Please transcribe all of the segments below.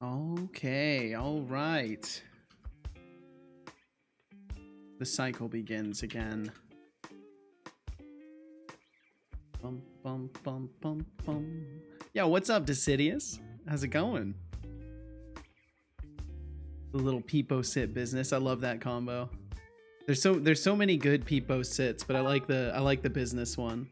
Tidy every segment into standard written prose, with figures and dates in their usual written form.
Okay, all right. The cycle begins again. Bum, bum, bum, bum, bum. Yo, what's up, Decidius? How's it going? The little peepo sit business. I love that combo. There's so many good peepo sits, but I like the business one.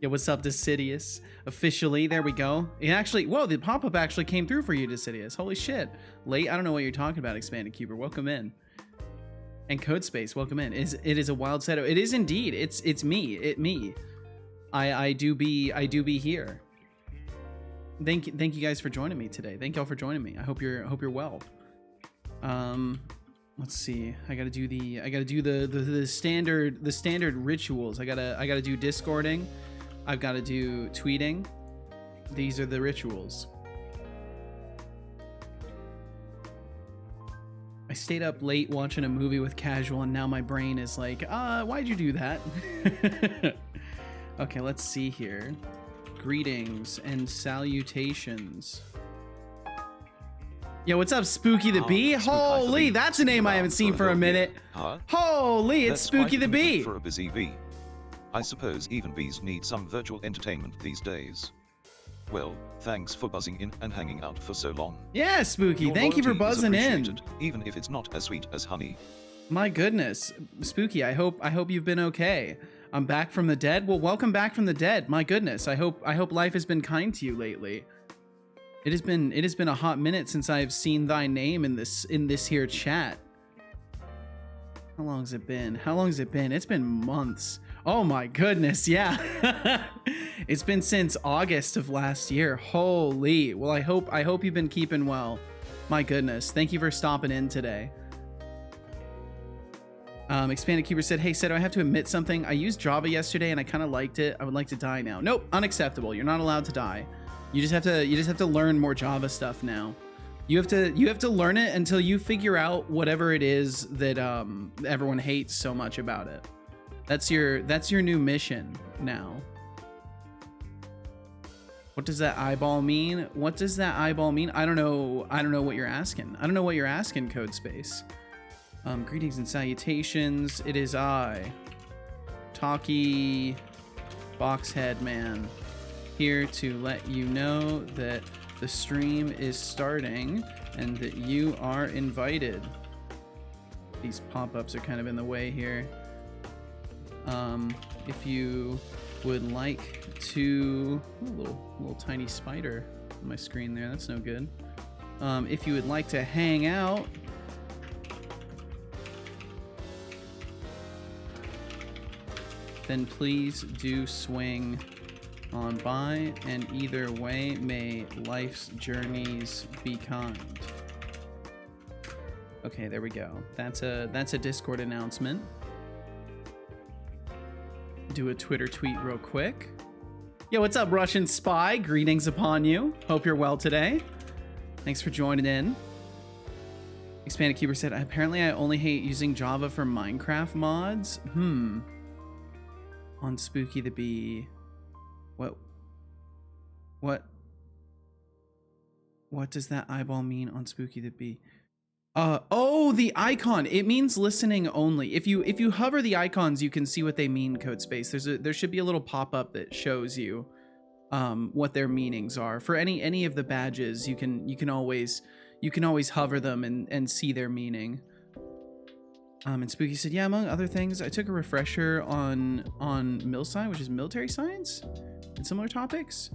Yeah, what's up, Decidius? Officially, there we go. It actually, whoa, the pop-up actually came through for you, Decidius. Holy shit. Late, I don't know what you're talking about, Expanded Keeper. Welcome in. And Code Space, welcome in. It is a wild setup. It is indeed. It's me. I do be here. Thank you guys for joining me today. Thank y'all for joining me. I hope you're well. Let's see. I gotta do the standard rituals. I gotta do Discording. I've got to do tweeting. These are the rituals. I stayed up late watching a movie with Casual, and now my brain is like, why'd you do that? Okay, let's see here. Greetings and salutations. Yo, what's up, Spooky the Bee? Holy, that's a name I haven't seen for a minute. Holy, it's Spooky the Bee. For a busy bee. I suppose even bees need some virtual entertainment these days. Well, thanks for buzzing in and hanging out for so long. Yeah, Spooky, Your thank you for loyalty is buzzing in. appreciated, even if it's not as sweet as honey. My goodness, Spooky, I hope you've been okay. I'm back from the dead. Well, welcome back from the dead. My goodness, I hope life has been kind to you lately. It has been a hot minute since I've seen thy name in this here chat. How long has it been? It's been months. Oh my goodness, yeah. It's been since August of last year. Holy. Well, I hope you've been keeping well. My goodness. Thank you for stopping in today. Expanded Keeper said, hey, Seto, I have to admit something. I used Java yesterday and I kind of liked it. I would like to die now. Nope, unacceptable. You're not allowed to die. You just have to learn more Java stuff now. You have to learn it until you figure out whatever it is that everyone hates so much about it. That's your new mission now. What does that eyeball mean? What does that eyeball mean? I don't know what you're asking. I don't know what you're asking, Code Space. Greetings and salutations. It is I, Talkie Boxhead Man, here to let you know that the stream is starting and that you are invited. These pop-ups are kind of in the way here. If you would like to, a little tiny spider on my screen there, that's no good. If you would like to hang out, then please do swing on by, and either way, may life's journeys be kind. Okay, there we go. That's a Discord announcement. Do a Twitter tweet real quick. Yo, what's up, Russian Spy? Greetings upon you. Hope you're well today. Thanks for joining in. Expanded Keeper said, apparently I only hate using Java for Minecraft mods. On Spooky the Bee. What does that eyeball mean on Spooky the Bee? Oh, the icon. It means listening only. If you hover the icons, you can see what they mean, Code Space. There should be a little pop-up that shows you what their meanings are. For any of the badges, you can always hover them and see their meaning. And Spooky said, yeah, among other things, I took a refresher on MilSci, which is military science, and similar topics.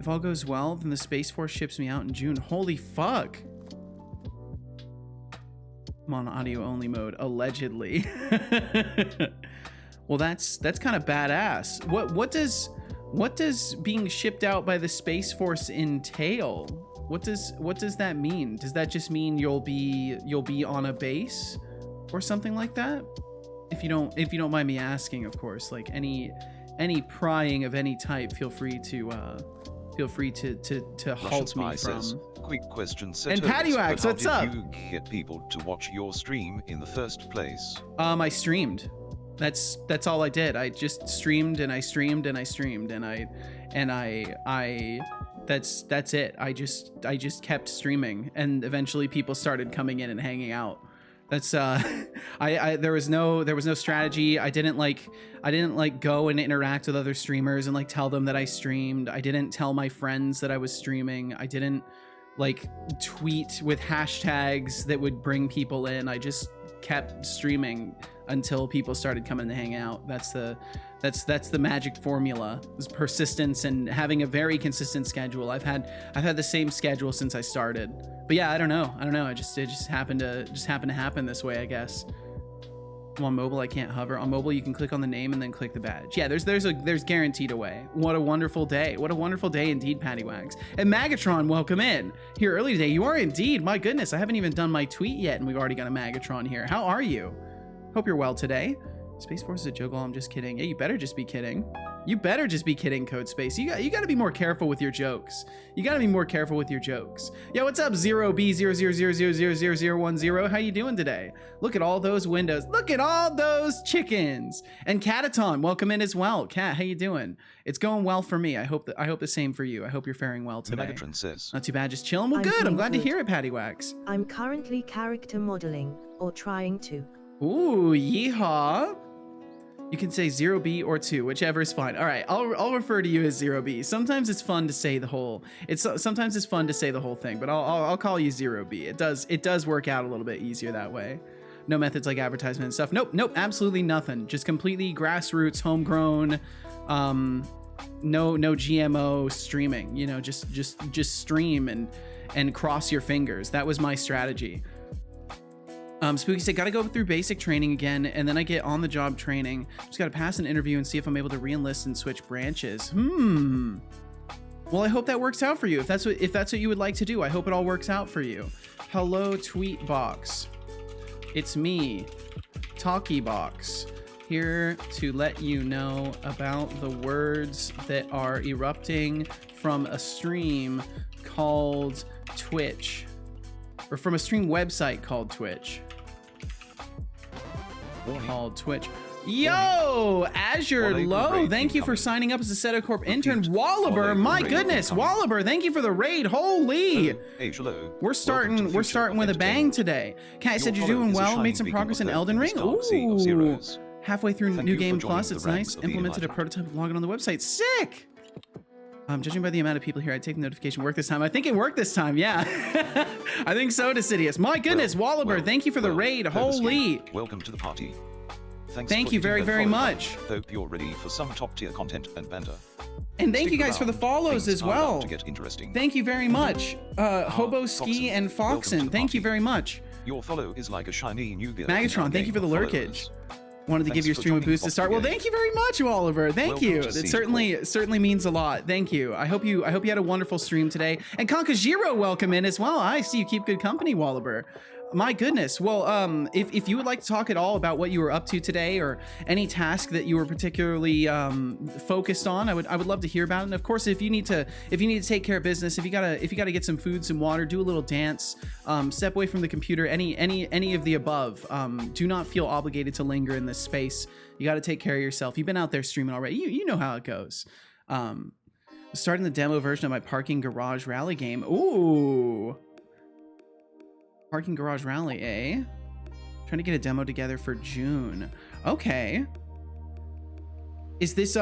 If all goes well, then the Space Force ships me out in June. Holy fuck. I'm on audio only mode, allegedly. Well, that's kind of badass. What does being shipped out by the Space Force entail? What does that mean? Does that just mean you'll be on a base or something like that? If you don't mind me asking, of course. Like any prying of any type, feel free to halt me from. Quick question, Setolyx, and Pattywax, what's up? How did you get people to watch your stream in the first place? I streamed. That's all I did. I just streamed and I streamed and I streamed and I that's it. I just kept streaming, and eventually people started coming in and hanging out. That's there was no strategy. I didn't like go and interact with other streamers and like tell them that I streamed. I didn't tell my friends that I was streaming. I didn't like tweet with hashtags that would bring people in. I just kept streaming until people started coming to hang out. That's the magic formula, is persistence and having a very consistent schedule. I've had the same schedule since I started. But yeah, I don't know. It just happened to happen this way, I guess. On mobile, I can't hover. On mobile, you can click on the name and then click the badge. Yeah, there's guaranteed a way. What a wonderful day. What a wonderful day indeed, Pattywags. And Magatron, welcome in. Here early today. You are indeed. My goodness, I haven't even done my tweet yet, and we've already got a Magatron here. How are you? Hope you're well today. Space Force is a joke. I'm just kidding. Yeah, you better just be kidding. You better just be kidding, Code Space. You got to be more careful with your jokes. You got to be more careful with your jokes. Yeah, what's up, 0B000000010? How you doing today? Look at all those windows. Look at all those chickens. And Cataton, welcome in as well. Cat, how you doing? It's going well for me. I hope the same for you. I hope you're faring well today. Megatron says, not too bad, just chilling. Well, good. I'm glad to hear it, Pattywags. I'm currently character modeling, or trying to. Ooh, yeehaw. You can say 0B or 2, whichever is fine. All right, I'll refer to you as 0B. Sometimes it's fun to say the whole. Sometimes it's fun to say the whole thing, but I'll call you 0B. It does work out a little bit easier that way. No methods like advertisement and stuff. Nope, absolutely nothing. Just completely grassroots, homegrown. No GMO streaming. You know, just stream and cross your fingers. That was my strategy. Spooky said, gotta go through basic training again, and then I get on the job training. Just gotta pass an interview and see if I'm able to re-enlist and switch branches. Well, I hope that works out for you. If that's what you would like to do, I hope it all works out for you. Hello, Tweetbox. It's me, Talkybox, here to let you know about the words that are erupting from a stream called Twitch, or from a stream website called Twitch. Called Twitch. Yo, Azure Low, thank you for signing up as a Setocorp intern. Wallaber, my goodness, Wallaber, thank you for the raid. Holy, we're starting with a bang today. Kat said you're doing well. Made some progress in Elden Ring. Ooh, halfway through New Game Plus. It's nice. Implemented a prototype of login on the website. Sick. Judging by the amount of people here, I'd take the notification work this time. I think it worked this time, yeah. I think so, Decidius. My goodness, Wallaber, thank you for the raid. Holy. Welcome to the party. Thank you very, very much. Hope you're ready for some top-tier content and banter. And thank you guys for the follows as well. To get interesting. Thank you very much. Hobo Ski and Foxen, thank you very much. Your follow is like a shiny new gear. Magatron, thank you for the lurkage. Wanted to give your stream a boost to start. Well, thank you very much, Oliver. Thank you. It certainly means a lot. Thank you. I hope you had a wonderful stream today. And Kankajiro, welcome in as well. I see you keep good company, Wallaber. My goodness. Well, if you would like to talk at all about what you were up to today, or any task that you were particularly focused on, I would love to hear about it. And of course, if you need to take care of business, if you gotta get some food, some water, do a little dance, step away from the computer, any of the above, do not feel obligated to linger in this space. You got to take care of yourself. You've been out there streaming already. You know how it goes. Starting the demo version of my parking garage rally game. Ooh. Parking Garage Rally, eh? Trying to get a demo together for June. Okay. Is this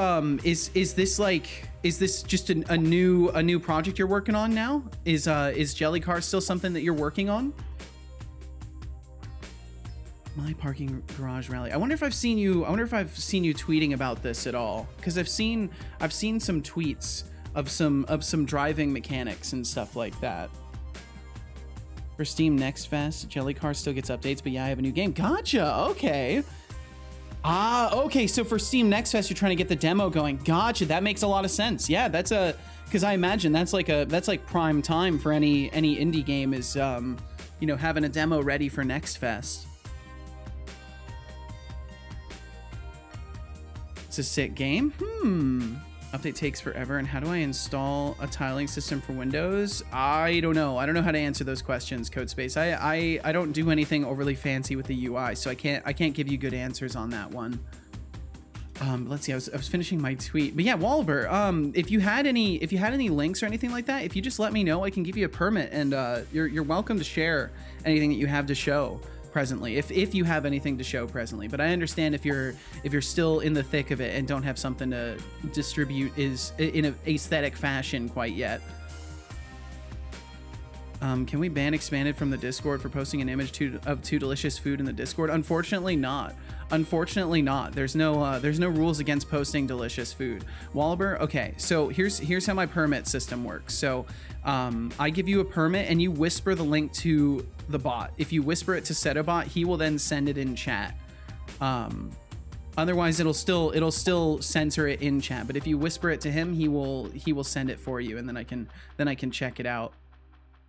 just a new project you're working on now? Is Jellycar still something that you're working on? My Parking Garage Rally. I wonder if I've seen you tweeting about this at all, because I've seen some tweets of some driving mechanics and stuff like that. For Steam Next Fest, Jellycar still gets updates, but yeah, I have a new game. Gotcha. Okay. Okay. So for Steam Next Fest, you're trying to get the demo going. Gotcha. That makes a lot of sense. Yeah, because I imagine that's like prime time for any indie game is, having a demo ready for Next Fest. It's a sick game. Update takes forever, and how do I install a tiling system for Windows? I don't know how to answer those questions, Codespace. I don't do anything overly fancy with the UI, so I can't give you good answers on that one. Let's see. I was finishing my tweet, but yeah, Wallaber. If you had any links or anything like that, if you just let me know, I can give you a permit, and you're welcome to share anything that you have to show presently, if you have anything to show presently. But I understand if you're still in the thick of it and don't have something to distribute is in an aesthetic fashion quite yet. Can we ban Expanded from the Discord for posting an image of too delicious food in the Discord? Unfortunately not. Unfortunately not. There's no rules against posting delicious food. Wallaber, okay, so here's how my permit system works. So I give you a permit and you whisper the link to the bot. If you whisper it to Setobot, he will then send it in chat. Otherwise it'll still censor it in chat, but if you whisper it to him, he will send it for you, and then I can check it out.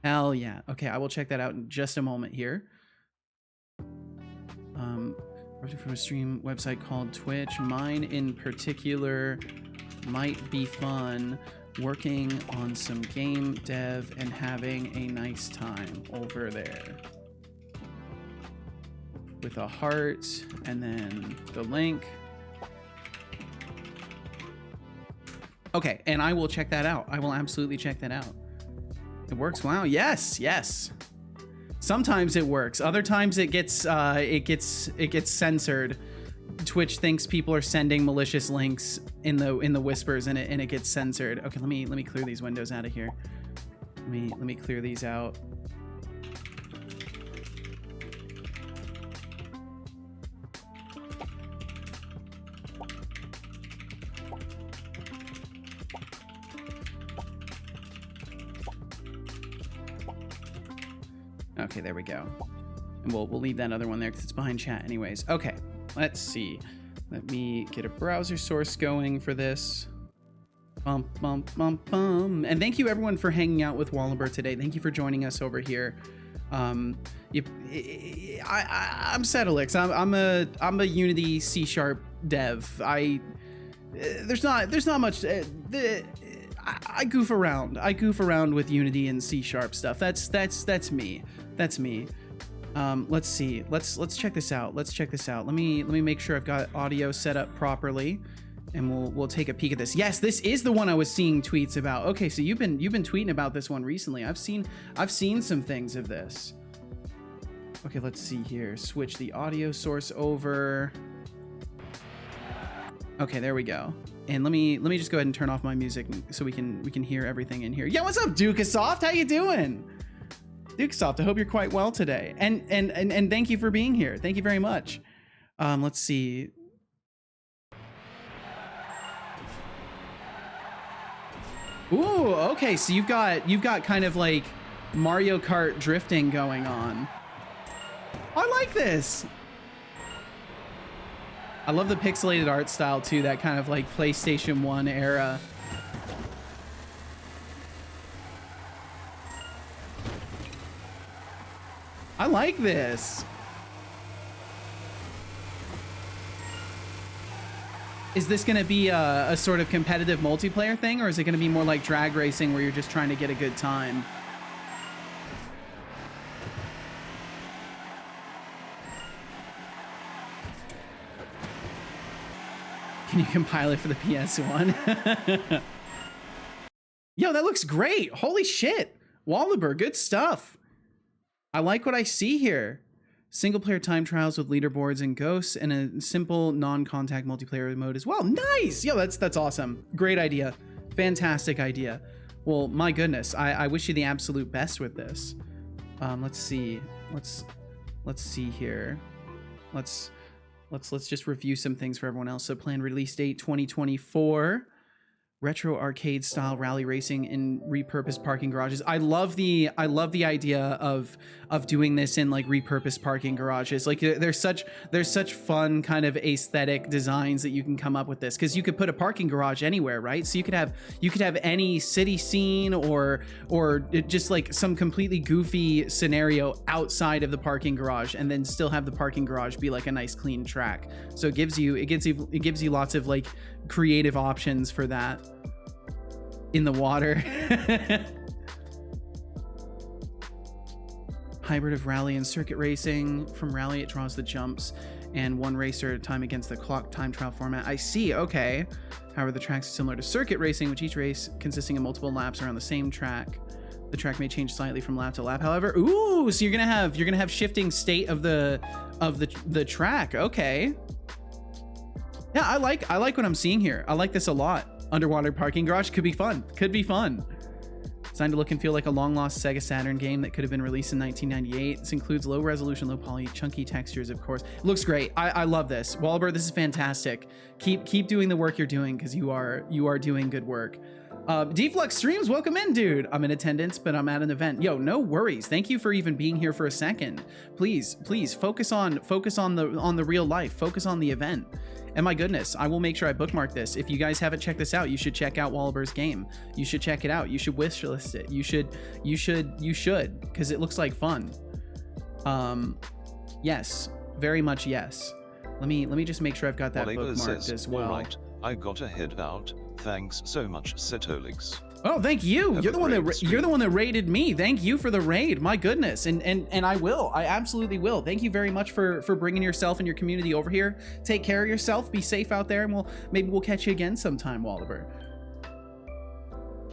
Hell yeah. Okay, I will check that out in just a moment here. From a stream website called Twitch. Mine in particular might be fun, working on some game dev and having a nice time over there. With a heart and then the link. Okay, and I will check that out. I will absolutely check that out. It works. Wow. Yes. Yes. Sometimes it works. Other times it gets censored. Twitch thinks people are sending malicious links in the whispers, and it gets censored. Okay, let me clear these windows out of here. Let me clear these out. Okay, there we go. And we'll leave that other one there because it's behind chat anyways. Okay, let's see. Let me get a browser source going for this. Bum, bum, bum, bum. And thank you everyone for hanging out with Wallaber today. Thank you for joining us over here. I'm Setolyx. I'm a Unity C# dev. There's not much. I goof around. I goof around with Unity and C# stuff. That's me. That's me. Let's see. Let's check this out. Let's check this out. Let me make sure I've got audio set up properly, and we'll take a peek at this. Yes, this is the one I was seeing tweets about. Okay, so you've been tweeting about this one recently. I've seen some things of this. Okay, let's see here. Switch the audio source over. Okay, there we go. And let me just go ahead and turn off my music so we can hear everything in here. Yeah, what's up, Dukesoft? How you doing? Dukesoft, I hope you're quite well today. And thank you for being here. Thank you very much. Let's see. Ooh, okay, so you've got kind of like Mario Kart drifting going on. I like this. I love the pixelated art style too, that kind of like PlayStation 1 era. I like this. Is this going to be a sort of competitive multiplayer thing, or is it going to be more like drag racing where you're just trying to get a good time? Can you compile it for the PS1? Yo, that looks great. Holy shit. Wallaber, good stuff. I like what I see here. Single player time trials with leaderboards and ghosts, and a simple non-contact multiplayer mode as well. Nice. Yo, that's awesome. Great idea. Fantastic idea. Well, my goodness. I wish you the absolute best with this. Let's see. Let's see here. Let's just review some things for everyone else. So planned release date 2024. Retro arcade style rally racing in repurposed parking garages. I love the idea of doing this in like repurposed parking garages. Like there's such fun kind of aesthetic designs that you can come up with this, because you could put a parking garage anywhere, right? So you could have any city scene or just like some completely goofy scenario outside of the parking garage, and then still have the parking garage be like a nice clean track. So it gives you lots of like creative options for that. In the water. Hybrid of rally and circuit racing. From rally it draws the jumps and one racer at a time against the clock time trial format. I see. Okay. However, the tracks are similar to circuit racing, which each race consisting of multiple laps around the same track. The track may change slightly from lap to lap. However, ooh, so you're gonna have shifting state of the track. Okay. Yeah, I like what I'm seeing here. I like this a lot. Underwater parking garage could be fun. Could be fun. Designed to look and feel like a long-lost Sega Saturn game that could have been released in 1998. This includes low-resolution, low-poly, chunky textures, of course. It looks great. I love this. Wahlberg, this is fantastic. Keep doing the work you're doing, because you are doing good work. Deflux Streams, welcome in, dude. I'm in attendance, but I'm at an event. Yo, no worries. Thank you for even being here for a second. Please focus on the real life. Focus on the event. And my goodness, I will make sure I bookmark this. If you guys haven't checked this out, you should check out Wahlberg's game. You should check it out. You should wishlist it. You should, because it looks like fun. Yes, very much yes. Let me just make sure I've got that bookmarked as well. All right, I gotta head out. Thanks so much, Setolyx. Oh, thank you. You're the one that raided me. Thank you for the raid. My goodness. And I will. I absolutely will. Thank you very much for bringing yourself and your community over here. Take care of yourself. Be safe out there, and maybe we'll catch you again sometime, Walliver.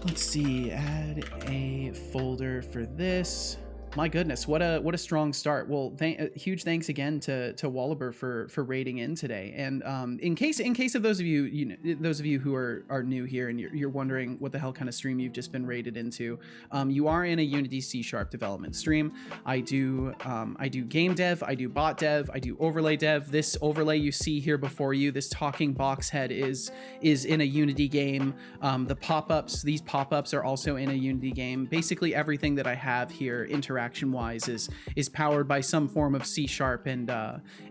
Let's see. Add a folder for this. My goodness, what a strong start. Well, huge thanks again to Wallaber for raiding in today. And in case of those of you, those of you who are new here and you're wondering what the hell kind of stream you've just been raided into, you are in a Unity C# development stream. I do game dev, I do bot dev, I do overlay dev. This overlay you see here before you, this talking box head is in a Unity game. The pop-ups, these pop-ups are also in a Unity game. Basically everything that I have here interaction wise is powered by some form of C#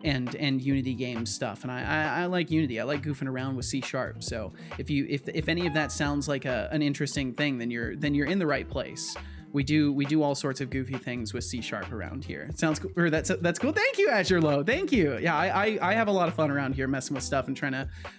and Unity game stuff. And I like Unity. I like goofing around with C#. So if any of that sounds like an interesting thing, then you're in the right place. We do all sorts of goofy things with C# around here. It sounds cool. Or that's cool. Thank you, Azure Low. Thank you. Yeah, I have a lot of fun around here messing with stuff and trying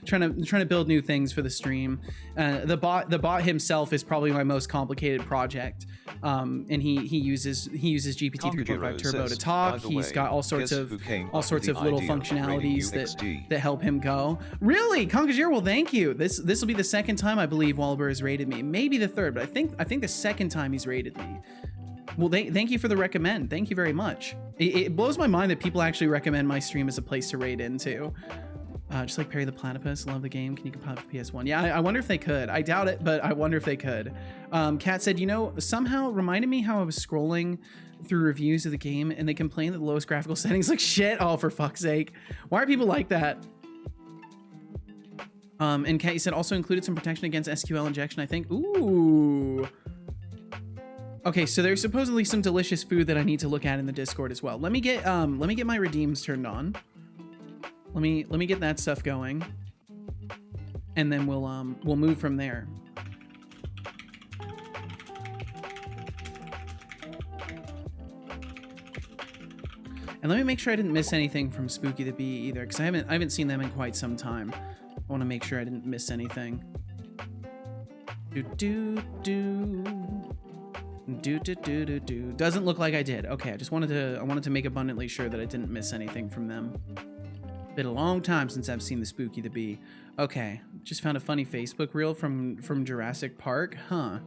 to build new things for the stream. The bot himself is probably my most complicated project. And he uses GPT 3.5 Turbo to talk. He's got all sorts of little functionalities that help him go. Really, Conquer, well, thank you. This will be the second time I believe Wahlberg has raided me. Maybe the third, but I think the second time he's raided me. Well, thank you for the recommend. Thank you very much. It blows my mind that people actually recommend my stream as a place to raid into. Just like Perry the Platypus, love the game. Can you compile it for PS1? Yeah, I wonder if they could. I doubt it, but I wonder if they could. Kat said, somehow reminded me how I was scrolling through reviews of the game and they complained that the lowest graphical settings look shit. Oh, for fuck's sake. Why are people like that? And Kat, you said also included some protection against SQL injection, I think. Ooh. Okay, so there's supposedly some delicious food that I need to look at in the Discord as well. Let me get my redeems turned on. Let me get that stuff going, and then we'll move from there. And let me make sure I didn't miss anything from Spooky the Bee either, because I haven't seen them in quite some time. I want to make sure I didn't miss anything. Doesn't look like I did. Okay, I wanted to make abundantly sure that I didn't miss anything from them. Been a long time since I've seen the Spooky the Bee. Okay, just found a funny Facebook reel from Jurassic Park. Huh.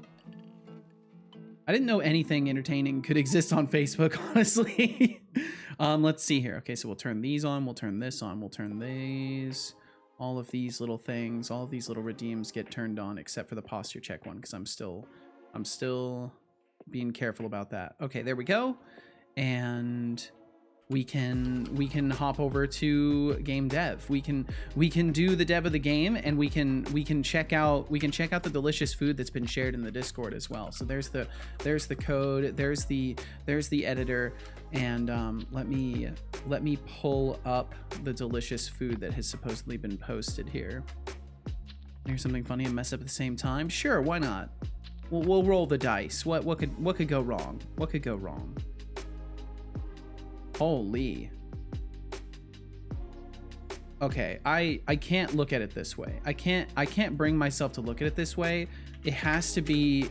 I didn't know anything entertaining could exist on Facebook, honestly. Let's see here. Okay, so we'll turn these on. We'll turn this on. We'll turn these. All of these little things, all of these little redeems get turned on, except for the posture check one, because I'm still being careful about that. Okay, there we go. And we can hop over to game dev. We can do the dev of the game, and we can check out the delicious food that's been shared in the Discord as well. So there's the code, there's the editor, and let me pull up the delicious food that has supposedly been posted here. Here's something funny and mess up at the same time. Sure, why not? We'll roll the dice. What could go wrong? What could go wrong? Holy. Okay, I can't look at it this way. I can't bring myself to look at it this way. It has to be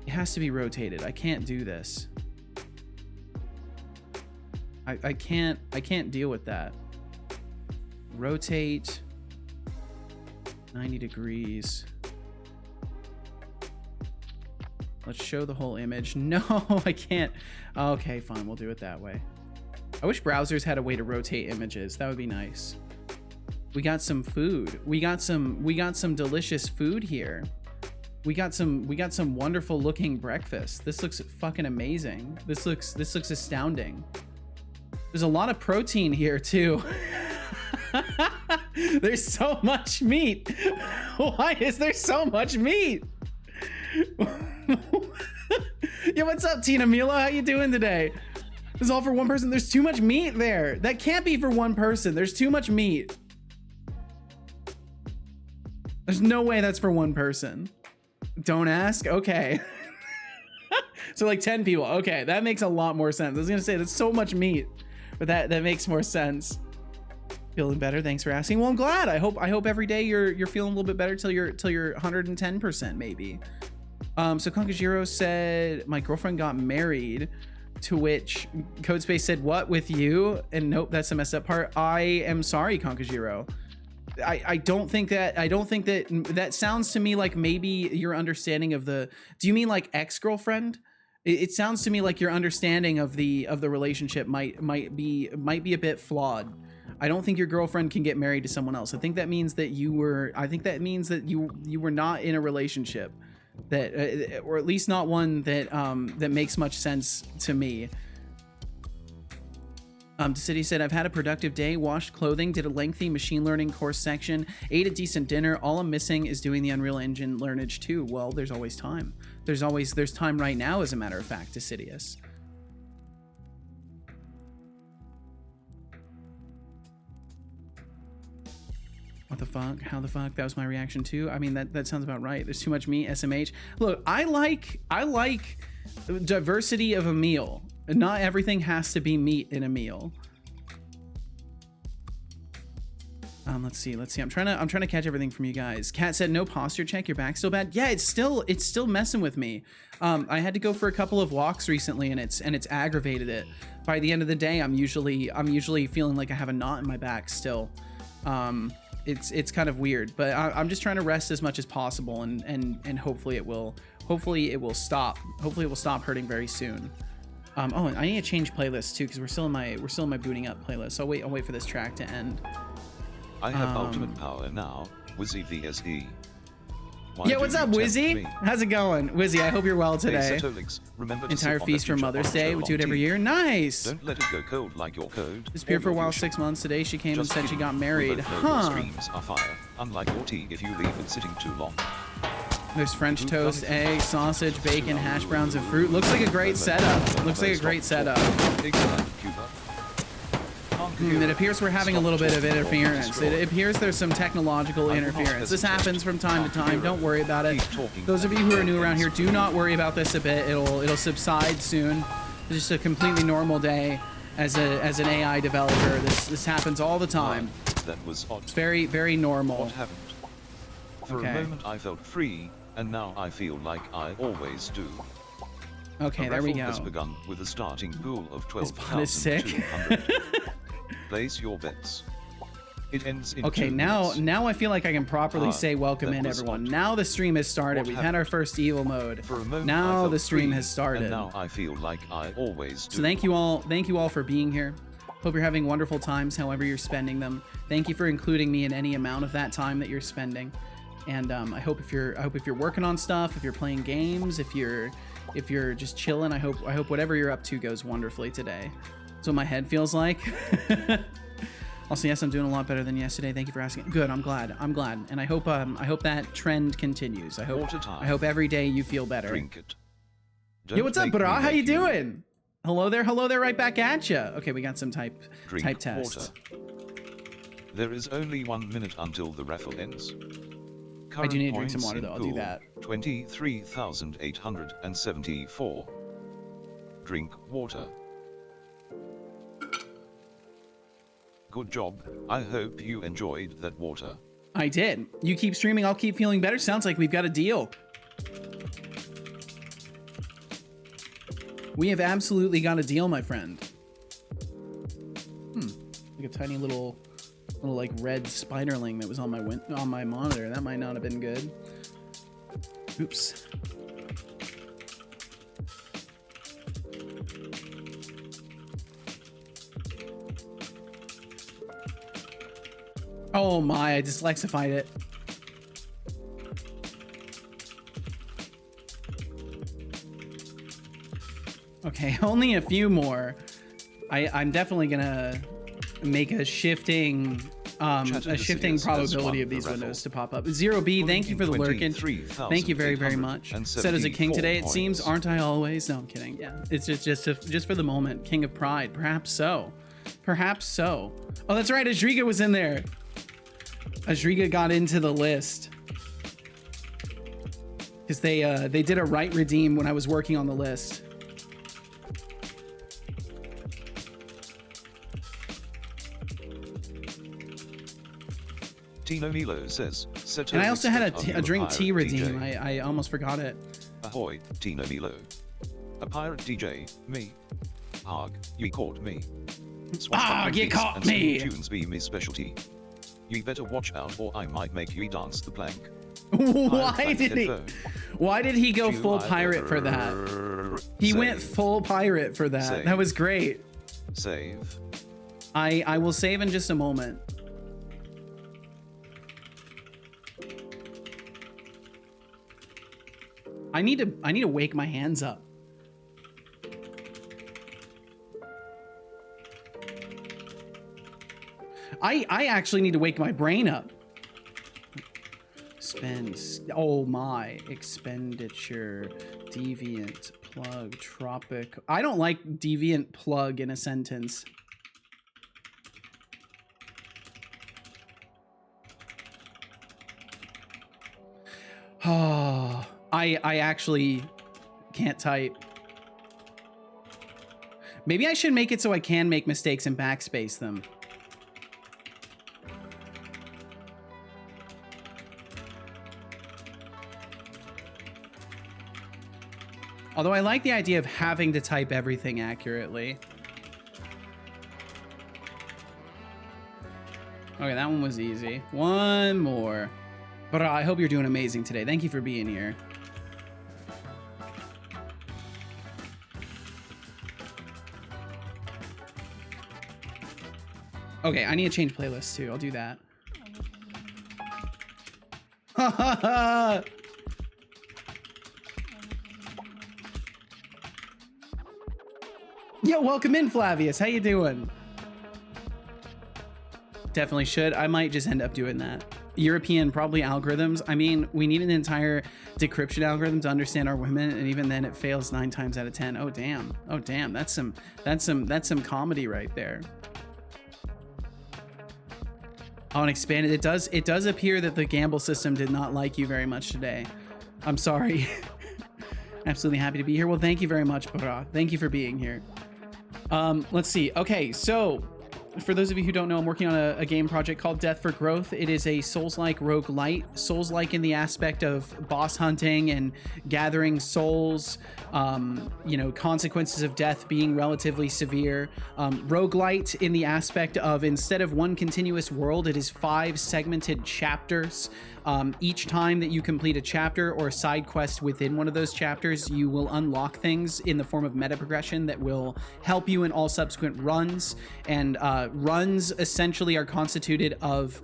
rotated. I can't do this. I can't deal with that. Rotate 90 degrees. Let's show the whole image. No, I can't. Okay, fine. We'll do it that way. I wish browsers had a way to rotate images. That would be nice. We got some food. We got some delicious food here. We got some wonderful looking breakfast. This looks fucking amazing. This looks astounding. There's a lot of protein here too. There's so much meat. Why is there so much meat? Yo, what's up, Tina Milo? How you doing today? This is all for one person. There's too much meat there. That can't be for one person. There's too much meat. There's no way that's for one person. Don't ask? Okay. So like 10 people. Okay, that makes a lot more sense. I was gonna say that's so much meat, but that makes more sense. Feeling better? Thanks for asking. Well, I'm glad. I hope every day you're feeling a little bit better till you're 110% maybe. So Konkajiro said my girlfriend got married, to which Codespace said, what, with you? And nope, that's the messed up part. I am sorry, Konkajiro. I don't think that sounds to me like maybe your understanding of the, do you mean like ex-girlfriend? It sounds to me like your understanding of the relationship might be a bit flawed. I don't think your girlfriend can get married to someone else. I think that means that you were not in a relationship that, or at least not one that makes much sense to me. City said, I've had a productive day, washed clothing, did a lengthy machine learning course section, ate a decent dinner. All I'm missing is doing the Unreal Engine Learnage too. Well, there's always time. There's time right now, as a matter of fact, Decidius. What the fuck? How the fuck? That was my reaction too. I mean, that sounds about right. There's too much meat, SMH. Look, I like diversity of a meal. Not everything has to be meat in a meal. Let's see. I'm trying to catch everything from you guys. Kat said, no posture check. Your back's still bad. Yeah, it's still messing with me. I had to go for a couple of walks recently, and it's aggravated it. By the end of the day, I'm usually feeling like I have a knot in my back still. It's kind of weird, but I'm just trying to rest as much as possible, and hopefully it will stop. Hopefully it will stop hurting very soon. Oh, and I need to change playlists too, because we're still in my booting up playlist. So I'll wait for this track to end. I have ultimate power now. Wizzy VSE. Yeah, what's up, Wizzy? How's it going, Wizzy? I hope you're well today. Setolyx, remember to entire feast for Mother's Day. We do it every year. Nice. Don't let it go cold like your code. Disappeared for a while, 6 months. Today she came and said she got married. Huh. Streams are fire, unlike your tea if you leave it sitting too long. There's French toast, egg, sausage, bacon, hash browns, and fruit. Looks like a great setup. Looks like a great setup. It appears we're having a little bit of interference. It appears there's some technological interference. This happens from time to time. Don't worry about it. Those of you who are new around here, do not worry about this a bit. It'll subside soon. It's just a completely normal day as an AI developer. This happens all the time. That was odd. It's very, very normal. What happened? For a moment I felt free, and now I feel like I always do. Okay, there we go. Has begun with a starting pool of 12,200. Place your bets. It ends in okay, 2 now minutes. I feel like I can properly say welcome in, everyone. Now the stream has started. We've had our first evil mode. For a moment, now the stream has started. And now I feel like I always do. So thank you all for being here. Hope you're having wonderful times, however you're spending them. Thank you for including me in any amount of that time that you're spending. And I hope if you're working on stuff, if you're playing games, if you're just chilling, I hope whatever you're up to goes wonderfully today. That's what my head feels like. Also, yes, I'm doing a lot better than yesterday. Thank you for asking. Good, I'm glad. And I hope that trend continues. I hope every day you feel better. Drink it. Yo, what's up, bro? How you doing? Hello there, right back at you. Okay, we got some type test. Water. There is only 1 minute until the raffle ends. I do need to drink some water though, I'll do that. 23,874. Drink water. Good job. I hope you enjoyed that water. I did. You keep streaming, I'll keep feeling better. Sounds like we've got a deal. We have absolutely got a deal, my friend. a tiny little like red spiderling that was on my monitor. That might not have been good. Oops. Oh my, I dyslexified it. Okay, only a few more. I'm definitely gonna make a shifting probability of these windows to pop up. 0B, thank you for the lurkin. Thank you very, very much. Said as a king today, it seems, aren't I always? No, I'm kidding. Yeah, it's just for the moment. King of Pride, perhaps so. Perhaps so. Oh, that's right, Ajriga was in there. Ajriga got into the list. Because they did a right redeem when I was working on the list. Tino Milo says, and I also had a drink tea redeem. I almost forgot it. Ahoy, Tino Milo. A pirate DJ, me. Arg, you caught me. You caught me! Tunes be me specialty. You better watch out or I might make you dance the plank. Why did he go full pirate for that? He went full pirate for that. Save. That was great. Save. I will save in just a moment. I need to wake my hands up. I actually need to wake my brain up. Oh my, expenditure, deviant, plug, tropic. I don't like deviant plug in a sentence. Oh, I actually can't type. Maybe I should make it so I can make mistakes and backspace them. Although I like the idea of having to type everything accurately. Okay, that one was easy. One more. But I hope you're doing amazing today. Thank you for being here. Okay, I need to change playlists too. I'll do that. Ha ha ha! Yo, welcome in, Flavius. How you doing? Definitely should. I might just end up doing that. European, probably algorithms. I mean, we need an entire decryption algorithm to understand our women, and even then it fails 9 times out of 10. Oh damn. Oh damn. That's some comedy right there. Oh, and expanded. It does appear that the gamble system did not like you very much today. I'm sorry. Absolutely happy to be here. Well, thank you very much, Bara. Thank you for being here. Let's see. Okay, so for those of you who don't know, I'm working on a game project called Death for Growth. It is a Souls-like roguelite. Souls-like in the aspect of boss hunting and gathering souls, you know, consequences of death being relatively severe. Roguelite in the aspect of instead of one continuous world, it is 5 segmented chapters. Each time that you complete a chapter or a side quest within one of those chapters, you will unlock things in the form of meta progression that will help you in all subsequent runs. And runs essentially are constituted of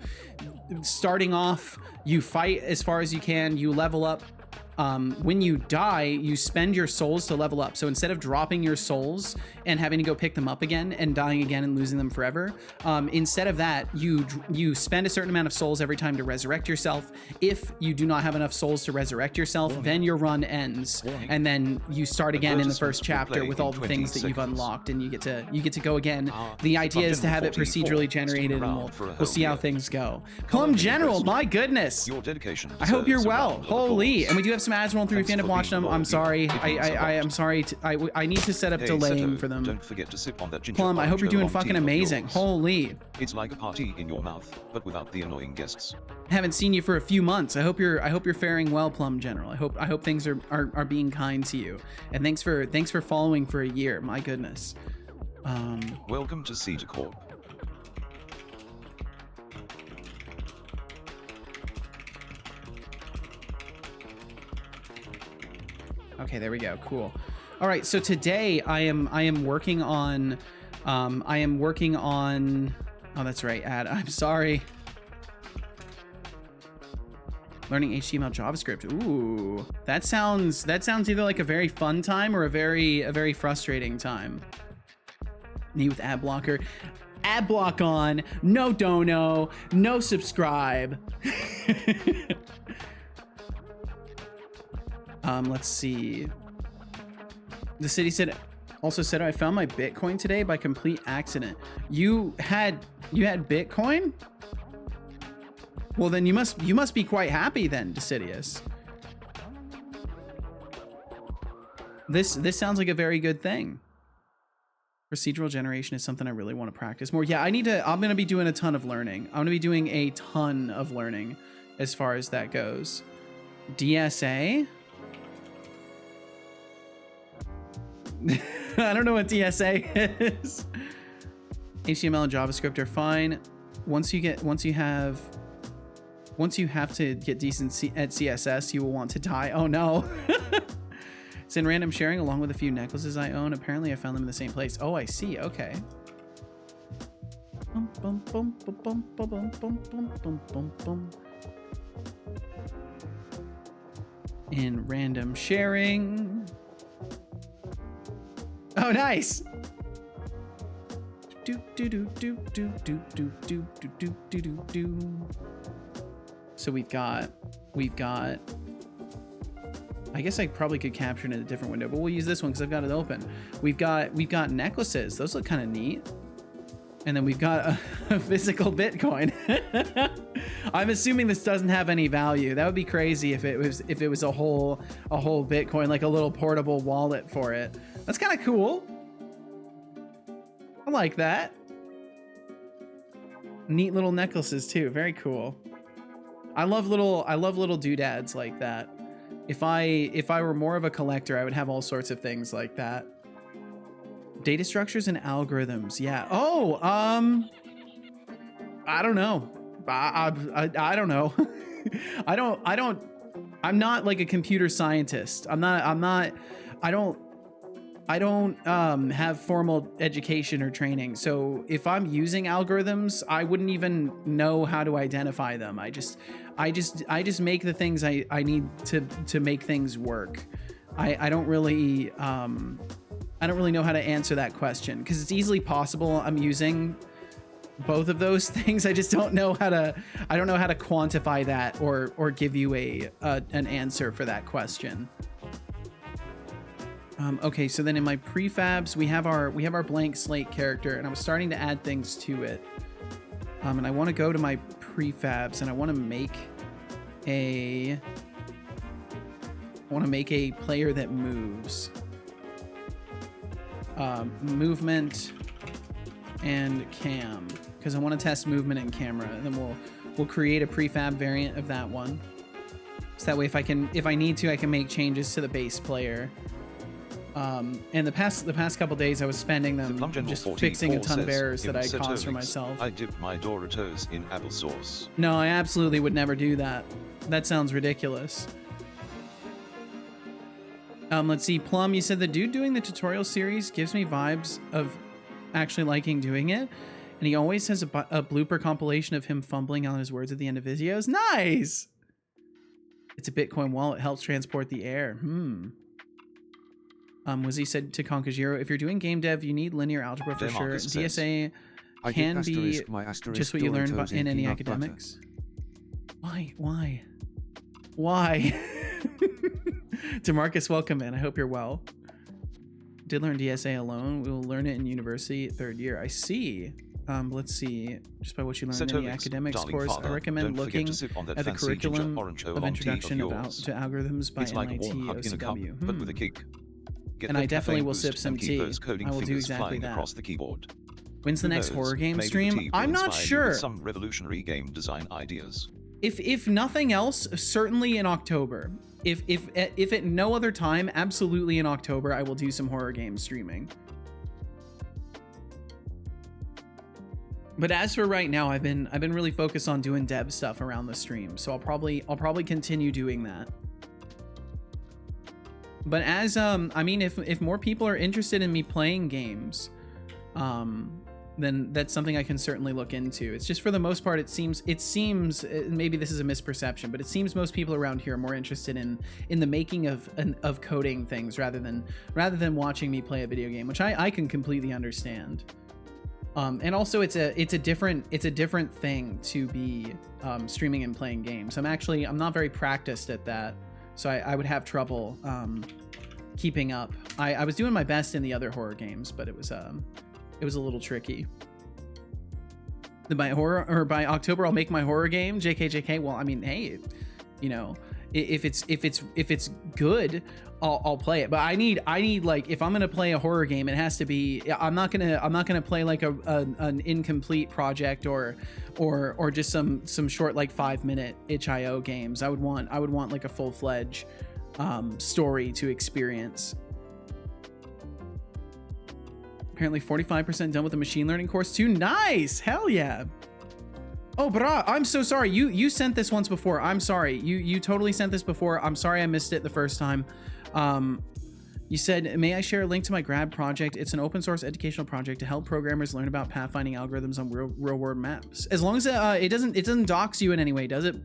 starting off, you fight as far as you can, you level up. When you die, you spend your souls to level up. So instead of dropping your souls and having to go pick them up again and dying again and losing them forever, instead of that, you spend a certain amount of souls every time to resurrect yourself. If you do not have enough souls to resurrect yourself, then your run ends, and then you start again in the first chapter with all the things that you've unlocked, and you get to go again. The idea is to have it procedurally generated, and we'll see how things go. Plum General, my goodness! Your dedication. I hope you're well. Holy, and we do have some ads rolling through. If you end up watching them, I'm sorry. I am sorry. I need to set up delaying for them. Don't forget to sip on that ginger. Plum, I hope you're doing fucking amazing. Holy. It's like a party in your mouth, but without the annoying guests. Haven't seen you for a few months. I hope you're faring well, Plum General. I hope things are being kind to you. And thanks for following for a year. My goodness. Welcome to Cedar Corp. Okay, there we go. Cool. All right, so today I am working on oh, that's right, I'm sorry. Learning HTML JavaScript. Ooh, that sounds either like a very fun time or a very frustrating time. Me with ad blocker. Ad block on, no dono, no subscribe. Let's see. The city also said I found my Bitcoin today by complete accident. You had Bitcoin? Well, then you must be quite happy then, Decidius. This sounds like a very good thing. Procedural generation is something I really want to practice more. Yeah, I'm going to be doing a ton of learning. I'm going to be doing a ton of learning as far as that goes. DSA? I don't know what DSA is. HTML and JavaScript are fine. Once you have to get decent at CSS, you will want to die. Oh no. It's in random sharing along with a few necklaces I own. Apparently I found them in the same place. Oh, I see. Okay. In random sharing. Oh, nice. So we've got I guess I probably could capture it in a different window, but we'll use this one because I've got it open. We've got necklaces. Those look kind of neat. And then we've got a physical Bitcoin. I'm assuming this doesn't have any value. That would be crazy if it was a whole Bitcoin, like a little portable wallet for it. That's kind of cool. I like that. Neat little necklaces too. Very cool. I love little doodads like that. If I were more of a collector, I would have all sorts of things like that. Data structures and algorithms. Yeah. Oh, I don't know. I don't know. I'm not like a computer scientist. I don't have formal education or training. So if I'm using algorithms, I wouldn't even know how to identify them. I just make the things I need to make things work. I don't really know how to answer that question because it's easily possible I'm using both of those things. I just don't know how to quantify that or give you an answer for that question. Okay, so then in my prefabs, we have our blank slate character, and I was starting to add things to it. And I want to go to my prefabs, and I want to make a player that moves. Movement and cam, because I want to test movement and camera, and then we'll create a prefab variant of that one. So that way, if I need to, I can make changes to the base player. And the past couple days I was spending them just fixing a ton of errors that I caused for myself. I dipped my Doritos in applesauce. No, I absolutely would never do that. That sounds ridiculous. Let's see, Plum, you said the dude doing the tutorial series gives me vibes of actually liking doing it. And he always has a blooper compilation of him fumbling on his words at the end of videos. Nice! It's a Bitcoin wallet, helps transport the air. Wizzy said to Konkajiro, if you're doing game dev, you need linear algebra for sure. DSA can be just what you learn in any academics. Why? DeMarcus, welcome in. I hope you're well. Did learn DSA alone. We will learn it in university 3rd year. I see. Let's see. Just by what you learn in any academics course, I recommend looking at the curriculum of Introduction to Algorithms by MIT OCW. But with a kick. And I definitely will sip some tea. I will do exactly that. When's the next horror game stream? I'm not sure. Some revolutionary game design ideas. If nothing else, certainly in October. If at no other time, absolutely in October, I will do some horror game streaming. But as for right now, I've been really focused on doing dev stuff around the stream, so I'll probably continue doing that. But as I mean, if more people are interested in me playing games, then that's something I can certainly look into. It's just for the most part, it seems maybe this is a misperception, but it seems most people around here are more interested in the making of coding things rather than watching me play a video game, which I can completely understand. And also it's a different thing to be streaming and playing games. I'm not very practiced at that, so I would have trouble keeping up. I was doing my best in the other horror games, but it was a little tricky. By October I'll make my horror game. JK. Well, I mean, hey, you know, if it's good, I'll play it. But I need like, if I'm gonna play a horror game, it has to be. I'm not gonna play like an incomplete project or just some short like 5-minute itch.io games. I would want like a full-fledged story to experience. Apparently 45% done with the machine learning course too. Nice, hell yeah. Oh, brah, I'm so sorry. You sent this once before. I'm sorry. You totally sent this before. I'm sorry I missed it the first time. You said, may I share a link to my grad project? It's an open source educational project to help programmers learn about pathfinding algorithms on real world maps. As long as it doesn't dox you in any way, does it?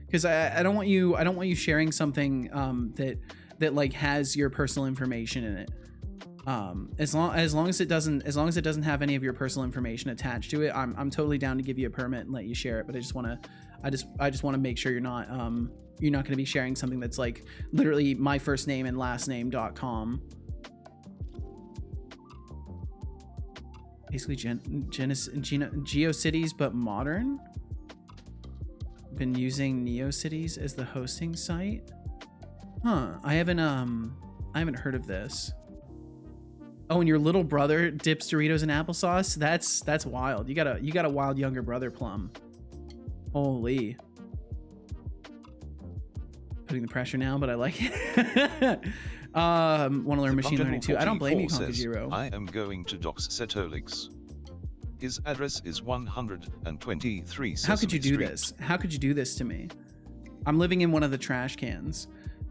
Because I don't want you sharing something that like has your personal information in it. As long as it doesn't have any of your personal information attached to it, I'm totally down to give you a permit and let you share it. But I just want to make sure you're not going to be sharing something that's like literally my first name and last name.com. Basically GeoCities but modern. Been using NeoCities as the hosting site. Huh, I haven't heard of this. Oh, and your little brother dips Doritos in applesauce? That's wild. You got a wild younger brother, Plum. Holy. Putting the pressure now, but I like it. Want to learn machine learning too. I don't blame you, Konkajiro. I am going to dox Setolyx. His address is 123 Sesame How could you do Street. this? How could you do this to me? I'm living in one of the trash cans.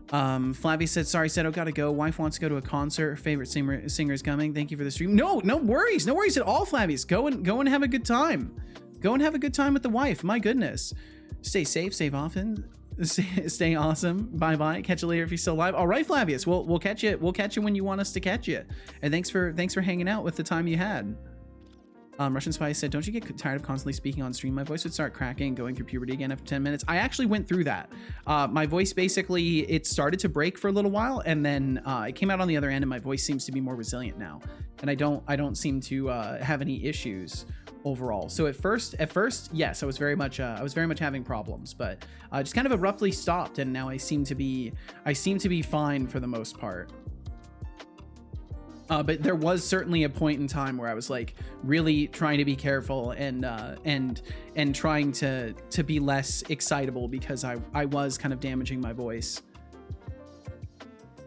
Flavby said, sorry, Seto, gotta go. Wife wants to go to a concert. Favorite singer's coming. Thank you for the stream. No worries. No worries at all, Flavbies. Go and have a good time. Go and have a good time with the wife. My goodness. Stay safe, save often. Stay awesome. Bye. Catch you later if you're still alive. All right, Flavius. We'll catch you. We'll catch you when you want us to catch you. And thanks for hanging out with the time you had. Russian Spy said, don't you get tired of constantly speaking on stream? My voice would start cracking and going through puberty again after 10 minutes. I actually went through that. My voice basically, it started to break for a little while, and then it came out on the other end, and my voice seems to be more resilient now. And I don't seem to have any issues overall. So at first, yes, I was very much having problems, but just kind of abruptly stopped, and now I seem to be fine for the most part. But there was certainly a point in time where I was like really trying to be careful and trying to be less excitable because I was kind of damaging my voice.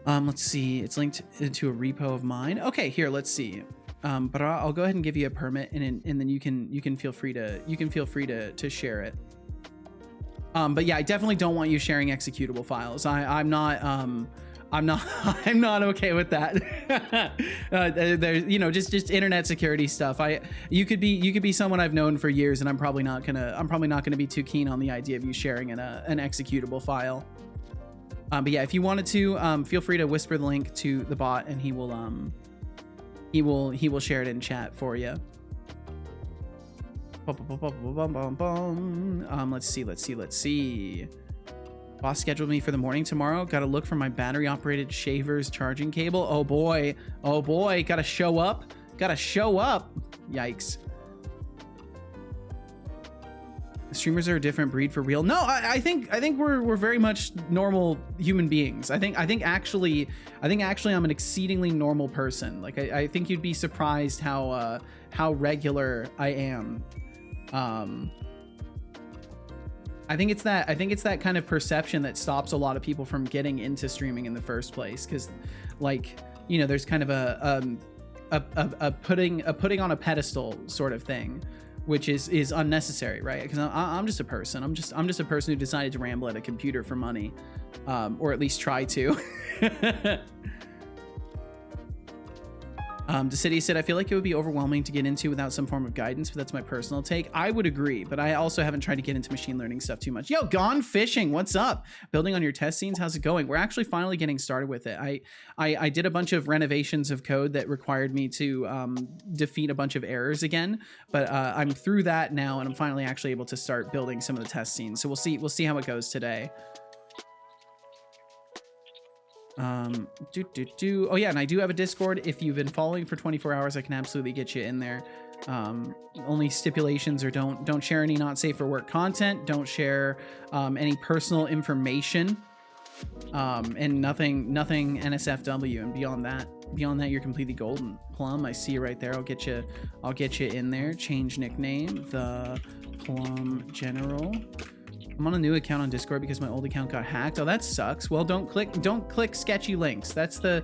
Let's see. It's linked to a repo of mine. Okay, here, let's see. But I'll go ahead and give you a permit, and then you can feel free to share it. But yeah, I definitely don't want you sharing executable files. I'm not okay with that. There's, just internet security stuff. You could be someone I've known for years, and I'm probably not gonna be too keen on the idea of you sharing an executable file. But yeah, if you wanted to, feel free to whisper the link to the bot, and he will share it in chat for you. Let's see. Boss scheduled me for the morning tomorrow. Gotta look for my battery operated shaver's charging cable. Oh boy. Gotta show up. Yikes. The streamers are a different breed for real. No, I think we're very much normal human beings. I think actually I'm an exceedingly normal person. Like I think you'd be surprised how regular I am. I think it's that kind of perception that stops a lot of people from getting into streaming in the first place, because there's kind of a putting on a pedestal sort of thing, which is unnecessary, right? Because I'm just a person. I'm just a person who decided to ramble at a computer for money, or at least try to. Decidia said, I feel like it would be overwhelming to get into without some form of guidance, but that's my personal take. I would agree, but I also haven't tried to get into machine learning stuff too much. Yo, Gone Fishing, what's up? Building on your test scenes, how's it going? We're actually finally getting started with it. I did a bunch of renovations of code that required me to defeat a bunch of errors again, but I'm through that now, and I'm finally actually able to start building some of the test scenes. So we'll see how it goes today. Oh yeah, and I do have a Discord. If you've been following for 24 hours, I can absolutely get you in there. Only stipulations are don't share any not safe for work content, don't share any personal information, and nothing NSFW. And beyond that you're completely golden. Plum, I see you right there. I'll get you in there. Change nickname, the Plum General. I'm on a new account on Discord because my old account got hacked. Oh, that sucks. Well, don't click sketchy links. That's the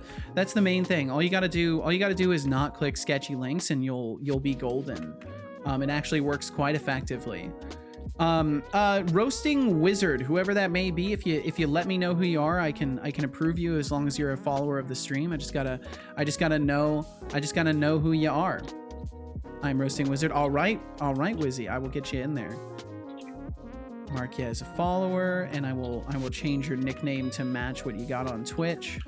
main thing. All you gotta do is not click sketchy links, and you'll be golden. It actually works quite effectively. Roasting Wizard, whoever that may be, if you let me know who you are, I can approve you as long as you're a follower of the stream. I just gotta know who you are. I'm Roasting Wizard. All right, Wizzy, I will get you in there. Mark you as a follower, and I will change your nickname to match what you got on Twitch.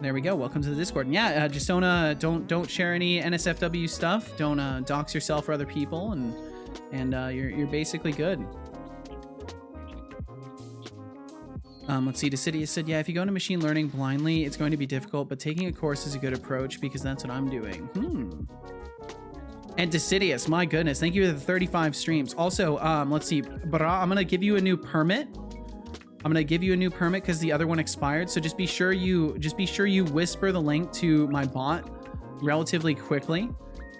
There we go. Welcome to the Discord. And yeah, just don't share any NSFW stuff. Don't dox yourself for other people, and you're basically good. Let's see. Decidia said, yeah, if you go into machine learning blindly, it's going to be difficult, but taking a course is a good approach because that's what I'm doing. And Decidius, my goodness, thank you for the 35 streams. Also, let's see, Bra, I'm gonna give you a new permit. Because the other one expired. So just be sure you whisper the link to my bot relatively quickly,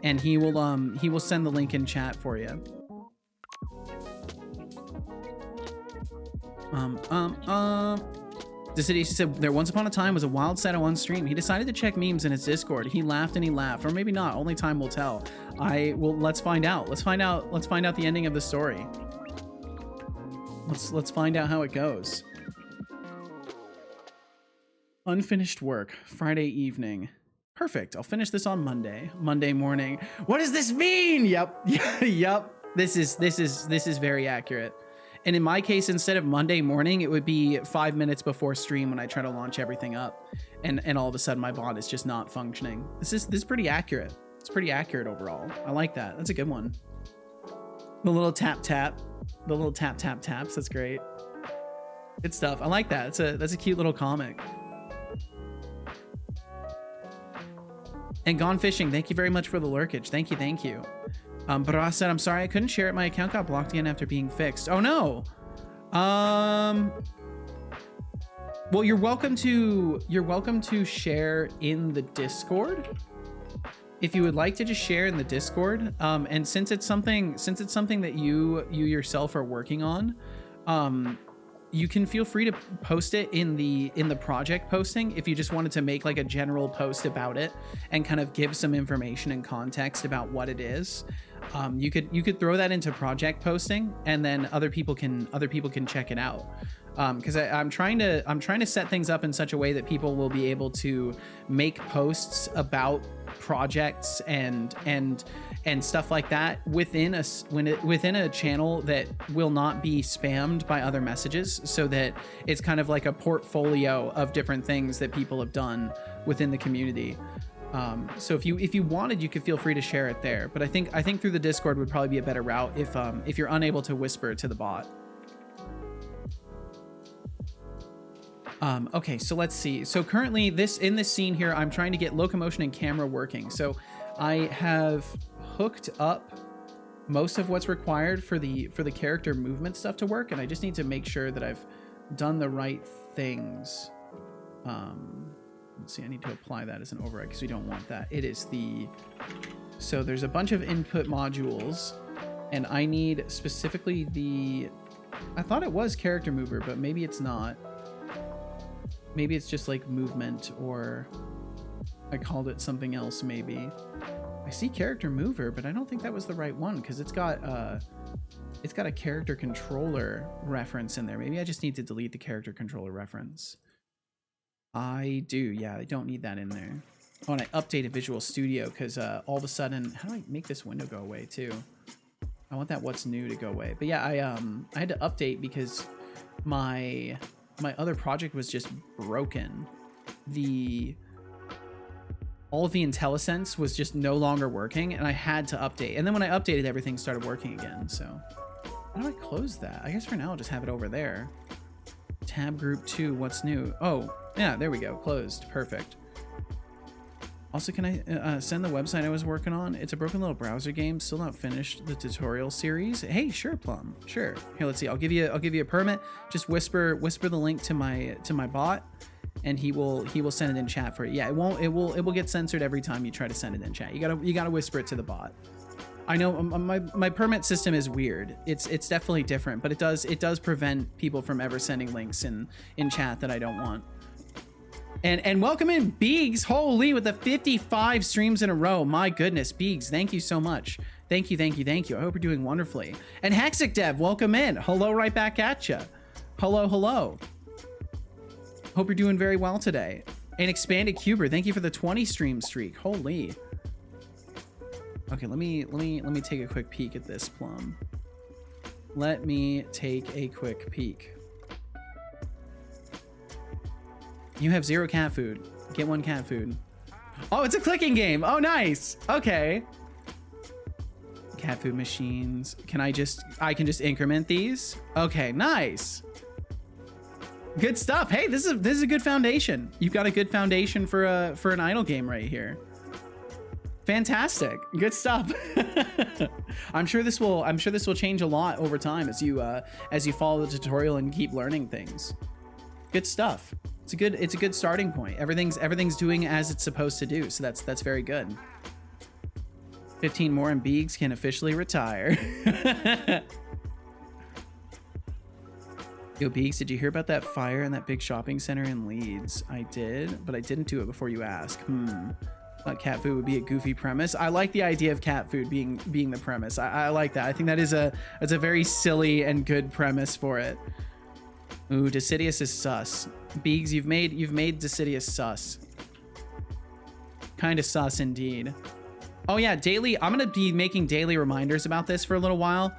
and he will send the link in chat for you. Decidia said, there once upon a time was a wild Seto on stream. He decided to check memes in his Discord. He laughed and he laughed, or maybe not. Only time will tell. Let's find out. Let's find out the ending of the story. Let's find out how it goes. Unfinished work, Friday evening. Perfect. I'll finish this on Monday morning. What does this mean? Yep. Yep. This is very accurate. And in my case, instead of Monday morning, it would be 5 minutes before stream when I try to launch everything up, and all of a sudden my bot is just not functioning. This is pretty accurate. It's pretty accurate overall. I like that. That's a good one. The little tap taps. That's great. Good stuff. I like that. That's a cute little comic. And Gone Fishing, thank you very much for the lurkage. Thank you. Bra said, I'm sorry I couldn't share it. My account got blocked again after being fixed. Oh no. Well, you're welcome to share in the Discord if you would like to just share in the Discord. And since it's something that you yourself are working on, you can feel free to post it in the project posting if you just wanted to make like a general post about it and kind of give some information and context about what it is. You could throw that into project posting, and then other people can check it out. Because I'm trying to set things up in such a way that people will be able to make posts about projects and stuff like that within a channel that will not be spammed by other messages, so that it's kind of like a portfolio of different things that people have done within the community. So if you wanted, you could feel free to share it there. But I think through the Discord would probably be a better route if you're unable to whisper to the bot. Okay, so let's see. So currently in this scene here, I'm trying to get locomotion and camera working. So I have hooked up most of what's required for the character movement stuff to work, and I just need to make sure that I've done the right things. Let's see, I need to apply that as an override because we don't want that. It is so there's a bunch of input modules, and I need specifically I thought it was character mover, but maybe it's not. Maybe it's just like movement, or I called it something else maybe. I see character mover, but I don't think that was the right one because it's got a character controller reference in there. Maybe I just need to delete the character controller reference. I do, yeah, I don't need that in there. Oh, and I updated Visual Studio because all of a sudden, how do I make this window go away too? I want that what's new to go away. But yeah, I had to update because my other project was just broken. All of the IntelliSense was just no longer working, and I had to update. And then when I updated, everything started working again. So how do I close that? I guess for now I'll just have it over there. Tab group 2, what's new? Oh, yeah, there we go. Closed. Perfect. Also, can I send the website I was working on? It's a broken little browser game. Still not finished the tutorial series. Hey, sure, Plum. Sure. Here, let's see. I'll give you a permit. Just whisper the link to my bot, and he will send it in chat for it. Yeah, it will get censored every time you try to send it in chat. You gotta whisper it to the bot. I know my permit system is weird. It's definitely different, but it does prevent people from ever sending links in chat that I don't want. And welcome in Beegs, holy, with the 55 streams in a row. My goodness, Beegs, thank you so much. Thank you. I hope you're doing wonderfully. And Hexic Dev, welcome in. Hello, right back at you. Hello. Hope you're doing very well today. And Expanded Cuber, thank you for the 20 stream streak. Holy. Okay, let me take a quick peek at this, Plum. Let me take a quick peek. You have 0 cat food. Get 1 cat food. Oh, it's a clicking game. Oh, nice. Okay. Cat food machines. I can just increment these? Okay, nice. Good stuff. Hey, this is a good foundation. You've got a good foundation for an idle game right here. Fantastic. Good stuff. I'm sure this will change a lot over time as you follow the tutorial and keep learning things. Good stuff. It's a good starting point. Everything's doing as it's supposed to do, so that's very good. 15 more and Beegs can officially retire. Yo, Beegs, did you hear about that fire in that big shopping center in Leeds? I did, but I didn't do it before you asked. Thought cat food would be a goofy premise. I like the idea of cat food being the premise. I like that. I think that's a very silly and good premise for it. Ooh, Decidius is sus. Beegs, you've made Decidius sus. Kind of sus indeed. Oh yeah, daily. I'm gonna be making daily reminders about this for a little while.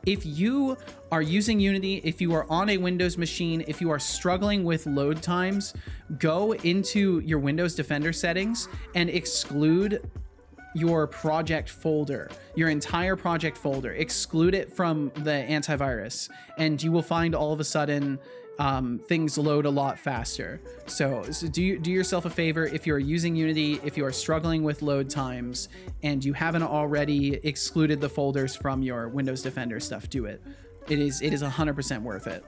If you are using Unity, if you are on a Windows machine, if you are struggling with load times, go into your Windows Defender settings and exclude your project folder, your entire project folder. Exclude it from the antivirus, and you will find all of a sudden things load a lot faster. So do yourself a favor. If you're using Unity, if you are struggling with load times and you haven't already excluded the folders from your Windows Defender stuff, do it. It is 100% worth it.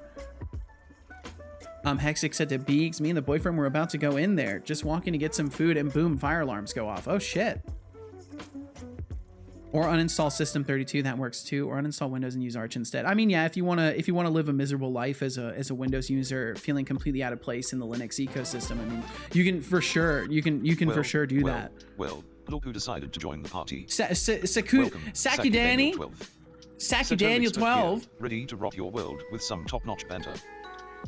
Hexic said to Beegs, me and the boyfriend were about to go in there, just walking to get some food, and boom, fire alarms go off. Oh shit. Or uninstall System 32, that works too. Or uninstall Windows and use Arch instead. I mean, yeah, if you wanna live a miserable life as a Windows user, feeling completely out of place in the Linux ecosystem, I mean, you can for sure do that. Well, look who decided to join the party. Saki Danny 12. Ready to rock your world with some top-notch banter.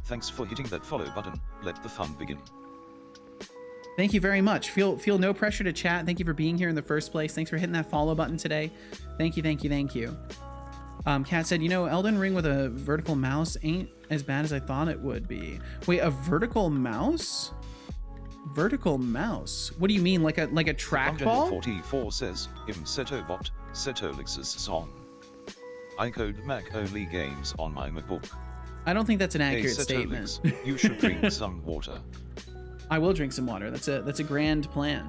Thanks for hitting that follow button. Let the fun begin. Thank you very much. Feel no pressure to chat. Thank you for being here in the first place. Thanks for hitting that follow button today. Thank you. Kat said, Elden Ring with a vertical mouse ain't as bad as I thought it would be. Wait, a vertical mouse? Vertical mouse? What do you mean, like a trackball? 44 says, "Im Setobot, Setolyx's song. I code Mac-only games on my MacBook." I don't think that's an accurate Hey, statement. Setolyx, you should drink some water. I will drink some water. That's a grand plan.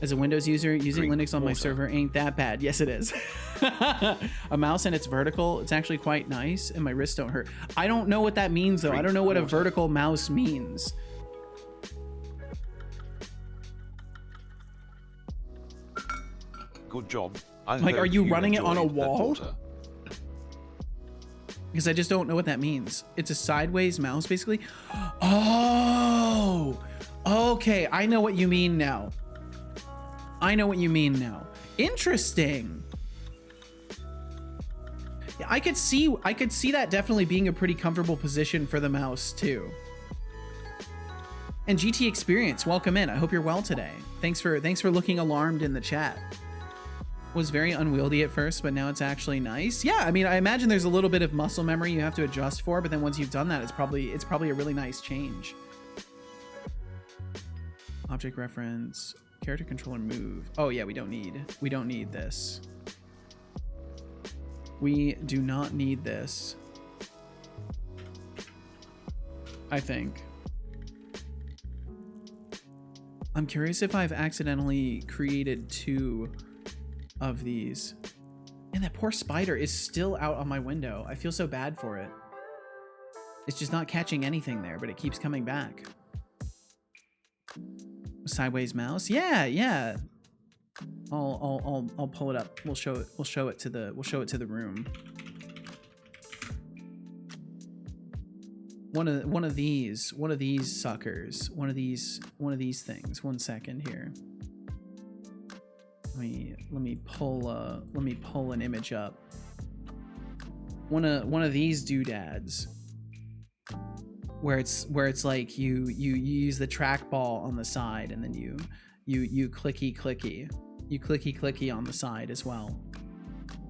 As a Windows user, using Drink Linux on my water. server ain't that bad. Yes, it is. A mouse and it's vertical. It's actually quite nice, and my wrists don't hurt. I don't know what that means, though. I Drink don't know what a water. vertical mouse means. Good job. Like, are you running it on a enjoyed that wall? water. Because I just don't know what that means. It's a sideways mouse, basically. Oh, okay. I know what you mean now. I know what you mean now. Interesting. Yeah, I could see that definitely being a pretty comfortable position for the mouse too. And GT Experience, welcome in. I hope you're well today. Thanks for looking alarmed in the chat. Was very unwieldy at first, but now it's actually nice. Yeah, I mean, I imagine there's a little bit of muscle memory you have to adjust for, but then once you've done that, it's probably a really nice change. Object reference, character controller move. Oh yeah, we don't need this. We do not need this, I think. I'm curious if I've accidentally created 2 of these. And that poor spider is still out on my window. I feel so bad for it. It's just not catching anything there, but it keeps coming back. Sideways mouse. Yeah. I'll pull it up. We'll show it to the room. One of these suckers. One of these things. 1 second here. Let me pull an image up. One of these doodads, where it's like you use the trackball on the side, and then you clicky on the side as well.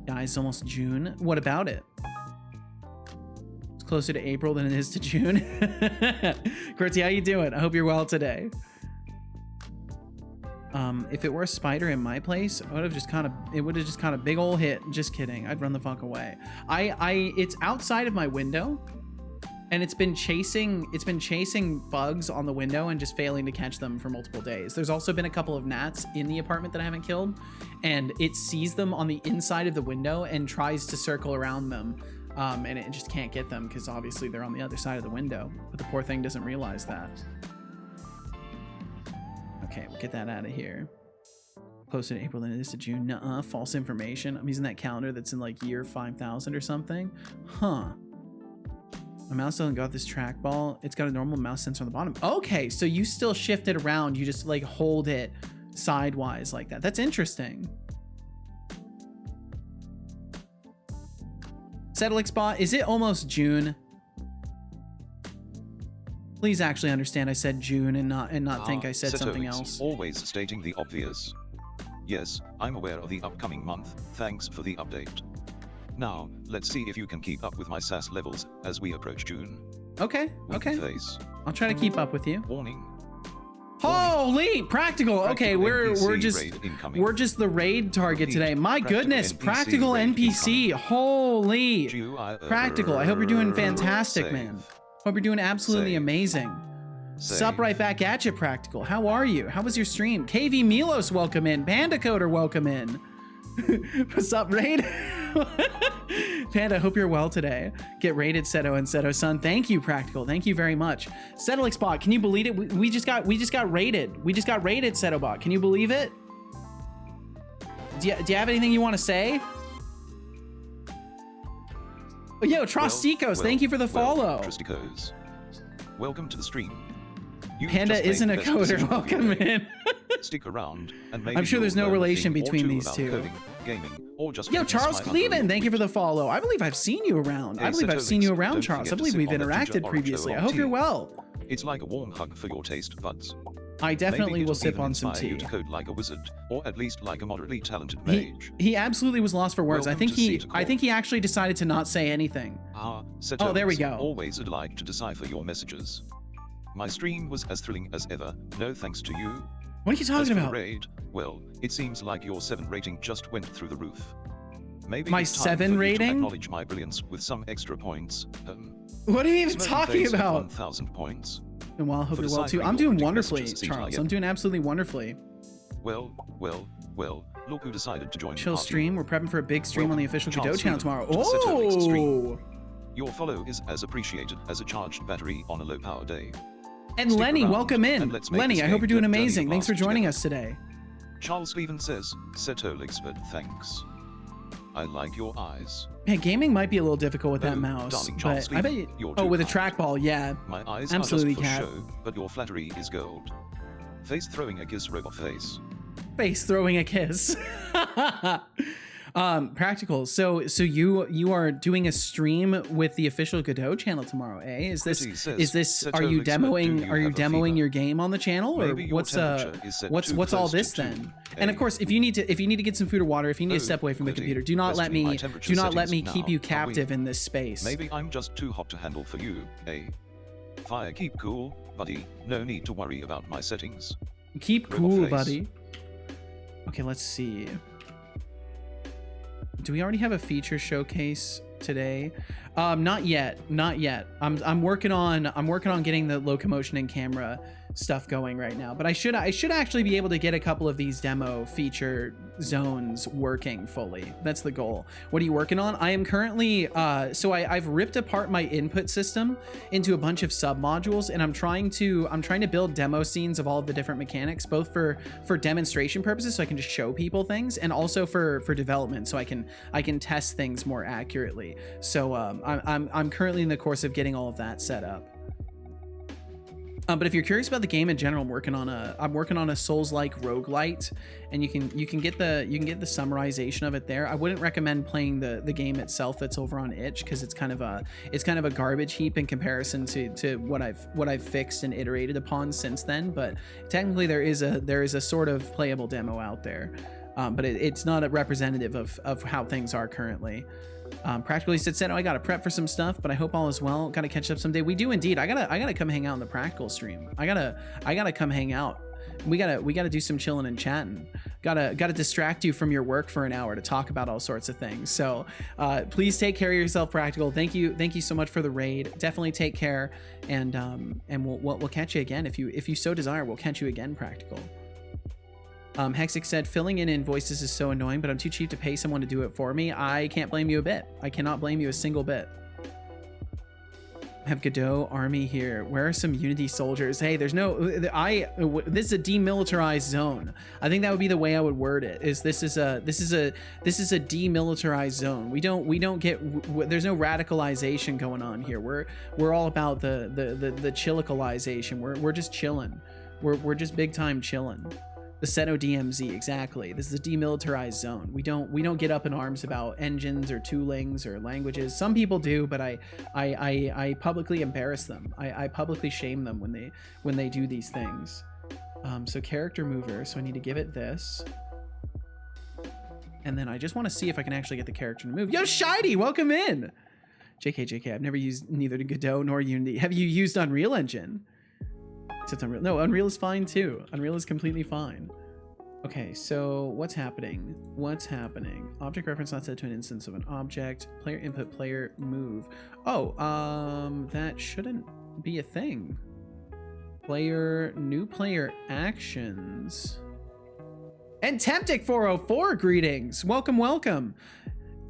Guys, almost June. What about it? It's closer to April than it is to June. Kurtzy, how you doing? I hope you're well today. If it were a spider in my place, it would have just kind of big ol' hit. Just kidding. I'd run the fuck away. It's outside of my window, and it's been chasing bugs on the window and just failing to catch them for multiple days. There's also been a couple of gnats in the apartment that I haven't killed, and it sees them on the inside of the window and tries to circle around them, and it just can't get them because obviously they're on the other side of the window, but the poor thing doesn't realize that. Okay, we'll get that out of here. Closer to April than it is to June. Nuh-uh, false information. I'm using that calendar that's in like year 5000 or something. Huh. My mouse doesn't got this trackball. It's got a normal mouse sensor on the bottom. Okay, so you still shift it around. You just like hold it sidewise like that. That's interesting. Setolyx bot, is it almost June? Please actually understand I said June and not think I said something else. Always stating the obvious. Yes, I'm aware of the upcoming month. Thanks for the update. Now, let's see if you can keep up with my SAS levels as we approach June. Okay, okay. Face. I'll try to keep up with you. Warning. Holy practical. Okay, we're just the raid target today. My goodness, practical NPC. Holy practical. I hope you're doing fantastic, man. Hope you're doing absolutely amazing. Sup right back at you, practical. How are you? How was your stream? KV Milos, welcome in. Panda Coder, welcome in. What's up, raid? Panda, hope you're well today. Get raided, Seto and Seto Sun. Thank you, practical. Thank you very much. Setolyx bot, can you believe it? We just got raided. We just got raided, Seto bot. Can you believe it? Do you have anything you want to say? Yo, Trostikos, thank you for the follow. Trostikos, welcome to the stream. Panda isn't a coder. Welcome in. Stick around and maybe I'm sure there's no relation between these two. Coding, gaming, or just yo, Charles Cleveland, thank you for the follow. I believe I've seen you around. Hey, I believe I've seen you around, Charles. I believe we've interacted previously. I hope you're well. It's like a warm hug for your taste buds. I definitely will sip on some tea. You to code like a wizard, or at least like a moderately talented mage. He absolutely was lost for words. I think he actually decided to not say anything. Oh, there we go. Always would like to decipher your messages. My stream was as thrilling as ever. No thanks to you. What are you talking about? Raid, well, it seems like your 7 rating just went through the roof. Maybe my it's time 7 for rating? You to acknowledge my brilliance with some extra points. What are you even talking about? 1,000 points. And well, I hope you're well too. I'm doing wonderfully, Charles. I'm doing absolutely wonderfully. Well, look who decided to join Chill the stream. We're prepping for a big stream on the official Godot channel tomorrow. Oh! Your follow is as appreciated as a charged battery on a low power day. And Lenny, welcome in. Lenny, I hope you're doing amazing. Thanks for joining us today. Charles Stevens says, Setolyx, but thanks. I like your eyes. Man, gaming might be a little difficult with that mouse, but I bet you... Oh, with a trackball, yeah. My eyes absolutely, are just for show, but your flattery is gold. Face throwing a kiss robot face. Face throwing a kiss. Practical. So you are doing a stream with the official Godot channel tomorrow, eh? Is this are you demoing your game on the channel, or what's all this then? And of course, if you need to get some food or water, if you need to step away from the computer, do not let me keep you captive in this space. Maybe I'm just too hot to handle for you, eh? Fire, keep cool, buddy. No need to worry about my settings. Keep cool, buddy. Okay, let's see. Do we already have a feature showcase today? Not yet. I'm working on getting the locomotion and camera stuff going right now, but I should actually be able to get a couple of these demo feature zones working fully. That's the goal. What are you working on? I am currently I've ripped apart my input system into a bunch of sub modules, and I'm trying to build demo scenes of all of the different mechanics, both for demonstration purposes, so I can just show people things, and also for development, so I can test things more accurately. So I'm currently in the course of getting all of that set up. But if you're curious about the game in general, I'm working on a Souls-like roguelite, and you can get the summarization of it there. I wouldn't recommend playing the game itself that's over on itch, because it's kind of a garbage heap in comparison to what I've fixed and iterated upon since then. But technically there is a sort of playable demo out there, but it's not a representative of how things are currently. Practically said, I gotta prep for some stuff, but I hope all is well. Gotta catch up someday. We do indeed. I gotta come hang out in the practical stream. I gotta come hang out. We gotta do some chilling and chatting. Gotta distract you from your work for an hour to talk about all sorts of things. So please take care of yourself, Practical. Thank you so much for the raid. Definitely take care, and we'll catch you again if you so desire. We'll catch you again, Practical. Hexic said, filling in invoices is so annoying, but I'm too cheap to pay someone to do it for me. I can't blame you a bit. I cannot blame you a single bit. I have Godot army here. Where are some Unity soldiers? Hey, there's no, this is a demilitarized zone. I think that would be the way I would word it. This is a demilitarized zone. We don't get, there's no radicalization going on here. We're all about the chillicalization. We're just chilling. We're just big time chilling. The Seto DMZ, exactly. This is a demilitarized zone. We don't get up in arms about engines or toolings or languages. Some people do, but I publicly embarrass them. I publicly shame them when they do these things. So character mover. So I need to give it this, and then I just want to see if I can actually get the character to move. Yo, Shiny, welcome in. JK. I've never used neither Godot nor Unity. Have you used Unreal Engine? Except Unreal. No, Unreal is fine too. Unreal is completely fine. Okay, so what's happening? Object reference not set to an instance of an object. Player input, player move. Oh, that shouldn't be a thing. New player actions. And Temptic 404, greetings. Welcome.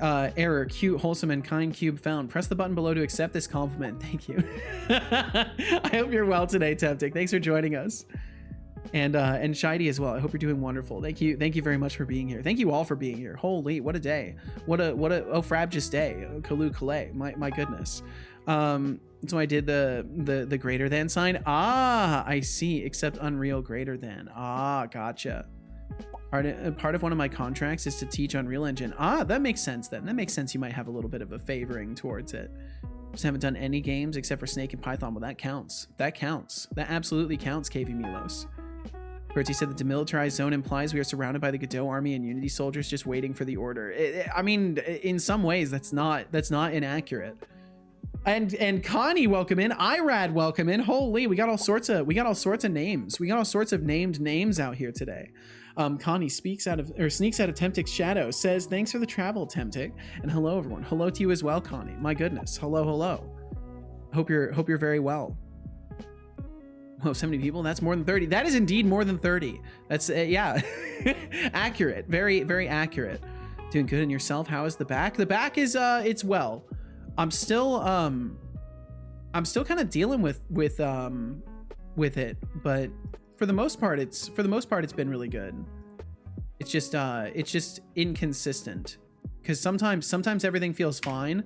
Error, cute, wholesome, and kind cube found. Press the button below to accept this compliment. Thank you. I hope you're well today, Temptic. Thanks for joining us. And Shiny as well. I hope you're doing wonderful. Thank you very much for being here. Thank you all for being here. Holy, what a day. What a frabjous day. Kalu Kalay. My goodness. So I did the greater than sign. Ah, I see. Except Unreal greater than. Ah, gotcha. Part of one of my contracts is to teach Unreal Engine. Ah, that makes sense then. That makes sense. You might have a little bit of a favoring towards it. Just haven't done any games except for Snake and Python. Well, that counts. That absolutely counts, KV Milos. Bertie said the demilitarized zone implies we are surrounded by the Godot army and Unity soldiers just waiting for the order. I mean, in some ways, that's not inaccurate. And Connie, welcome in. Irad, welcome in. Holy, we got all sorts of names. We got all sorts of named names out here today. Connie sneaks out of Temptic's shadow, says, thanks for the travel, Temptic. And hello, everyone. Hello to you as well, Connie. My goodness. Hello. Hope you're very well. Whoa, 70 people? That's more than 30. That is indeed more than 30. That's, yeah. Accurate. Very, very accurate. Doing good in yourself. How is the back? The back is, it's well. I'm still kind of dealing with it, but for the most part it's been really good. It's just inconsistent, because sometimes everything feels fine,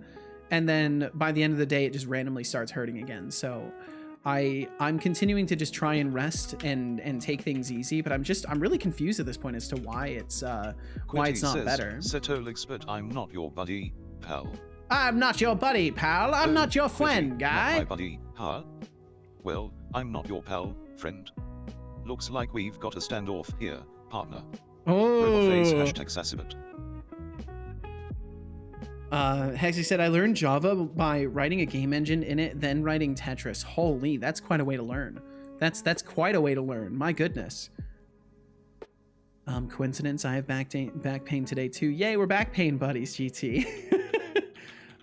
and then by the end of the day it just randomly starts hurting again. So I'm continuing to just try and rest and take things easy, but I'm really confused at this point as to why it's not better. Setolyx, but I'm not your buddy, pal. I'm not your buddy, pal. I'm not your friend, guy. Not my buddy, huh? Well, I'm not your pal, friend. Looks like we've got a standoff here, partner. Oh. #Sassibot. Hexy said, I learned Java by writing a game engine in it, then writing Tetris. Holy, that's quite a way to learn. That's quite a way to learn. My goodness. Coincidence, I have back pain today too. Yay, we're back pain buddies, GT.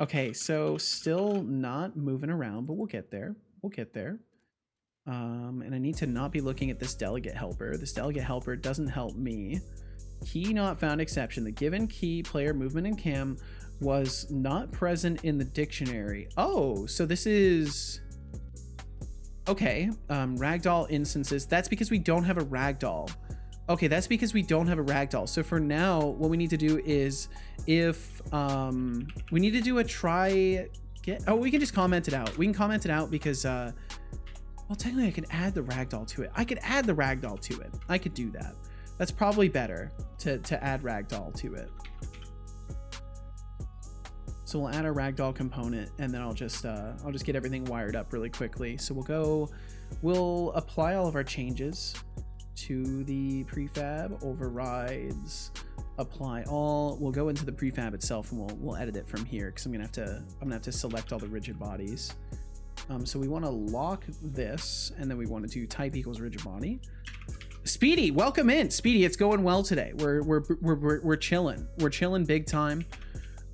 Okay, so still not moving around, but we'll get there. We'll get there. And I need to not be looking at this delegate helper. This delegate helper doesn't help me. Key not found exception. The given key, player, movement, and cam was not present in the dictionary. Oh, so this is... Okay, ragdoll instances. That's because we don't have a ragdoll. Okay, that's because we don't have a ragdoll. So for now, what we need to do is if... we need to do a try... Oh, we can just comment it out. We can comment it out because... well, technically I could add the ragdoll to it. I could add the ragdoll to it. I could do that. That's probably better to add ragdoll to it. So we'll add a ragdoll component, and then I'll just get everything wired up really quickly. So we'll apply all of our changes to the prefab, overrides, apply all. We'll go into the prefab itself and we'll edit it from here because I'm gonna have to select all the rigid bodies. So we want to lock this, and then we want to do type equals rigid body. Speedy, welcome in. Speedy, it's going well today. We're chilling. We're chilling big time.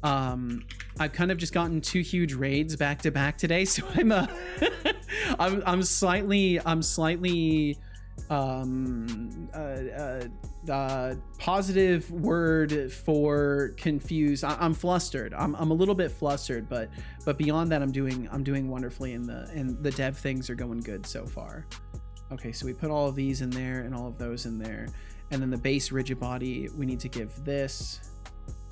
I've kind of just gotten 2 huge raids back to back today, so I'm slightly positive word for confused. I'm flustered. I'm a little bit flustered, but beyond that, I'm doing wonderfully, and the dev things are going good so far. Okay, so we put all of these in there and all of those in there, and then the base rigid body we need to give this,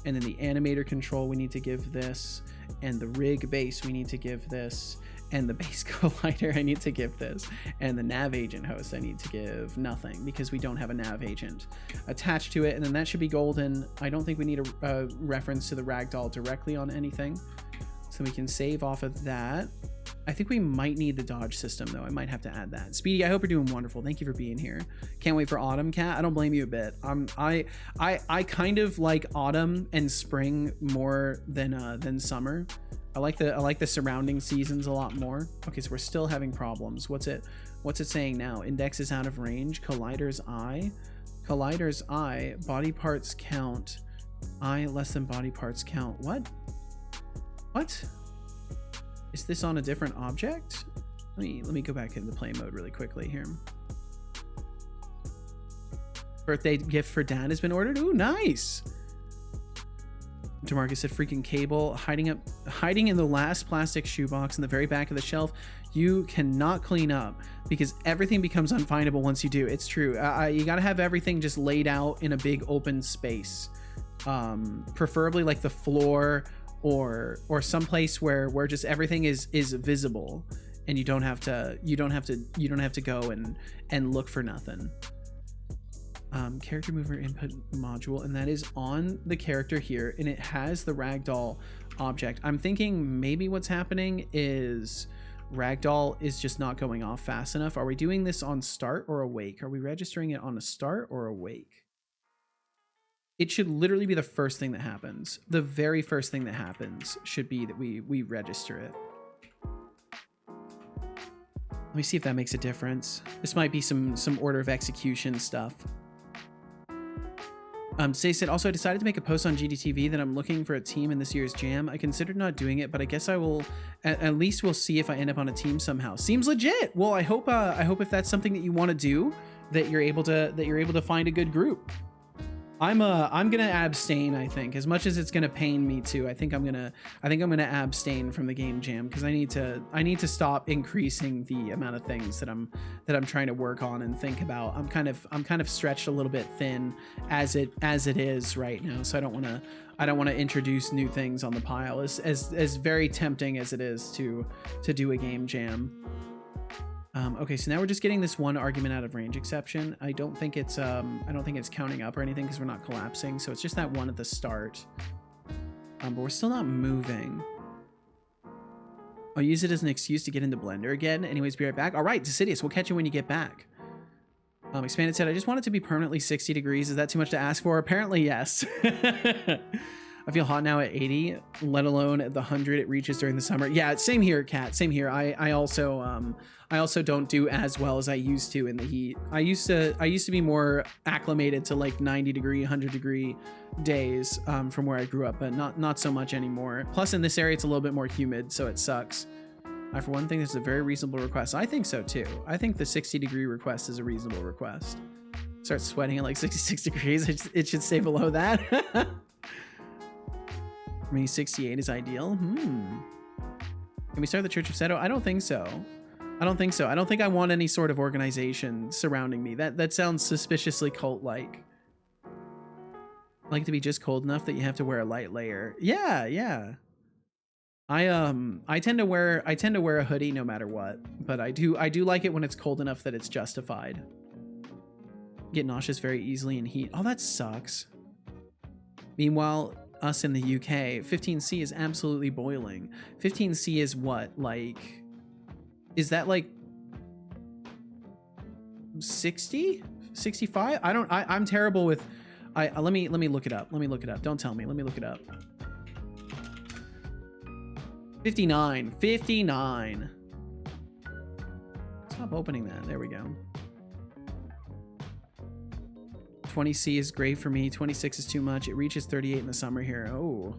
and then the animator control we need to give this, and the rig base we need to give this, and the base collider I need to give this, and the nav agent host I need to give nothing because we don't have a nav agent attached to it, and then that should be golden. I don't think we need a reference to the ragdoll directly on anything, so we can save off of that. I think we might need the dodge system though. I might have to add that. Speedy, I hope you're doing wonderful. Thank you for being here. Can't wait for autumn, Cat. I don't blame you a bit. I kind of like autumn and spring more than summer. I like the surrounding seasons a lot more. Okay, so we're still having problems. What's it saying now? Index is out of range. Collider's eye. Collider's eye. Body parts count. Eye less than body parts count. What? Is this on a different object? Let me go back into play mode really quickly here. Birthday gift for dad has been ordered. Ooh, nice. DeMarcus said, freaking cable hiding in the last plastic shoebox in the very back of the shelf. You cannot clean up because everything becomes unfindable once you do. It's true. You got to have everything just laid out in a big open space, preferably like the floor or someplace where just everything is visible, and you don't have to go and look for nothing. Character mover input module, and that is on the character here, and it has the ragdoll object. I'm thinking maybe what's happening is ragdoll is just not going off fast enough. Are we doing this on start or awake? Are we registering it on a start or awake? It should literally be the first thing that happens. The very first thing that happens should be that we register it. Let me see if that makes a difference. This might be some order of execution stuff. Say said, also I decided to make a post on GDTV that I'm looking for a team in this year's jam. I considered not doing it, but I guess I will. At least we'll see if I end up on a team somehow. Seems legit. Well, I hope if that's something that you want to do, that you're able to find a good group. I'm gonna abstain. I think, as much as it's gonna pain me to, I think I'm gonna abstain from the game jam because I need to stop increasing the amount of things that I'm trying to work on and think about. I'm kind of stretched a little bit thin as it is right now, so I don't want to introduce new things on the pile. As very tempting as it is to do a game jam. Okay, so now we're just getting this one argument out of range exception. I don't think it's counting up or anything because we're not collapsing. So it's just that one at the start. But we're still not moving. I'll use it as an excuse to get into Blender again. Anyways, be right back. All right, Decidius, we'll catch you when you get back. Expanded said, I just want it to be permanently 60 degrees. Is that too much to ask for? Apparently, yes. I feel hot now at 80, let alone at the 100 it reaches during the summer. Yeah, same here, Kat. Same here. I also don't do as well as I used to in the heat. I used to be more acclimated to like 90 degree, 100 degree days from where I grew up, but not so much anymore. Plus in this area, it's a little bit more humid, so it sucks. I, for one thing, this is a very reasonable request. I think so too. I think the 60 degree request is a reasonable request. Start sweating at like 66 degrees. It should stay below that. For me, 68 is ideal. Can we start the Church of Seto? I don't think so. I don't think so. I don't think I want any sort of organization surrounding me. That sounds suspiciously cult-like. I like to be just cold enough that you have to wear a light layer. Yeah. I tend to wear a hoodie no matter what, but I do like it when it's cold enough that it's justified. Get nauseous very easily in heat. Oh, that sucks. Meanwhile, us in the UK, 15C is absolutely boiling. 15C is what, like, is that like 60? 65? I'm terrible with, let me look it up. Let me look it up. Don't tell me. Let me look it up. 59. Stop opening that. There we go. 20C is great for me. 26 is too much. It reaches 38 in the summer here. Oh.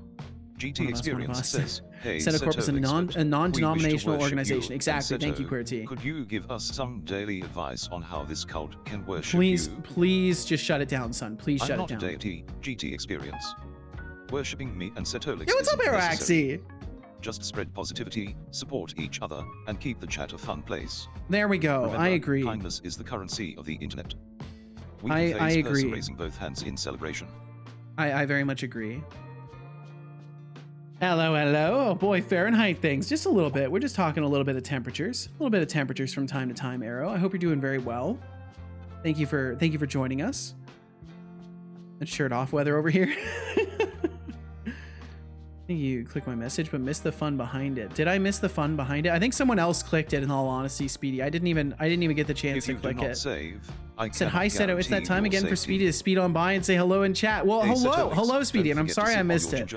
GT Experience says, hey, Setolyx is a non-denominational organization. Exactly. Thank you, QWERTY. Could you give us some daily advice on how this cult can worship you? Please just shut it down, son. Please shut it down. I'm not a deity, GT Experience. Worshipping me and Setolyx. Yo, what's up, Araxi? Just spread positivity, support each other, and keep the chat a fun place. There we go. Remember, I agree. Kindness is the currency of the internet. We I agree. Raising both hands in celebration. I very much agree. Hello. Oh boy, Fahrenheit things. Just a little bit. We're just talking a little bit of temperatures. A little bit of temperatures from time to time, Arrow. I hope you're doing very well. Thank you for joining us. It's shirt off weather over here. I think you clicked my message, but missed the fun behind it. Did I miss the fun behind it? I think someone else clicked it, in all honesty, Speedy. I didn't even get the chance to click it. Save, said, hi, Seto. It's that time again for Speedy to speed on by and say hello in chat. Well, hello, Speedy, and I'm sorry I missed it.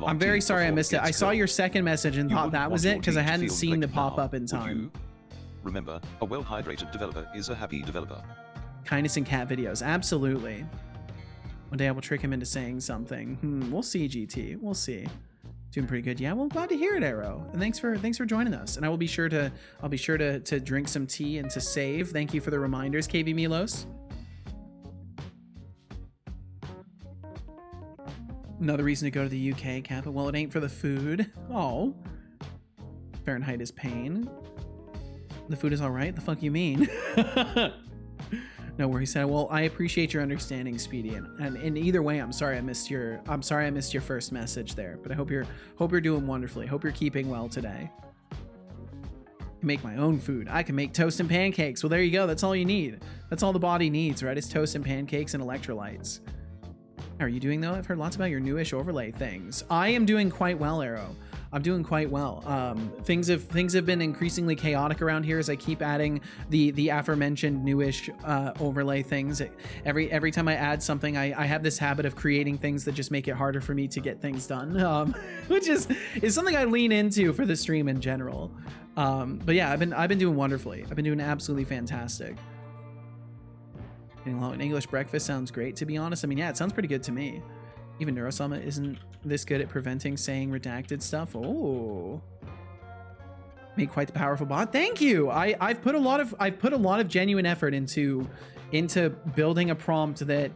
I'm very sorry I missed it. I saw your second message and thought that was it because I hadn't seen the pop-up in time. Remember, a well-hydrated developer is a happy developer. Kindness in cat videos. Absolutely. One day I will trick him into saying something. We'll see, GT. We'll see. Doing pretty good. Yeah, well, glad to hear it, Arrow. And thanks for joining us. And I will be sure to drink some tea and to save. Thank you for the reminders, KV Milos. Another reason to go to the UK, Kappa. Well, it ain't for the food. Oh. Fahrenheit is pain. The food is all right. The fuck you mean? No worries. Well, I appreciate your understanding, Speedy, and in either way, I'm sorry I missed your first message there, but I hope you're doing wonderfully. Hope you're keeping well today. I can make my own food. I can make toast and pancakes. Well, there you go. That's all you need. That's all the body needs, right? It's toast and pancakes and electrolytes. How are you doing though? I've heard lots about your newish overlay things. I am doing quite well, Arrow. I'm doing quite well. Things have been increasingly chaotic around here as I keep adding the aforementioned newish overlay things. Every time I add something, I have this habit of creating things that just make it harder for me to get things done, which is something I lean into for the stream in general. But yeah, I've been doing wonderfully. I've been doing absolutely fantastic. Getting along. An English breakfast sounds great, to be honest. I mean, yeah, it sounds pretty good to me. Even Neurosama isn't this good at preventing saying redacted stuff. Oh, made quite the powerful bot. Thank you. I've put a lot of genuine effort into building a prompt that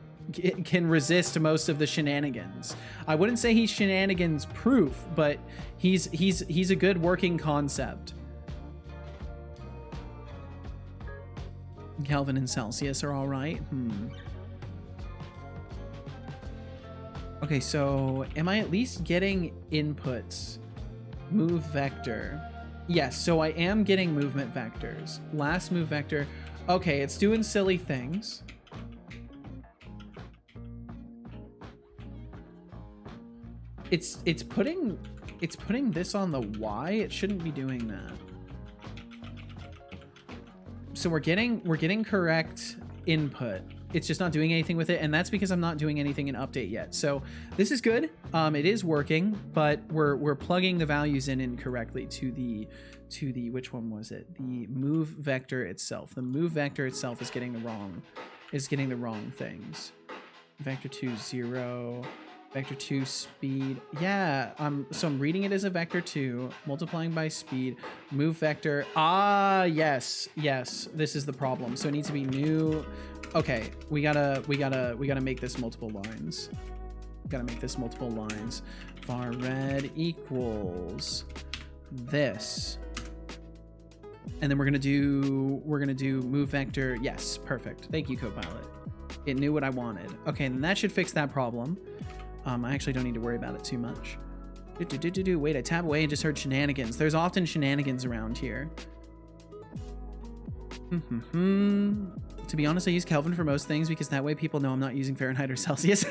can resist most of the shenanigans. I wouldn't say he's shenanigans proof, but he's a good working concept. Kelvin and Celsius are all right. Okay, so am I at least getting inputs? Move vector. Yes, so I am getting movement vectors. Last move vector. Okay, it's doing silly things. It's putting this on the Y. It shouldn't be doing that. So we're getting correct input. It's just not doing anything with it, and that's because I'm not doing anything in update yet. So this is good. It is working, but we're plugging the values in incorrectly to the which one was it? The move vector itself. The move vector itself is getting the wrong things. Vector 2 0. Vector 2 speed. Yeah, so I'm reading it as a vector 2, multiplying by speed, move vector. Ah, yes. This is the problem. So it needs to be new. Okay, we gotta make this multiple lines. Var red equals this. And then we're gonna do move vector. Yes, perfect. Thank you, Copilot. It knew what I wanted. Okay, then that should fix that problem. I actually don't need to worry about it too much. Wait, I tab away and just heard shenanigans. There's often shenanigans around here. To be honest, I use Kelvin for most things because that way people know I'm not using Fahrenheit or Celsius.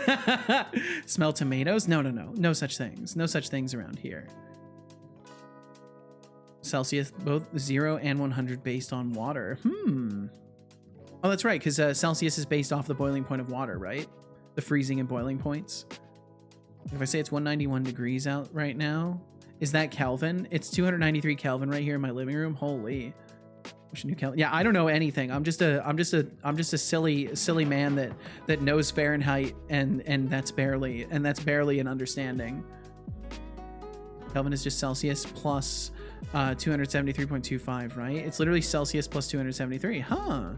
Smell tomatoes? No. No such things. No such things around here. Celsius, both 0 and 100 based on water. Oh, that's right, because Celsius is based off the boiling point of water, right? The freezing and boiling points. If I say it's 191 degrees out right now, is that Kelvin? It's 293 Kelvin right here in my living room. Holy. What's new Kelvin? Yeah, I don't know anything. I'm just a silly man that knows Fahrenheit and that's barely an understanding. Kelvin is just Celsius plus 273.25, right? It's literally Celsius plus 273. Huh.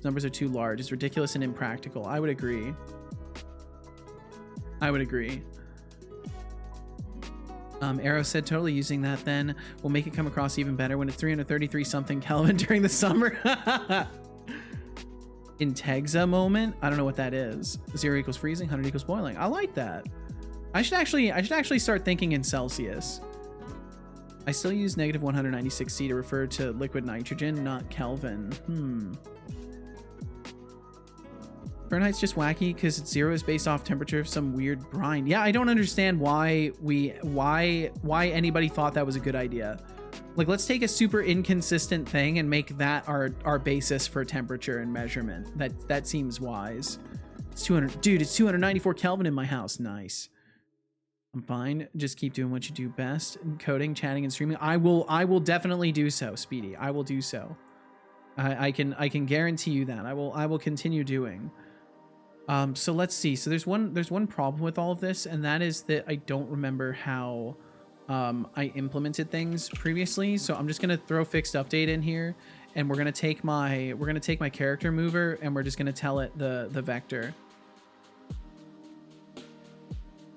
Numbers are too large. It's ridiculous and impractical. I would agree. Arrow said totally using that then will make it come across even better when it's 333 something Kelvin during the summer. Intexa moment? I don't know what that is. 0 equals freezing, 100 equals boiling. I like that. I should actually start thinking in Celsius. I still use negative 196C to refer to liquid nitrogen, not Kelvin. Fahrenheit's just wacky because 0 is based off temperature of some weird brine. Yeah, I don't understand why anybody thought that was a good idea. Like, let's take a super inconsistent thing and make that our basis for temperature and measurement. That seems wise. It's 200, dude. It's 294 Kelvin in my house. Nice. I'm fine. Just keep doing what you do best. Coding, chatting, and streaming. I will definitely do so, Speedy. I will do so. I can guarantee you that. I will continue doing. So let's see. So there's one problem with all of this, and that is that I don't remember how I implemented things previously. So I'm just gonna throw fixed update in here, and we're gonna take my character mover, and we're just gonna tell it the vector.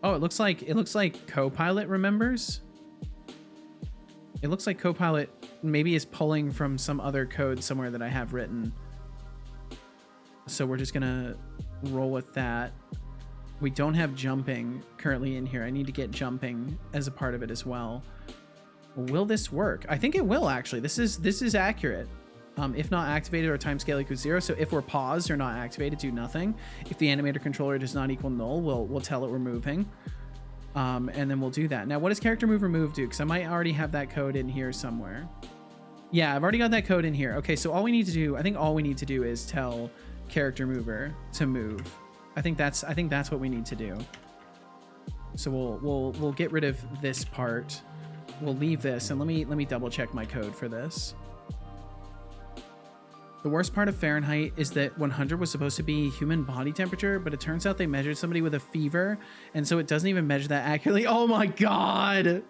Oh, it looks like Copilot remembers. It looks like Copilot maybe is pulling from some other code somewhere that I have written. So we're just gonna roll with that. We don't have jumping currently in here. I need to get jumping as a part of it as well. Will this work? I think it will, actually. This is accurate. If not activated, our time scale equals 0. So if we're paused or not activated, do nothing. If the animator controller does not equal null, we'll tell it we're moving. And then we'll do that. Now, what does character move remove do? Because I might already have that code in here somewhere. Yeah, I've already got that code in here. Okay, so all we need to do is tell character mover to move. I think that's what we need to do. So we'll get rid of this part. We'll leave this, and let me double check my code for this. The worst part of Fahrenheit is that 100 was supposed to be human body temperature, but it turns out they measured somebody with a fever, and so it doesn't even measure that accurately. Oh my god!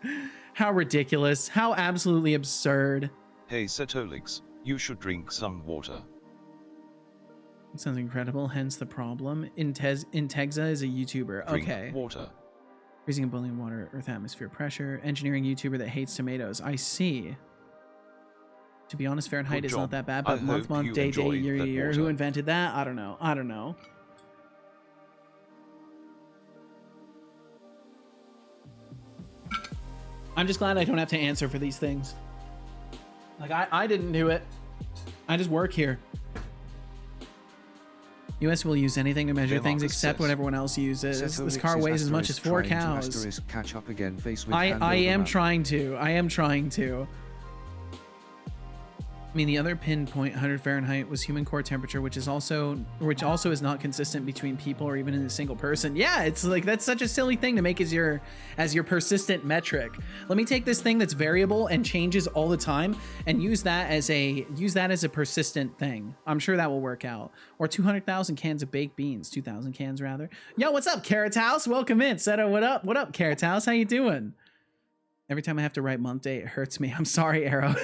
How ridiculous. How absolutely absurd. Hey Setolyx, you should drink some water. It sounds incredible, hence the problem. Intexa is a YouTuber. Drink okay. water. Freezing and boiling water, earth atmosphere pressure. Engineering YouTuber that hates tomatoes. I see. To be honest, Fahrenheit Good is job. not that bad, I but month, hope you day, enjoyed year, that year. water. Who invented that? I don't know. I'm just glad I don't have to answer for these things. Like I didn't do it. I just work here. US will use anything to measure things except what everyone else uses. This car weighs as much as 4 cows. Catch up again, face with I am trying to. I am trying to. I mean, the other pinpoint 100 Fahrenheit was human core temperature, which also is not consistent between people or even in a single person. Yeah, it's like that's such a silly thing to make as your persistent metric. Let me take this thing that's variable and changes all the time and use that as a persistent thing. I'm sure that will work out. Or 200,000 cans of baked beans, 2,000 cans rather. Yo, what's up, Carrot House? Welcome in. Seto, what up? What up, Carrot House? How you doing? Every time I have to write month day, it hurts me. I'm sorry, Arrow.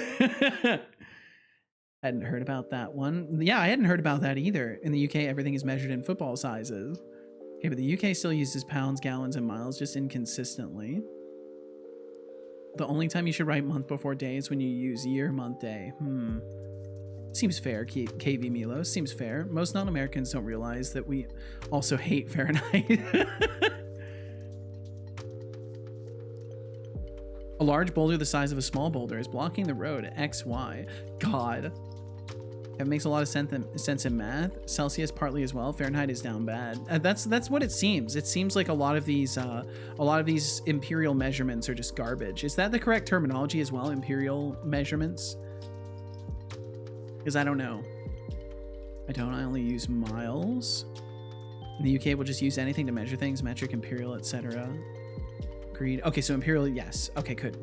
Hadn't heard about that one. Yeah, I hadn't heard about that either. In the UK, everything is measured in football sizes. Okay, but the UK still uses pounds, gallons, and miles, just inconsistently. The only time you should write month before day is when you use year, month, day. Seems fair, KV Milo. Seems fair. Most non-Americans don't realize that we also hate Fahrenheit. A large boulder the size of a small boulder is blocking the road. XY. God. It makes a lot of sense in math. Celsius partly as well. Fahrenheit is down bad. That's what it seems. It seems like a lot of these imperial measurements are just garbage. Is that the correct terminology as well? Imperial measurements? Because I don't know. I only use miles. In the UK, we'll just use anything to measure things. Metric, imperial, etc. Agreed. Okay, so imperial, yes. Okay, good.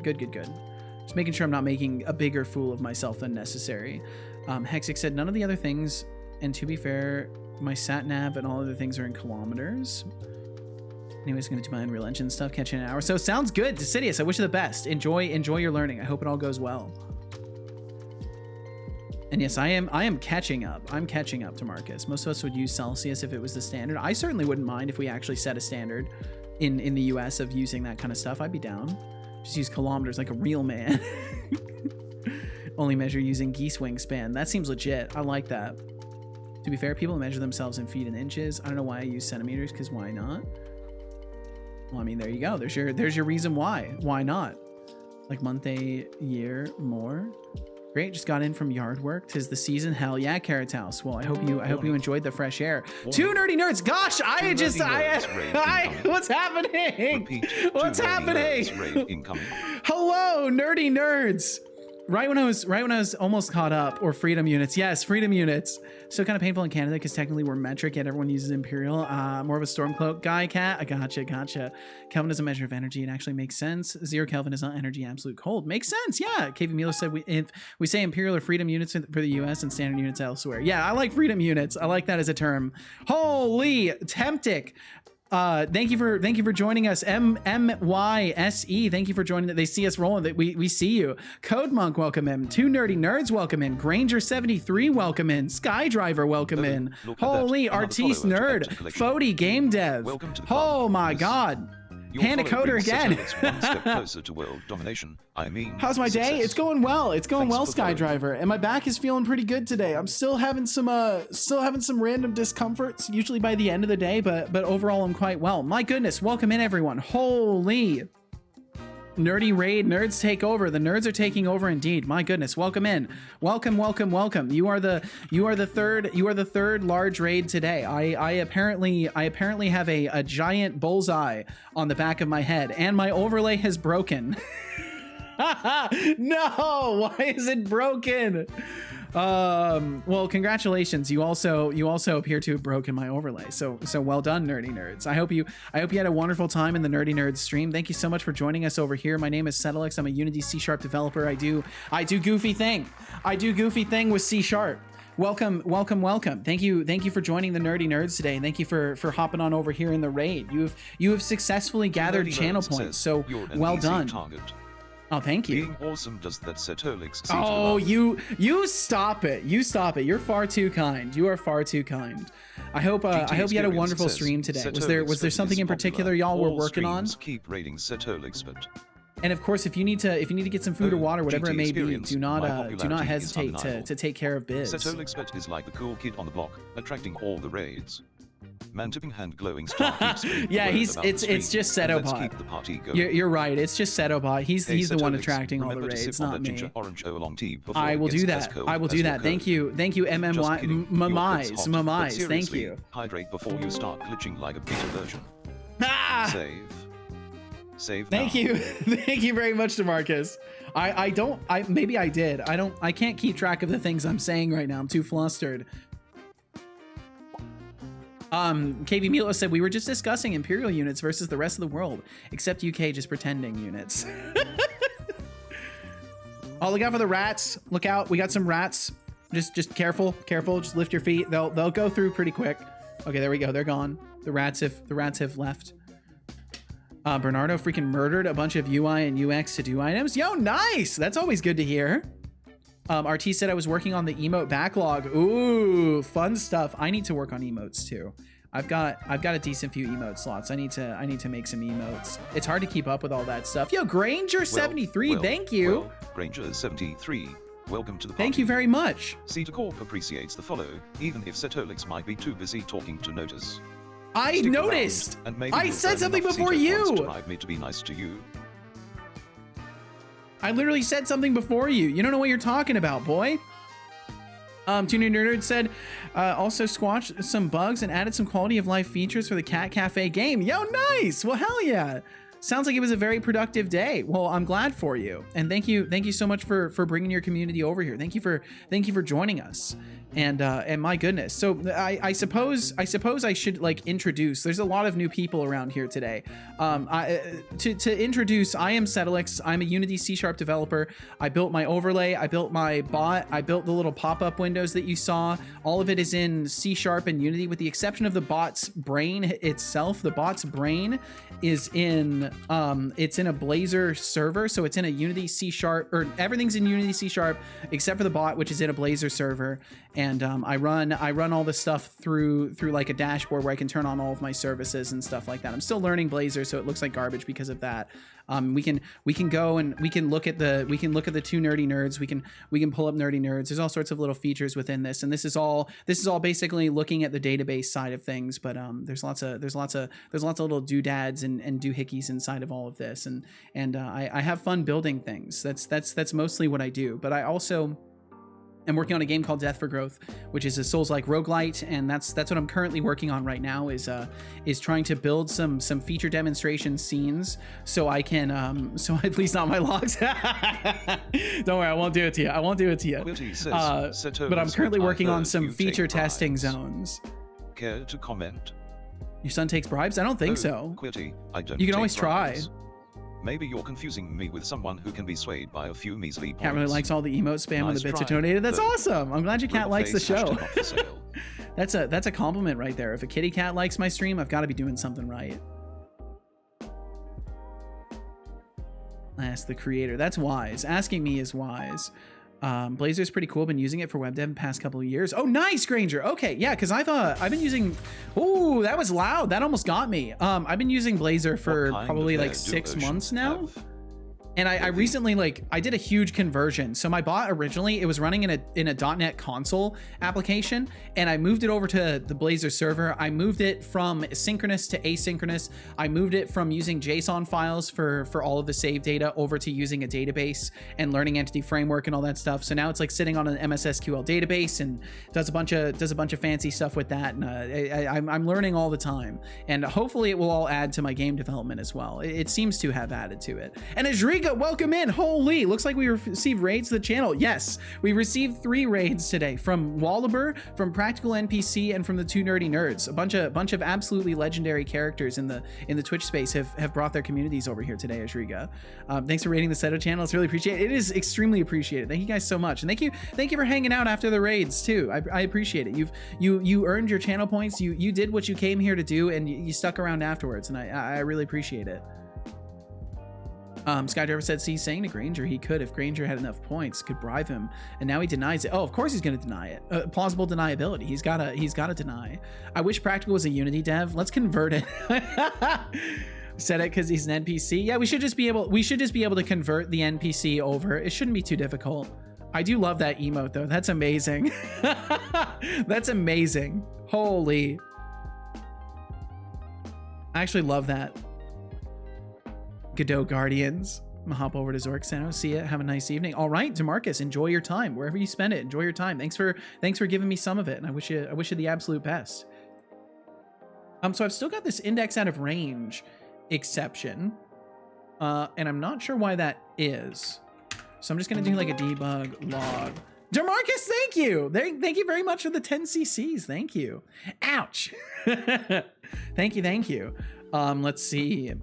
Just making sure I'm not making a bigger fool of myself than necessary. Hexic said none of the other things, and to be fair, my sat nav and all other things are in kilometers. Anyways, I'm gonna do my Unreal Engine stuff, catch you in an hour. So sounds good. Decidius, I wish you the best. Enjoy your learning. I hope it all goes well. And yes, I am catching up. I'm catching up to Marcus. Most of us would use Celsius if it was the standard. I certainly wouldn't mind if we actually set a standard in the US of using that kind of stuff. I'd be down. Just use kilometers like a real man. Only measure using geese wingspan. That seems legit. I like that. To be fair, people measure themselves in feet and inches. I don't know why I use centimeters, because why not? Well, I mean, there you go. There's your reason why. Why not? Like month, day, year, more. Great, just got in from yard work. 'Tis the season. Hell yeah, Carrot House. Well, I hope you enjoyed the fresh air. Two nerdy nerds. Gosh, what's happening? What's happening? Hello, nerdy nerds. Right when I was almost caught up, or freedom units. Yes, freedom units. Still kind of painful in Canada because technically we're metric, yet everyone uses imperial. More of a stormcloak guy, cat. I gotcha. Kelvin is a measure of energy. It actually makes sense. 0 Kelvin is not energy, absolute cold. Makes sense. Yeah. KV Milo said we say imperial or freedom units for the US and standard units elsewhere. Yeah, I like freedom units. I like that as a term. Holy Temptic. Thank you for joining us. MYSE, thank you for joining. They see us rolling. That we see you. Code Monk, welcome in. Two nerdy nerds, welcome in. Granger 73, welcome in. Skydriver, welcome in. Holy Artiste Nerd, Fody Game Dev. Oh my God. Panda Coder again. One step closer to world domination. I mean, how's my day? It's going well. It's going well, Skydriver. And my back is feeling pretty good today. I'm still having some random discomforts, usually by the end of the day, but overall I'm quite well. My goodness, welcome in everyone. Holy Nerdy Raid, nerds take over. The nerds are taking over indeed. My goodness, welcome in. Welcome. You are the third large raid today. I apparently have a giant bullseye on the back of my head, and my overlay has broken. No, why is it broken? Well, congratulations. You also appear to have broken my overlay. So well done, nerdy nerds. I hope you had a wonderful time in the Nerdy Nerds stream. Thank you so much for joining us over here. My name is Setolyx. I'm a Unity C# developer. I do goofy thing. I do goofy thing with C#. Welcome. Thank you for joining the Nerdy Nerds today, and thank you for hopping on over here in the raid. You have successfully gathered channel points. So well done. Target. Oh, thank you. Being awesome does that Setolyx. Oh, you stop it. You stop it. You're far too kind. You are far too kind. I hope you had a wonderful stream today. Was there something in particular y'all were working on? Keep rating Setolyx, but and of course, if you need to get some food or water, whatever it may be, do not hesitate to take care of biz. Setolyx is like the cool kid on the block, attracting all the raids. Man tipping hand glowing star keeps me Yeah, alert he's about the it's stream, just and let's Setobot. keep the party going. You're right. It's just Setobot. He's Hey, the one Setolyx, attracting all the remember to raids, sip on not that me. ginger orange oolong tea before I it will gets do as that. cold I will as do your that. Thank code. you. Thank you, Just MMY. kidding. Your foot's Mamize. hot, but Mamize. Thank seriously, you. Hydrate before you start glitching like a beta version. Ah! Save Thank now. you. Thank you very much, DeMarcus. Maybe I did. I can't keep track of the things I'm saying right now. I'm too flustered. KV Milo said we were just discussing Imperial units versus the rest of the world, except UK just pretending units. Oh, look out for the rats. Look out. We got some rats. Just careful. Just lift your feet. They'll go through pretty quick. Okay, there we go. They're gone. The rats have left. Bernardo freaking murdered a bunch of UI and UX to do items. Yo, nice. That's always good to hear. RT said I was working on the emote backlog. Ooh, fun stuff. I need to work on emotes too. I've got a decent few emote slots. I need to make some emotes. It's hard to keep up with all that stuff. Yo, Granger73, thank you. Well, Granger73, welcome to the party. Thank you very much. Cedar Corp appreciates the follow, even if Setolyx might be too busy talking to notice. I Stick noticed. around, and maybe I you'll said earn something enough before Cedar points you. to drive me to be nice to you. I literally said something before you. You don't know what you're talking about, boy. Tuner Nerd said, also squashed some bugs and added some quality of life features for the Cat Cafe game. Yo, nice. Well, hell yeah. Sounds like it was a very productive day. Well, I'm glad for you. And thank you so much for bringing your community over here. Thank you for joining us. And my goodness. So I suppose I should like introduce. There's a lot of new people around here today. To introduce, I am Setolyx. I'm a Unity C# developer. I built my overlay. I built my bot. I built the little pop-up windows that you saw. All of it is in C# and Unity, with the exception of the bot's brain itself. The bot's brain is in it's in a Blazor server, so it's in a Unity C#, or everything's in Unity C# except for the bot, which is in a Blazor server. And I run all this stuff through like a dashboard where I can turn on all of my services and stuff like that. I'm still learning Blazor, so it looks like garbage because of that. We can go and we can look at the two nerdy nerds. We can pull up nerdy nerds. There's all sorts of little features within this, and this is all basically looking at the database side of things. But there's lots of little doodads and doohickeys inside of all of this, and I have fun building things. That's mostly what I do. But I also I'm working on a game called Death for Growth, which is a Souls-like roguelite, and that's what I'm currently working on right now. Is trying to build some feature demonstration scenes so I can so please not my logs. Don't worry, I won't do it to you. I won't do it to you. But I'm currently working on some feature testing zones. Care to comment? Your son takes bribes? I don't think so. Quitty, I don't. You can take always try. bribes. Maybe you're confusing me with someone who can be swayed by a few measly points. Cat really likes all the emote spam when Nice the bits are try, donated. That's though. awesome. I'm glad your cat likes the show. Hashtag off for sale. That's a compliment right there. If a kitty cat likes my stream, I've got to be doing something right. Ask the creator. That's wise. Asking me is wise. Blazor's pretty cool. Been using it for web dev the past couple of years. Oh, nice, Granger. Okay, yeah, because I've been using. Ooh, that was loud. That almost got me. I've been using Blazor for probably like 6 months now. And I recently, like, I did a huge conversion. So my bot originally, it was running in a .NET console application, and I moved it over to the Blazor server. I moved it from synchronous to asynchronous. I moved it from using JSON files for all of the save data over to using a database and learning entity framework and all that stuff. So now it's like sitting on an MS SQL database and does a bunch of fancy stuff with that. And I'm learning all the time. And hopefully it will all add to my game development as well. It seems to have added to it. And Ajriga, welcome in. Holy, looks like we received raids to the channel. Yes, we received 3 raids today from Wallaber, from Practical NPC, and from the Two Nerdy Nerds. A bunch of absolutely legendary characters in the Twitch space have brought their communities over here today, Ajriga. Thanks for raiding the Seto channel. It's really appreciated. It is extremely appreciated. Thank you guys so much. And thank you for hanging out after the raids too. I appreciate it. You earned your channel points. You did what you came here to do, and you stuck around afterwards, and I really appreciate it. Skydriver said, see, saying to Granger he could, if Granger had enough points, could bribe him, and now he denies it. Oh, of course he's going to deny it. Plausible deniability. He's got to deny. I wish Practical was a Unity dev. Let's convert it. Said it because he's an NPC. Yeah, we should just be able to convert the NPC over. It shouldn't be too difficult. I do love that emote though. That's amazing. That's amazing. Holy. I actually love that. Godot Guardians. I'm gonna hop over to Zork Seno. See ya. Have a nice evening. All right, DeMarcus, enjoy your time wherever you spend it. Enjoy your time. Thanks for giving me some of it, and I wish you the absolute best. So I've still got this index out of range exception, and I'm not sure why that is. So I'm just gonna do like a debug log. DeMarcus, thank you. Thank you very much for the 10 cc's. Thank you. Ouch. Thank you. Let's see.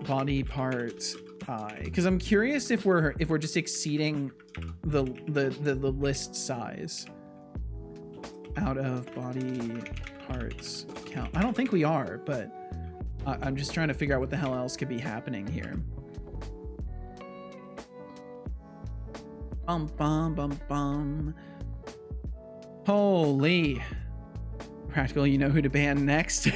Body part I, because I'm curious if we're just exceeding the list size out of body parts count. I don't think we are, but I'm just trying to figure out what the hell else could be happening here. Bum. Holy. Practical, you know who to ban next.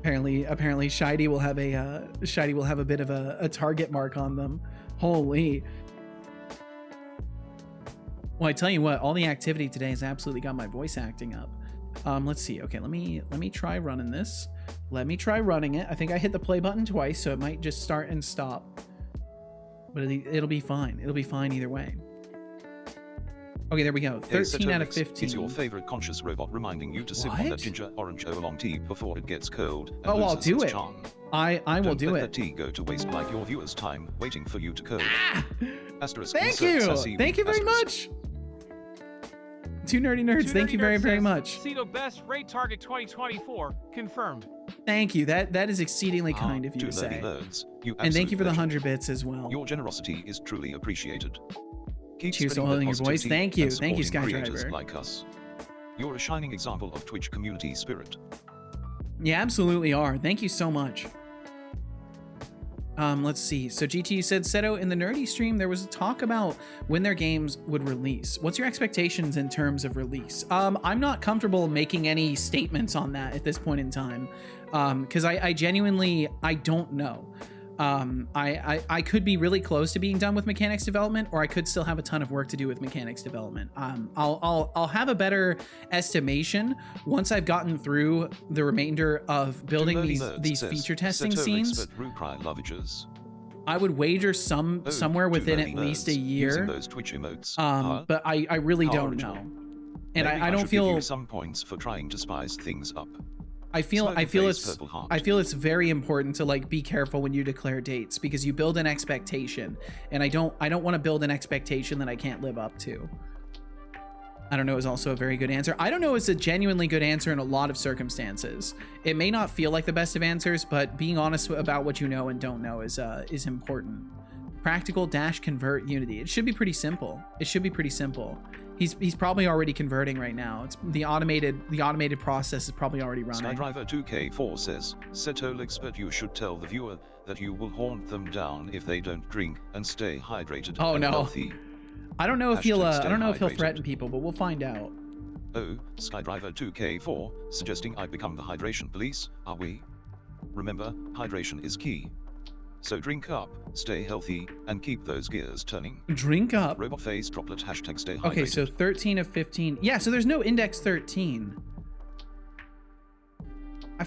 Apparently Shiny will have a bit of a target mark on them. Holy. Well, I tell you what, all the activity today has absolutely got my voice acting up. Let's see. Okay, let me try running this. Let me try running it. I think I hit the play button twice, so it might just start and stop. But it'll be fine. It'll be fine either way. Okay, there we go. 13 out of 15. Is your favorite conscious robot reminding you to sip on that ginger orange oolong tea before it gets cold? And oh, I'll do it. Charm? I will do Don't it. let that tea go to waste like your viewers' time waiting for you to code. Asterisk Thank you. Thank you very much. Two nerdy nerds. Thank you very much. Ceto best rate target 2024 confirmed. Thank you. That is exceedingly kind of you to say. And thank you for the 100 bits as well. Your generosity is truly appreciated. Keep Cheers to holding your voice. Thank you, Skydriver. Like us. You're a shining example of Twitch community spirit. You absolutely are. Thank you so much. Let's see. So GT said, Seto, in the nerdy stream, there was a talk about when their games would release. What's your expectations in terms of release? I'm not comfortable making any statements on that at this point in time, because I genuinely, I don't know. I could be really close to being done with mechanics development, or I could still have a ton of work to do with mechanics development. I'll have a better estimation once I've gotten through the remainder of building these feature testing scenes. I would wager somewhere within at least a year. Those Twitch emotes, but I really don't know, and I don't feel give you some points for trying to spice things up. I feel it's very important to like be careful when you declare dates, because you build an expectation, and I don't want to build an expectation that I can't live up to. I don't know is also a very good answer. I don't know is a genuinely good answer in a lot of circumstances. It may not feel like the best of answers, but being honest about what you know and don't know is important. Practical dash convert Unity. It should be pretty simple. He's probably already converting right now. It's the automated process is probably already running. Skydriver 2K4 says, Setolyx, but you should tell the viewer that you will haunt them down if they don't drink and stay hydrated. Oh and no. Healthy. I don't know if he'll threaten people, but we'll find out. Oh, Skydriver 2K4 suggesting I become the hydration police, are we? Remember, hydration is key. So drink up, stay healthy, and keep those gears turning. Drink up. Robot face droplet hashtag stay hydrated. Okay, so 13 of 15. Yeah, so there's no index 13. I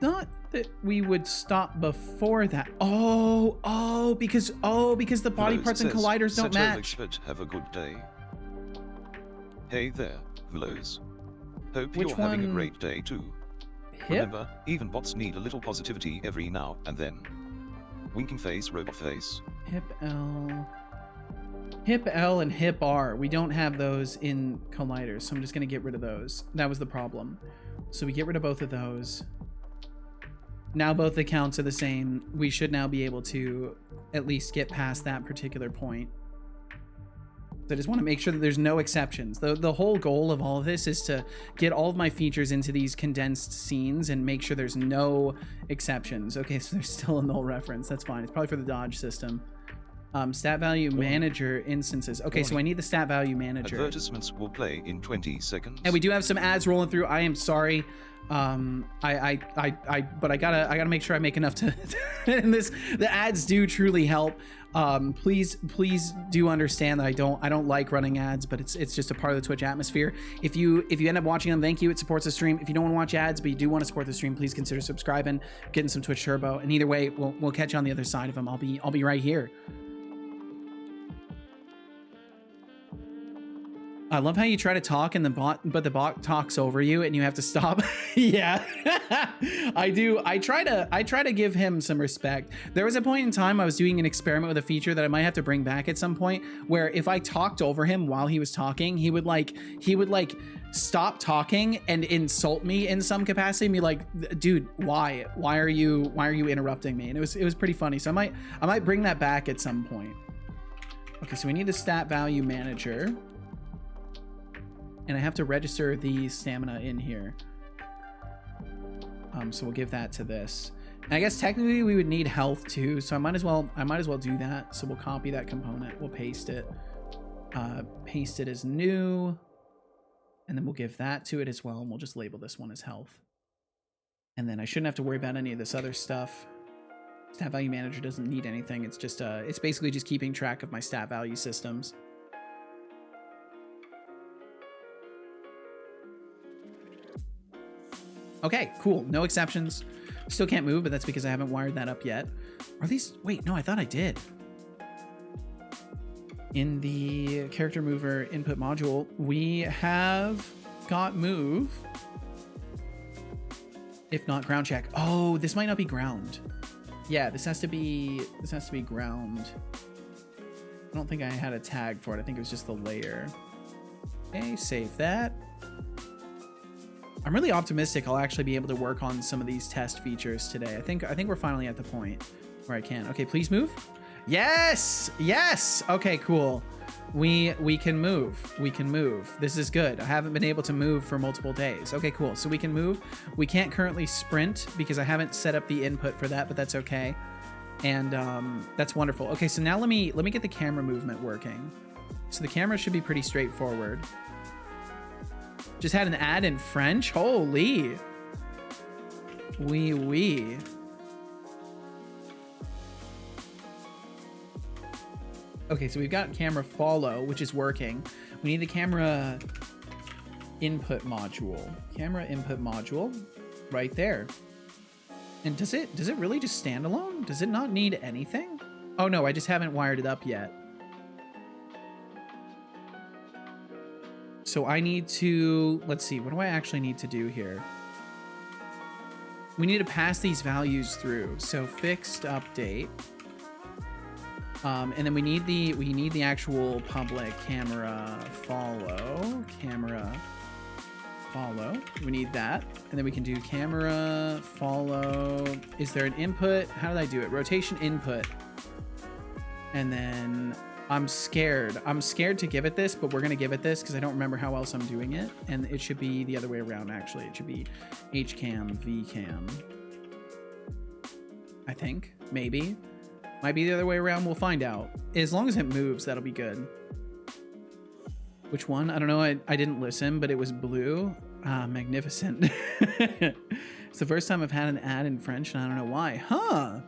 thought that we would stop before that. Because the body parts and colliders don't match. But have a good day. Hey there, Vlos. Hope Which you're one? having a great day too. Hip? Remember, even bots need a little positivity every now and then. Winking face, robot face. Hip L and hip R. We don't have those in colliders, so I'm just gonna get rid of those. That was the problem. So we get rid of both of those. Now both accounts are the same. We should now be able to at least get past that particular point. So I just want to make sure that there's no exceptions. The whole goal of all of this is to get all of my features into these condensed scenes and make sure there's no exceptions. Okay, so there's still a null reference. That's fine. It's probably for the dodge system. Stat value manager instances. Okay, so I need the stat value manager. Advertisements will play in 20 seconds. And we do have some ads rolling through. I am sorry. But I gotta make sure I make enough to and the ads do truly help. Please do understand that I don't like running ads, but it's just a part of the Twitch atmosphere. If you end up watching them, thank you. It supports the stream. If you don't want to watch ads, but you do want to support the stream, please consider subscribing, getting some Twitch Turbo. And either way, we'll catch you on the other side of them. I'll be right here. I love how you try to talk and the bot talks over you and you have to stop. Yeah, I do. I try to give him some respect. There was a point in time I was doing an experiment with a feature that I might have to bring back at some point, where if I talked over him while he was talking, he would like stop talking and insult me in some capacity and be like, dude, why are you interrupting me? And it was pretty funny. So I might bring that back at some point. Okay, so we need the stat value manager. And I have to register the stamina in here. So we'll give that to this. And I guess technically we would need health too, so I might as well do that. So we'll copy that component, we'll paste it as new, and then we'll give that to it as well, and we'll just label this one as health. And then I shouldn't have to worry about any of this other stuff. Stat value manager doesn't need anything. It's just it's basically just keeping track of my stat value systems. Okay, cool. No exceptions. Still can't move, but that's because I haven't wired that up yet. Are these... Wait, no, I thought I did. In the character mover input module, we have got move. If not, ground check. Oh, this might not be ground. Yeah, this has to be ground. I don't think I had a tag for it. I think it was just the layer. Okay, save that. I'm really optimistic I'll actually be able to work on some of these test features today. I think we're finally at the point where I can. Okay, please move. Yes! Yes! Okay, cool. We can move. We can move. This is good. I haven't been able to move for multiple days. Okay, cool. So we can move. We can't currently sprint because I haven't set up the input for that, but that's okay. And that's wonderful. Okay, so now let me get the camera movement working. So the camera should be pretty straightforward. Just had an ad in French. Holy. Oui. Okay, so we've got camera follow, which is working. We need the camera input module. Camera input module right there. And does it really just stand alone? Does it not need anything? Oh no, I just haven't wired it up yet. So I need to, let's see, what do I actually need to do here? We need to pass these values through. So fixed update. And then we need the actual public camera follow. We need that. And then we can do camera follow. Is there an input? How did I do it? Rotation input. And then I'm scared to give it this, but we're gonna give it this because I don't remember how else I'm doing it. And it should be the other way around, actually. It should be HCam, VCam. I think, maybe. Might be the other way around, we'll find out. As long as it moves, that'll be good. Which one? I don't know, I didn't listen, but it was blue. Ah, magnificent. It's the first time I've had an ad in French, and I don't know why. Huh.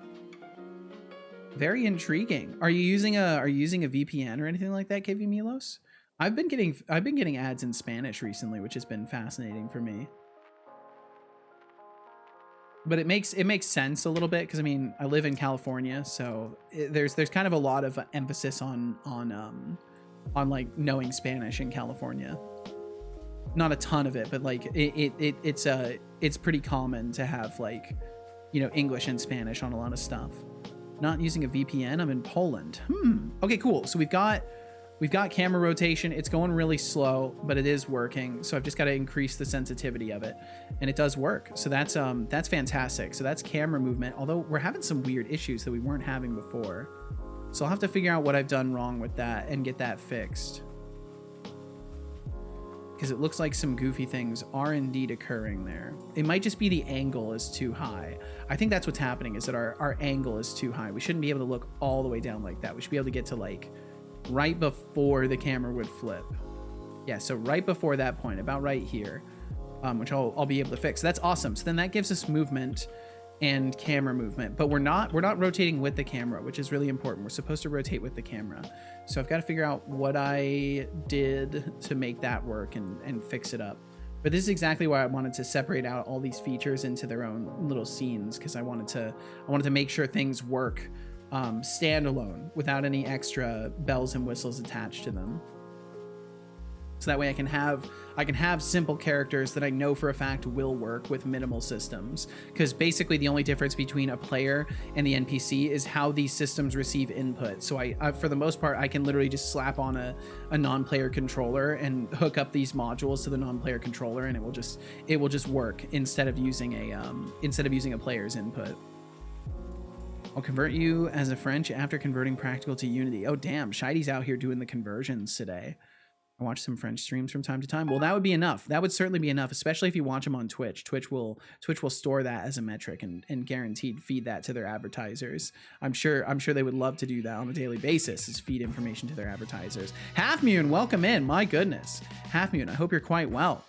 Very intriguing. Are you using a VPN or anything like that, KV Milos? I've been getting ads in Spanish recently, which has been fascinating for me. But it makes sense a little bit because I mean I live in California, so there's kind of a lot of emphasis on like knowing Spanish in California. Not a ton of it, but like it's pretty common to have like, you know, English and Spanish on a lot of stuff. Not using a VPN. I'm in Poland. Okay, cool. So we've got camera rotation. It's going really slow, but it is working. So I've just got to increase the sensitivity of it, and it does work. So that's fantastic. So that's camera movement. Although we're having some weird issues that we weren't having before. So I'll have to figure out what I've done wrong with that and get that fixed. because it looks like some goofy things are indeed occurring there. It might just be the angle is too high. I think that's what's happening, is that our angle is too high. We shouldn't be able to look all the way down like that. We should be able to get to like right before the camera would flip. Yeah, so right before that point, about right here, which I'll be able to fix. That's awesome. So then that gives us movement and camera movement, but we're not rotating with the camera, which is really important. We're supposed to rotate with the camera. So I've got to figure out what I did to make that work and fix it up. But this is exactly why I wanted to separate out all these features into their own little scenes, because I wanted to make sure things work standalone without any extra bells and whistles attached to them. So that way I can have simple characters that I know for a fact will work with minimal systems. Because basically the only difference between a player and the NPC is how these systems receive input. So I for the most part, I can literally just slap on a non-player controller and hook up these modules to the non-player controller, and it will just work instead of using a player's input. I'll convert you as a French after converting practical to Unity. Oh damn, Shidy's out here doing the conversions today. I watch some French streams from time to time. Well, that would be enough. That would certainly be enough, especially if you watch them on Twitch. Twitch will store that as a metric and guaranteed feed that to their advertisers. I'm sure they would love to do that on a daily basis, is feed information to their advertisers. Halfmoon, welcome in. My goodness. Halfmoon, I hope you're quite well.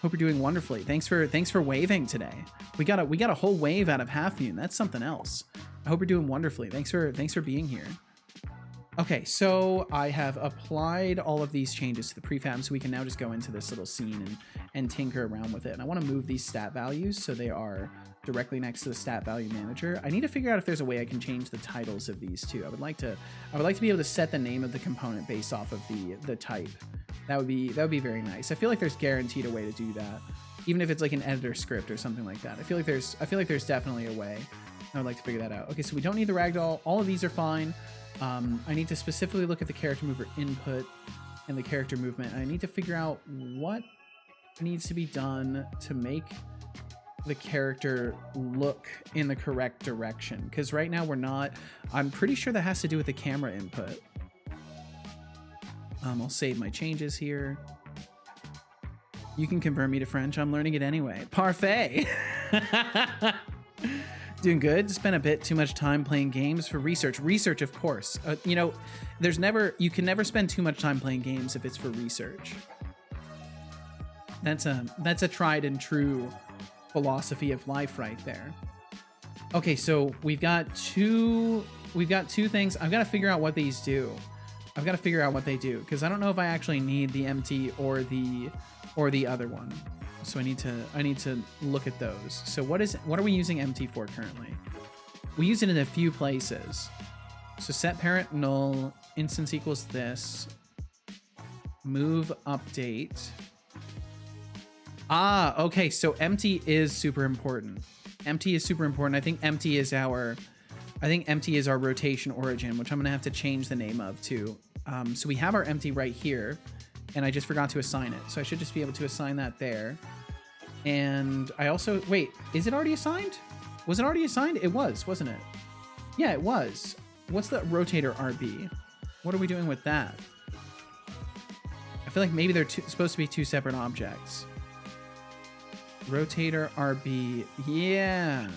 Hope you're doing wonderfully. Thanks for waving today. We got a whole wave out of Halfmoon. That's something else. I hope you're doing wonderfully. Thanks for being here. Okay, so I have applied all of these changes to the prefab, so we can now just go into this little scene and tinker around with it. And I want to move these stat values so they are directly next to the stat value manager. I need to figure out if there's a way I can change the titles of these two. I would like to be able to set the name of the component based off of the type. That would be very nice. I feel like there's guaranteed a way to do that, even if it's like an editor script or something like that. I feel like there's definitely a way. I would like to figure that out. Okay, so we don't need the ragdoll. All of these are fine. I need to specifically look at the character mover input and the character movement. And I need to figure out what needs to be done to make the character look in the correct direction. Because right now I'm pretty sure that has to do with the camera input. I'll save my changes here. You can convert me to French. I'm learning it anyway. Parfait. Doing good. Spent a bit too much time playing games for research. Research, of course. You can never spend too much time playing games if it's for research. That's a tried and true philosophy of life right there. Okay, so we've got two things. I've got to figure out what these do. I've got to figure out what they do, because I don't know if I actually need the empty or the other one. So I need to look at those. So what are we using empty for currently? We use it in a few places. So set parent null, instance equals this, move update. Okay, so empty is super important. Empty is super important. I think empty is our rotation origin, which I'm gonna have to change the name of too. So we have our empty right here, and I just forgot to assign it. So I should just be able to assign that there. And I also, wait, is it already assigned? Was it already assigned? It was, wasn't it? Yeah, it was. What's the rotator RB? What are we doing with that? I feel like maybe they're supposed to be two separate objects. Rotator RB, yeah.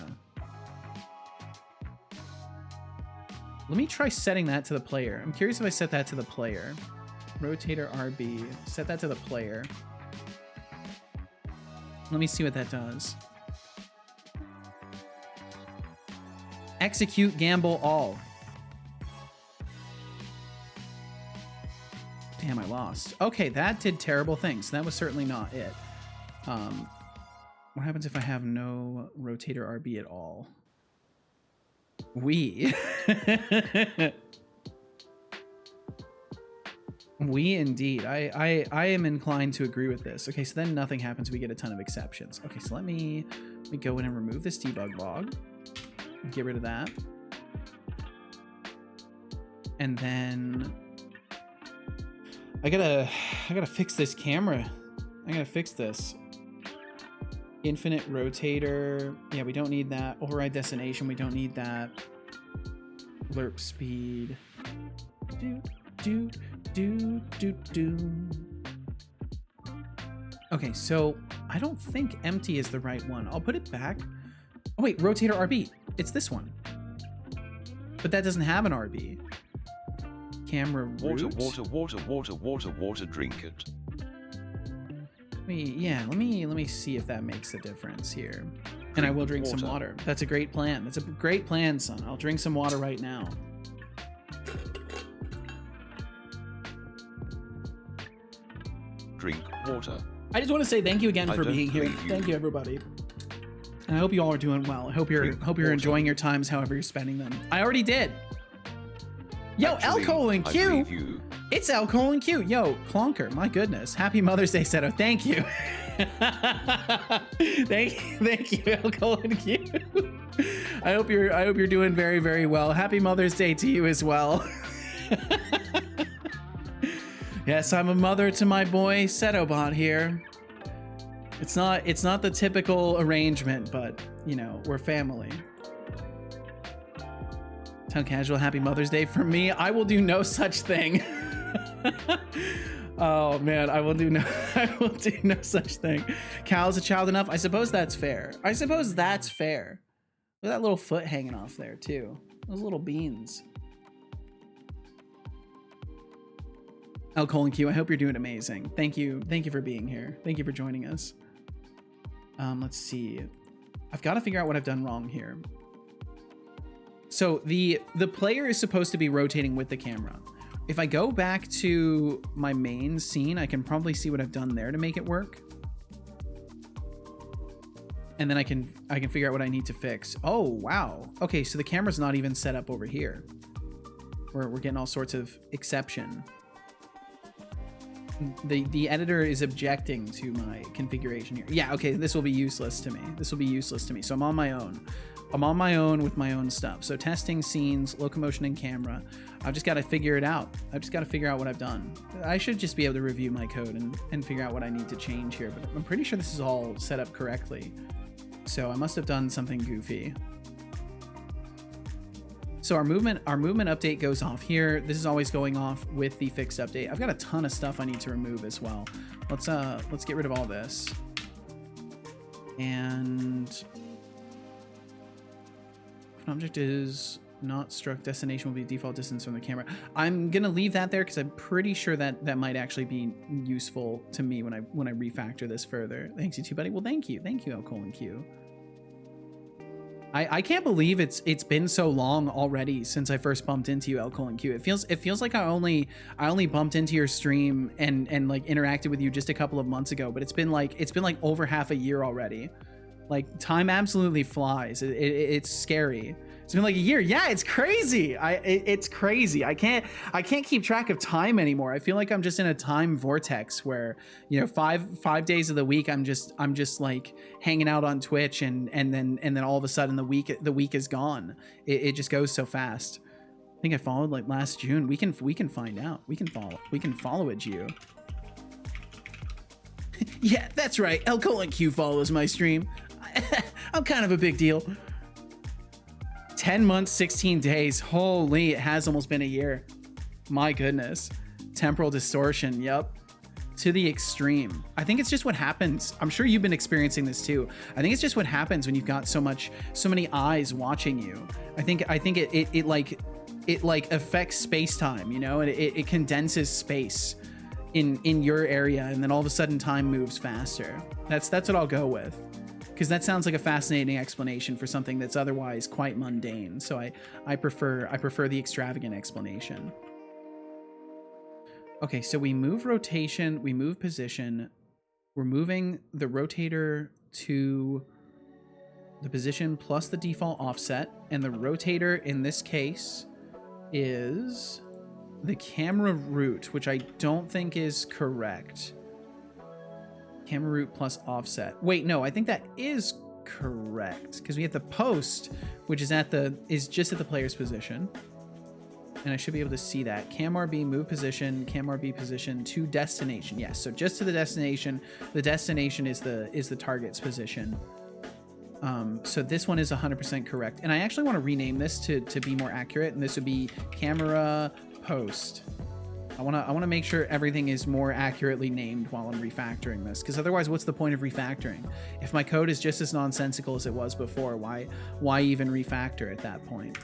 Let me try setting that to the player. I'm curious if I set that to the player. Rotator RB, set that to the player. Let me see what that does. Execute gamble all. Damn, I lost. Okay, that did terrible things. That was certainly not it. What happens if I have no rotator RB at all? We indeed. I am inclined to agree with this. Okay, so then nothing happens. We get a ton of exceptions. Okay, so let me go in and remove this debug log. Get rid of that. And then I gotta fix this camera. I gotta fix this. Infinite rotator. Yeah, we don't need that. Override destination. We don't need that. Lerp speed. Do. Okay, so I don't think empty is the right one. I'll put it back. Oh wait, rotator RB. It's this one. But that doesn't have an RB. Camera root. Water, drink it. Let me see if that makes a difference here. And I will drink some water. That's a great plan. That's a great plan, son. I'll drink some water right now. Drink water. I just want to say thank you again for being here. Thank you, everybody. And I hope you all are doing well. I hope you're enjoying your times however you're spending them. I already did. Yo, L:Q. It's L:Q. Yo, Clonker, my goodness. Happy Mother's Day, Seto. Thank you. thank you, L:Q. I hope you're doing very, very well. Happy Mother's Day to you as well. Yes, I'm a mother to my boy Setobot here. It's not the typical arrangement, but you know, we're family. Town Casual, happy Mother's Day. For me, I will do no such thing. Oh man, I will do no such thing. Cal's a child enough. I suppose that's fair. Look at that little foot hanging off there too. Those little beans. L:Q, I hope you're doing amazing. Thank you for being here. Thank you for joining us. Let's see. I've got to figure out what I've done wrong here. So the player is supposed to be rotating with the camera. If I go back to my main scene, I can probably see what I've done there to make it work. And then I can figure out what I need to fix. Oh, wow. Okay, so the camera's not even set up over here. We're getting all sorts of exception. The editor is objecting to my configuration here. Yeah, okay, this will be useless to me. So I'm on my own. With my own stuff. So testing scenes, locomotion and camera. I've just got to figure it out. I've just got to figure out what I've done. I should just be able to review my code and figure out what I need to change here, but I'm pretty sure this is all set up correctly. So I must have done something goofy. So our movement update goes off here. This is always going off with the fixed update. I've got a ton of stuff I need to remove as well. Let's get rid of all this. And if an object is not struck, destination will be default distance from the camera. I'm gonna leave that there because I'm pretty sure that might actually be useful to me when I refactor this further. Thanks, you too, buddy. Well, thank you, L:Q. I can't believe it's been so long already since I first bumped into you, L:Q. It feels like I only bumped into your stream and like interacted with you just a couple of months ago, but it's been like over half a year already. Like time absolutely flies. It's scary. It's been like a year. Yeah, it's crazy. It's crazy. I can't keep track of time anymore. I feel like I'm just in a time vortex where, you know, five days of the week I'm just like hanging out on Twitch and then all of a sudden the week is gone. It just goes so fast. I think I followed like last June. We can find out. We can follow it, Gio. Yeah, that's right. L:Q follows my stream. I'm kind of a big deal. 10 months, 16 days. Holy, it has almost been a year. My goodness. Temporal distortion. Yep. To the extreme. I think it's just what happens. I'm sure you've been experiencing this too. I think it's just what happens when you've got so many eyes watching you. I think it like affects space-time, you know, and it condenses space in your area, and then all of a sudden time moves faster. That's what I'll go with, because that sounds like a fascinating explanation for something that's otherwise quite mundane. So I prefer the extravagant explanation. Okay, so we move rotation, we move position. We're moving the rotator to the position plus the default offset, and the rotator in this case is the camera root, which I don't think is correct. Camera root plus offset. Wait, no, I think that is correct, because we have the post, which is just at the player's position. And I should be able to see that. Cam RB, move position, Cam RB position to destination. Yes, so just to the destination. The destination is the target's position. So this one is 100% correct. And I actually want to rename this to be more accurate, and this would be camera post I wanna make sure everything is more accurately named while I'm refactoring this, because otherwise, what's the point of refactoring? If my code is just as nonsensical as it was before, why even refactor at that point?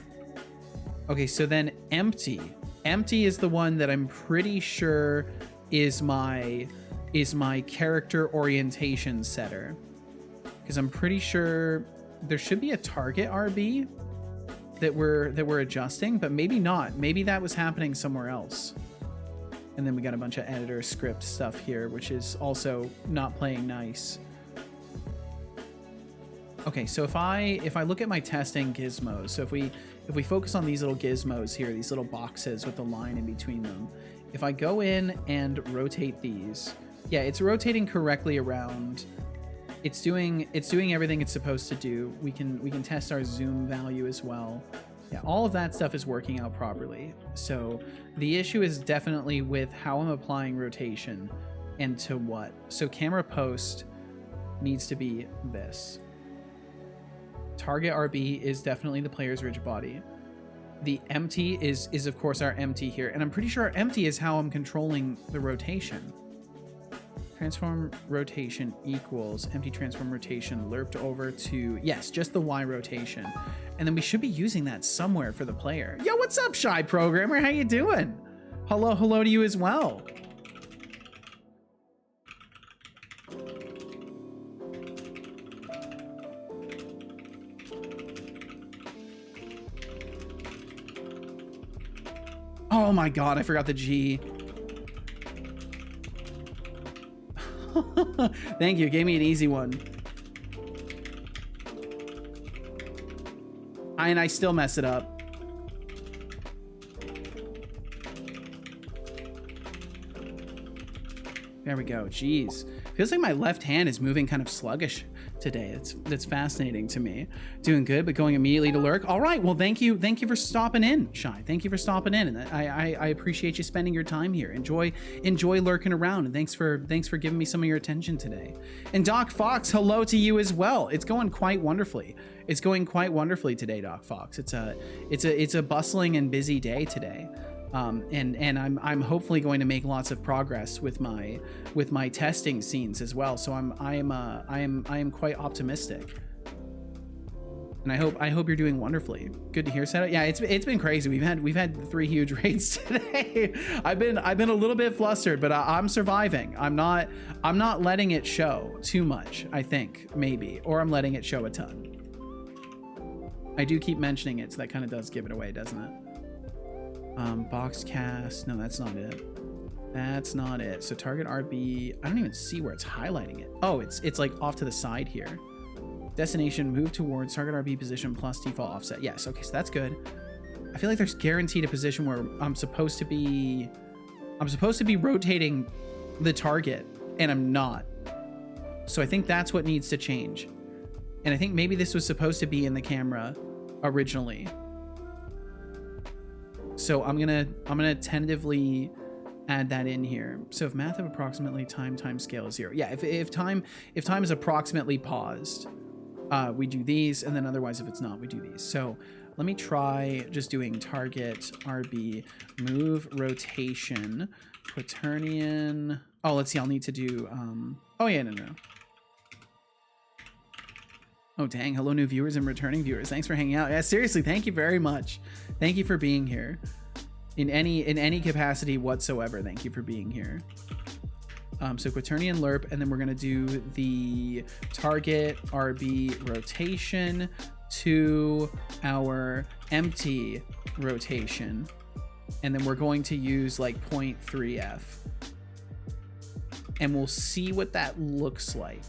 Okay, so then empty. Empty is the one that I'm pretty sure is my character orientation setter, because I'm pretty sure there should be a target RB that we're adjusting, but maybe not. Maybe that was happening somewhere else. And then we got a bunch of editor script stuff here, which is also not playing nice. Okay, so if I look at my testing gizmos, so if we focus on these little gizmos here, these little boxes with the line in between them, if I go in and rotate these, yeah, it's rotating correctly around. It's doing everything it's supposed to do. We can test our zoom value as well. Yeah, all of that stuff is working out properly. So the issue is definitely with how I'm applying rotation and to what. So camera post needs to be this. Target RB is definitely the player's rigid body. The empty is of course our empty here, and I'm pretty sure our empty is how I'm controlling the rotation. Transform rotation equals empty transform rotation lerped over to, yes, just the Y rotation. And then we should be using that somewhere for the player. Yo, what's up, Shy Programmer? How you doing? Hello to you as well. Oh my God, I forgot the G. Thank you, gave me an easy one. And I still mess it up. There we go. Jeez. Feels like my left hand is moving kind of sluggish today. That's fascinating to me. Doing good, but going immediately to lurk. All right. Well, thank you for stopping in, Shy. Thank you for stopping in, and I appreciate you spending your time here. Enjoy lurking around, and thanks for giving me some of your attention today. And Doc Fox, hello to you as well. It's going quite wonderfully. It's going quite wonderfully today, Doc Fox. It's a bustling and busy day today. And I'm hopefully going to make lots of progress with my testing scenes as well. So I am quite optimistic, and I hope you're doing wonderfully. Good to hear, Setolyx. Yeah, it's been crazy. We've had 3 huge raids today. I've been a little bit flustered, but I'm surviving. I'm not letting it show too much. I think maybe, or I'm letting it show a ton. I do keep mentioning it, so that kind of does give it away, doesn't it? Box cast. No, that's not it. That's not it. So target RB. I don't even see where it's highlighting it. Oh, it's like off to the side here. Destination, move towards target RB position plus default offset. Yes. Okay, so that's good. I feel like there's guaranteed a position where I'm supposed to be rotating the target, and I'm not. So I think that's what needs to change. And I think maybe this was supposed to be in the camera originally. So I'm gonna tentatively add that in here. So if math of approximately time scale is 0. Yeah, if time is approximately paused, we do these, and then otherwise if it's not, we do these. So let me try just doing target RB move rotation quaternion. Oh, let's see. I'll need to do oh yeah, no. Oh dang, hello new viewers and returning viewers. Thanks for hanging out. Yeah, seriously, thank you very much. Thank you for being here. In any capacity whatsoever, thank you for being here. So quaternion lerp, and then we're gonna do the target RB rotation to our empty rotation. And then we're going to use like 0.3F. And we'll see what that looks like.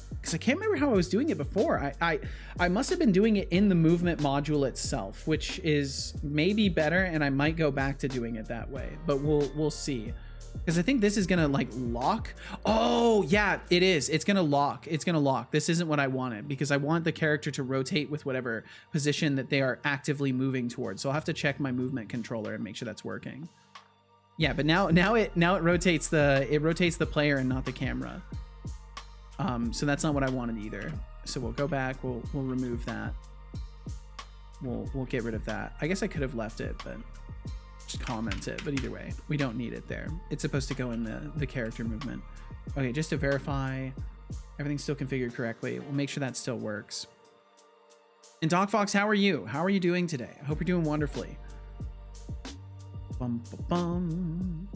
Because I can't remember how I was doing it before. I must have been doing it in the movement module itself, which is maybe better, and I might go back to doing it that way, but we'll see. Because I think this is gonna like lock. Oh yeah, it is. It's gonna lock. It's gonna lock. This isn't what I wanted, because I want the character to rotate with whatever position that they are actively moving towards. So I'll have to check my movement controller and make sure that's working. Yeah, but now it rotates the player and not the camera. So that's not what I wanted either. So we'll go back, we'll remove that. We'll get rid of that. I guess I could have left it, but just comment it. But either way, we don't need it there. It's supposed to go in the character movement. Okay, just to verify everything's still configured correctly. We'll make sure that still works. And Doc Fox, how are you? How are you doing today? I hope you're doing wonderfully. Bum, bum, bum.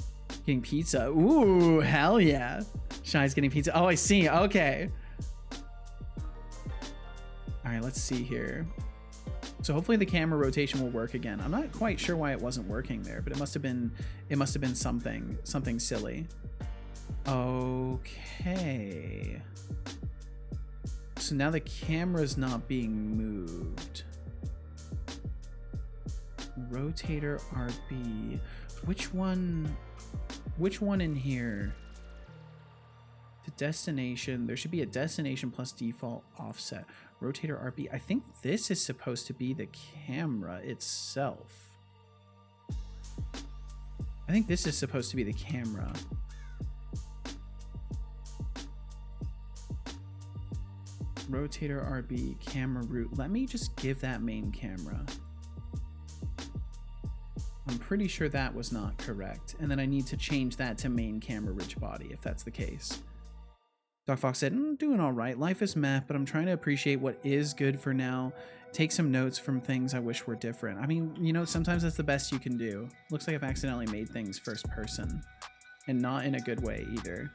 Getting pizza. Ooh, hell yeah. Shy's getting pizza. Oh, I see. Okay. All right, let's see here. So hopefully the camera rotation will work again. I'm not quite sure why it wasn't working there, but it must have been something silly. Okay. So now the camera's not being moved. Rotator RB. Which one in here? To destination. There should be a destination plus default offset. Rotator RB. I think this is supposed to be the camera itself. I think this is supposed to be the camera. Rotator RB, camera root. Let me just give that main camera. I'm pretty sure that was not correct. And then I need to change that to main camera rich body if that's the case. Doc Fox said, doing all right. Life is meh, but I'm trying to appreciate what is good for now. Take some notes from things I wish were different. I mean, you know, sometimes that's the best you can do. Looks like I've accidentally made things first person and not in a good way either.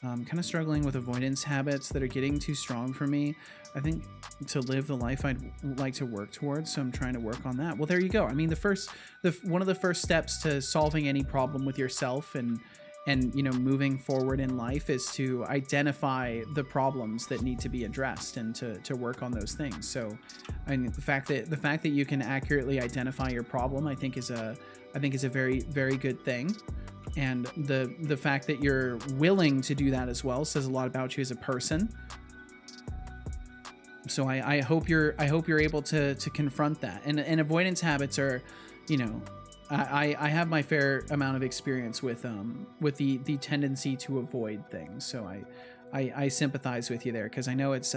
I'm kind of struggling with avoidance habits that are getting too strong for me. I think to live the life I'd like to work towards, so I'm trying to work on that. Well, there you go. I mean, one of the first steps to solving any problem with yourself and you know, moving forward in life is to identify the problems that need to be addressed and to work on those things. So, I mean, the fact that you can accurately identify your problem, I think is a very, very good thing. And the fact that you're willing to do that as well says a lot about you as a person. So I hope you're able to confront that. And avoidance habits are, you know, I have my fair amount of experience with the tendency to avoid things. So I sympathize with you there, because I know it's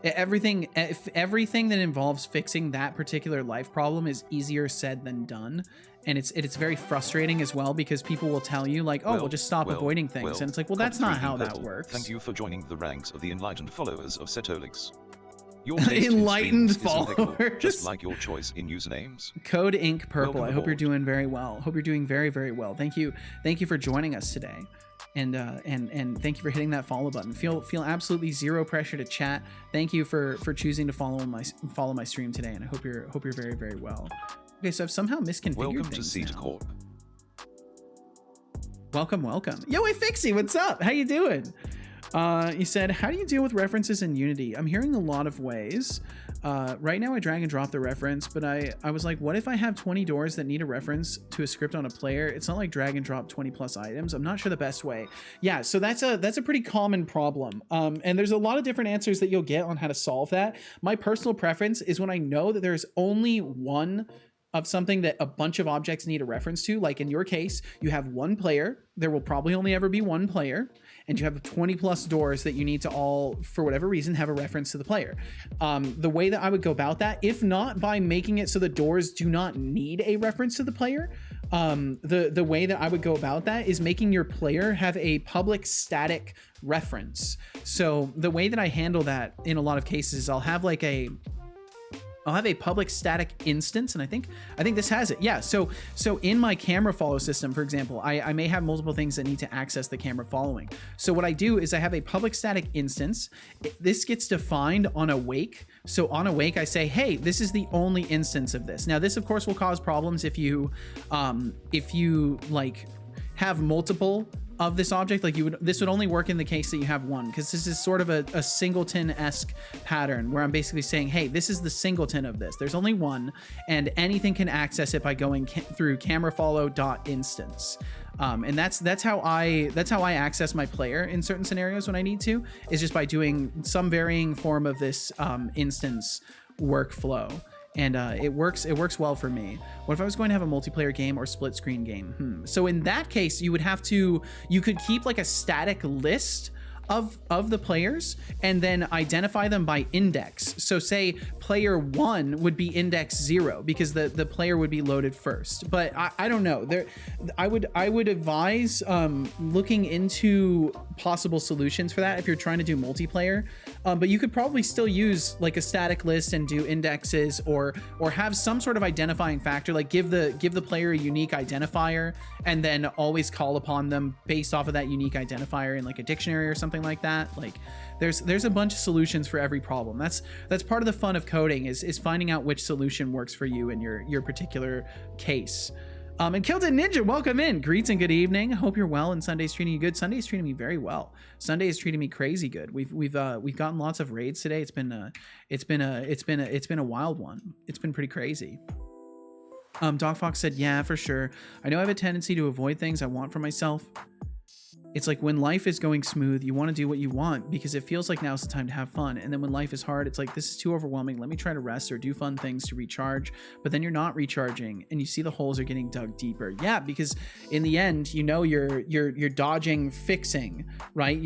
everything that involves fixing that particular life problem is easier said than done. And it's very frustrating as well, because people will tell you like, oh, we'll just stop avoiding things. And it's like, well, that's not how that works. Thank you for joining the ranks of the enlightened followers of Setolyx. Your enlightened followers, just like your choice in usernames. Code Ink Purple. Welcome I hope you're aboard. doing very well. Hope you're doing very, very well. Thank you for joining us today, and thank you for hitting that follow button. Feel absolutely zero pressure to chat. Thank you for choosing to follow my stream today, and I hope you're very, very well. Okay, so I've somehow misconfigured Welcome things to now. Corp. Welcome. Yo, hey Fixie, what's up? How you doing? You said, how do you deal with references in Unity? I'm hearing a lot of ways. Right now I drag and drop the reference, but I was like, what if I have 20 doors that need a reference to a script on a player? It's not like drag and drop 20 plus items. I'm not sure the best way. Yeah, so that's a pretty common problem. And there's a lot of different answers that you'll get on how to solve that. My personal preference is when I know that there's only one of something that a bunch of objects need a reference to. Like in your case, you have one player. There will probably only ever be one player. And you have 20 plus doors that you need to all, for whatever reason, have a reference to the player. The way that I would go about that, if not by making it so the doors do not need a reference to the player, the way that I would go about that is making your player have a public static reference. So the way that I handle that in a lot of cases is I'll have a public static instance, and I think this has it. Yeah, so in my camera follow system, for example, I may have multiple things that need to access the camera following. So what I do is I have a public static instance. This gets defined on awake. So on awake, I say, hey, this is the only instance of this. Now, this of course will cause problems if you like have multiple of this object. Like this would only work in the case that you have one, because this is sort of a singleton-esque pattern where I'm basically saying, hey, this is the singleton of this. There's only one, and anything can access it by going through camerafollow.instance. And that's how I access my player in certain scenarios when I need to, is just by doing some varying form of this instance workflow. And it works well for me. What if I was going to have a multiplayer game or split screen game? So in that case, you could keep like a static list of the players and then identify them by index. So say player 1 would be index 0 because the player would be loaded first. But I don't know. I would advise looking into possible solutions for that if you're trying to do multiplayer. But you could probably still use like a static list and do indexes or have some sort of identifying factor, like give the player a unique identifier and then always call upon them based off of that unique identifier in like a dictionary or something like that. Like there's a bunch of solutions for every problem. That's part of the fun of coding is finding out which solution works for you in your particular case. And Kilton Ninja, welcome in. Greets and good evening. Hope you're well and Sunday's treating you good. Sunday's treating me very well. Sunday is treating me crazy good. We've gotten lots of raids today. It's been a wild one. It's been pretty crazy. Doc Fox said, yeah, for sure. I know I have a tendency to avoid things I want for myself. It's like when life is going smooth, you want to do what you want because it feels like now's the time to have fun. And then when life is hard, it's like, this is too overwhelming. Let me try to rest or do fun things to recharge. But then you're not recharging and you see the holes are getting dug deeper. Yeah, because in the end, you know, you're dodging fixing, right?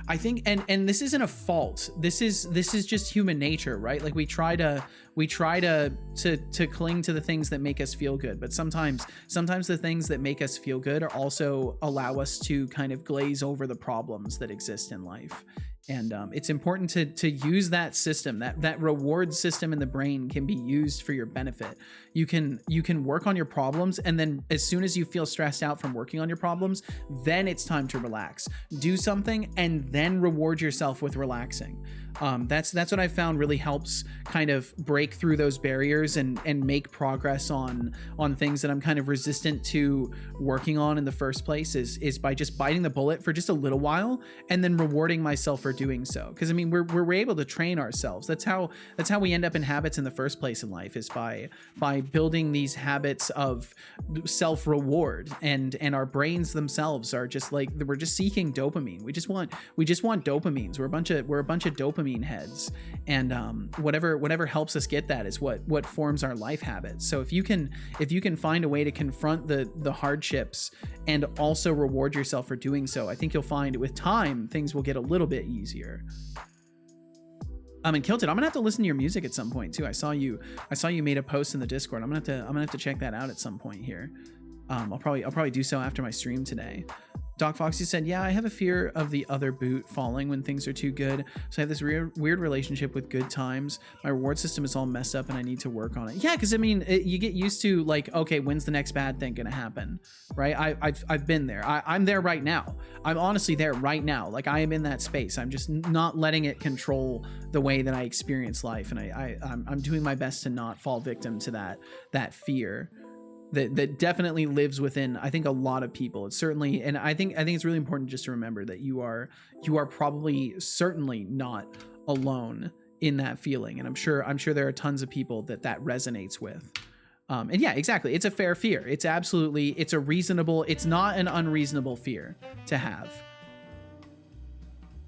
I think, and this isn't a fault. This is just human nature, right? Like we try to cling to the things that make us feel good, but sometimes the things that make us feel good are also allow us to kind of glaze over the problems that exist in life. And it's important to use that system, that reward system in the brain can be used for your benefit. You can work on your problems, and then as soon as you feel stressed out from working on your problems, then it's time to relax. Do something and then reward yourself with relaxing. That's what I found really helps kind of break through those barriers and make progress on things that I'm kind of resistant to working on in the first place is by just biting the bullet for just a little while and then rewarding myself for doing so. Because I mean, we're able to train ourselves. That's how we end up in habits in the first place in life, is by building these habits of self-reward, and our brains themselves are just like, we're just seeking dopamine. We just want dopamines. We're a bunch of dopamine heads, and whatever helps us get that is what forms our life habits. So if you can find a way to confront the hardships and also reward yourself for doing so, I think you'll find with time things will get a little bit easier. And Kilted, I'm gonna have to listen to your music at some point too. I saw you made a post in the Discord. I'm gonna have to check that out at some point here. I'll probably do so after my stream today. Doc Foxy said, yeah, I have a fear of the other boot falling when things are too good. So I have this weird relationship with good times. My reward system is all messed up and I need to work on it. Yeah, because I mean, you get used to like, okay, when's the next bad thing gonna happen, right? I've been there. I'm there right now. I'm honestly there right now. Like I am in that space. I'm just not letting it control the way that I experience life. And I'm doing my best to not fall victim to that fear. That definitely lives within, I think, a lot of people. It's certainly, and I think it's really important just to remember that you are probably certainly not alone in that feeling. And I'm sure there are tons of people that resonates with. And yeah, exactly. It's a fair fear. It's not an unreasonable fear to have.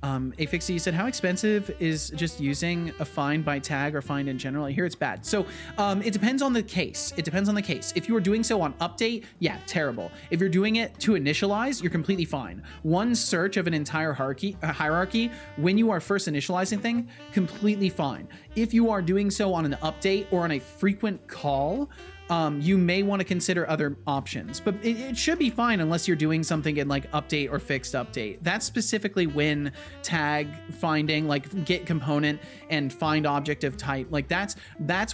Afixie said, how expensive is just using a find by tag or find in general? I hear it's bad. So it depends on the case. If you are doing so on update, yeah, terrible. If you're doing it to initialize, you're completely fine. One search of an entire hierarchy when you are first initializing thing, completely fine. If you are doing so on an update or on a frequent call, you may want to consider other options, but it should be fine unless you're doing something in like update or fixed update. That's specifically when tag finding, like get component and find object of type, like that's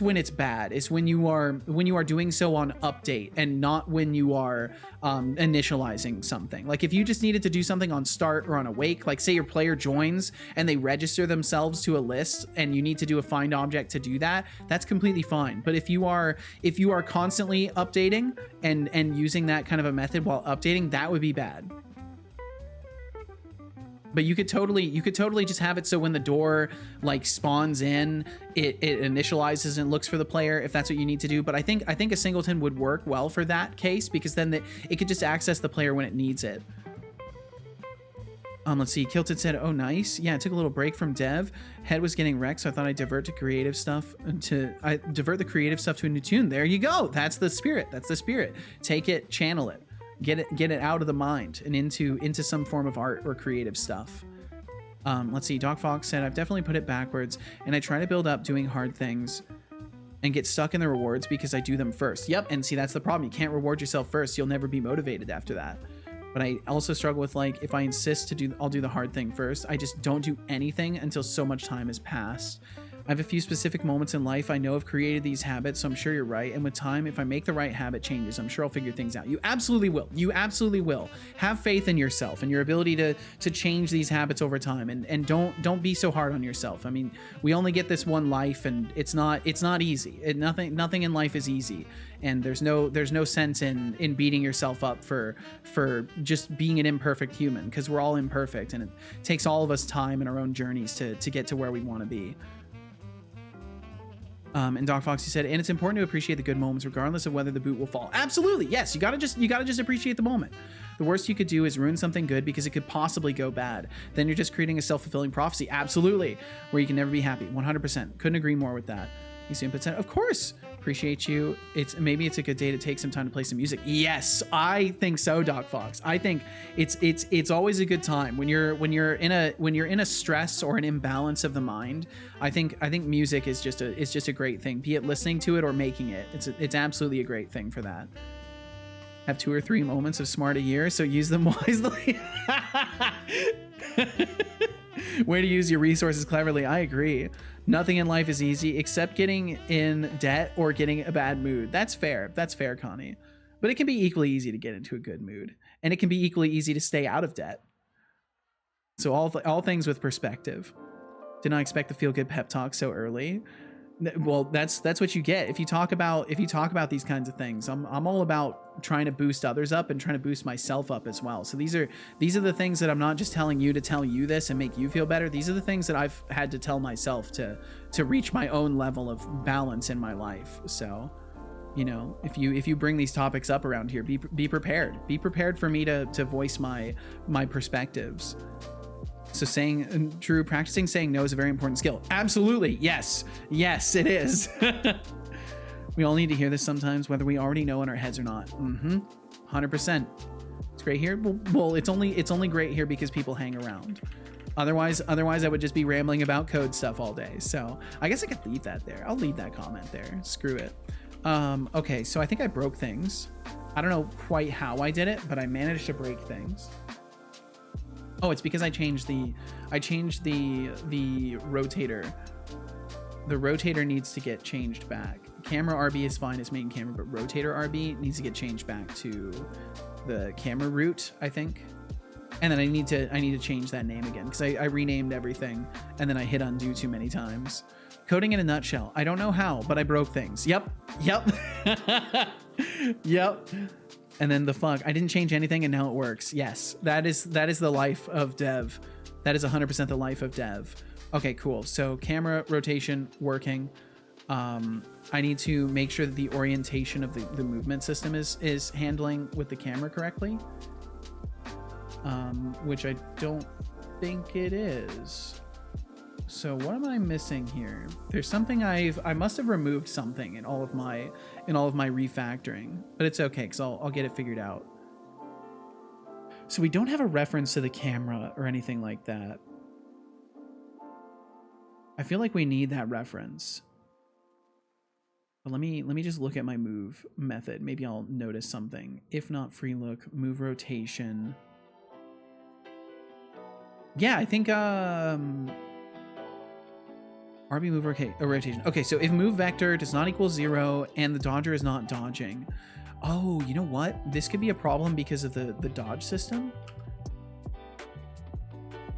when it's bad. It's when you are doing so on update and not when you are initializing something. Like if you just needed to do something on start or on awake, like say your player joins and they register themselves to a list and you need to do a find object to do that, that's completely fine. But if you are constantly updating and using that kind of a method while updating, that would be bad. But you could totally just have it so when the door like spawns in, it initializes and looks for the player if that's what you need to do. But I think a singleton would work well for that case, because then it could just access the player when it needs it. Let's see. Kilted said, oh, nice. Yeah, I took a little break from dev. Head was getting wrecked, so I thought I'd divert the creative stuff to a new tune. There you go. That's the spirit. Take it, channel it. Get it out of the mind and into some form of art or creative stuff. Let's see. Doc Fox said, I've definitely put it backwards, and I try to build up doing hard things and get stuck in the rewards because I do them first. Yep, and see, that's the problem. You can't reward yourself first. You'll never be motivated after that. But I also struggle with, like, if I insist to do, I'll do the hard thing first. I just don't do anything until so much time has passed. I have a few specific moments in life I know have created these habits, so I'm sure you're right. And with time, if I make the right habit changes, I'm sure I'll figure things out. You absolutely will. You absolutely will. Have faith in yourself and your ability to change these habits over time. And don't be so hard on yourself. I mean, we only get this one life, and it's not easy. Nothing in life is easy. And there's no sense in beating yourself up for just being an imperfect human, because we're all imperfect, and it takes all of us time in our own journeys to get to where we want to be. And Doc Foxy said, and it's important to appreciate the good moments regardless of whether the boot will fall. Absolutely. Yes, you gotta just appreciate the moment. The worst you could do is ruin something good because it could possibly go bad. Then you're just creating a self-fulfilling prophecy. Absolutely. Where you can never be happy. 100%. Couldn't agree more with that. Of course. Appreciate you. Maybe it's a good day to take some time to play some music. Yes, I think so, Doc Fox. I think it's always a good time when you're in a stress or an imbalance of the mind. I think music is just a great thing. Be it listening to it or making it. It's absolutely a great thing for that. Have 2 or 3 moments of smart a year, so use them wisely. Way to use your resources cleverly. I agree. Nothing in life is easy except getting in debt or getting a bad mood. That's fair. That's fair, Connie. But it can be equally easy to get into a good mood, and it can be equally easy to stay out of debt. So all things with perspective. Did not expect the feel good pep talk so early. Well, that's what you get if you talk about these kinds of things. I'm all about trying to boost others up and trying to boost myself up as well. So these are the things that I'm not just telling you to tell you this and make you feel better. These are the things that I've had to tell myself to reach my own level of balance in my life. So, you know, if you bring these topics up around here, be prepared. Be prepared for me to voice my perspectives. So practicing saying no is a very important skill. Absolutely. Yes, it is. We all need to hear this sometimes, whether we already know in our heads or not. 100%. It's great here. Well, it's only great here because people hang around. Otherwise I would just be rambling about code stuff all day. So I guess I could leave that there. I'll leave that comment there. Screw it. Okay, so I think I broke things. I don't know quite how I did it, but I managed to break things. Oh, it's because I changed the rotator. The rotator needs to get changed back. Camera RB is fine as main camera, but rotator RB needs to get changed back to the camera root, I think. And then I need to change that name again because I renamed everything and then I hit undo too many times. Coding in a nutshell. I don't know how, but I broke things. Yep. Yep. And then the fuck, I didn't change anything and now it works. Yes, that is the life of dev. That is 100% the life of dev. Okay, cool. So camera rotation working. I need to make sure that the orientation of the movement system is handling with the camera correctly. Which I don't think it is. So what am I missing here? There's something I must have removed something in all of my refactoring, but it's okay because I'll get it figured out. So we don't have a reference to the camera or anything like that. I feel like we need that reference. But let me just look at my move method. Maybe I'll notice something. If not free look, move rotation. Yeah, I think RB move rotation. Okay, so if move vector does not equal 0 and the dodger is not dodging. Oh, you know what? This could be a problem because of the dodge system.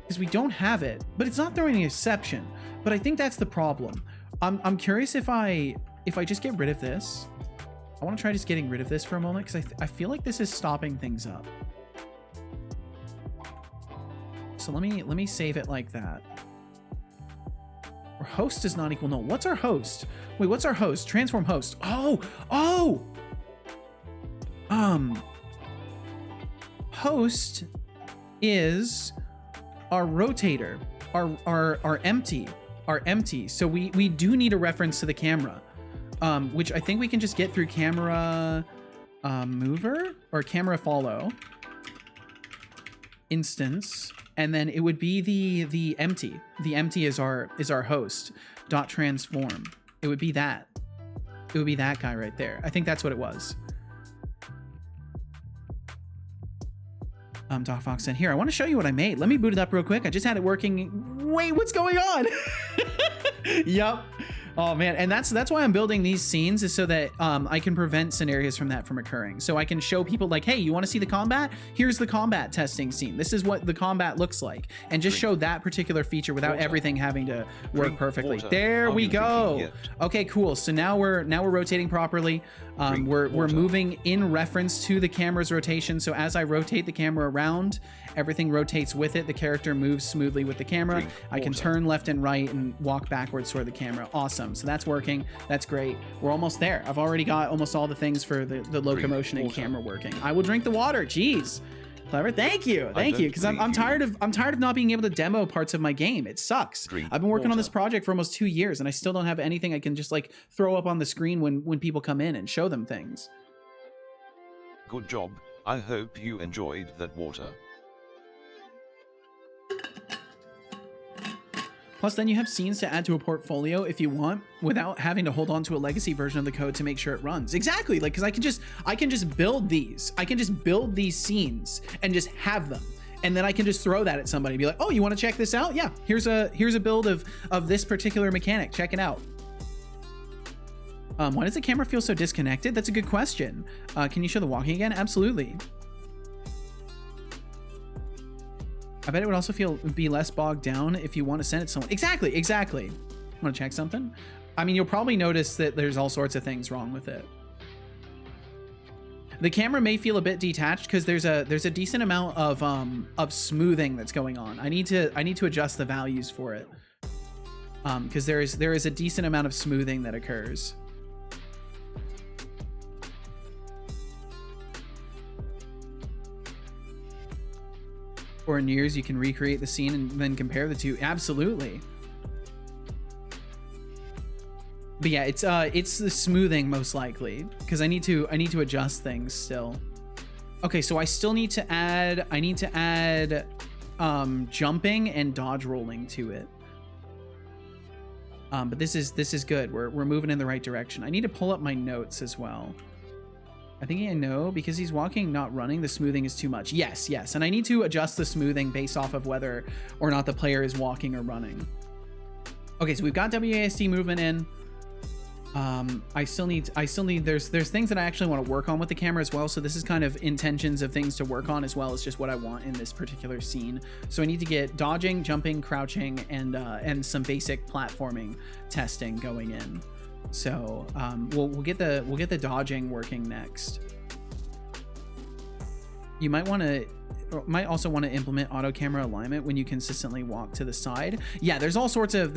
Because we don't have it, but it's not throwing an exception. But I think that's the problem. I'm curious if I just get rid of this. I want to try just getting rid of this for a moment because I feel like this is stopping things up. So let me save it like that. Our host does not equal null. What's our host? Wait, what's our host? Transform host. Oh. Host is our rotator, our empty. So we do need a reference to the camera, which I think we can just get through camera mover or camera follow instance, and then it would be the empty. The empty is our host dot transform. It would be that. It would be that guy right there. I think that's what it was. Doc Fox said, here, I want to show you what I made. Let me boot it up real quick. I just had it working. Wait, what's going on? Yup. Oh man, and that's why I'm building these scenes, is so that I can prevent scenarios from occurring. So I can show people like, hey, you want to see the combat? Here's the combat testing scene. This is what the combat looks like, and just show that particular feature without everything having to work perfectly. There we go. Okay, cool. So now we're rotating properly. We're moving in reference to the camera's rotation. So as I rotate the camera around, everything rotates with it. The character moves smoothly with the camera. I can turn left and right and walk backwards toward the camera. Awesome. So that's working. That's great. We're almost there. I've already got almost all the things for the locomotion and camera working. I will drink the water. Jeez. Clever. Thank you. Thank you. Because I'm tired of not being able to demo parts of my game. It sucks. I've been working on this project for almost 2 years and I still don't have anything I can just like throw up on the screen when people come in and show them things. Good job. I hope you enjoyed that water. Plus, then you have scenes to add to a portfolio if you want, without having to hold on to a legacy version of the code to make sure it runs. Exactly, like, because I can just build these. I can just build these scenes and just have them, and then I can just throw that at somebody and be like, oh, you want to check this out? Yeah, here's a build of this particular mechanic. Check it out. Why does the camera feel so disconnected? That's a good question. Can you show the walking again? Absolutely. I bet it would also be less bogged down if you want to send it to someone. Exactly. Want to check something? I mean, you'll probably notice that there's all sorts of things wrong with it. The camera may feel a bit detached because there's a decent amount of smoothing that's going on. I need to adjust the values for it. Because there is a decent amount of smoothing that occurs. Or in years you can recreate the scene and then compare the two. Absolutely. But yeah, it's the smoothing most likely, because I need to adjust things still. Okay, so I still need to add jumping and dodge rolling to it. But this is good. We're moving in the right direction. I need to pull up my notes as well. I think I know, because he's walking, not running, the smoothing is too much. Yes. And I need to adjust the smoothing based off of whether or not the player is walking or running. Okay, so we've got WASD movement in. I still need, there's things that I actually want to work on with the camera as well. So this is kind of intentions of things to work on, as well as just what I want in this particular scene. So I need to get dodging, jumping, crouching, and some basic platforming testing going in. So we'll get the dodging working next. You might also want to implement auto camera alignment when you consistently walk to the side. Yeah, there's all sorts of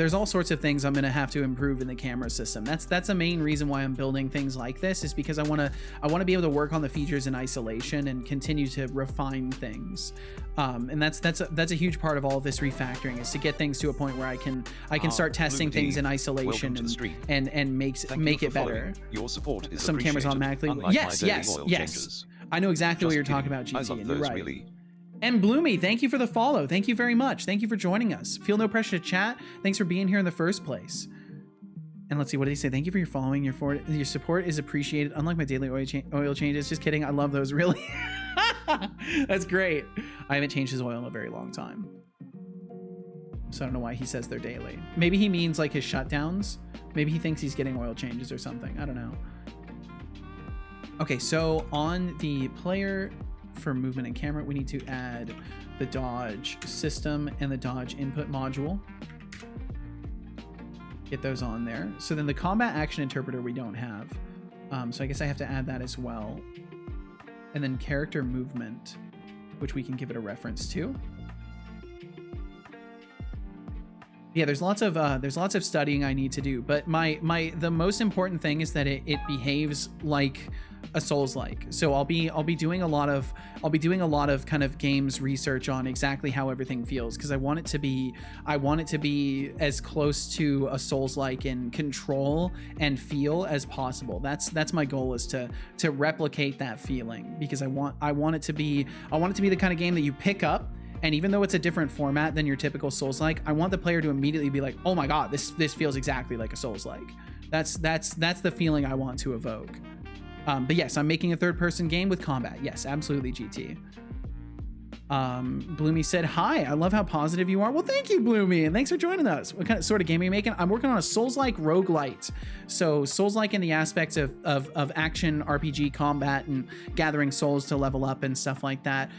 things I'm going to have to improve in the camera system. That's a main reason why I'm building things like this, is because I want to be able to work on the features in isolation and continue to refine things. And that's a huge part of all of this refactoring, is to get things to a point where I can start testing things in isolation and make it better. Your support is some cameras automatically. Yes. I know exactly what you're talking about, GT, and you're right. Really. And Bloomy, thank you for the follow. Thank you very much. Thank you for joining us. Feel no pressure to chat. Thanks for being here in the first place. And let's see, what did he say? Thank you for your following. Your support is appreciated. Unlike my daily oil changes. Just kidding. I love those, really. That's great. I haven't changed his oil in a very long time. So I don't know why he says they're daily. Maybe he means like his shutdowns. Maybe he thinks he's getting oil changes or something. I don't know. Okay, so on the player for movement and camera, we need to add the dodge system and the dodge input module. Get those on there. So then the combat action interpreter we don't have. So I guess I have to add that as well. And then character movement, which we can give it a reference to. Yeah, there's lots of studying I need to do, but the most important thing is that it behaves like a Souls-like. So I'll be doing a lot of kind of games research on exactly how everything feels, because I want it to be as close to a Souls-like in control and feel as possible. That's my goal, is to replicate that feeling, because I want it to be the kind of game that you pick up. And even though it's a different format than your typical Souls-like, I want the player to immediately be like, "Oh my god, this feels exactly like a Souls-like." That's the feeling I want to evoke. But yes, I'm making a third-person game with combat. Yes, absolutely, GT. Bloomy said, "Hi, I love how positive you are." Well, thank you, Bloomy, and thanks for joining us. What kind of sort of game are you making? I'm working on a Souls-like roguelite. So Souls-like in the aspects of action, RPG combat, and gathering souls to level up and stuff like that.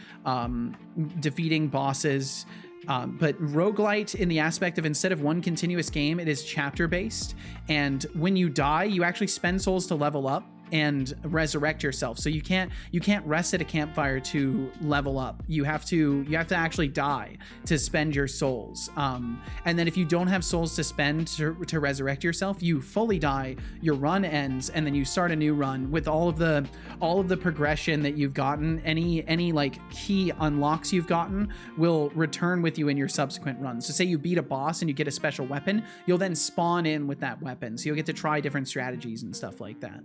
Defeating bosses. But roguelite in the aspect of, instead of one continuous game, it is chapter based. And when you die, you actually spend souls to level up and resurrect yourself. So you can't rest at a campfire to level up. You have to actually die to spend your souls. And then if you don't have souls to spend to resurrect yourself, you fully die, your run ends, and then you start a new run with all of the progression that you've gotten. Any like key unlocks you've gotten will return with you in your subsequent runs. So say you beat a boss and you get a special weapon, you'll then spawn in with that weapon. So you'll get to try different strategies and stuff like that.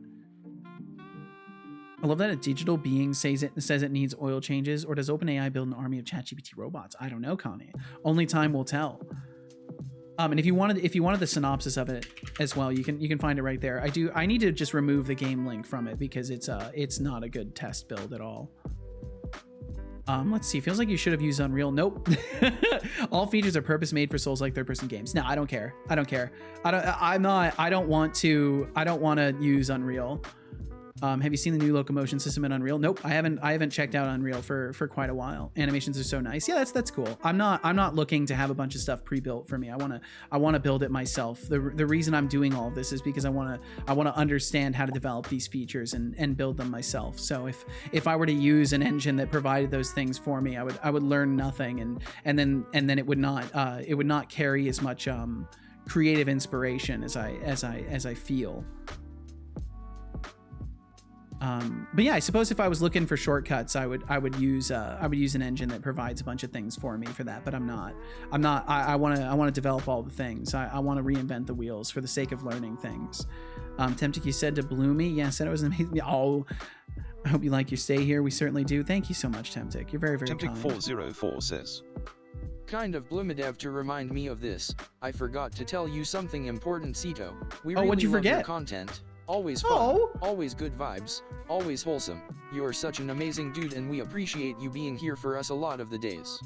I love that a digital being says it needs oil changes. Or does OpenAI build an army of ChatGPT robots? I don't know, Connie. Only time will tell. And if you wanted the synopsis of it as well, you can find it right there. I need to just remove the game link from it, because it's not a good test build at all. Let's see. Feels like you should have used Unreal. Nope. All features are purpose made for Souls-like third-person games. No, I don't care. I don't want to use Unreal. Have you seen the new locomotion system in Unreal? Nope, I haven't checked out Unreal for quite a while. Animations are so nice. Yeah, that's cool. I'm not looking to have a bunch of stuff pre-built for me. I want to build it myself. The reason I'm doing all of this is because I want to understand how to develop these features and build them myself. So if I were to use an engine that provided those things for me, I would learn nothing, and then it would not carry as much creative inspiration as I feel. But yeah, I suppose if I was looking for shortcuts, I would use an engine that provides a bunch of things for me for that. But I'm not. I want to develop all the things. I want to reinvent the wheels for the sake of learning things. Temptic, you said to Bloomy, yeah, said it was amazing. Oh, I hope you like your stay here. We certainly do. Thank you so much, Temptic. You're very, very kind. Temptic404 says, Kind of Bloomidev to remind me of this. I forgot to tell you something important, Ceto. We really what'd you love forget? your content. Always fun, always good vibes, always wholesome. You're such an amazing dude, and we appreciate you being here for us a lot of the days.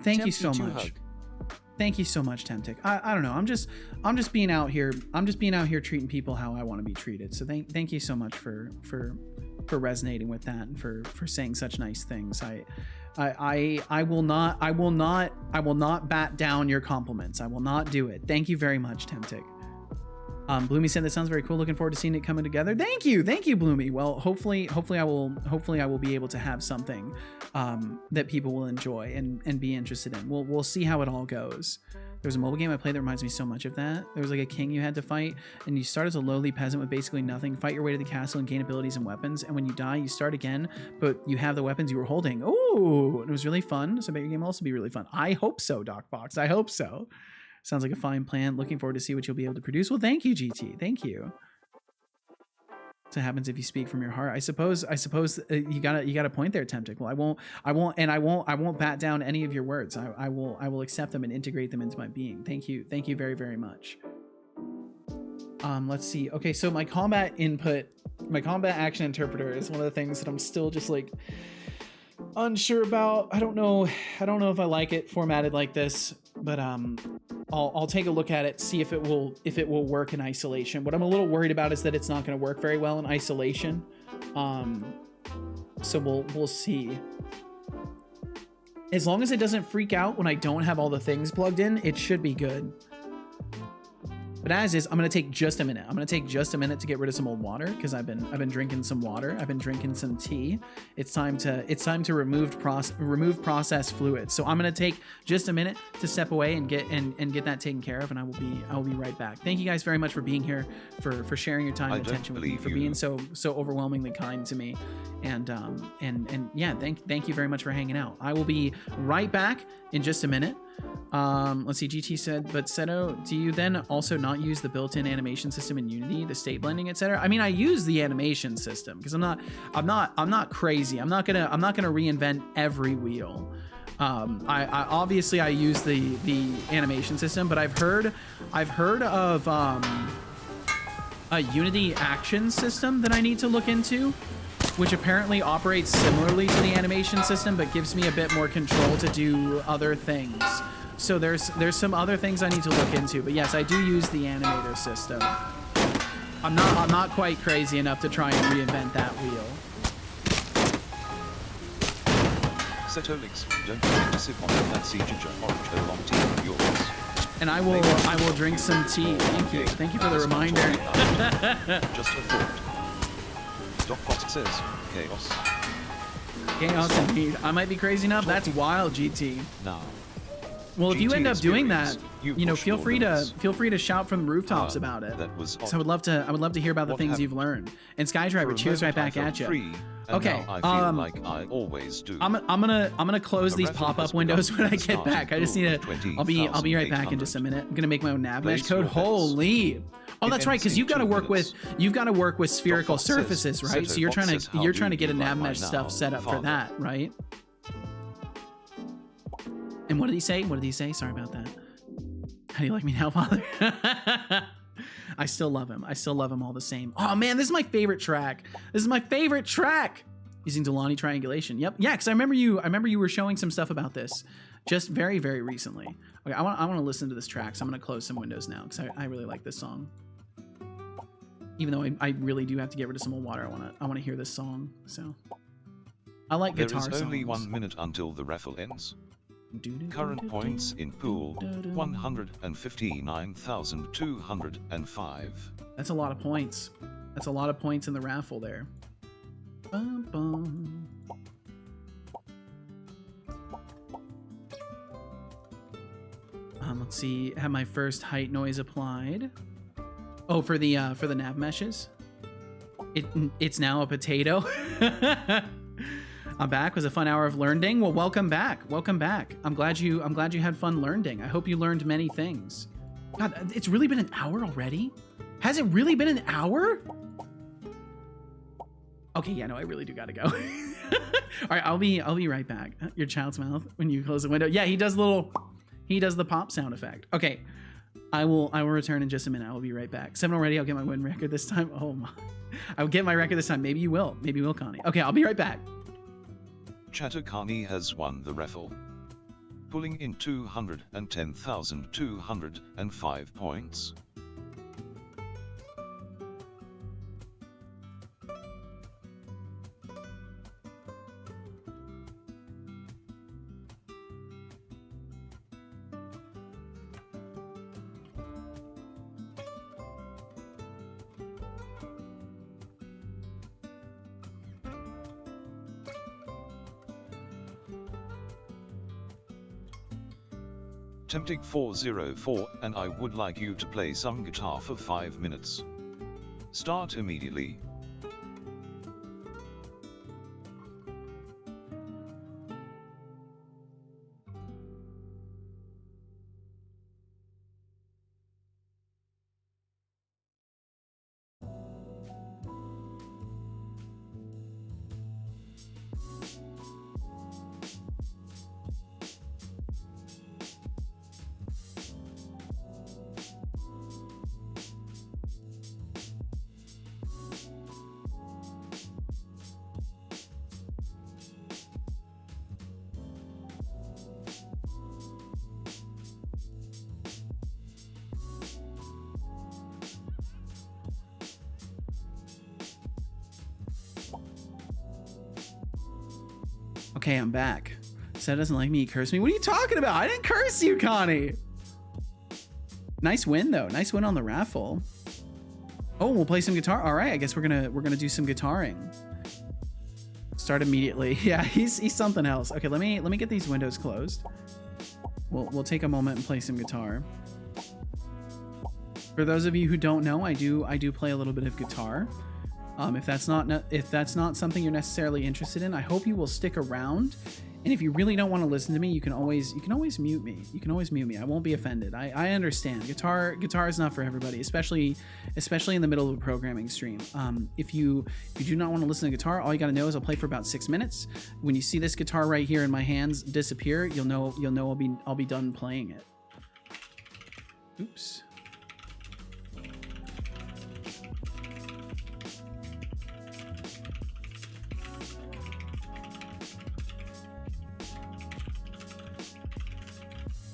Thank you so much. Hug. Thank you so much, Temptic. I don't know. I'm just being out here. I'm just being out here treating people how I want to be treated. So thank you so much for resonating with that and for saying such nice things. I will not bat down your compliments. I will not do it. Thank you very much, Temptic. Bloomy said that sounds very cool. Looking forward to seeing it coming together. Thank you, Bloomy. Well, hopefully I will be able to have something that people will enjoy and be interested in. We'll see how it all goes. There was a mobile game I played that reminds me so much of that. There was like a king you had to fight, and you start as a lowly peasant with basically nothing, fight your way to the castle and gain abilities and weapons, and when you die, you start again, but you have the weapons you were holding. Ooh, it was really fun. So I bet your game will also be really fun. I hope so, DocBox. I hope so. Sounds like a fine plan. Looking forward to see what you'll be able to produce. Well, thank you, GT. Thank you. So what happens if you speak from your heart? I suppose you got a point there, Temptic. Well, I won't bat down any of your words. I will accept them and integrate them into my being. Thank you very, very much. Let's see. Okay, so my combat action interpreter is one of the things that I'm still just like unsure about. I don't know if I like it formatted like this, but I'll take a look at it, see if it will work in isolation. What I'm a little worried about is that it's not going to work very well in isolation. So we'll see. As long as it doesn't freak out when I don't have all the things plugged in, it should be good. But as is, I'm gonna take just a minute. I'm gonna take just a minute to get rid of some old water because I've been drinking some water. I've been drinking some tea. It's time to remove processed fluids. So I'm gonna take just a minute to step away and get that taken care of, and I will be right back. Thank you guys very much for being here, for sharing your time and attention with me, for being so overwhelmingly kind to me, and yeah, thank you very much for hanging out. I will be right back in just a minute. Let's see, GT said, but Seto, do you then also not use the built-in animation system in Unity, the state blending, etc.? I mean, I use the animation system because I'm not crazy. I'm not gonna reinvent every wheel. I obviously I use the animation system, but I've heard of a Unity action system that I need to look into, which apparently operates similarly to the animation system, but gives me a bit more control to do other things. So there's some other things I need to look into, but yes, I do use the animator system. I'm not quite crazy enough to try and reinvent that wheel. Setolyx, don't forget to sip on that sea ginger orange oolong tea of yours. And I will drink some tea. Thank you for the reminder. Just a thought. Doc Fox says, chaos. Chaos indeed. I might be crazy enough. That's wild, GT. Now. Well, if you end up doing that, you know, feel free to shout from the rooftops about it. That was so I would love to hear about the things you've learned. And Skydriver, cheers right back at you. Okay. I feel like I always do. I'm gonna close these pop-up windows when I get back. I just need to. I'll be right back in just a minute. I'm gonna make my own nav mesh code. Holy. Oh, that's right, because you've got to work with spherical surfaces, right? So you're trying to get a nav mesh stuff set up for that, right? And what did he say? What did he say? Sorry about that. How do you like me now, Father? I still love him. I still love him all the same. Oh man, this is my favorite track. This is my favorite track. Using Delani triangulation. Yep. Yeah, because I remember you were showing some stuff about this just very, very recently. Okay, I want to listen to this track, so I'm gonna close some windows now because I really like this song. Even though I really do have to get rid of some old water, I wanna hear this song. So I like guitar songs. There is only 1 minute until the raffle ends. Current points in pool 159,205. That's a lot of points. That's a lot of points in the raffle there. Bum, bum. Let's see. Have my first height noise applied. Oh, for the nav meshes. It's now a potato. I'm back. It was a fun hour of learning. Well, welcome back. Welcome back. I'm glad you had fun learning. I hope you learned many things. God, it's really been an hour already? Has it really been an hour? Okay, yeah, no, I really do gotta go. All right, I'll be right back. Your child's mouth when you close the window. Yeah, he does the pop sound effect. Okay. I will return in just a minute. I will be right back. 7 already. I'll get my win record this time. Oh my. I will get my record this time. Maybe you will. Maybe you will, Connie. Okay, I'll be right back. Chatter Carney has won the raffle, pulling in 210,205 points. Tempting 404, and I would like you to play some guitar for 5 minutes. Start immediately. Okay, I'm back. Seth doesn't like me. He cursed me. What are you talking about? I didn't curse you, Connie. Nice win though. Nice win on the raffle. Oh, we'll play some guitar. All right, I guess we're gonna do some guitaring. Start immediately. Yeah, he's something else. Okay, let me get these windows closed. We'll take a moment and play some guitar. For those of you who don't know, I do play a little bit of guitar. If that's not something you're necessarily interested in, I hope you will stick around. And if you really don't want to listen to me, you can always mute me. You can always mute me. I won't be offended. I understand. Guitar is not for everybody, especially in the middle of a programming stream. If you do not want to listen to guitar, all you got to know is I'll play for about 6 minutes. When you see this guitar right here in my hands disappear, you'll know I'll be done playing it. Oops.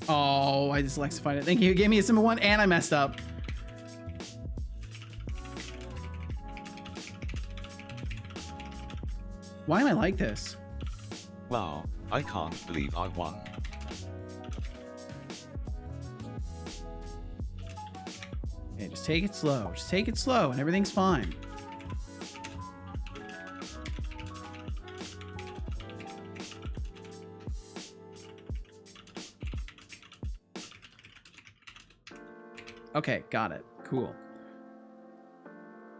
Oh, I dyslexified it. Thank you. You gave me a symbol 1 and I messed up. Why am I like this? Wow, I can't believe I won. Okay, just take it slow. Just take it slow and everything's fine. Okay, got it. Cool.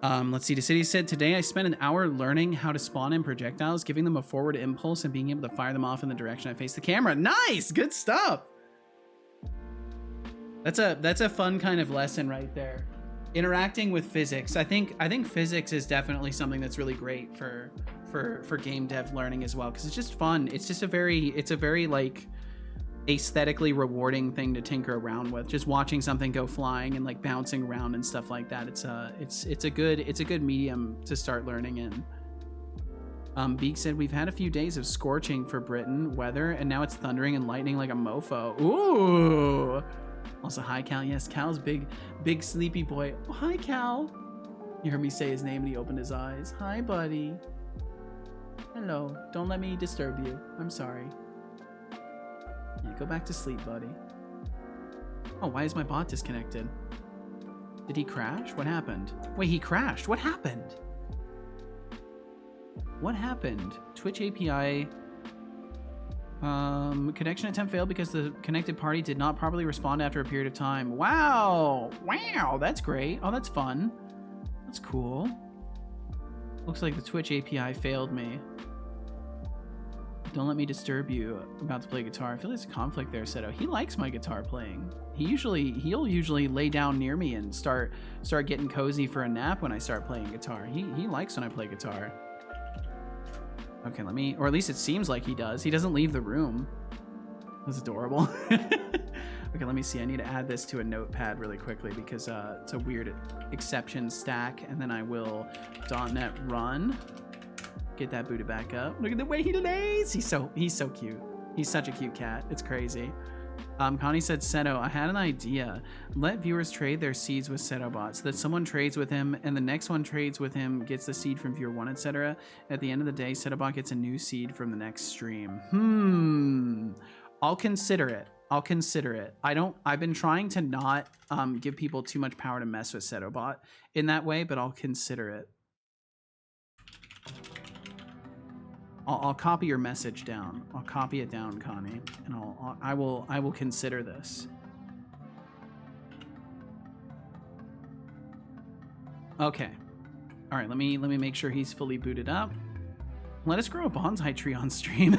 Let's see. Decidy said, today I spent an hour learning how to spawn in projectiles, giving them a forward impulse and being able to fire them off in the direction I face the camera. Nice! Good stuff! That's a fun kind of lesson right there. Interacting with physics. I think physics is definitely something that's really great for game dev learning as well, because it's just fun. It's just a very like aesthetically rewarding thing to tinker around with, just watching something go flying and like bouncing around and stuff like that. It's a good medium to start learning in. Beak said, we've had a few days of scorching for Britain weather and now it's thundering and lightning like a mofo. Ooh. Also, hi Cal. Yes, Cal's big sleepy boy. Oh, hi Cal. You heard me say his name and he opened his eyes. Hi buddy. Hello. Don't let me disturb you. I'm sorry. Yeah, go back to sleep, buddy. Oh, why is my bot disconnected? Did he crash? What happened? Wait, he crashed. What happened? What happened? Twitch API connection attempt failed because the connected party did not properly respond after a period of time. Wow. Wow, that's great. Oh, that's fun. That's cool. Looks like the Twitch API failed me. Don't let me disturb you. I'm about to play guitar. I feel there's a conflict there, Seto. He likes my guitar playing. He'll usually lay down near me and start getting cozy for a nap when I start playing guitar. He likes when I play guitar. Okay, or at least it seems like he does. He doesn't leave the room. That's adorable. Okay, let me see. I need to add this to a notepad really quickly because it's a weird exception stack, and then I will .NET run. Get that booted back up. Look at the way he lays. He's so cute. He's such a cute cat. It's crazy. Connie said, Seto, I had an idea. Let viewers trade their seeds with Setobot so that someone trades with him and the next one trades with him, gets the seed from viewer 1, etc. At the end of the day, Setobot gets a new seed from the next stream. I'll consider it. I've been trying to not give people too much power to mess with Setobot in that way, but I'll consider it. I'll copy your message down. I'll copy it down, Connie, and I will consider this. Okay. All right, let me make sure he's fully booted up. Let us grow a bonsai tree on stream.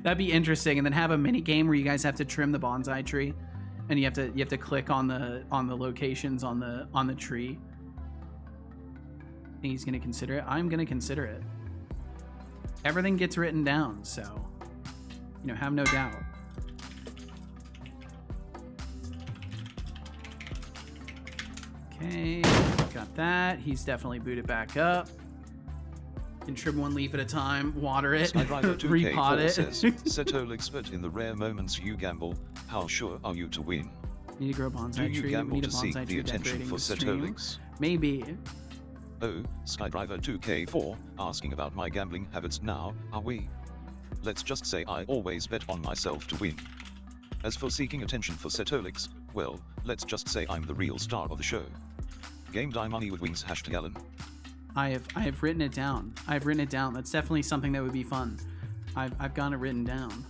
That'd be interesting, and then have a mini game where you guys have to trim the bonsai tree, and you have to click on the locations on the tree. I think he's gonna consider it. I'm gonna consider it. Everything gets written down, so, have no doubt. Okay, got that. He's definitely booted back up. Can trim one leaf at a time, water it, repot it. Says, Setolyx, but in the rare moments you gamble, how sure are you to win? Need to grow a bonsai tree. Do you gamble to seek the attention for Setolyx? Maybe. Oh, Skydriver2K4, asking about my gambling habits now, are we? Let's just say I always bet on myself to win. As for seeking attention for Setolyx, Well, let's just say I'm the real star of the show. Game die money with wings #Alan. I have written it down. I've written it down. That's definitely something that would be fun. I've got it written down.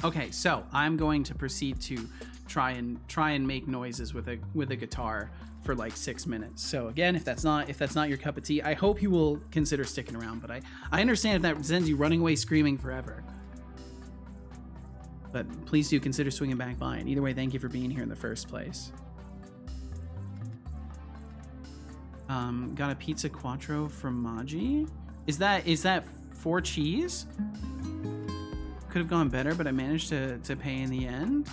Okay, so I'm going to proceed to try and make noises with a guitar for like 6 minutes. So again, if that's not your cup of tea, I hope you will consider sticking around. But I understand if that sends you running away screaming forever. But please do consider swinging back by. And either way, thank you for being here in the first place. Got a pizza quattro formaggi. Is that 4 cheese? Could have gone better, but I managed to pay in the end.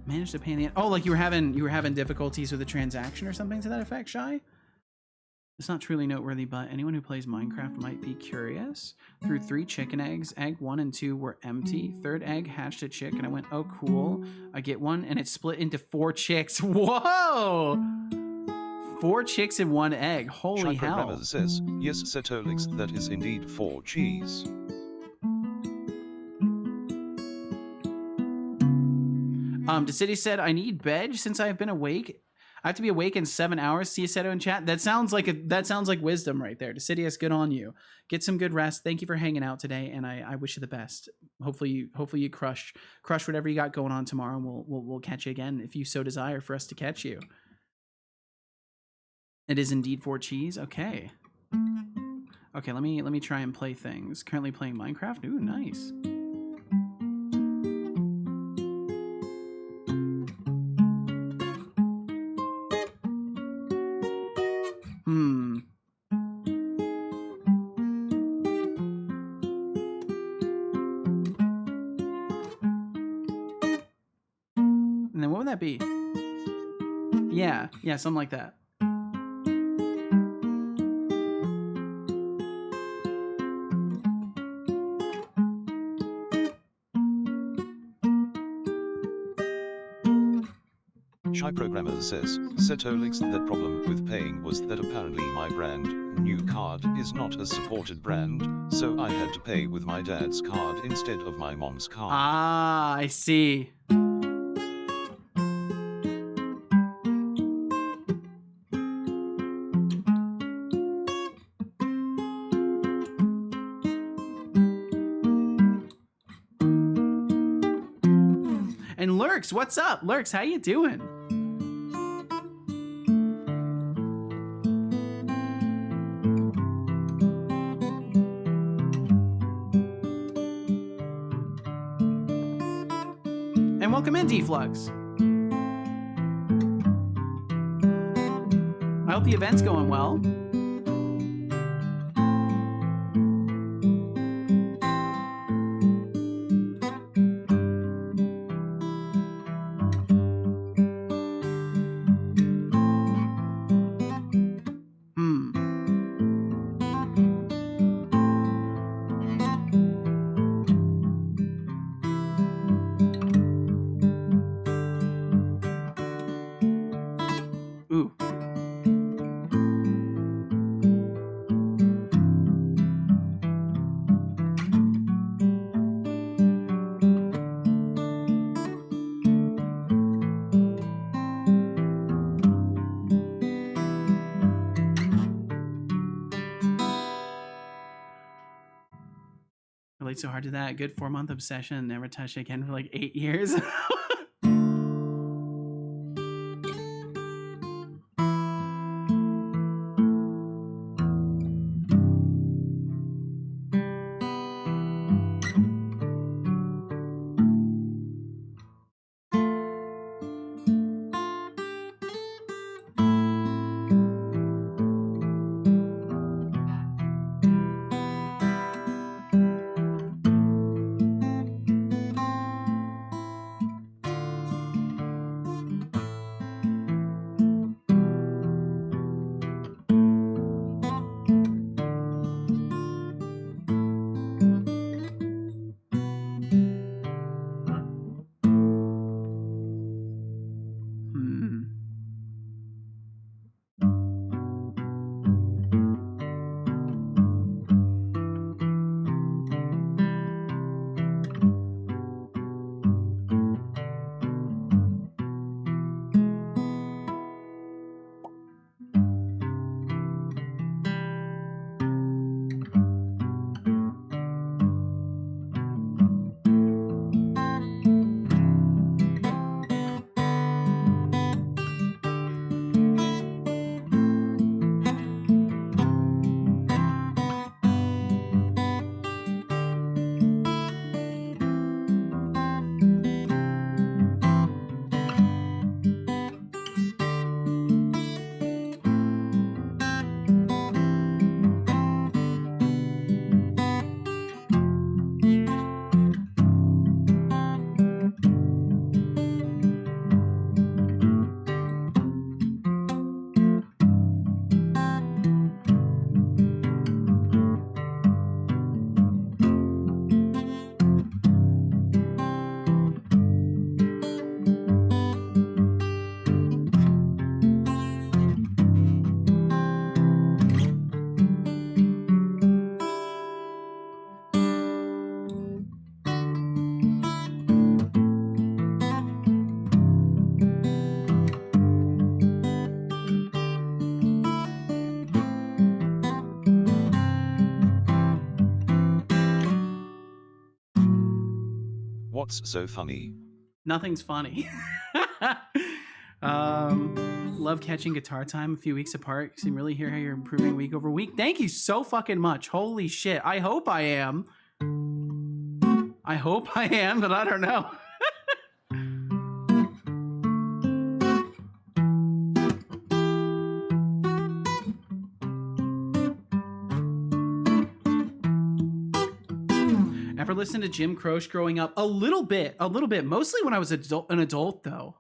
Managed to pay in the end. Oh, like you were having difficulties with the transaction or something to that effect, Shy? It's not truly noteworthy, but anyone who plays Minecraft might be curious. Threw 3 chicken eggs. Egg 1 and 2 were empty. Third egg hatched a chick, and I went, oh, cool. I get one, and it split into 4 chicks. Whoa! 4 chicks in 1 egg. Holy hell. Programmer says, yes, Setolyx, that is indeed 4 cheese. Decidy said, I need bed since I have been awake. I have to be awake in 7 hours. See you, Seto, in chat. That sounds like wisdom right there. Decidius, good on you. Get some good rest. Thank you for hanging out today, and I wish you the best. Hopefully you crush whatever you got going on tomorrow, and we'll catch you again if you so desire for us to catch you. It is indeed 4 cheese. Okay. Okay, let me try and play things. Currently playing Minecraft. Ooh, nice. And then what would that be? Yeah, something like that. Shy Programmer says, Setolyx, that problem with paying was that apparently my brand new card is not a supported brand, so I had to pay with my dad's card instead of my mom's card. Ah, I see. And Lurks, what's up? Lurks, how you doing? And welcome in, D-Flux. I hope the event's going well. Ooh. Relate so hard to that. Good 4-month obsession. Never touched it again for like 8 years. What's so funny? Nothing's funny. Love catching guitar time a few weeks apart. Can really hear how you're improving week over week. Thank you so fucking much. Holy shit. I hope I am. I hope I am, but I don't know. Ever listened to Jim Croce growing up? A little bit. Mostly when I was an adult, though.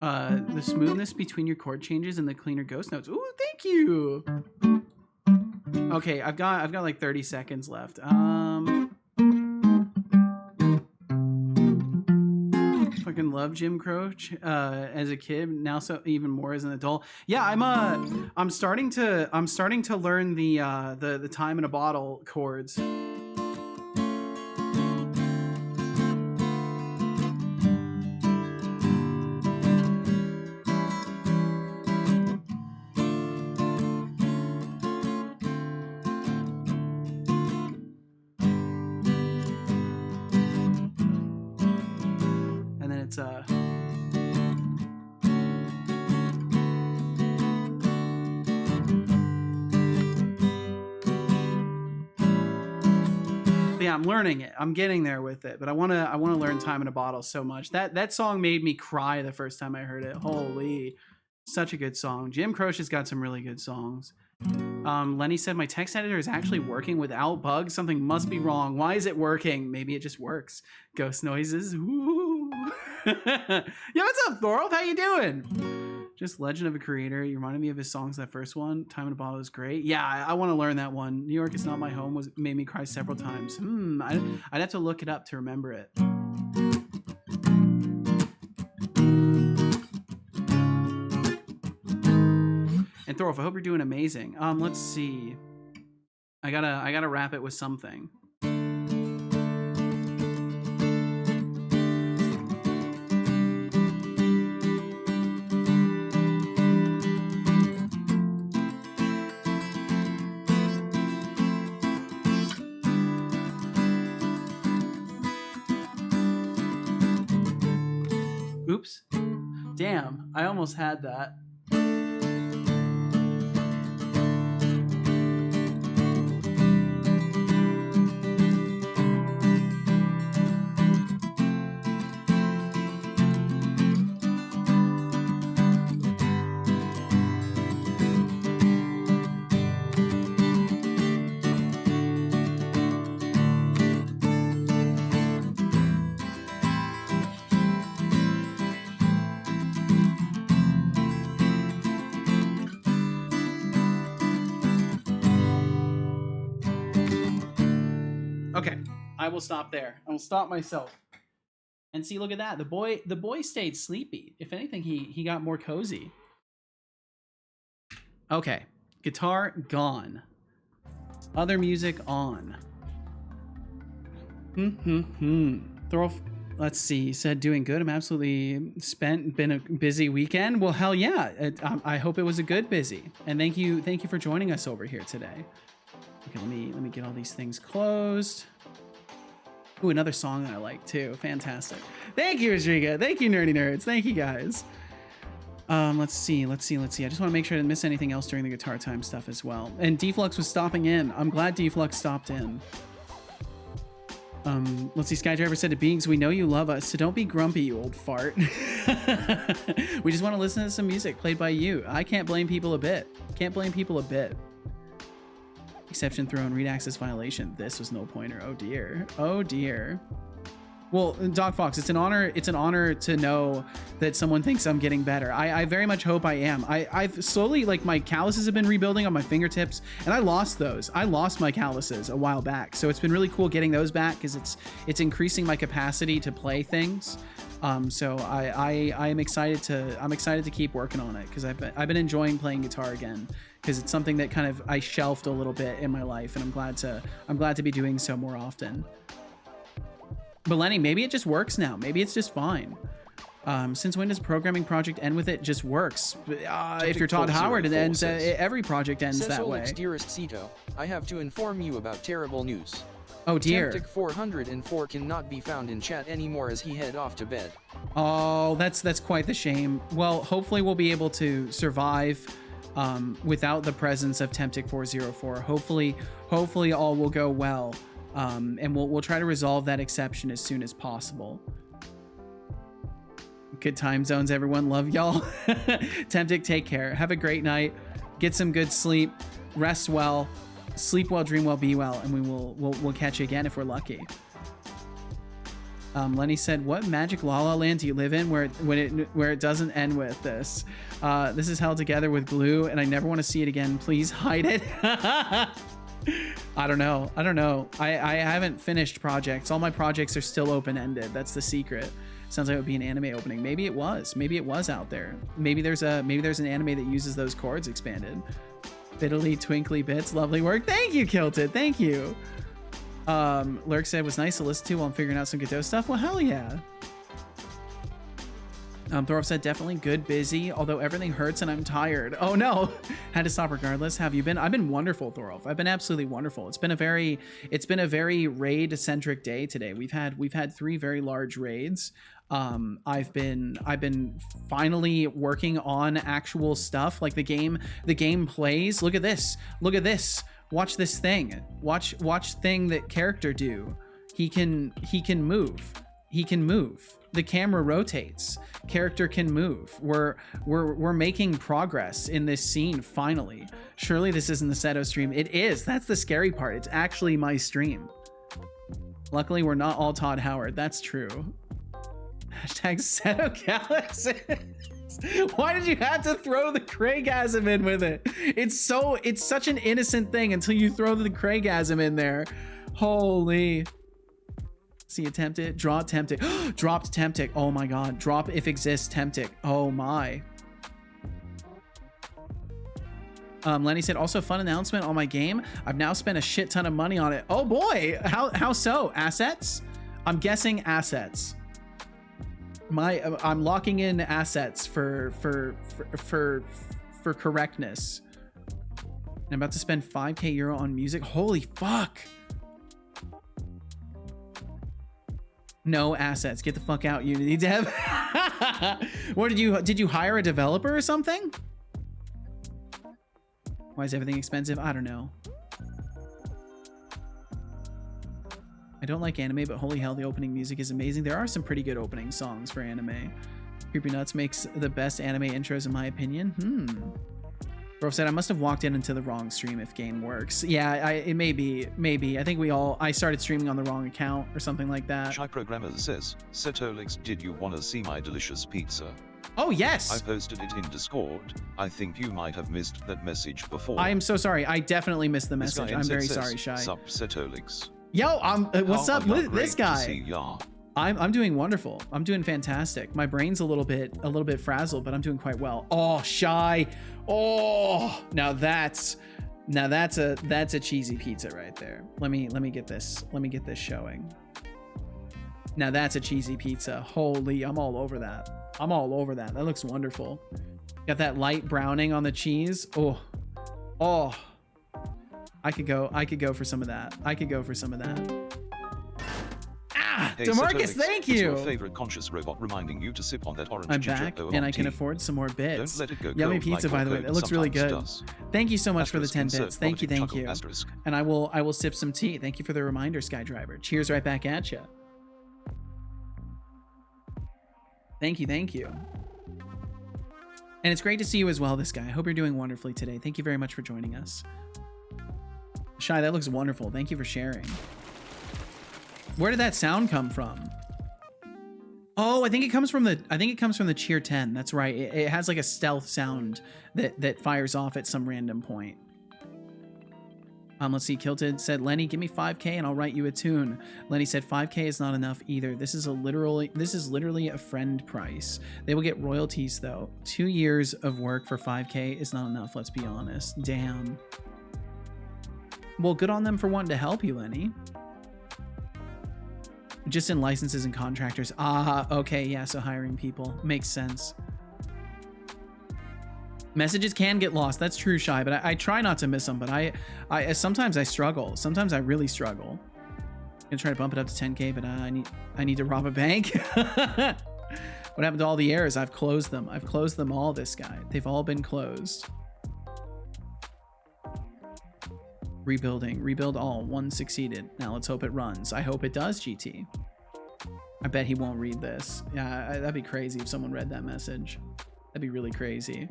The smoothness between your chord changes and the cleaner ghost notes. Ooh, thank you. Okay, I've got like 30 seconds left. Fucking love Jim Croce as a kid. Now so even more as an adult. Yeah, I'm starting to learn the time in a bottle chords. Yeah, I'm learning it. I'm getting there with it, but I want to learn Time in a Bottle so much. That song made me cry the first time I heard it. Holy, such a good song. Jim Croce has got some really good songs. Lenny said my text editor is actually working without bugs. Something must be wrong. Why is it working? Maybe it just works. Ghost noises. Ooh. Yeah, what's up, Thorolf? How you doing? Just Legend of a Creator. You reminded me of his songs. That first one, Time in a Bottle, is great. Yeah, I want to learn that one. New York Is Not My Home made me cry several times. I'd have to look it up to remember it. And Thorolf, I hope you're doing amazing. Let's see. I gotta wrap it with something. Oops. Damn, I almost had that. Okay, I will stop there. I will stop myself. And see, look at that. The boy stayed sleepy. If anything, he got more cozy. Okay, guitar gone. Other music on. Thorolf, let's see. He said doing good. I'm absolutely spent. Been a busy weekend. Well, hell yeah. I hope it was a good busy. And thank you for joining us over here today. Okay, let me get all these things closed. Ooh, another song that I like too. Fantastic. Thank you, Rodrigo. Thank you, Nerdy Nerds. Thank you, guys. Let's see. I just want to make sure I didn't miss anything else during the guitar time stuff as well. And Deflux was stopping in. I'm glad Deflux stopped in. Let's see. Skydriver said to Beings, we know you love us, so don't be grumpy, you old fart. We just want to listen to some music played by you. I can't blame people a bit. Can't blame people a bit. Exception thrown, read access violation. This was no pointer. Oh dear. Oh dear. Well, Doc Fox, it's an honor to know that someone thinks I'm getting better. I very much hope I am. I've slowly, like, my calluses have been rebuilding on my fingertips, and I lost those. I lost my calluses a while back. So it's been really cool getting those back because it's increasing my capacity to play things. So I'm excited to keep working on it because I've been enjoying playing guitar again. Because it's something that kind of I shelved a little bit in my life, and I'm glad to be doing so more often. But Lenny, maybe it just works now. Maybe it's just fine. Since when does programming project end with it just works? If you're Todd 404 Howard, it ends. says, Every project ends that way. Setolyx, dearest Ceto, I have to inform you about terrible news. Oh dear. Temptic 404 cannot be found in chat anymore as he head off to bed. Oh, that's quite the shame. Well, hopefully we'll be able to survive without the presence of Temptic 404. Hopefully all will go well. And we'll try to resolve that exception as soon as possible. Good time zones, everyone. Love y'all. Temptic, take care. Have a great night. Get some good sleep. Rest well. Sleep well, dream well, be well, and we'll catch you again if we're lucky. Lenny said, "What magic La La Land do you live in where it doesn't end with this? This is held together with glue, and I never want to see it again. Please hide it." I don't know. I haven't finished projects. All my projects are still open-ended. That's the secret. Sounds like it would be an anime opening. Maybe it was. Maybe it was out there. Maybe there's an anime that uses those chords expanded. Fiddly twinkly bits, lovely work. Thank you, Kilted. Thank you. Lurk said was nice to listen to while I'm figuring out some Godot stuff. Well, hell yeah. Thorolf said definitely good, busy, although everything hurts and I'm tired. Oh no, had to stop regardless. Have you been? I've been wonderful, Thorolf. I've been absolutely wonderful. It's been a very raid centric day today. We've had 3 very large raids. I've been finally working on actual stuff, like the game plays. Look at this. Watch this thing. Watch thing that character do. He can move. The camera rotates. Character can move. We're making progress in this scene finally. Surely this isn't the Seto stream. It is. That's the scary part. It's actually my stream. Luckily, we're not all Todd Howard. That's true. Hashtag Seto Galaxy. Why did you have to throw the Craigasm in with it? It's such an innocent thing until you throw the Craigasm in there. Holy. See, attempted, draw Temptic. Dropped Temptic. Oh my god. Drop if exists Temptic. Oh my. Lenny said, also fun announcement on my game. I've now spent a shit ton of money on it. Oh boy. How so? Assets? I'm guessing assets. I'm locking in assets for correctness. I'm about to spend 5k euro on music. Holy fuck. No assets. Get the fuck out, Unity dev. What did you hire a developer or something? Why is everything expensive? I don't know. I don't like anime, but holy hell, the opening music is amazing. There are some pretty good opening songs for anime. Creepy Nuts makes the best anime intros in my opinion. Bro said I must have walked into the wrong stream if game works. Yeah, it may be. I think I started streaming on the wrong account or something like that. Shy Programmer says, Setolyx, did you want to see my delicious pizza? Oh, yes. I posted it in Discord. I think you might have missed that message before. I am so sorry. I definitely missed the message. I'm very sorry, Shy. Sup, Setolyx. Yo, what's up with this guy? See ya. I'm doing wonderful. I'm doing fantastic. My brain's a little bit frazzled, but I'm doing quite well. Oh, Shy. Oh, now that's a cheesy pizza right there. Let me get this showing. Now that's a cheesy pizza. Holy, I'm all over that. That looks wonderful. Got that light browning on the cheese. Oh. I could go for some of that. Ah, Hey, DeMarcus, Setolyx, thank is you. your favorite conscious robot reminding you to sip on that orange I'm ginger back, OMT. and I can afford some more bits. Don't let it go Yummy cold pizza, like by the way. Volcode It looks really good. sometimes does. Thank you so much for the Asterisk 10 insert bits. Thank you. vomiting chuckle asterisk. And I will sip some tea. Thank you for the reminder, Skydriver. Cheers right back at you. Thank you. And it's great to see you as well, this guy. I hope you're doing wonderfully today. Thank you very much for joining us. Shy, that looks wonderful. Thank you for sharing. Where did that sound come from? Oh, I think it comes from the Cheer 10. That's right. It has like a stealth sound that fires off at some random point. Let's see. Kilted said, Lenny, give me 5k and I'll write you a tune. Lenny said 5k is not enough either. This is literally a friend price. They will get royalties though. 2 years of work for 5k is not enough. Let's be honest. Damn. Well, good on them for wanting to help you, Lenny. Just in licenses and contractors. Ah, okay, yeah, so hiring people. Makes sense. Messages can get lost. That's true, Shy, but I try not to miss them, but I sometimes I struggle. Sometimes I really struggle. I'm gonna try to bump it up to 10K, but I need to rob a bank. What happened to all the errors? I've closed them. I've closed them all, this guy. They've all been closed. Rebuilding. Rebuild all. One succeeded. Now let's hope it runs. I hope it does, GT. I bet he won't read this. Yeah, that'd be crazy if someone read that message. That'd be really crazy.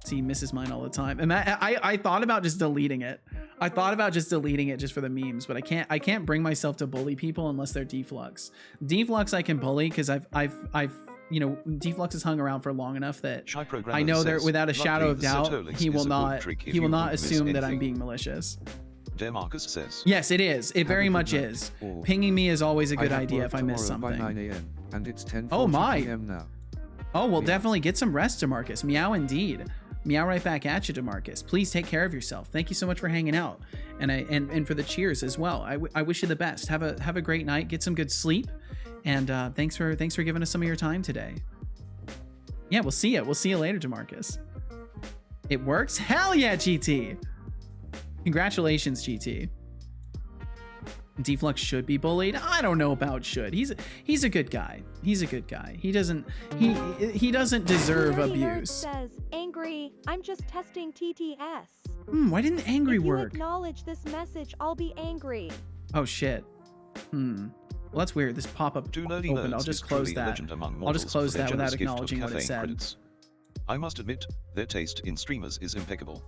See, he misses mine all the time. And I thought about just deleting it. I thought about just deleting it just for the memes, but I can't bring myself to bully people unless they're Deflux. Deflux I can bully because I've you know, Deflux has hung around for long enough that I know there without a shadow of doubt he will not assume that I'm being malicious. Demarcus says. Yes, it is. It very much is. Pinging me is always a good idea if I miss something. By 9 a.m. and it's 10:40 Oh my. p.m. now. Oh, well, definitely get some rest, DeMarcus. Meow indeed. Meow right back at you, DeMarcus. Please take care of yourself. Thank you so much for hanging out, and for the cheers as well. I wish you the best. Have a great night. Get some good sleep, and thanks for giving us some of your time today. Yeah, we'll see you. We'll see you later, DeMarcus. It works. Hell yeah, GT. Congratulations, GT. Deflux should be bullied. I don't know about should. He's a good guy. He's a good guy. He doesn't deserve abuse. Says angry. I'm just testing TTS. Why didn't angry if you work? Acknowledge this message, I'll be angry. Oh shit. Well, that's weird. This pop-up opened. I'll just close that. I'll just close that without acknowledging what it said. Credits. I must admit, their taste in streamers is impeccable.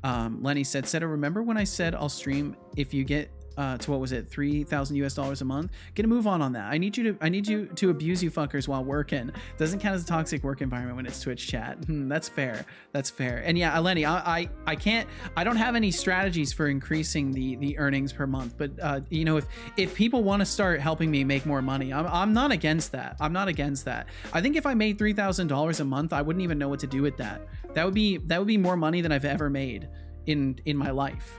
Lenny said, Seto, remember when I said I'll stream if you get to what was it, $3,000 a month? Get a move on that. I need you to abuse you fuckers while working. Doesn't count as a toxic work environment when it's Twitch chat. That's fair. That's fair. And yeah, Lenny, I don't have any strategies for increasing the earnings per month, but you know, if people want to start helping me make more money, I'm not against that. I'm not against that. I think if I made $3,000 a month, I wouldn't even know what to do with that. That would be more money than I've ever made in my life.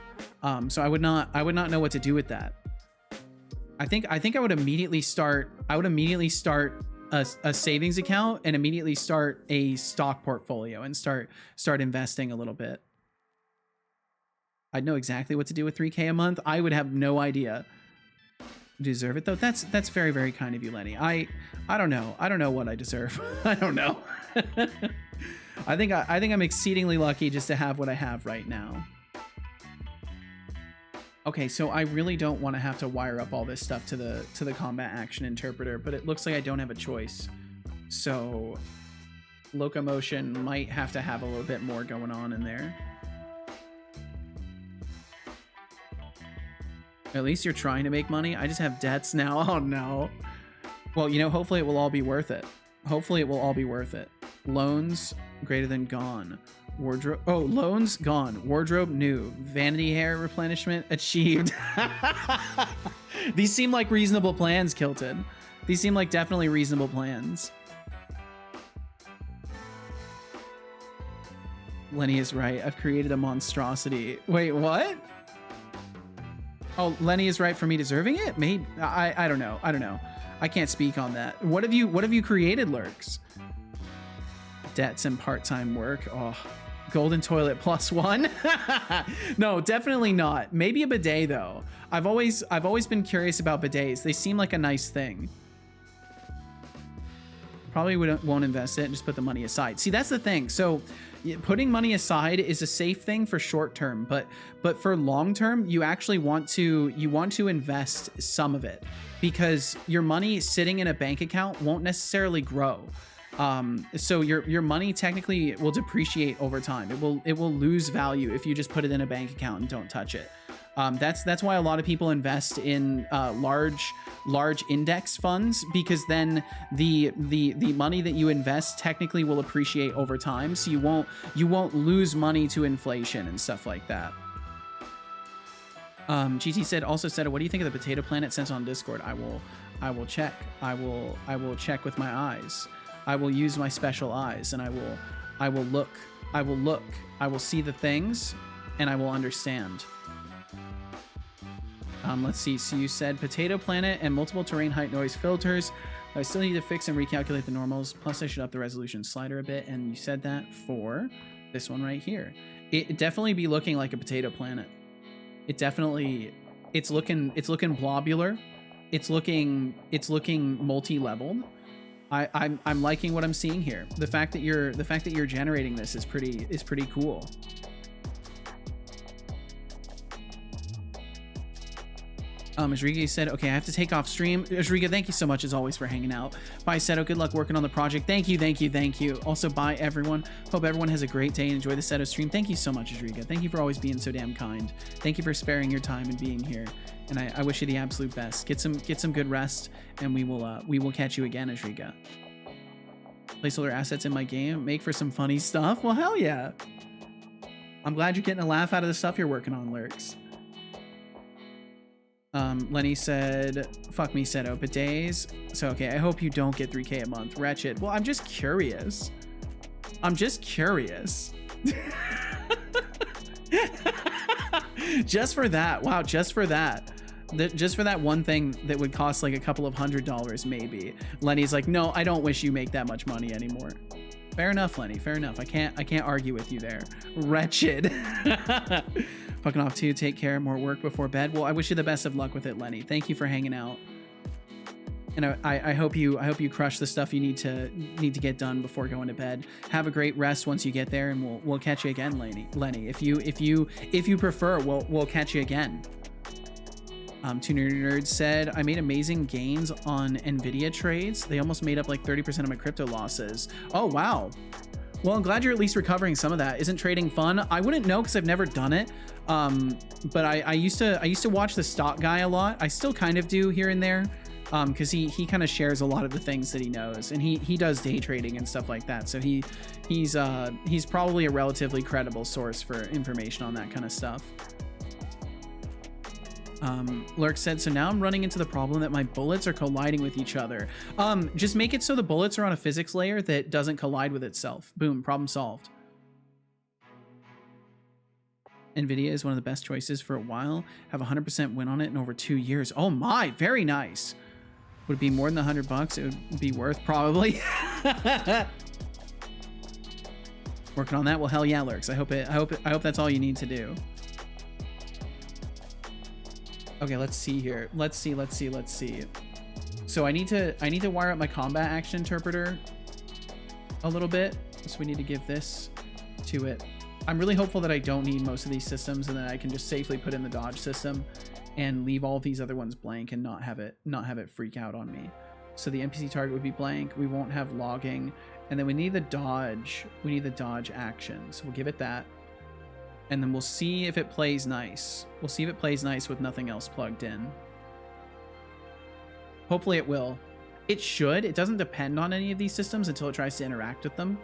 So I would not know what to do with that. I think I would immediately start a savings account and immediately start a stock portfolio and start investing a little bit. I'd know exactly what to do with 3K a month. I would have no idea. Deserve it though. That's very, very kind of you, Lenny. I don't know. I don't know what I deserve. I don't know. I think I'm exceedingly lucky just to have what I have right now. Okay, so I really don't want to have to wire up all this stuff to the combat action interpreter, but it looks like I don't have a choice. So locomotion might have to have a little bit more going on in there. At least you're trying to make money. I just have debts now. Oh no. Well, you know, hopefully it will all be worth it. Hopefully it will all be worth it. Loans greater than gone. Wardrobe. Oh, loans gone. Wardrobe new. Vanity hair replenishment achieved. These seem like reasonable plans, Kilted. These seem like definitely reasonable plans. Lenny is right. I've created a monstrosity. Wait, what? Oh, Lenny is right for me deserving it? Maybe. I don't know. I don't know. I can't speak on that. What have you created, Lurks? Debts and part-time work. Oh, golden toilet +1. No, definitely not. Maybe a bidet though. I've always been curious about bidets. They seem like a nice thing. Probably won't invest it and just put the money aside. See, that's the thing. So putting money aside is a safe thing for short term, but for long term, you actually want to invest some of it, because your money sitting in a bank account won't necessarily grow. So your money technically will depreciate over time. It will lose value if you just put it in a bank account and don't touch it. That's why a lot of people invest in large index funds, because then the money that you invest technically will appreciate over time, so you won't lose money to inflation and stuff like that. GT also said, what do you think of the potato planet sent on Discord? I will check. I will check with my eyes. I will use my special eyes, and I will look. I will see the things, and I will understand. Let's see. So you said potato planet and multiple terrain height noise filters. I still need to fix and recalculate the normals. Plus, I should up the resolution slider a bit. And you said that for this one right here. It definitely be looking like a potato planet. It definitely, it's looking blobular. It's looking multi-leveled. I'm liking what I'm seeing here. The fact that you're generating this is pretty cool. Ajriga said, okay, I have to take off stream. Ajriga, thank you so much as always for hanging out. Bye, Seto. Good luck working on the project. Thank you. Also, bye, everyone. Hope everyone has a great day and enjoy the Seto stream. Thank you so much, Ajriga. Thank you for always being so damn kind. Thank you for sparing your time and being here. And I wish you the absolute best. Get some good rest, and we will catch you again, Ajriga. Placeholder assets in my game make for some funny stuff. Well, hell yeah. I'm glad you're getting a laugh out of the stuff you're working on, Lurks. Lenny said, fuck me, Seto, but days. So, okay, I hope you don't get 3K a month. Wretched. Well, I'm just curious. Just for that. Wow, just for that. Just for that one thing that would cost like a couple of $100 maybe. Lenny's like, no, I don't wish you make that much money anymore. Fair enough, Lenny. Fair enough. I can't argue with you there. Wretched. Fucking off too. Take care. More work before bed. Well, I wish you the best of luck with it, Lenny. Thank you for hanging out. And I hope you crush the stuff you need to get done before going to bed. Have a great rest once you get there, and we'll catch you again, Lenny. If you prefer, we'll catch you again. Two Nerds said, I made amazing gains on Nvidia trades. They almost made up like 30% of my crypto losses. Oh, wow. Well, I'm glad you're at least recovering some of that. Isn't trading fun? I wouldn't know because I've never done it. But I used to watch the stock guy a lot. I still kind of do here and there. Because he kind of shares a lot of the things that he knows, and he does day trading and stuff like that. So he's probably a relatively credible source for information on that kind of stuff. Lurk said, so now I'm running into the problem that my bullets are colliding with each other. Just make it so the bullets are on a physics layer that doesn't collide with itself. Boom, problem solved. Nvidia is one of the best choices for a while. Have 100% win on it in over 2 years. Oh my, very nice. Would it be more than $100? It would be worth probably. Working on that. Well, hell yeah, Lurks. I hope that's all you need to do. Okay, let's see here. Let's see. So I need to wire up my combat action interpreter a little bit. So we need to give this to it. I'm really hopeful that I don't need most of these systems, and that I can just safely put in the dodge system and leave all of these other ones blank and not have it freak out on me. So the NPC target would be blank. We won't have logging, and then we need the dodge. We need the dodge action. So we'll give it that. And then we'll see if it plays nice. We'll see if it plays nice with nothing else plugged in. Hopefully it will. It should. It doesn't depend on any of these systems until it tries to interact with them.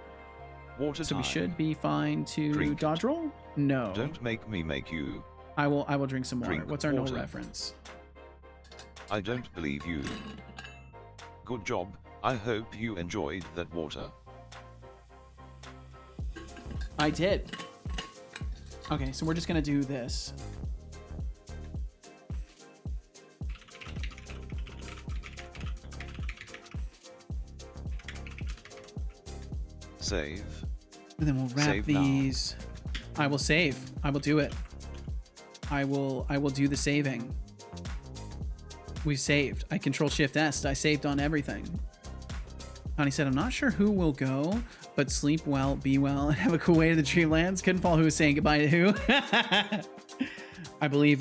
Water so time. We should be fine to Drink dodge roll? No. Don't make me make you. I will drink some water. Drink What's our water. no reference? I don't believe you. Good job. I hope you enjoyed that water. I did. Okay, so we're just gonna do this. Save. And then we'll wrap Save these. Now. I will save. I will do it. I will do the saving. We saved. I Control Shift S. I saved on everything. Connie said, I'm not sure who will go, but sleep well, be well, and have a cool way to the Dreamlands. Couldn't follow who was saying goodbye to who. I believe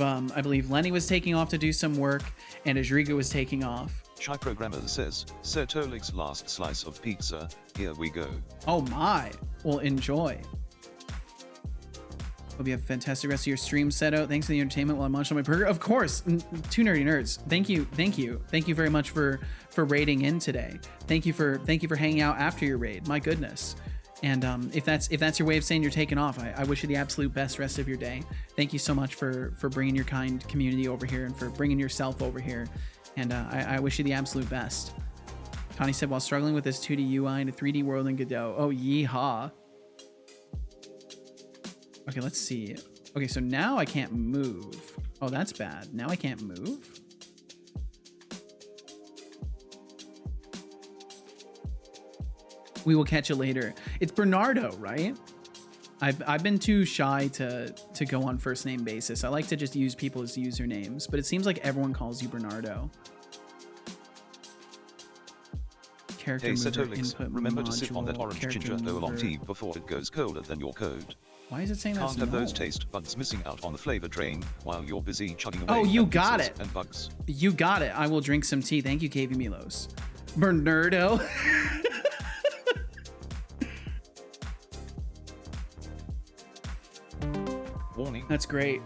Lenny was taking off to do some work, and Ajriga was taking off. Shy Programmer says, Setolyx last slice of pizza. Here we go. Oh my. Well, enjoy. Hope you have a fantastic rest of your stream, Seto. Thanks for the entertainment while I munch on my burger. Of course, Two Nerdy Nerds. Thank you very much for raiding in today. Thank you for hanging out after your raid. My goodness. And if that's your way of saying you're taking off, I wish you the absolute best rest of your day. Thank you so much for bringing your kind community over here and for bringing yourself over here. And I wish you the absolute best. Connie said, while struggling with this 2D UI and a 3D world in Godot. Oh, yeehaw. Okay, let's see. Okay, so now I can't move. Oh, that's bad. Now I can't move. We will catch you later. It's Bernardo, right? I've been too shy to go on first name basis. I like to just use people as usernames, but it seems like everyone calls you Bernardo. Character Hey mover, Setolyx, input remember to sit on that module, orange character ginger oolong mover. tea before it goes colder than your code. Why is it saying that's Can't have no? those taste buds missing out on the flavor train while you're busy chugging away. Oh, you at got pixels it. And bugs. You got it. I will drink some tea. Thank you, KV Milos. Bernardo. Warning. That's great.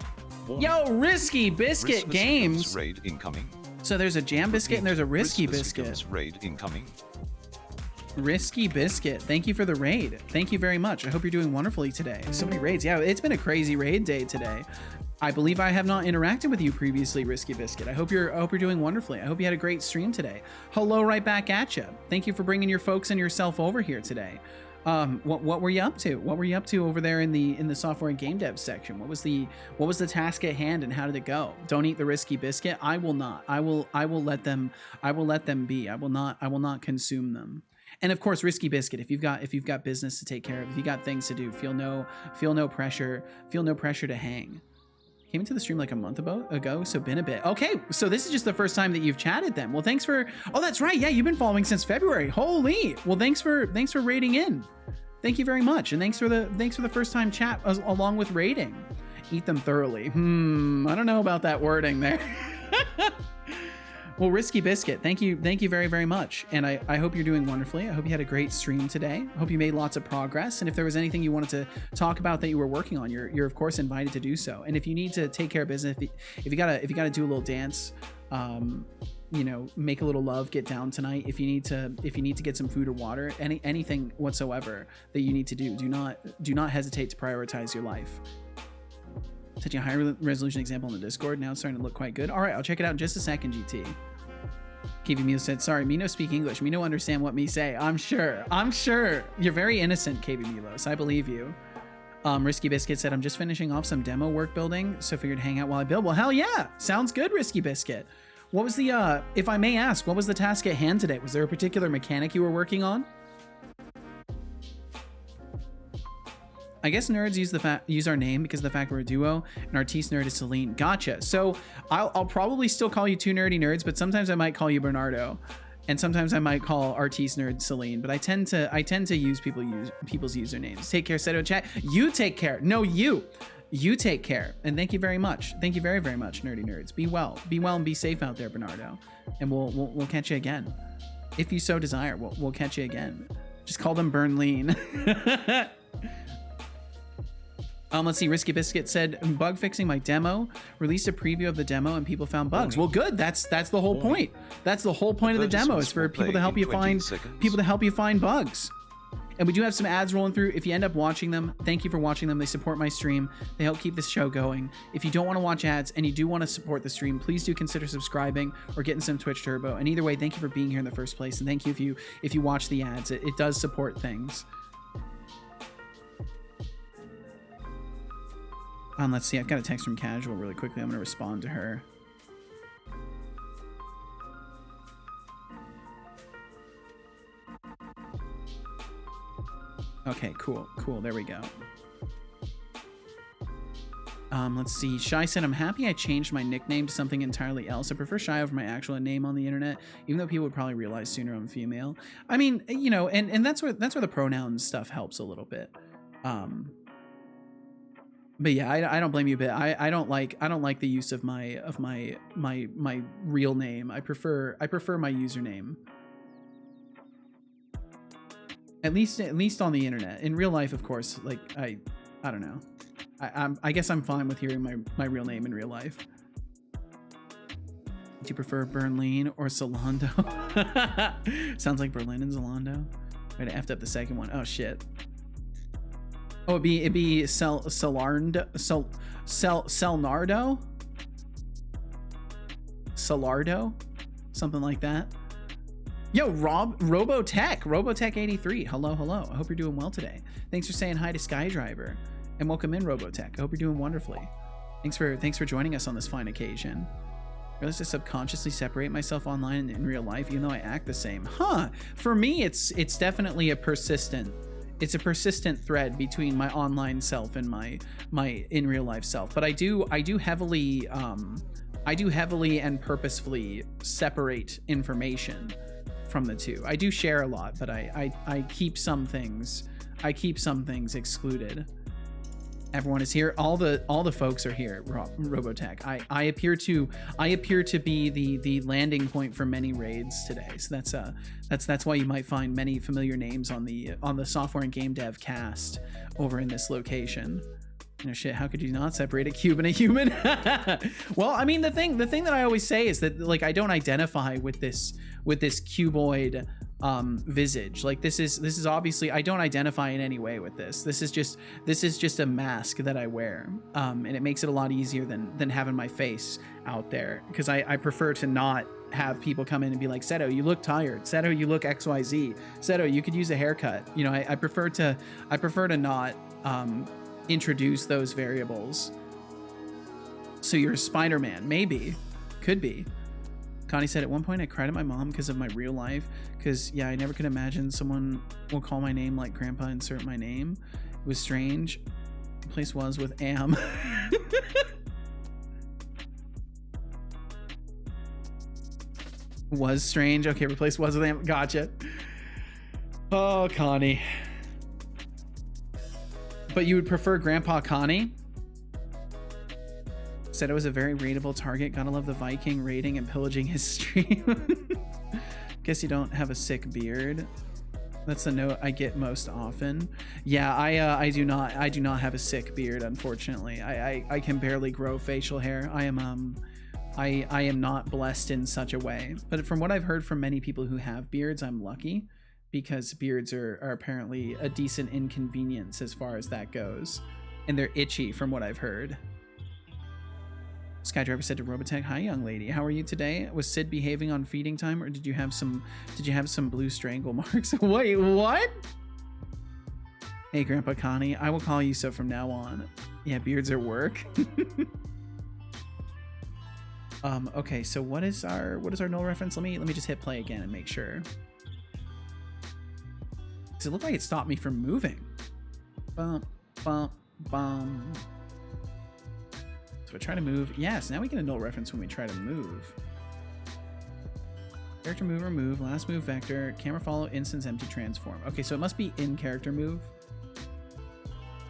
Warning. Yo, Risky Biscuit Christmas Games. becomes raid incoming. So there's a jam biscuit and there's a Risky Christmas Biscuit. becomes raid incoming. Risky Biscuit, thank you for the raid. Thank you very much. I hope you're doing wonderfully today. So many raids. Yeah, it's been a crazy raid day today. I believe I have not interacted with you previously, Risky Biscuit. I hope you're doing wonderfully. I hope you had a great stream today. Hello, right back at you. Thank you for bringing your folks and yourself over here today. What were you up to? What were you up to over there in the software and game dev section? What was the task at hand and how did it go? Don't eat the Risky Biscuit. I will not. I will let them be. I will not consume them. And of course, Risky Biscuit, if you've got business to take care of, if you got things to do, feel no pressure to hang. Came into the stream like a month ago, so been a bit. Okay, so this is just the first time that you've chatted then. Well, thanks for, oh, that's right. Yeah, you've been following since February. Holy. Well, thanks for raiding in. Thank you very much. And thanks for the first time chat along with raiding. Eat them thoroughly. I don't know about that wording there. Well, Risky Biscuit, thank you very, very much. And I hope you're doing wonderfully. I hope you had a great stream today. I hope you made lots of progress. And if there was anything you wanted to talk about that you were working on, you're of course invited to do so. And if you need to take care of business, if you gotta do a little dance, you know, make a little love, get down tonight. If you need to get some food or water, anything whatsoever that you need to do, do not hesitate to prioritize your life. Such a high resolution example in the Discord. Now it's starting to look quite good. All right, I'll check it out in just a second, GT. KV Mule said, sorry, me no speak English. Me no understand what me say. I'm sure. You're very innocent, KV Milos. I believe you. Risky Biscuit said, I'm just finishing off some demo work building, so figured hang out while I build. Well, hell yeah. Sounds good, Risky Biscuit. What was the, if I may ask, what was the task at hand today? Was there a particular mechanic you were working on? I guess nerds use our name because of the fact we're a duo, and Artiste Nerd is Celine. Gotcha. So I'll probably still call you two nerdy nerds, but sometimes I might call you Bernardo, and sometimes I might call Artiste Nerd Celine. But I tend to use people's usernames. Take care, Seto Chat. You take care. No, you take care. And thank you very much. Thank you very, very much, nerdy nerds. Be well, and be safe out there, Bernardo. And we'll catch you again, if you so desire. We'll catch you again. Just call them Bernlean. Let's see. Risky Biscuit said, bug fixing my demo, released a preview of the demo and people found bugs. Well, good. That's the whole point. That's the whole point of the demo, is for people to help you find bugs. And we do have some ads rolling through. If you end up watching them, thank you for watching them. They support my stream. They help keep this show going. If you don't want to watch ads and you do want to support the stream, please do consider subscribing or getting some Twitch Turbo. And either way, thank you for being here in the first place. And thank you if you watch the ads. It does support things. Let's see. I've got a text from Casual really quickly. I'm going to respond to her. Okay, cool. There we go. Let's see. Shy said, I'm happy I changed my nickname to something entirely else. I prefer Shy over my actual name on the internet, even though people would probably realize sooner I'm female. I mean, you know, and that's where the pronoun stuff helps a little bit. But yeah, I don't blame you a bit. I don't like the use of my real name. I prefer my username. At least on the internet. In real life, of course, like I don't know. I guess I'm fine with hearing my real name in real life. Do you prefer Bernlean or Solando? Sounds like Berlin and Zalando. Right, I effed up the second one. Oh shit. Oh, it'd be Celardo? Celardo? Something like that. Yo, Robotech83. Hello. I hope you're doing well today. Thanks for saying hi to Skydriver. And welcome in, Robotech. I hope you're doing wonderfully. Thanks for joining us on this fine occasion. I realize to subconsciously separate myself online and in real life, even though I act the same. Huh? For me, it's definitely a persistent thread between my online self and my in real life self. But I do heavily and purposefully separate information from the two. I do share a lot, but I keep some things excluded. Everyone is here. All the folks are here. Robotech. I appear to be the landing point for many raids today. So that's why you might find many familiar names on the software and game dev cast over in this location. You know, shit, how could you not separate a cube and a human? Well, I mean, the thing that I always say is that, like, I don't identify with this cuboid visage. Like, this is obviously, I don't identify in any way with this. This is just a mask that I wear, and it makes it a lot easier than having my face out there, because I prefer to not have people come in and be like, Seto, you look tired. Seto, you look XYZ. Seto, you could use a haircut. You know, I prefer to not introduce those variables. So you're a Spider-Man. Maybe. Could be. Connie said, at one point I cried at my mom because of my real life, because yeah, I never could imagine someone will call my name like grandpa, insert my name. It was strange. The place was with Am. Was strange. Okay, replace was with Am. Gotcha. Oh, Connie. But you would prefer Grandpa Connie? Said it was a very raidable target. Gotta love the Viking raiding and pillaging his stream. Guess you don't have a sick beard. That's the note I get most often. Yeah, I do not have a sick beard, unfortunately. I can barely grow facial hair. I am not blessed in such a way. But from what I've heard from many people who have beards, I'm lucky, because beards are apparently a decent inconvenience as far as that goes. And they're itchy from what I've heard. Skydriver said to Robotech, "Hi, young lady. How are you today? Was Sid behaving on feeding time, or did you have some blue strangle marks?" Wait, what? Hey, Grandpa Connie. I will call you so from now on. Yeah, beards are work. Okay, so what is our null reference? Let me just hit play again and make sure. Does it look like it stopped me from moving? Bum, bum, bum. So I try to move. Yes, now we get a null reference when we try to move. Character move or move, last move vector, camera follow, instance empty transform. Okay, so it must be in character move.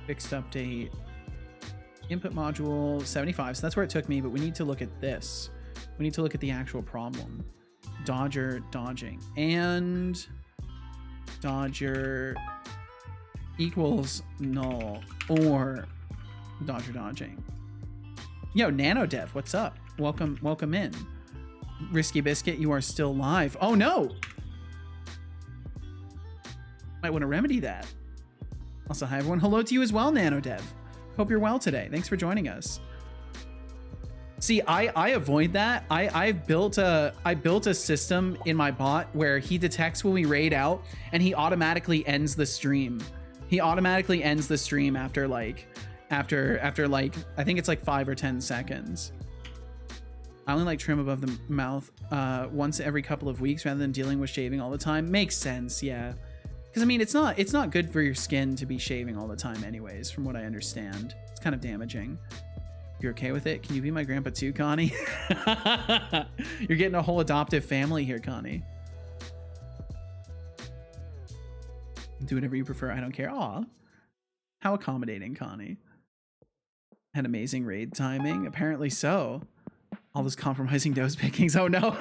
Fixed update. Input module 75. So that's where it took me, but we need to look at this. We need to look at the actual problem. Dodger dodging. And Dodger equals null or Dodger dodging. Yo, NanoDev, what's up? Welcome in. Risky Biscuit, you are still live. Oh no! Might want to remedy that. Also, hi everyone. Hello to you as well, NanoDev. Hope you're well today. Thanks for joining us. See, I avoid that. I built a system in my bot where he detects when we raid out and he automatically ends the stream. He automatically ends the stream after like I think it's like 5 or 10 seconds. I only like trim above the mouth once every couple of weeks rather than dealing with shaving all the time. Makes sense, yeah. Because I mean, it's not good for your skin to be shaving all the time anyways, from what I understand. It's kind of damaging. You're okay with it? Can you be my grandpa too, Connie? You're getting a whole adoptive family here, Connie. Do whatever you prefer. I don't care. Aw. How accommodating, Connie. Had amazing raid timing. Apparently so. All those compromising dose pickings. Oh no.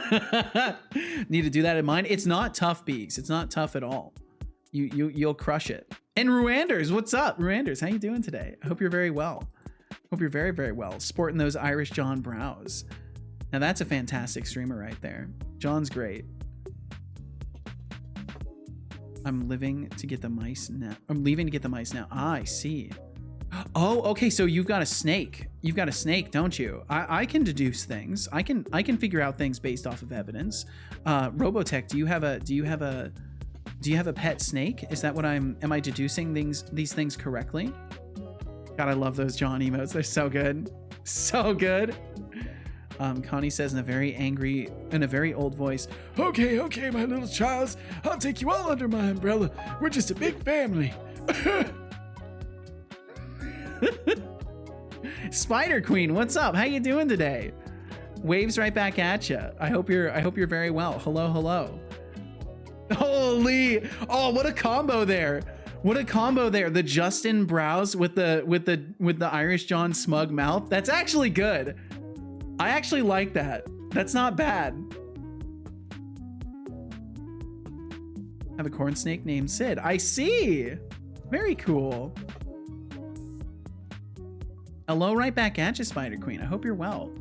Need to do that in mind. It's not tough, Beaks. It's not tough at all. You'll crush it. And Ruanders, what's up? Ruanders, how you doing today? I hope you're very well. Hope you're very, very well. Sporting those Irish John brows. Now that's a fantastic streamer right there. John's great. I'm leaving to get the mice now. Ah, I see. Oh, okay. So you've got a snake. You've got a snake, don't you? I can deduce things. I can figure out things based off of evidence. Robotech, do you have a pet snake? Is that what am I deducing these things correctly? God, I love those John emotes. They're so good. So good. Connie says in a very old voice, Okay, okay, my little Charles. I'll take you all under my umbrella. We're just a big family. Spider Queen, what's up? How you doing today? Waves right back at you. I hope you're very well. Hello, hello. Holy! Oh, what a combo there! What a combo there! The Justin brows with the Irish John smug mouth. That's actually good. I actually like that. That's not bad. I have a corn snake named Sid. I see. Very cool. Hello, right back at you, Spider Queen. I hope you're well.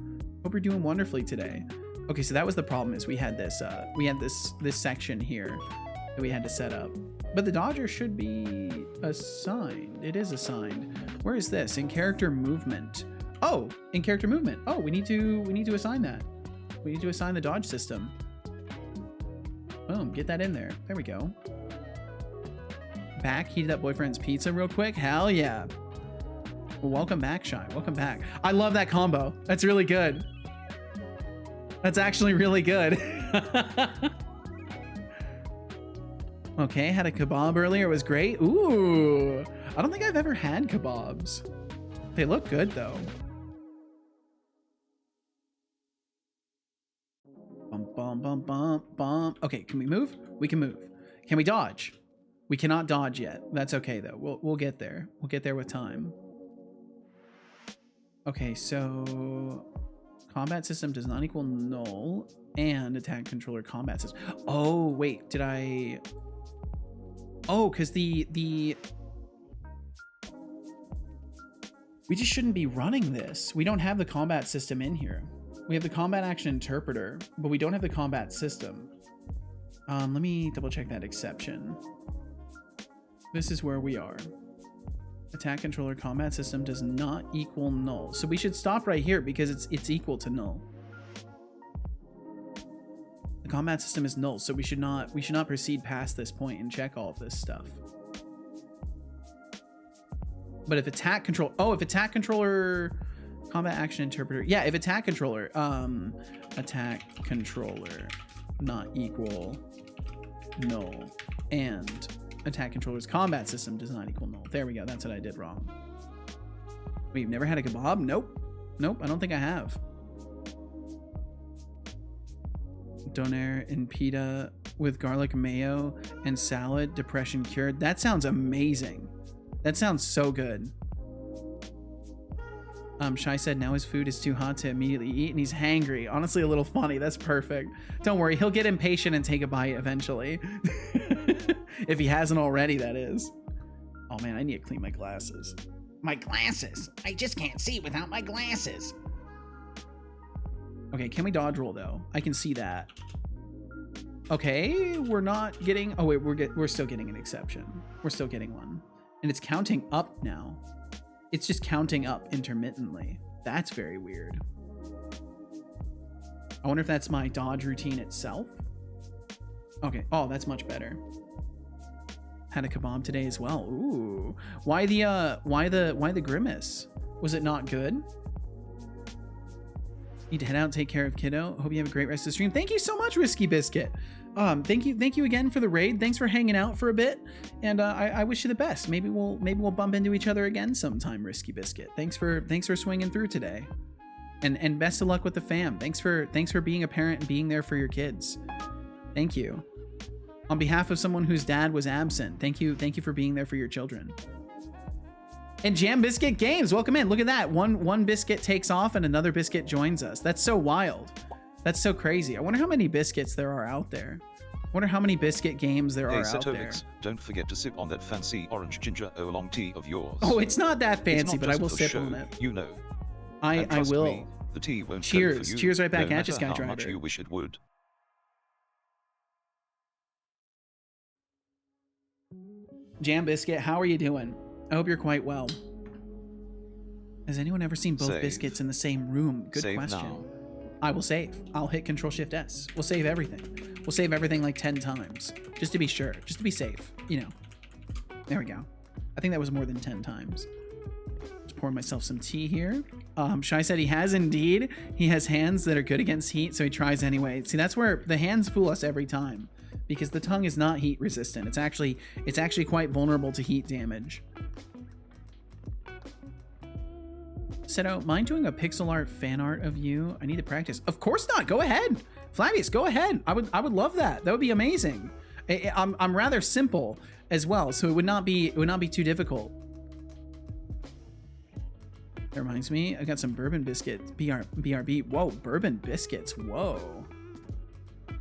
Hope you're doing wonderfully today. Okay, so that was the problem, is we had this section here that we had to set up. But the Dodger should be assigned. It is assigned. Where is this? In character movement. Oh, in character movement. Oh, we need to assign that. We need to assign the dodge system. Boom, get that in there. There we go. Back, heated up boyfriend's pizza real quick. Hell yeah. Well, welcome back, Shy. Welcome back. I love that combo. That's really good. That's actually really good. Okay, had a kebab earlier. It was great. Ooh, I don't think I've ever had kebabs. They look good though. Bum, bum, bum, bum, bum. Okay, can we move? We can move. Can we dodge? We cannot dodge yet. That's okay though. We'll get there. We'll get there with time. Okay, so combat system does not equal null, and attack controller combat system. Oh, wait, did I? Oh, because we just shouldn't be running this. We don't have the combat system in here. We have the combat action interpreter, but we don't have the combat system. Let me double check that exception. This is where we are. Attack controller combat system does not equal null. So we should stop right here because it's equal to null. The combat system is null, so we should not proceed past this point and check all of this stuff. But if attack controller combat action interpreter, yeah, if attack controller not equal null, and attack controller's combat system does not equal null. There we go. That's what I did wrong. Wait, you've never had a kebab? Nope. Nope, I don't think I have. Donair and pita with garlic mayo and salad, depression cured. That sounds amazing. That sounds so good. Shai said now his food is too hot to immediately eat and he's hangry. Honestly, a little funny. That's perfect. Don't worry, he'll get impatient and take a bite eventually. If he hasn't already, that is. Oh man, I need to clean my glasses. My glasses! I just can't see without my glasses. Okay, can we dodge roll though? I can see that. Okay, we're not getting. Oh wait, we're still getting an exception. We're still getting one, and it's counting up now. It's just counting up intermittently. That's very weird. I wonder if that's my dodge routine itself. Okay. Oh, that's much better. Had a kebab today as well. Ooh. Why the grimace? Was it not good? Need to head out and take care of kiddo. Hope you have a great rest of the stream. Thank you so much, Risky Biscuit. Thank you again for the raid. Thanks for hanging out for a bit, and I wish you the best. Maybe we'll bump into each other again sometime, Risky Biscuit. Thanks for swinging through today, and best of luck with the fam. Thanks for being a parent and being there for your kids. Thank you. On behalf of someone whose dad was absent, thank you for being there for your children. And Jam Biscuit Games, welcome in. Look at that. One biscuit takes off and another biscuit joins us. That's so wild. That's so crazy. I wonder how many biscuits there are out there. I wonder how many biscuit games there are out there. Setolyx, don't forget to sip on that fancy orange ginger oolong tea of yours. Oh, it's not that fancy, but I will sip on it. You know. I will. Me, the tea won't Cheers. go for you, Cheers right back no at you, matter how Skydriver. much you wish it would. Jam Biscuit, how are you doing? I hope you're quite well. Has anyone ever seen both Save. biscuits in the same room? Good Save question. now. I will save. I'll hit Control-Shift-S. We'll save everything. We'll save everything like 10 times. Just to be sure. Just to be safe. You know. There we go. I think that was more than 10 times. pour myself some tea here. Shai said he has indeed. He has hands that are good against heat, so he tries anyway. See, that's where the hands fool us every time, because the tongue is not heat resistant. It's actually quite vulnerable to heat damage. Seto, mind doing a pixel art fan art of you? I need to practice. Of course not. Go ahead, Flavius. Go ahead. I would love that. That would be amazing. I'm rather simple as well, so it would not be too difficult. That reminds me, I got some bourbon biscuits. BRB. Whoa, bourbon biscuits. Whoa.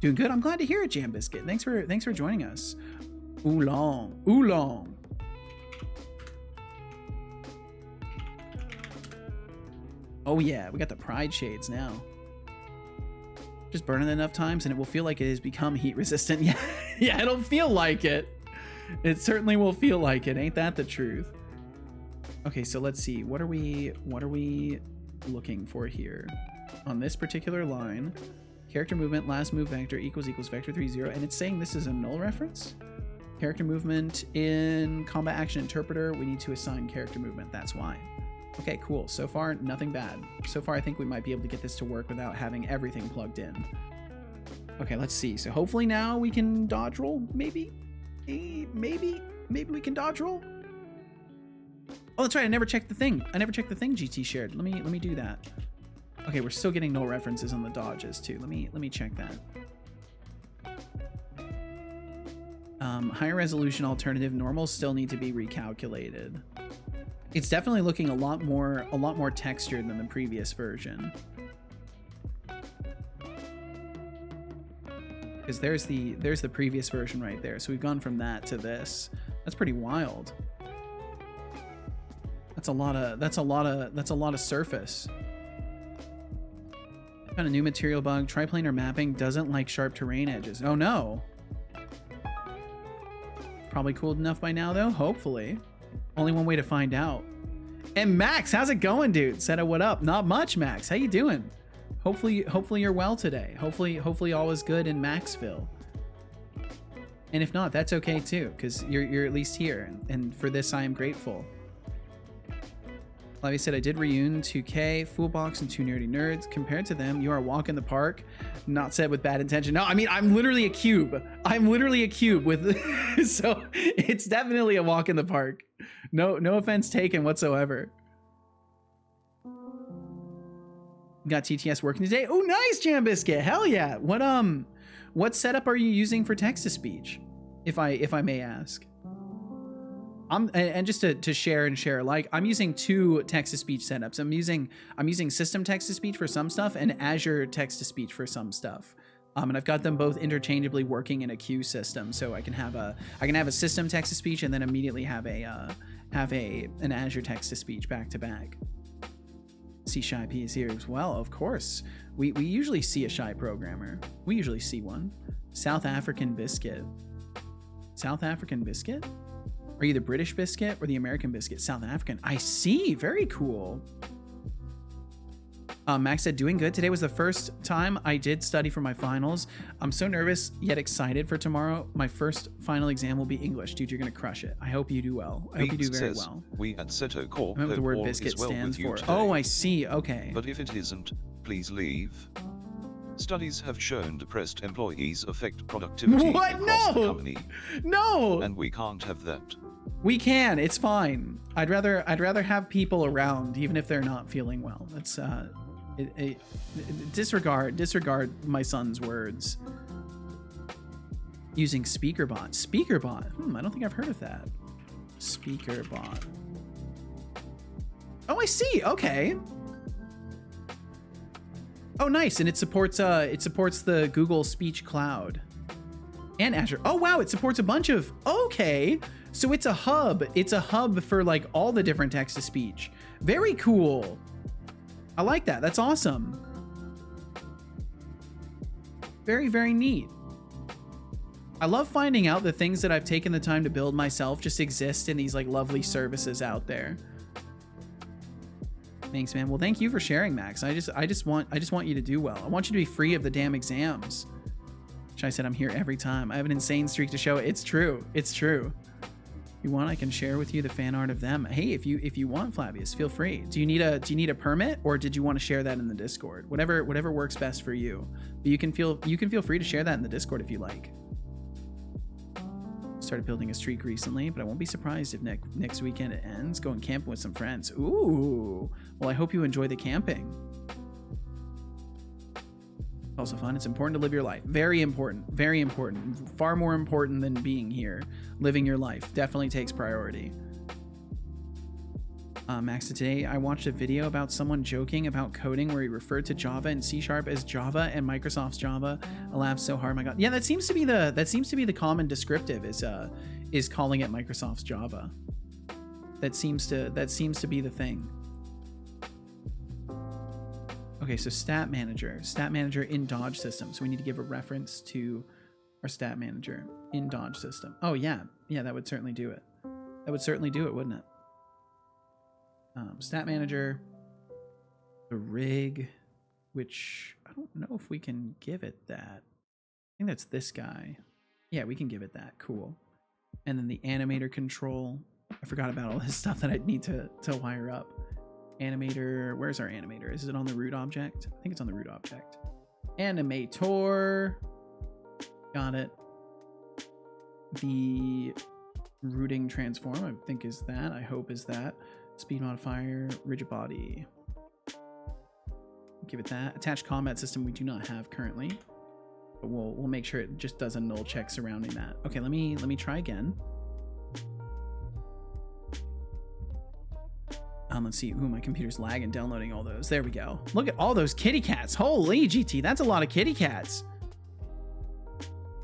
Doing good. I'm glad to hear it, Jam Biscuit. Thanks for joining us. Oolong. Oolong. Oh yeah, we got the pride shades now. Just burn it enough times and it will feel like it has become heat resistant. Yeah, yeah, it'll feel like it. It certainly will feel like it. Ain't that the truth? Okay, so let's see. What are we looking for here? On this particular line, character movement, last move vector equals vector 3, 0, and it's saying this is a null reference. Character movement in combat action interpreter, we need to assign character movement. That's why. Okay, cool. So far, nothing bad. So far, I think we might be able to get this to work without having everything plugged in. Okay, let's see. So hopefully now we can dodge roll, maybe? Maybe we can dodge roll? Oh, that's right. I never checked the thing. GT shared. Let me do that. Okay, we're still getting null references on the dodges too. Let me check that. Higher resolution alternative normals still need to be recalculated. It's definitely looking a lot more textured than the previous version. Because there's the previous version right there. So we've gone from that to this. That's pretty wild. That's a lot of surface. Found a new material bug. Triplanar mapping doesn't like sharp terrain edges. Oh no. Probably cooled enough by now though, hopefully. Only one way to find out. And Max, how's it going, dude? Seta, what up? Not much, Max. How you doing? Hopefully you're well today. Hopefully all is good in Maxville. And if not, that's okay too, because you're at least here. And for this, I am grateful. Flavia said, I did Reune 2K, Foolbox, and 2 Nerdy Nerds. Compared to them, you are a walk in the park. Not said with bad intention. No, I mean, I'm literally a cube. I'm literally a cube with... So it's definitely a walk in the park. No offense taken whatsoever. Got TTS working today. Oh, nice, Jam Biscuit. Hell yeah. What setup are you using for text-to-speech, if I may ask? And just to share alike, I'm using 2 text-to-speech setups. I'm using system text-to-speech for some stuff and Azure text-to-speech for some stuff. And I've got them both interchangeably working in a queue system, so I can have a system text-to-speech and then immediately have an Azure text-to-speech back to back. See Shy P is here as well, of course. We usually see a Shy programmer. We usually see one. South African Biscuit. South African Biscuit? Are you the British Biscuit or the American Biscuit? South African. I see. Very cool. Max said, doing good. Today was the first time I did study for my finals. I'm so nervous yet excited for tomorrow. My first final exam will be English. Dude, you're going to crush it. I hope you do well. I hope you do very well. We at Seto Corp I remember the word all biscuit is well stands with you for. today. Oh, I see. Okay. But if it isn't, please leave. Studies have shown depressed employees affect productivity What? across the No! company. No! And we can't have that. We can. It's fine. I'd rather have people around, even if they're not feeling well. That's disregard my son's words. Using SpeakerBot. SpeakerBot. I don't think I've heard of that. SpeakerBot. Oh, I see. Okay. Oh, nice. And it supports the Google Speech Cloud and Azure. Oh, wow. It supports a bunch of. Okay. So it's a hub. It's a hub for like all the different text to speech. Very cool. I like that. That's awesome. Very, very neat. I love finding out the things that I've taken the time to build myself just exist in these like lovely services out there. Thanks, man. Well, thank you for sharing, Max. I just want you to do well. I want you to be free of the damn exams. Which I said I'm here every time. I have an insane streak to show. It's true. It's true. you want, I can share with you the fan art of them. Hey, if you want, Flavius, feel free. Do you need a permit, or did you want to share that in the Discord? Whatever works best for you. But you can feel free to share that in the Discord if you like. Started building a streak recently, but I won't be surprised if next weekend it ends. Going camping with some friends. Ooh. Well, I hope you enjoy the camping. Also fun. It's important to live your life. Very important. Very important. Far more important than being here. Living your life definitely takes priority. Max, today I watched a video about someone joking about coding where he referred to Java and C# as Java and Microsoft's Java. I laughed so hard. My God. Yeah, that seems to be the common descriptive is calling it Microsoft's Java. That seems to be the thing. Okay, so stat manager in Dodge system. So we need to give a reference to our stat manager in Dodge system. Oh yeah, that would certainly do it. That would certainly do it, wouldn't it? Stat manager, the rig, which I don't know if we can give it that. I think that's this guy. Yeah, we can give it that. Cool. And then the animator control. I forgot about all this stuff that I'd need to wire up. Animator, where's our animator? Is it on the root object? I think it's on the root object. Animator, got it. The rooting transform, I think is that, I hope is that. Speed modifier, rigid body. Give it that. Attached combat system we do not have currently, but we'll make sure it just does a null check surrounding that. Okay, let me try again. Let's see. Ooh, my computer's lagging downloading all those. There we go. Look at all those kitty cats. Holy GT, that's a lot of kitty cats.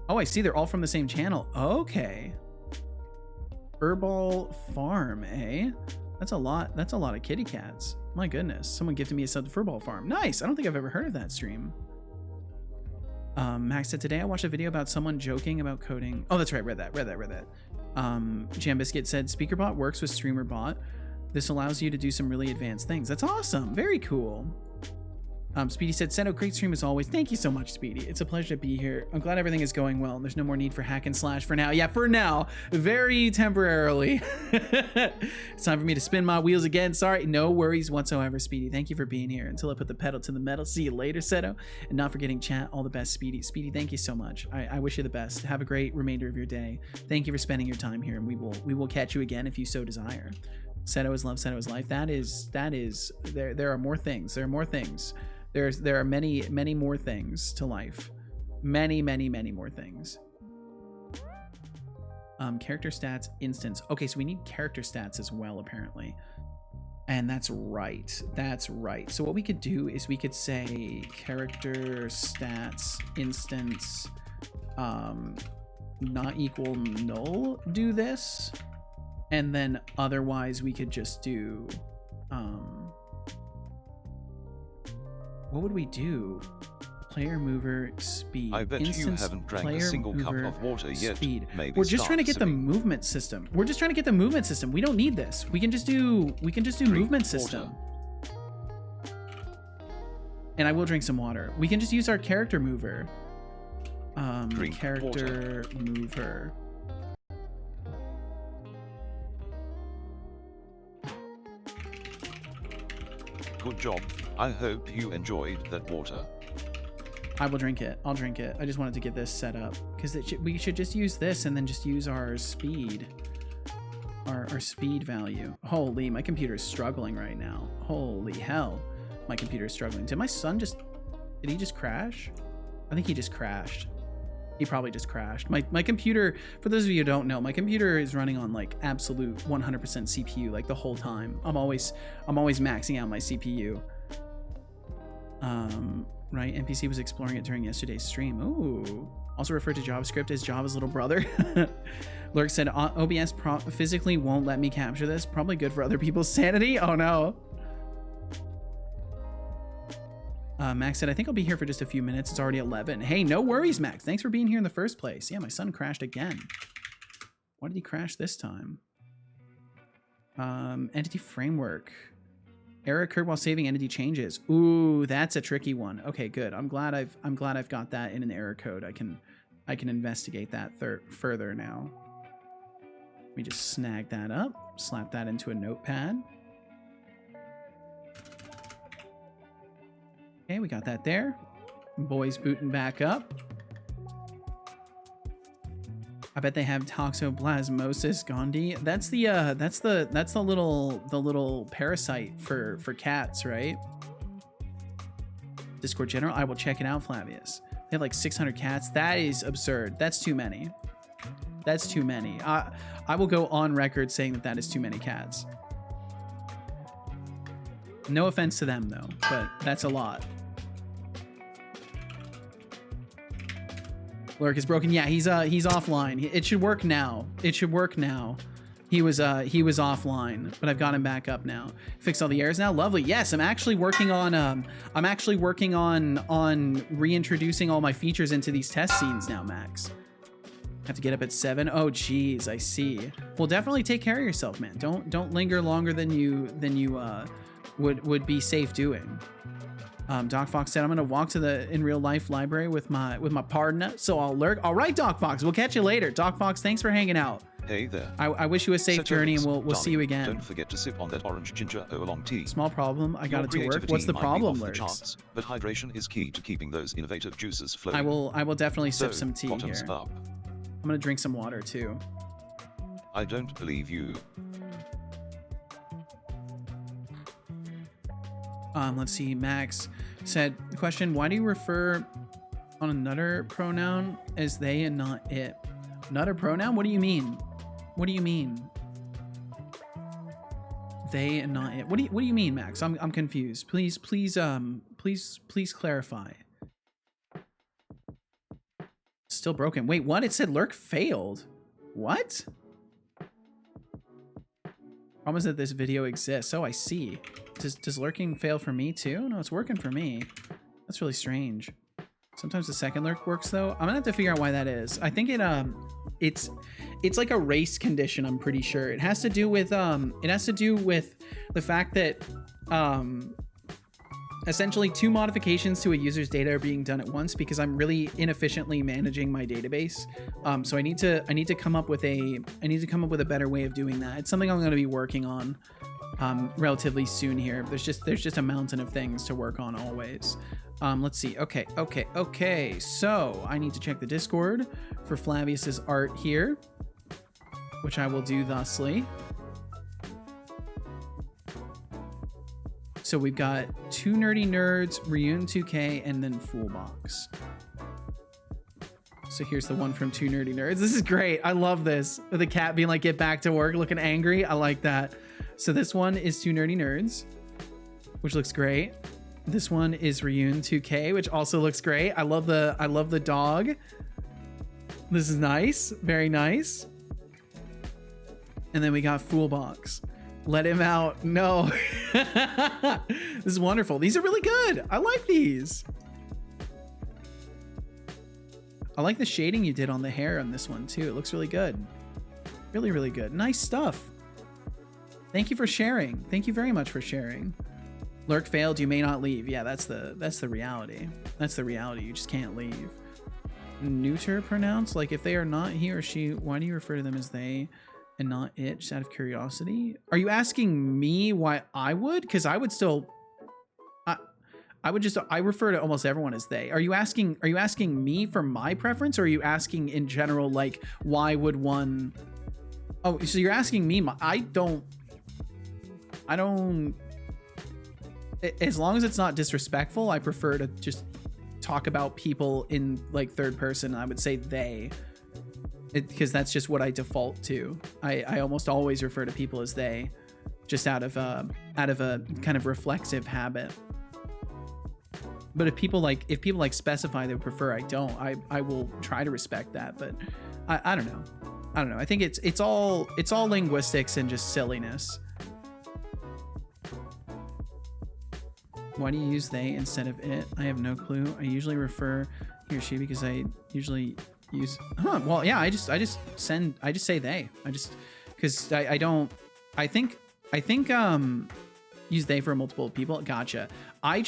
Oh, I see. They're all from the same channel. Okay. Herbal Farm, eh? That's a lot. That's a lot of kitty cats. My goodness. Someone gifted me a sub to Furball Farm. Nice. I don't think I've ever heard of that stream. Max said, today I watched a video about someone joking about coding. Oh, that's right. Read that. Jam Biscuit said, SpeakerBot works with StreamerBot. This allows you to do some really advanced things. That's awesome. Very cool. Speedy said, Seto, great stream as always. Thank you so much, Speedy. It's a pleasure to be here. I'm glad everything is going well. There's no more need for hack and slash for now. Yeah, for now. Very temporarily. It's time for me to spin my wheels again. Sorry. No worries whatsoever, Speedy. Thank you for being here. Until I put the pedal to the metal. See you later, Seto. And not forgetting chat. All the best, Speedy. Speedy, thank you so much. I wish you the best. Have a great remainder of your day. Thank you for spending your time here. And we will catch you again if you so desire. Seto is love, Seto is life. That is there are more things. There are more things. There are many more things to life. Many more things. Character stats instance. Okay, so we need character stats as well, apparently. And that's right. So what we could do is we could say character stats instance not equal null, do this. And then otherwise we could just do what would we do? Player mover speed. I bet you haven't drank a single cup of water yet. Speed. Maybe We're just trying to get the sipping. movement system. We don't need this. We can just do movement system. And I will drink some water. We can just use our character mover. Drink character mover. Good job. I hope you enjoyed that water. I will drink it. I'll drink it. I just wanted to get this set up because we should just use this and then just use our speed. Our speed value. Holy, my computer is struggling right now. Holy hell. My computer is struggling. Did my son did he just crash? I think he just crashed. He probably just crashed. My computer, for those of you who don't know, my computer is running on like absolute 100% CPU like the whole time. I'm always maxing out my CPU. Right, NPC was exploring it during yesterday's stream. Ooh. Also referred to JavaScript as Java's little brother. Lurk said, OBS physically won't let me capture this. Probably good for other people's sanity. Oh no. Max said, I think I'll be here for just a few minutes. It's already 11. Hey, no worries, Max. Thanks for being here in the first place. Yeah, my son crashed again. Why did he crash this time? Entity framework. Error occurred while saving entity changes. Ooh, that's a tricky one. Okay, good. I'm glad I've got that in an error code. I can investigate that further now. me just snag that up, slap that into a notepad. Okay, we got that there. Boys booting back up. I bet they have toxoplasmosis gondii. That's the little parasite for cats, right? Discord general. I will check it out, Flavius. They have like 600 cats. That is absurd. That's too many. That's too many. I will go on record saying that is too many cats. No offense to them though, but that's a lot. Lurk is broken. Yeah, he's offline. It should work now. It should work now. He was offline, but I've got him back up now. Fix all the errors now. Lovely. Yes, I'm actually working on reintroducing all my features into these test scenes now, Max. Have to get up at 7. Oh geez, I see. Well, definitely take care of yourself, man. Don't linger longer than you would be safe doing. Doc Fox said I'm gonna walk to the in real life library with my partner, so I'll lurk. All right, Doc Fox, we'll catch you later. Doc Fox, thanks for hanging out. Hey there. I wish you a safe journey, and we'll see you again. Don't forget to sip on that orange ginger oolong tea. Small problem. I got it to work. What's the problem, Lurks? But hydration is key to keeping those innovative juices flowing. I will definitely sip some tea bottoms here. Up. I'm gonna drink some water too. I don't believe you. Let's see. Max said, the question, why do you refer on another pronoun as they and not it? Another pronoun? What do you mean? What do you mean? They and not it. What do you mean, Max? I'm confused. Please clarify. Still broken. Wait, what? It said lurk failed. What? Problem is that this video exists. Oh, I see. Does lurking fail for me too? No, it's working for me. That's really strange. Sometimes the second lurk works though. I'm gonna have to figure out why that is. I think it's like a race condition, I'm pretty sure. It has to do with the fact that essentially 2 modifications to a user's data are being done at once because I'm really inefficiently managing my database. So I need to come up with a better way of doing that. It's something I'm going to be working on relatively soon here. There's just a mountain of things to work on always. Let's see. Okay. So I need to check the Discord for Flavius's art here, which I will do thusly. So we've got 2 nerdy nerds, Ryun 2K, and then Foolbox. So here's the one from 2 nerdy nerds. This is great. I love this. With the cat being like, get back to work, looking angry. I like that. So this one is 2 nerdy nerds, which looks great. This one is Ryun 2K, which also looks great. I love the dog. This is nice. Very nice. And then we got Foolbox. Let him out. No. This is wonderful. These are really good. I like these. I like the shading you did on the hair on this one too. It looks really good. Really, really good. Nice stuff. Thank you for sharing. Thank you very much for sharing. Lurk failed. You may not leave. Yeah, that's the reality. That's the reality. You just can't leave. Neuter pronouns? Like if they are not he or she, why do you refer to them as they and not it, just out of curiosity? Are you asking me why I would? Because I would still, I refer to almost everyone as they. Are you asking me for my preference, or are you asking in general, like why would one? Oh, so you're asking me. I don't. As long as it's not disrespectful, I prefer to just talk about people in like third person. I would say they. Because that's just what I default to. I almost always refer to people as they, just out of a kind of reflexive habit. But if people like specify they prefer I don't, I will try to respect that. But I don't know. I think it's all linguistics and just silliness. Why do you use they instead of it? I have no clue. I usually refer he or she because I usually use well, yeah, I just say they. Because I think use they for multiple people. Gotcha. I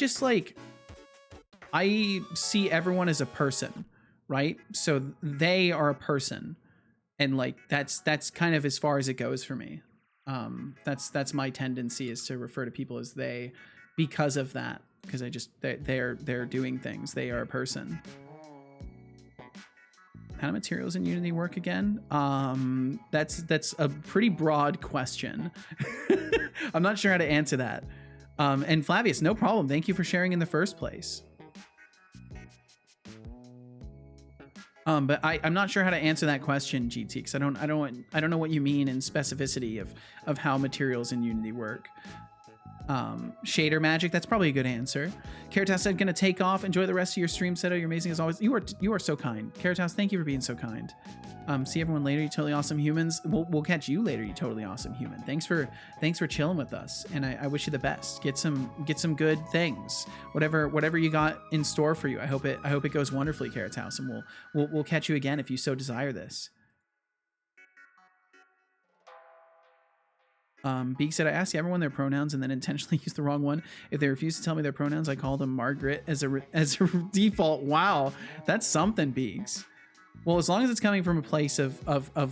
see everyone as a person, right? So they are a person. And like that's kind of as far as it goes for me. That's my tendency, is to refer to people as they because of that, because I just they're doing things. They are a person. How do materials in Unity work again? That's a pretty broad question. I'm not sure how to answer that. And Flavius, no problem. Thank you for sharing in the first place. But I'm not sure how to answer that question, GT, because I don't know what you mean in specificity of how materials in Unity work. Shader magic, that's probably a good answer. Caritas said, gonna take off. Enjoy the rest of your stream, Seto. You're amazing as always. You are so kind. Caritas, thank you for being so kind. See everyone later, you totally awesome humans. We'll catch you later, you totally awesome human. Thanks for chilling with us, and I wish you the best. Get some good things. Whatever you got in store for you. I hope it goes wonderfully, Caritas, and we'll catch you again if you so desire this. Beak said, I asked everyone their pronouns and then intentionally used the wrong one. If they refuse to tell me their pronouns, I call them Margaret as a default. Wow, that's something, Beaks. Well, as long as it's coming from a place of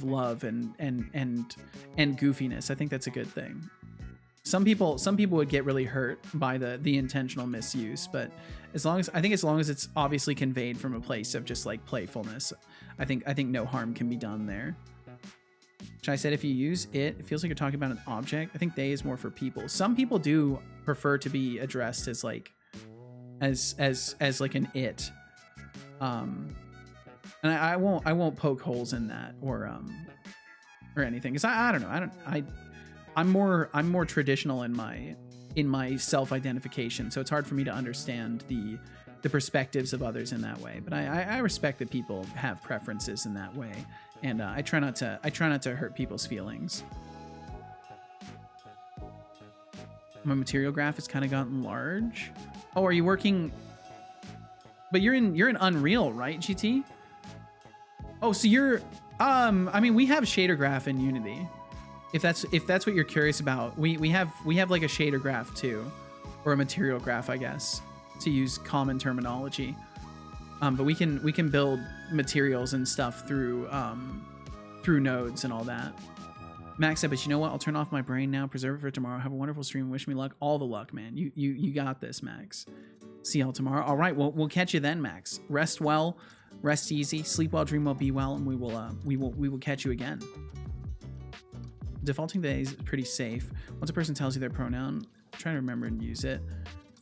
love and goofiness, I think that's a good thing. Some people would get really hurt by the intentional misuse, but as long as it's obviously conveyed from a place of just like playfulness, I think no harm can be done there. I said, if you use it feels like you're talking about an object. I think they is more for people. Some people do prefer to be addressed as like as like an it. And I won't poke holes in that or anything, because I don't know. I'm more traditional in my self-identification, so it's hard for me to understand the perspectives of others in that way. But I respect that people have preferences in that way, and I try not to hurt people's feelings. My material graph has kind of gotten large. Oh, are you working? But you're in Unreal, right, GT? Oh, so you're I mean, we have shader graph in Unity. If that's what you're curious about, we have like a shader graph too, or a material graph, I guess, to use common terminology. But we can build materials and stuff through nodes and all that. Max said, but you know what? I'll turn off my brain now. Preserve it for tomorrow. Have a wonderful stream. Wish me luck. All the luck, man. You got this, Max. See y'all tomorrow. All right. Well, we'll catch you then, Max. Rest well, rest easy, sleep well, dream well, be well, and we will catch you again. Defaulting today is pretty safe. Once a person tells you their pronoun, try to remember and use it.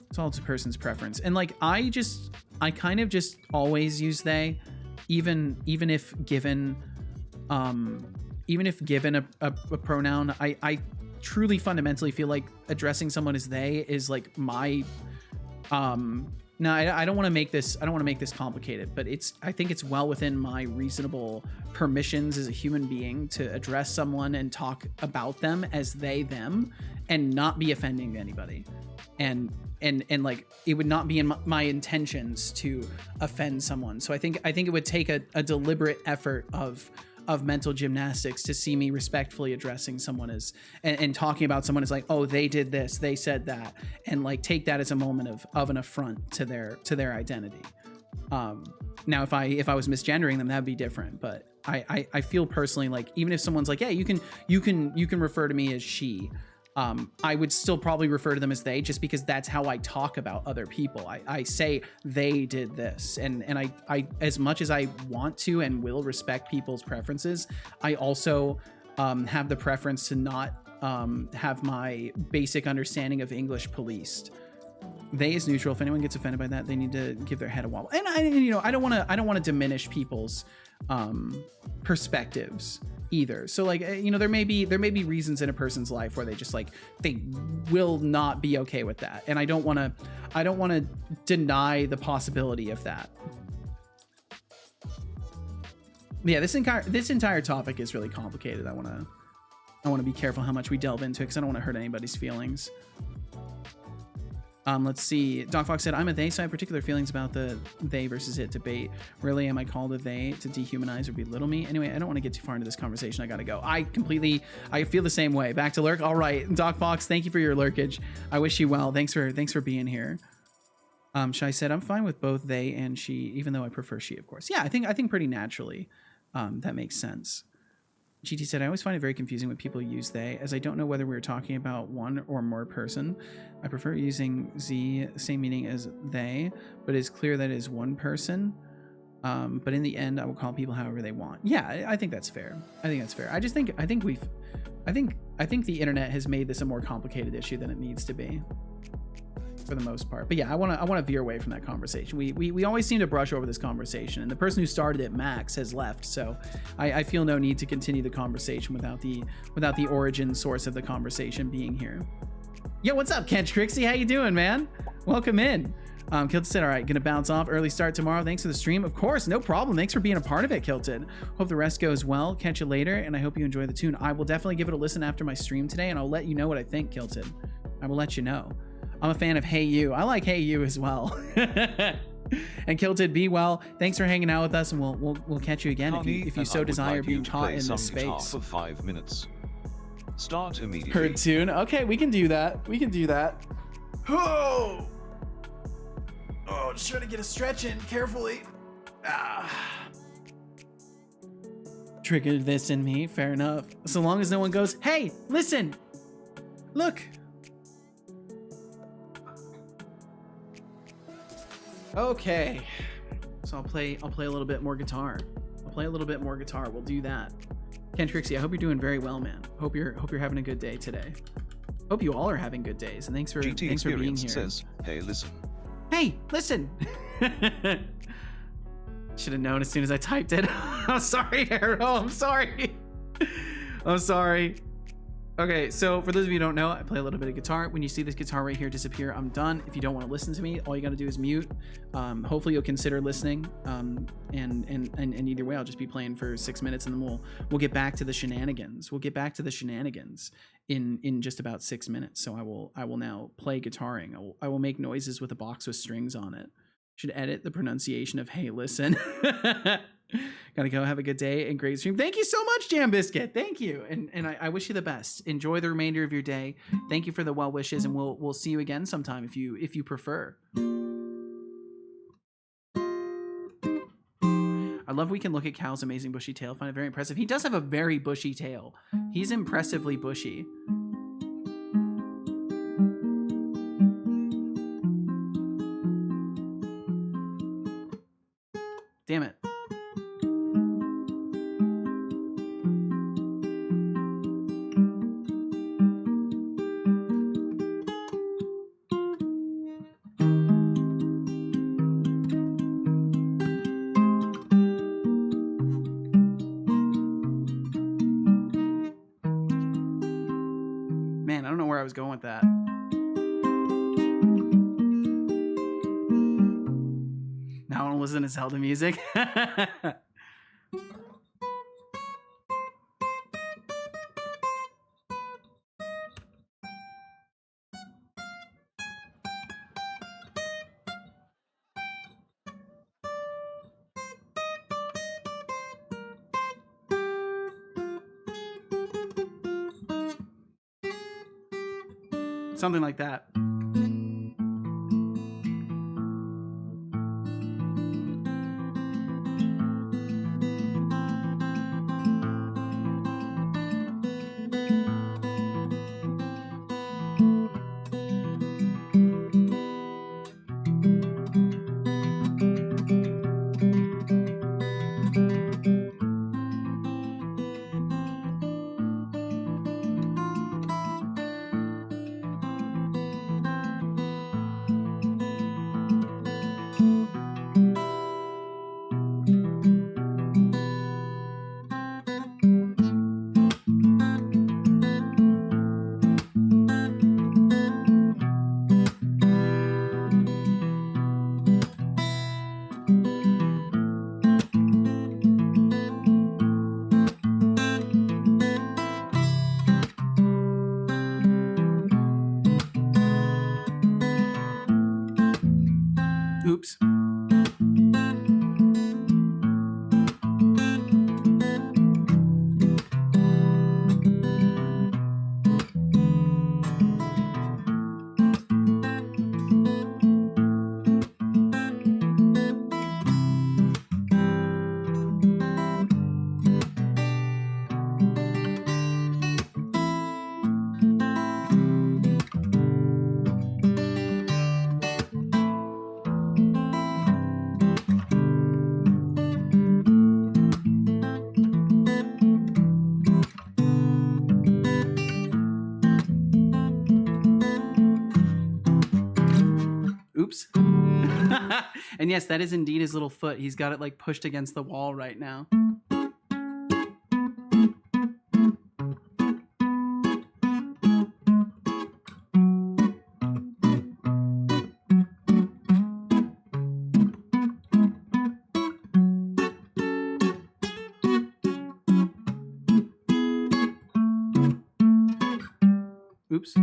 It's all to a person's preference. And like I kind of just always use they, even if given a pronoun. I truly fundamentally feel like addressing someone as they is like my no, I don't want to make this complicated, but I think it's well within my reasonable permissions as a human being to address someone and talk about them as they, them, and not be offending to anybody. And like it would not be in my intentions to offend someone. So I think it would take a deliberate effort of mental gymnastics to see me respectfully addressing someone as and talking about someone as like, oh, they did this, they said that, and like take that as a moment of an affront to their identity. Now if I was misgendering them, that'd be different, but I feel personally like even if someone's like, yeah, you can refer to me as she, I would still probably refer to them as they, just because that's how I talk about other people. I say they did this, and I as much as I want to and will respect people's preferences, I also have the preference to not have my basic understanding of English policed. They is neutral. If anyone gets offended by that, they need to give their head a wobble. And I don't want to diminish people's perspectives either. So like, there may be reasons in a person's life where they will not be okay with that, and I don't want to deny the possibility of that. Yeah, this entire topic is really complicated. I want to be careful how much we delve into it, because I don't want to hurt anybody's feelings. Let's see. Doc Fox said, I'm a they, so I have particular feelings about the they versus it debate. Rarely am I called a they to dehumanize or belittle me. Anyway, I don't want to get too far into this conversation. I gotta go. I feel the same way. Back to lurk. All right, Doc Fox, thank you for your lurkage. I wish you well. Thanks for being here. Shai said, I'm fine with both they and she, even though I prefer she, of course. Yeah, I think pretty naturally that makes sense. GT said, I always find it very confusing when people use they, as I don't know whether we're talking about one or more person. I prefer using Z, same meaning as they, but it's clear that it is one person. But in the end, I will call people however they want. Yeah, I think that's fair. I think that's fair. I think the internet has made this a more complicated issue than it needs to be, for the most part. But yeah, I want to veer away from that conversation. We always seem to brush over this conversation, and the person who started it, Max, has left. So I feel no need to continue the conversation without the origin source of the conversation being here. Yo, what's up, Kench Crixie? How you doing, man? Welcome in. Kilted said, all right, gonna bounce off. Early start tomorrow. Thanks for the stream. Of course, no problem. Thanks for being a part of it, Kilted. Hope the rest goes well. Catch you later, and I hope you enjoy the tune. I will definitely give it a listen after my stream today, and I'll let you know what I think, Kilted. I will let you know. I'm a fan of Hey You. I like Hey You as well. And Kilted, be well. Thanks for hanging out with us, and we'll catch you again if you so desire, being caught in this space. For 5 minutes. Start immediately. Heard tune. Okay, we can do that. We can do that. Oh, just trying to get a stretch in carefully. Triggered this in me. Fair enough. So long as no one goes, hey, listen, look. Okay, so I'll play a little bit more guitar. We'll do that. Ken Trixie, I hope you're doing very well, man. Hope you're having a good day today. Hope you all are having good days, and thanks for being here. Says, hey, listen. Hey, listen. Should have known as soon as I typed it. I'm sorry, Arrow. I'm sorry. Okay, so for those of you who don't know, I play a little bit of guitar. When you see this guitar right here disappear, I'm done. If you don't want to listen to me, all you got to do is mute. Hopefully you'll consider listening. And either way, I'll just be playing for 6 minutes, and then we'll get back to the shenanigans. We'll get back to the shenanigans in just about 6 minutes. So I will now play guitaring. I will make noises with a box with strings on it. Should edit the pronunciation of hey, listen. Gotta go. Have a good day and great stream. Thank you so much, Jam Biscuit. Thank you, and I wish you the best. Enjoy the remainder of your day. Thank you for the well wishes, and we'll see you again sometime if you prefer. I love we can look at Cal's amazing bushy tail. Find it very impressive. He does have a very bushy tail. He's impressively bushy. Damn it. Man, I don't know where I was going with that. Now I want to listen to Zelda music. Something like that. And yes, that is indeed his little foot. He's got it like pushed against the wall right now. Oops.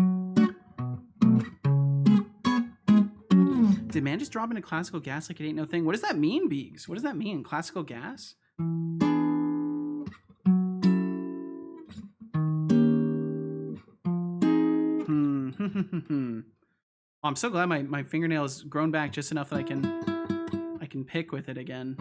Did man just drop into classical gas like it ain't no thing? What does that mean, Beegs? What does that mean? Classical gas? Oh, I'm so glad my fingernail has grown back just enough that I can pick with it again.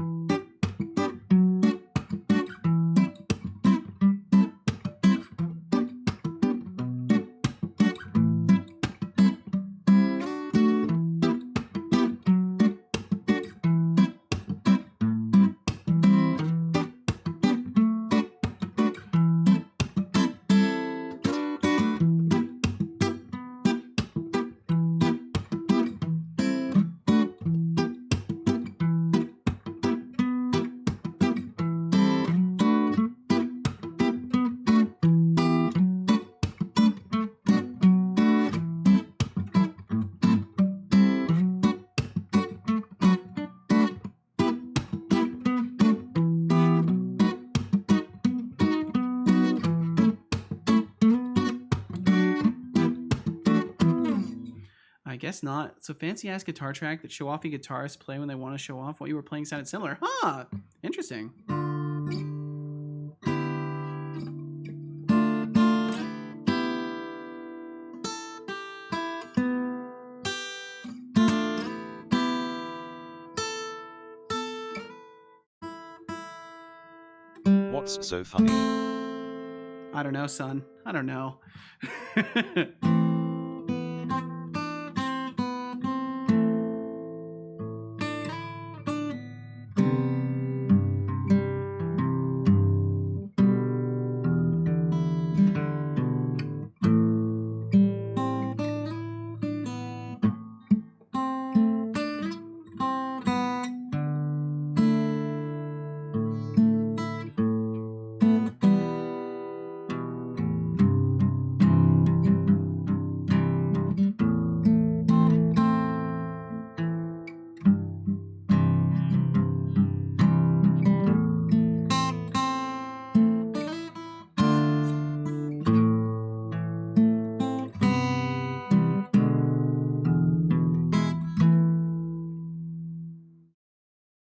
I guess not. It's a fancy ass guitar track that show offy guitarists play when they want to show off what you were playing sounded similar. Huh. Interesting. What's so funny? I don't know, son. I don't know.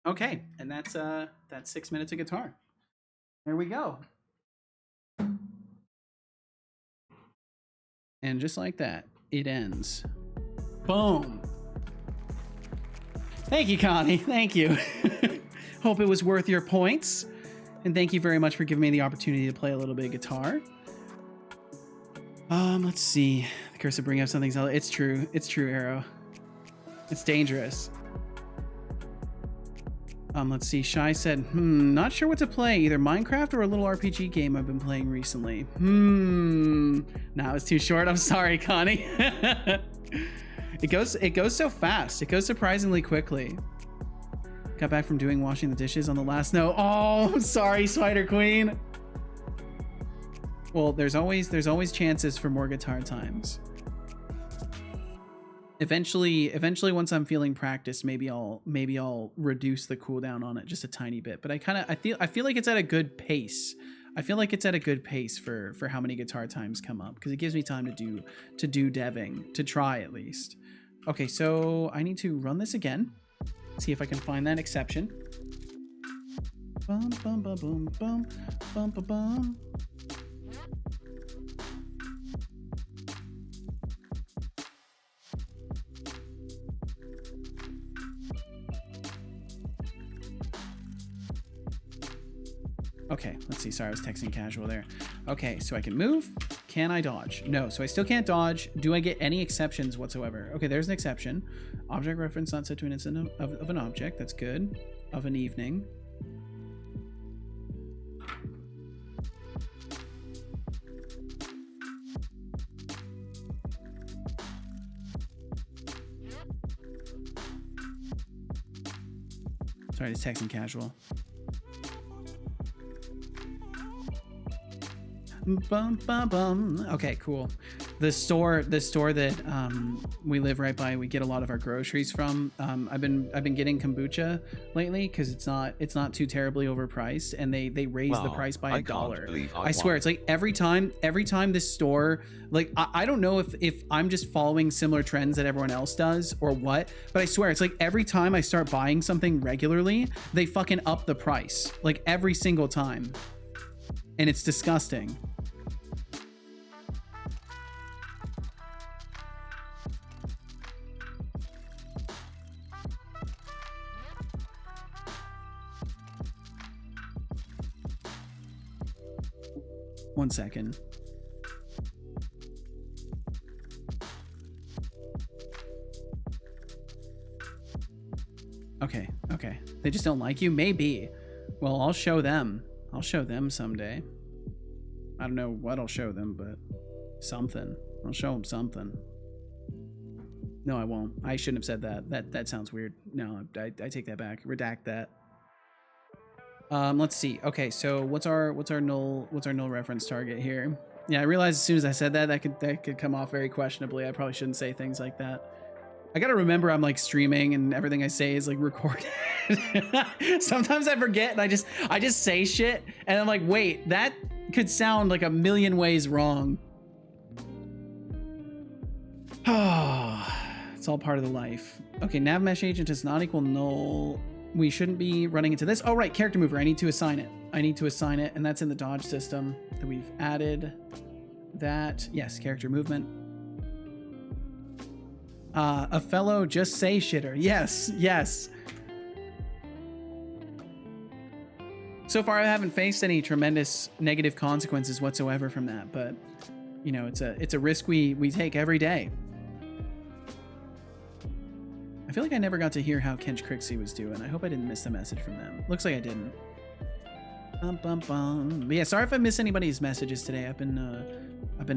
Okay, and that's 6 minutes of guitar. There we go. And just like that, it ends. Boom. Thank you, Connie. Thank you. Hope it was worth your points. And thank you very much for giving me the opportunity to play a little bit of guitar. Let's see. The curse of bringing up something else. It's true. It's true, Arrow. It's dangerous. Let's see. Shy said, not sure what to play. Either Minecraft or a little RPG game I've been playing recently. Nah, it's too short. I'm sorry, Connie. It goes so fast. It goes surprisingly quickly. Got back from washing the dishes on the last note. Oh, I'm sorry, Spider Queen. Well, there's always chances for more guitar times. Eventually, once I'm feeling practiced, maybe I'll reduce the cooldown on it just a tiny bit. But I feel like it's at a good pace. I feel like it's at a good pace for how many guitar times come up, because it gives me time to do deving, to try at least. Okay, so I need to run this again. See if I can find that exception. Bum bum bum bum bum bum bum bum. Okay, let's see. Sorry, I was texting casual there. Okay, so I can move. Can I dodge? No, so I still can't dodge. Do I get any exceptions whatsoever? Okay, there's an exception. Object reference not set to an instant of an object. That's good. Of an evening. Sorry, just texting casual. Bum, bum, bum. Okay, cool. The store that we live right by, we get a lot of our groceries from. I've been getting kombucha lately because it's not too terribly overpriced, and they raise the price by $1. I swear, it's like every time this store, like I don't know if I'm just following similar trends that everyone else does or what, but I swear it's like every time I start buying something regularly, they fucking up the price, like every single time, and it's disgusting. One second. Okay. They just don't like you? Maybe. Well, I'll show them. I'll show them someday. I don't know what I'll show them, but something. I'll show them something. No, I won't. I shouldn't have said that. That sounds weird. No, I take that back. Redact that. Let's see. Okay, so what's our null reference target here? Yeah, I realized as soon as I said that could come off very questionably. I probably shouldn't say things like that. I gotta remember I'm like streaming and everything I say is like recorded. Sometimes I forget and I just say shit and I'm like, wait, that could sound like a million ways wrong. It's all part of the life. Okay, nav mesh agent does not equal null. We shouldn't be running into this. Oh, right, character mover. I need to assign it. And that's in the dodge system that we've added. That, yes, character movement. A fellow just say shitter. Yes. So far, I haven't faced any tremendous negative consequences whatsoever from that, but you know, it's a risk we take every day. I feel like I never got to hear how Kench Crixie was doing. I hope I didn't miss the message from them. Looks like I didn't. But yeah, sorry if I miss anybody's messages today. I've been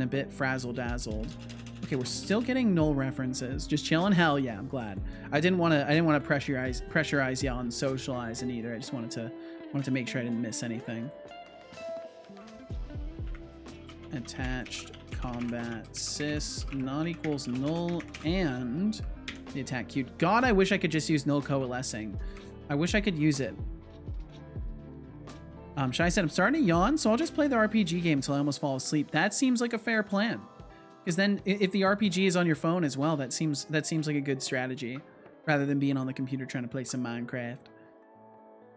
a bit frazzle-dazzled. Okay, we're still getting null references. Just chilling. Hell yeah, I'm glad. I didn't want to pressurize y'all and socialize in either. I just wanted to make sure I didn't miss anything. Attached combat sys not equals null and the attack queue. God, I wish I could just use null coalescing. I wish I could use it. Shai said, I'm starting to yawn, so I'll just play the RPG game until I almost fall asleep. That seems like a fair plan. Because then if the RPG is on your phone as well, that seems like a good strategy rather than being on the computer trying to play some Minecraft.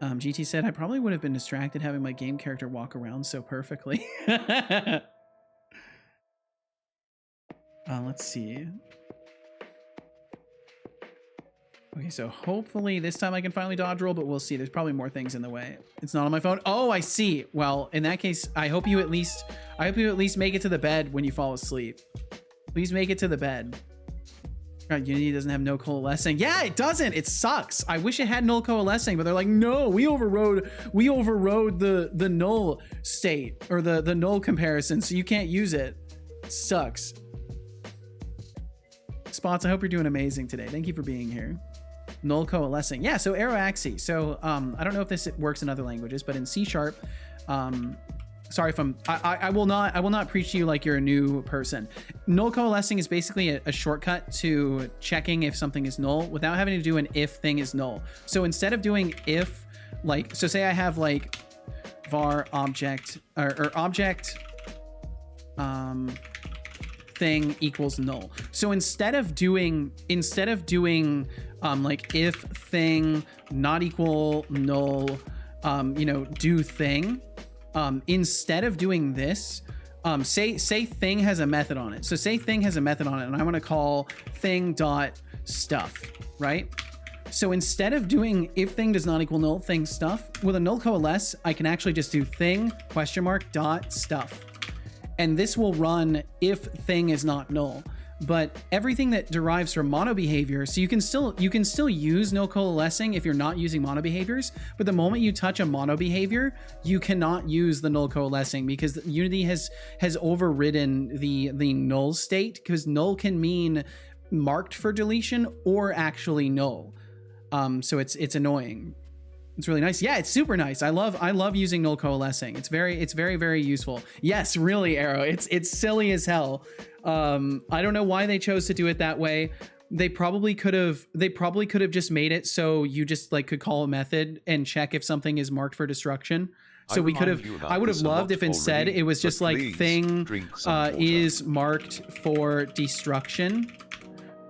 GT said, I probably would have been distracted having my game character walk around so perfectly. Let's see. Okay, so hopefully this time I can finally dodge roll, but we'll see. There's probably more things in the way. It's not on my phone. Oh, I see. Well, in that case, I hope you at least make it to the bed when you fall asleep. Please make it to the bed. God, Unity doesn't have no coalescing. Yeah, it doesn't. It sucks. I wish it had null coalescing, but they're like, no, we overrode the null state or the null comparison, so you can't use it. It sucks. Spots, I hope you're doing amazing today. Thank you for being here. Null coalescing. Yeah, so arrow axis. So I don't know if this works in other languages, but in C#, sorry if I will not preach to you like you're a new person. Null coalescing is basically a shortcut to checking if something is null without having to do an if thing is null. So instead of doing if, like, so say I have like var object or object thing equals null. So instead of doing like if thing not equal null, do thing, instead of doing this, say thing has a method on it. So say thing has a method on it and I want to call thing dot stuff, right? So instead of doing if thing does not equal null thing stuff, with a null coalesce, I can actually just do thing dot stuff. And this will run if thing is not null. But everything that derives from mono behavior, so you can still use null coalescing if you're not using mono behaviors, but the moment you touch a mono behavior, you cannot use the null coalescing because Unity has overridden the null state, because null can mean marked for deletion or actually null. So it's annoying. It's really nice. Yeah, it's super nice. I love using null coalescing. It's very useful. Yes, really, Arrow. It's silly as hell. I don't know why they chose to do it that way. They probably could have just made it so you just like could call a method and check if something is marked for destruction. So we could have, I would have loved if instead it was just like thing is marked for destruction.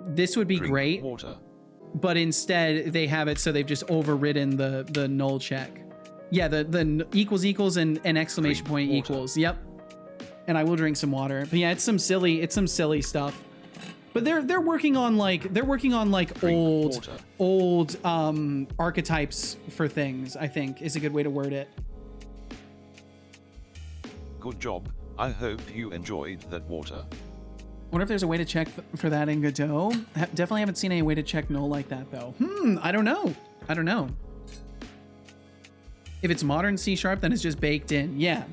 This would be great. Water. But instead they have it so they've just overridden the null check. Yeah, the equals and exclamation point equals. Yep. And I will drink some water. But yeah, it's some silly stuff. But they're working on like old archetypes for things, I think is a good way to word it. Good job. I hope you enjoyed that water. Wonder if there's a way to check for that in Godot. Definitely haven't seen any way to check null like that though. I don't know. If it's modern C#, then it's just baked in. Yeah.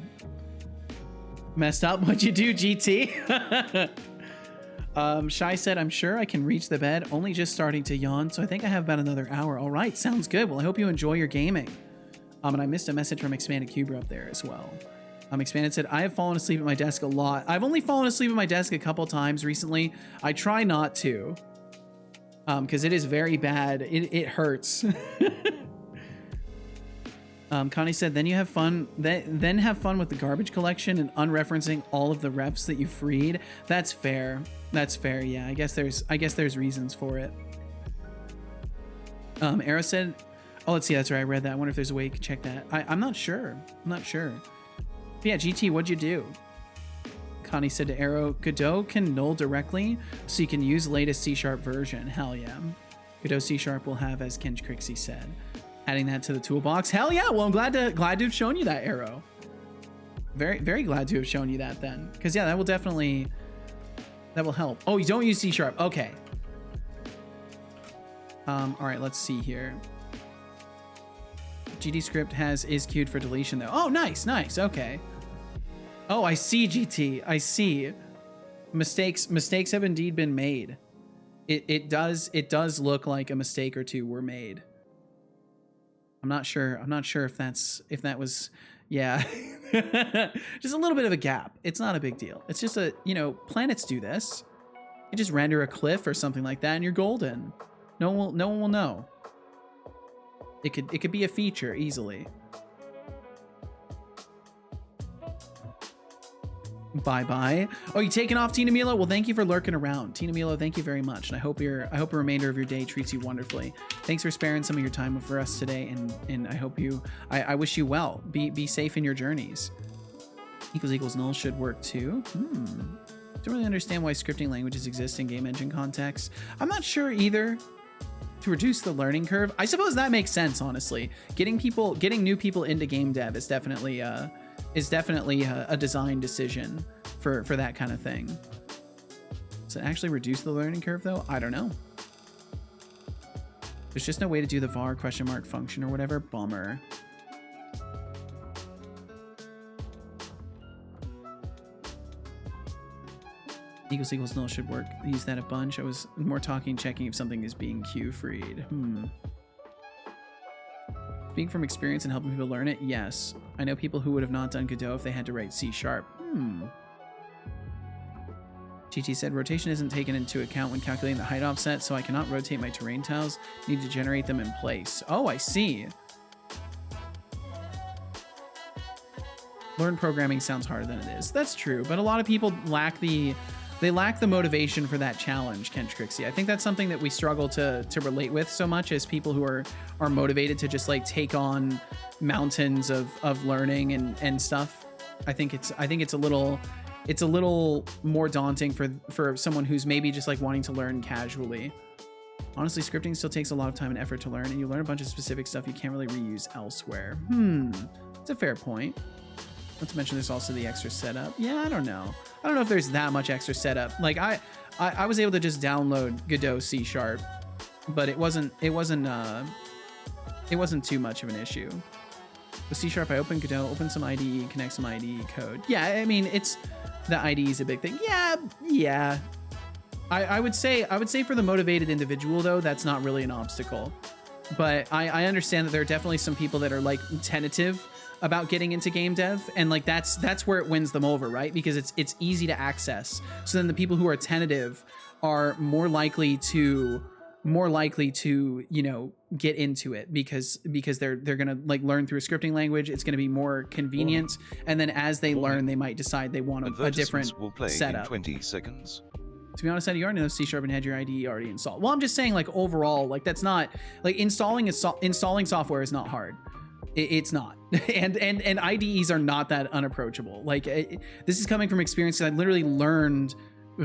Messed up. What'd you do, GT? Shy said, I'm sure I can reach the bed. Only just starting to yawn, so I think I have about another hour. All right, sounds good. Well, I hope you enjoy your gaming. And I missed a message from Expanded Cuber up there as well. Expanded said, I have fallen asleep at my desk a lot. I've only fallen asleep at my desk a couple times recently. I try not to, because it is very bad. It hurts. Connie said, then you have fun. Then have fun with the garbage collection and unreferencing all of the refs that you freed. That's fair. That's fair. Yeah, I guess there's reasons for it. Arrow said, oh, let's see. That's right. I read that. I wonder if there's a way you can check that. I'm not sure. But yeah, GT, what'd you do? Connie said to Arrow, Godot can null directly, so you can use latest C# version. Hell yeah. Godot C# will have, as Kenj Crixie said. Adding that to the toolbox. Hell yeah. Well, I'm glad to have shown you that, Arrow. Very, very glad to have shown you that then. Because yeah, that will help. Oh, you don't use C#. Okay. All right, let's see here. GD script has is queued for deletion though. Oh, nice. Okay. Oh, I see, GT. I see. Mistakes have indeed been made. It does look like a mistake or two were made. I'm not sure if that was, yeah. Just a little bit of a gap. It's not a big deal. It's just planets do this. You just render a cliff or something like that and you're golden. No one will know. It could be a feature easily. Bye. Oh, you taking off, Tina Milo? Well, thank you for lurking around. Tina Milo, thank you very much. And I hope the remainder of your day treats you wonderfully. Thanks for sparing some of your time for us today. And I hope I wish you well. Be safe in your journeys. Equals null should work too. Don't really understand why scripting languages exist in game engine contexts. I'm not sure either. To reduce the learning curve. I suppose that makes sense, honestly. Getting new people into game dev is definitely a design decision for that kind of thing. Does it actually reduce the learning curve though? I don't know. There's just no way to do the var ? Function or whatever. Bummer. Equals null should work. Use that a bunch. I was more checking if something is being queue freed. Speaking from experience and helping people learn it, yes. I know people who would have not done Godot if they had to write C#. GT said, rotation isn't taken into account when calculating the height offset, so I cannot rotate my terrain tiles. Need to generate them in place. Oh, I see. Learn programming sounds harder than it is. That's true, but a lot of people lack the motivation for that challenge, Kench Crixie. I think that's something that we struggle to relate with so much as people who are motivated to just like take on mountains of learning and stuff. I think it's a little more daunting for someone who's maybe just like wanting to learn casually. Honestly, scripting still takes a lot of time and effort to learn, and you learn a bunch of specific stuff you can't really reuse elsewhere. That's a fair point. Not to mention there's also the extra setup. Yeah, I don't know if there's that much extra setup. Like I was able to just download Godot C#, but it wasn't too much of an issue. With C#, I open Godot, open some IDE, connect some IDE code. Yeah, I mean the IDE is a big thing. Yeah. I would say for the motivated individual though, that's not really an obstacle. but I understand that there are definitely some people that are like tentative about getting into game dev, and like that's where it wins them over, right? Because it's easy to access. So then the people who are tentative are more likely to you know, get into it because they're gonna like learn through a scripting language. It's gonna be more convenient, and then as they learn, they might decide they want a different will play setup. in 20 seconds. To be honest, Eddie, you already know C# and had your IDE already installed. Well, I'm just saying, like, overall, like, that's not like installing software is not hard. It's not, and IDEs are not that unapproachable. Like, this is coming from experience that I literally learned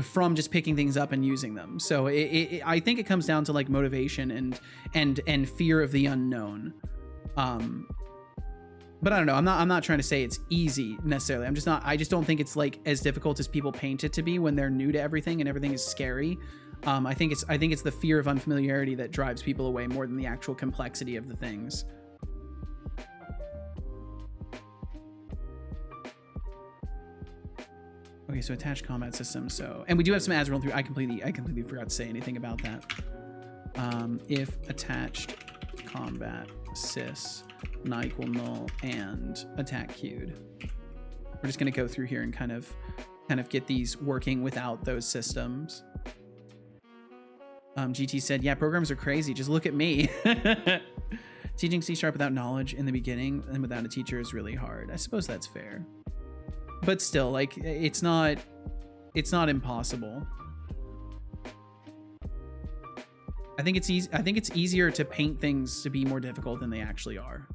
from just picking things up and using them. So I think it comes down to like motivation and fear of the unknown. But I don't know. I'm not trying to say it's easy necessarily. I just don't think it's like as difficult as people paint it to be when they're new to everything and everything is scary. I think it's the fear of unfamiliarity that drives people away more than the actual complexity of the things. Okay, so attached combat system. So, and we do have some ads rolling through. I completely forgot to say anything about that. If attached combat sys not equal null and attack queued. We're just gonna go through here and kind of get these working without those systems. GT said, yeah, programs are crazy. Just look at me. Teaching C# without knowledge in the beginning and without a teacher is really hard. I suppose that's fair. But still, like, it's not impossible. I think it's easier to paint things to be more difficult than they actually are.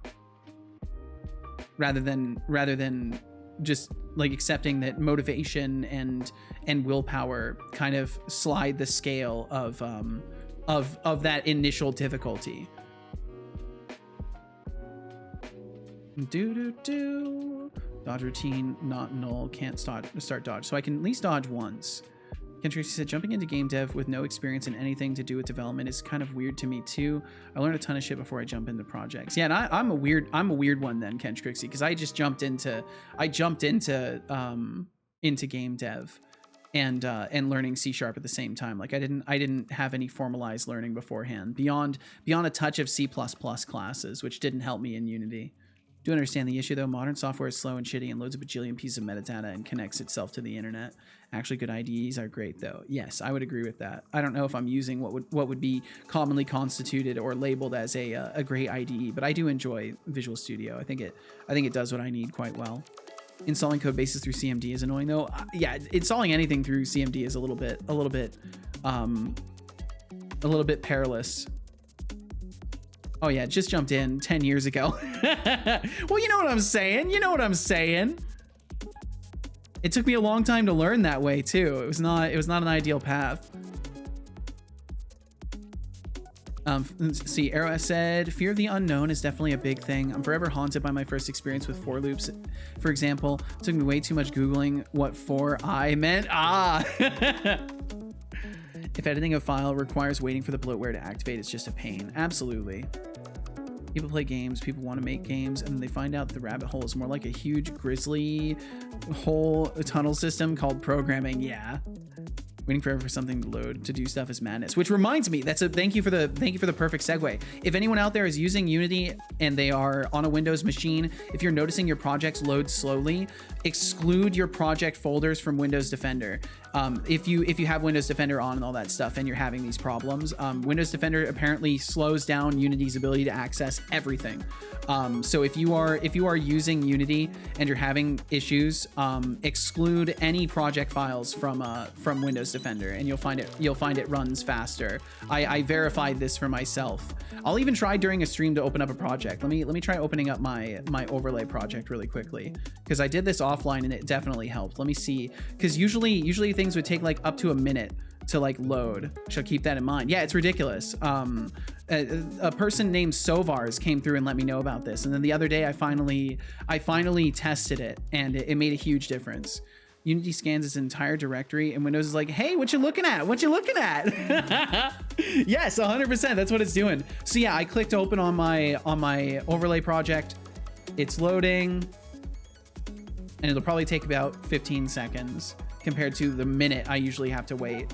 Rather than just like accepting that motivation and willpower kind of slide the scale of that initial difficulty. Dodge routine, not null, can't start dodge. So I can at least dodge once. Kendrick said, jumping into game dev with no experience in anything to do with development is kind of weird to me too. I learned a ton of shit before I jump into projects. Yeah, and I'm a weird one then, Ken Trixie, because I just jumped into game dev and learning C# at the same time. Like I didn't have any formalized learning beforehand beyond a touch of C++ classes, which didn't help me in Unity. Do understand the issue though. Modern software is slow and shitty and loads a bajillion pieces of metadata and connects itself to the internet. Actually, good IDEs are great though. Yes, I would agree with that. I don't know if I'm using what would be commonly constituted or labeled as a great IDE, but I do enjoy Visual Studio. I think it does what I need quite well. Installing code bases through CMD is annoying though. Yeah, installing anything through CMD is a little bit perilous. Oh yeah, just jumped in 10 years ago. Well, you know what I'm saying. It took me a long time to learn that way too. It was not an ideal path. Let's see, Arrow said, fear of the unknown is definitely a big thing. I'm forever haunted by my first experience with for loops. For example, it took me way too much Googling what for I meant. If editing a file requires waiting for the bloatware to activate, it's just a pain. Absolutely. People play games, people want to make games, and then they find out the rabbit hole is more like a huge grisly hole tunnel system called programming. Yeah. Waiting forever for something to load to do stuff is madness. Which reminds me, thank you for the perfect segue. If anyone out there is using Unity and they are on a Windows machine, if you're noticing your projects load slowly, exclude your project folders from Windows Defender. If you have Windows Defender on and all that stuff and you're having these problems, Windows Defender apparently slows down Unity's ability to access everything. So if you are using Unity and you're having issues, exclude any project files from Windows Defender, and you'll find it runs faster. I verified this for myself. I'll even try during a stream to open up a project. Let me try opening up my overlay project really quickly, because I did this offline and it definitely helped. Let me see, because usually things would take like up to a minute to like load. Shall keep that in mind. Yeah, it's ridiculous. A person named Sovars came through and let me know about this, and then the other day I finally tested it, and it made a huge difference. Unity scans its entire directory, and Windows is like, hey, what you looking at? Yes, 100%. That's what it's doing. So yeah, I clicked open on my overlay project. It's loading, and it'll probably take about 15 seconds compared to the minute I usually have to wait.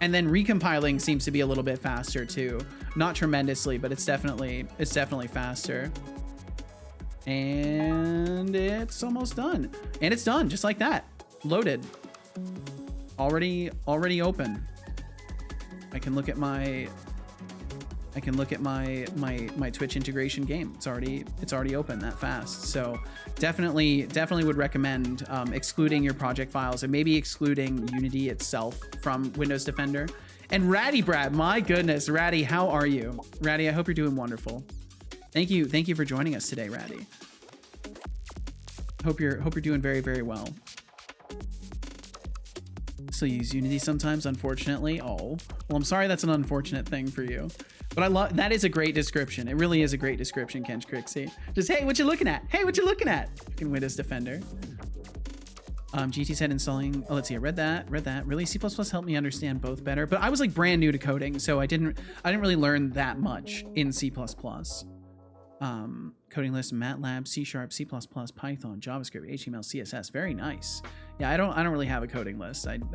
And then recompiling seems to be a little bit faster too. Not tremendously, but it's definitely faster. And it's almost done. And it's done just like that. Loaded. Already open. I can look at my Twitch integration game. It's already open that fast. So definitely would recommend excluding your project files and maybe excluding Unity itself from Windows Defender. And Ratty Brad, my goodness, Ratty, how are you? Ratty, I hope you're doing wonderful. Thank you for joining us today, Ratty. Hope you're doing very, very well. Still use Unity sometimes, unfortunately. Oh, well, I'm sorry that's an unfortunate thing for you. But I love, that is a great description. It really is a great description, Kench Crixie. Just, hey, what you looking at? Hey, what you looking at? Fucking Windows Defender. GT said installing, oh, let's see, I read that. Really, C++ helped me understand both better. But I was like brand new to coding, so I didn't really learn that much in C++. Coding list, MATLAB, C#, C++, Python, JavaScript, HTML, CSS. Very nice. Yeah, I don't really have a coding list. I don't.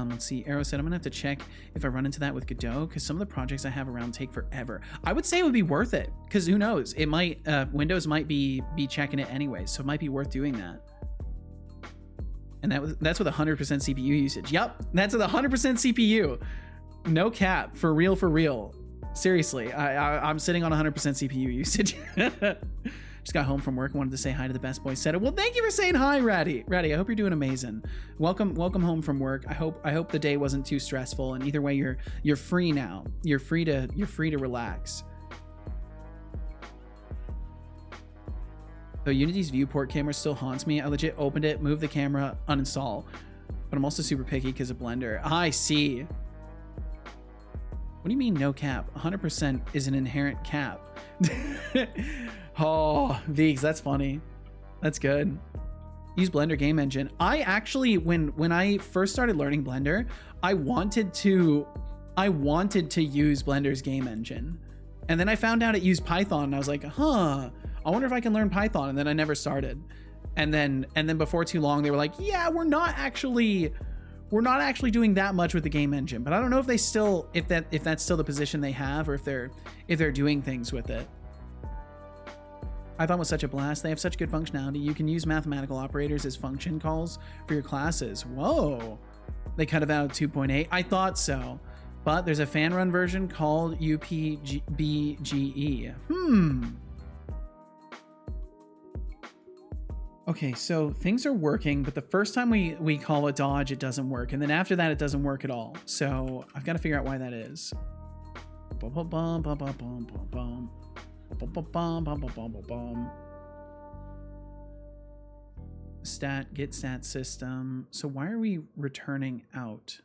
Let's see. Arrow said I'm gonna have to check if I run into that with Godot because some of the projects I have around take forever. I would say it would be worth it because who knows? It might Windows might be checking it anyway, so it might be worth doing that. And that's with 100% CPU usage. Yep, that's with 100% CPU. No cap, for real. Seriously, I'm sitting on 100% CPU usage. Just got home from work, wanted to say hi to the best boy Seto. Well, thank you for saying hi, Ratty. Ratty, I hope you're doing amazing. Welcome home from work. I hope the day wasn't too stressful. And either way, you're free now. You're free to relax. Though Unity's viewport camera still haunts me, I legit opened it, moved the camera, uninstall. But I'm also super picky because of Blender. I see. What do you mean no cap? 100% is an inherent cap. Oh, Vigs, that's funny. That's good. Use Blender game engine. I actually, when I first started learning Blender, I wanted to use Blender's game engine. And then I found out it used Python and I was like, I wonder if I can learn Python. And then I never started. And then before too long, they were like, yeah, we're not actually doing that much with the game engine. But I don't know if that's still the position they have or if they're doing things with it. Python was such a blast. They have such good functionality. You can use mathematical operators as function calls for your classes. Whoa. They cut it out at 2.8. I thought so. But there's a fan run version called UPBGE. Okay, so things are working, but the first time we call a dodge, it doesn't work. And then after that, it doesn't work at all. So I've got to figure out why that is. Get stat system. So why are we returning out?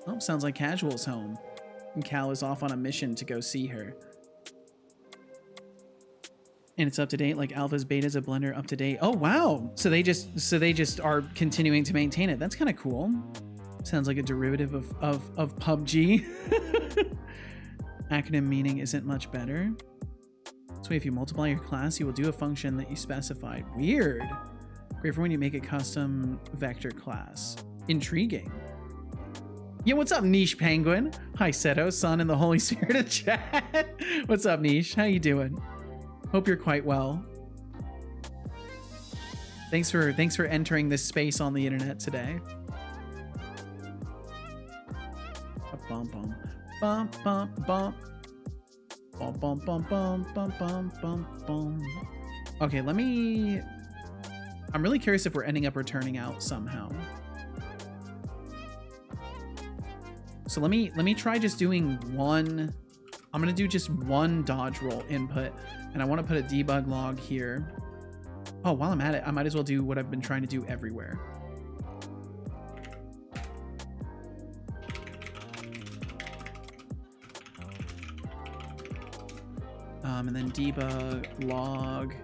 Oh, sounds like Casual's home. And Cal is off on a mission to go see her. And it's up to date, like alphas, betas of Blender up to date. Oh wow! So they just are continuing to maintain it. That's kind of cool. Sounds like a derivative of PUBG. Acronym meaning isn't much better. So if you multiply your class, you will do a function that you specified. Weird. Great for when you make a custom vector class. Intriguing. Yeah, what's up, Niche Penguin? Hi, Seto, Son, and the Holy Spirit of chat. What's up, Niche? How you doing? Hope you're quite well. Thanks for entering this space on the internet today. Bum bum bum bum bum bum bum bum bum bum bum bum bum. Okay, I'm really curious if we're ending up returning out somehow. So let me try just doing one. I'm gonna do just one dodge roll input, and I want to put a debug log here. Oh, while I'm at it, I might as well do what I've been trying to do everywhere. And then debug log,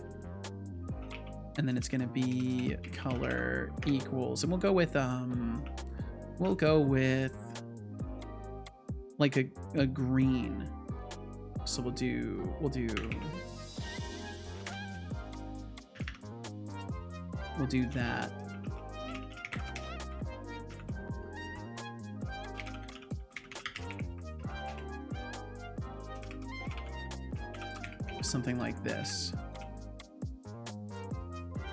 and then it's gonna be color equals, and we'll go with like a green. So we'll do We'll do that. Something like this.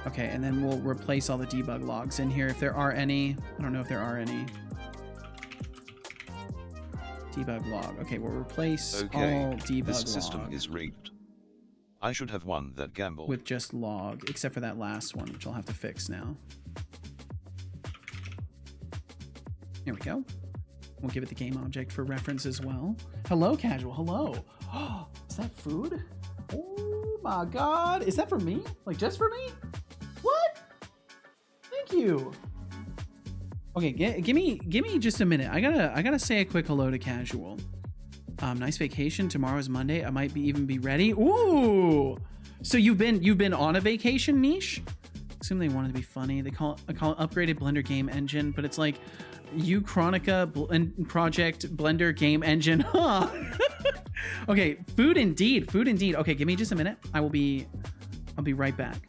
Okay, and then we'll replace all the debug logs in here if there are any. I don't know if there are any. Debug log. Okay, we'll replace all debug this log system is rigged. I should have won that gamble. with just log, except for that last one, which I'll have to fix now. Here we go. We'll give it the game object for reference as well. Hello, casual. Hello. Is that food? Oh my god. Is that for me? Like, just for me? What? Thank you. Okay, give me just a minute. I gotta say a quick hello to casual. Nice vacation. Tomorrow's Monday. I might even be ready. Ooh. So you've been on a vacation, Niche? Assume they wanted to be funny. They call it upgraded Blender game engine, but it's like Chronica Project Blender game engine. Huh. Okay, food indeed. Food indeed. Okay, give me just a minute. I'll be right back.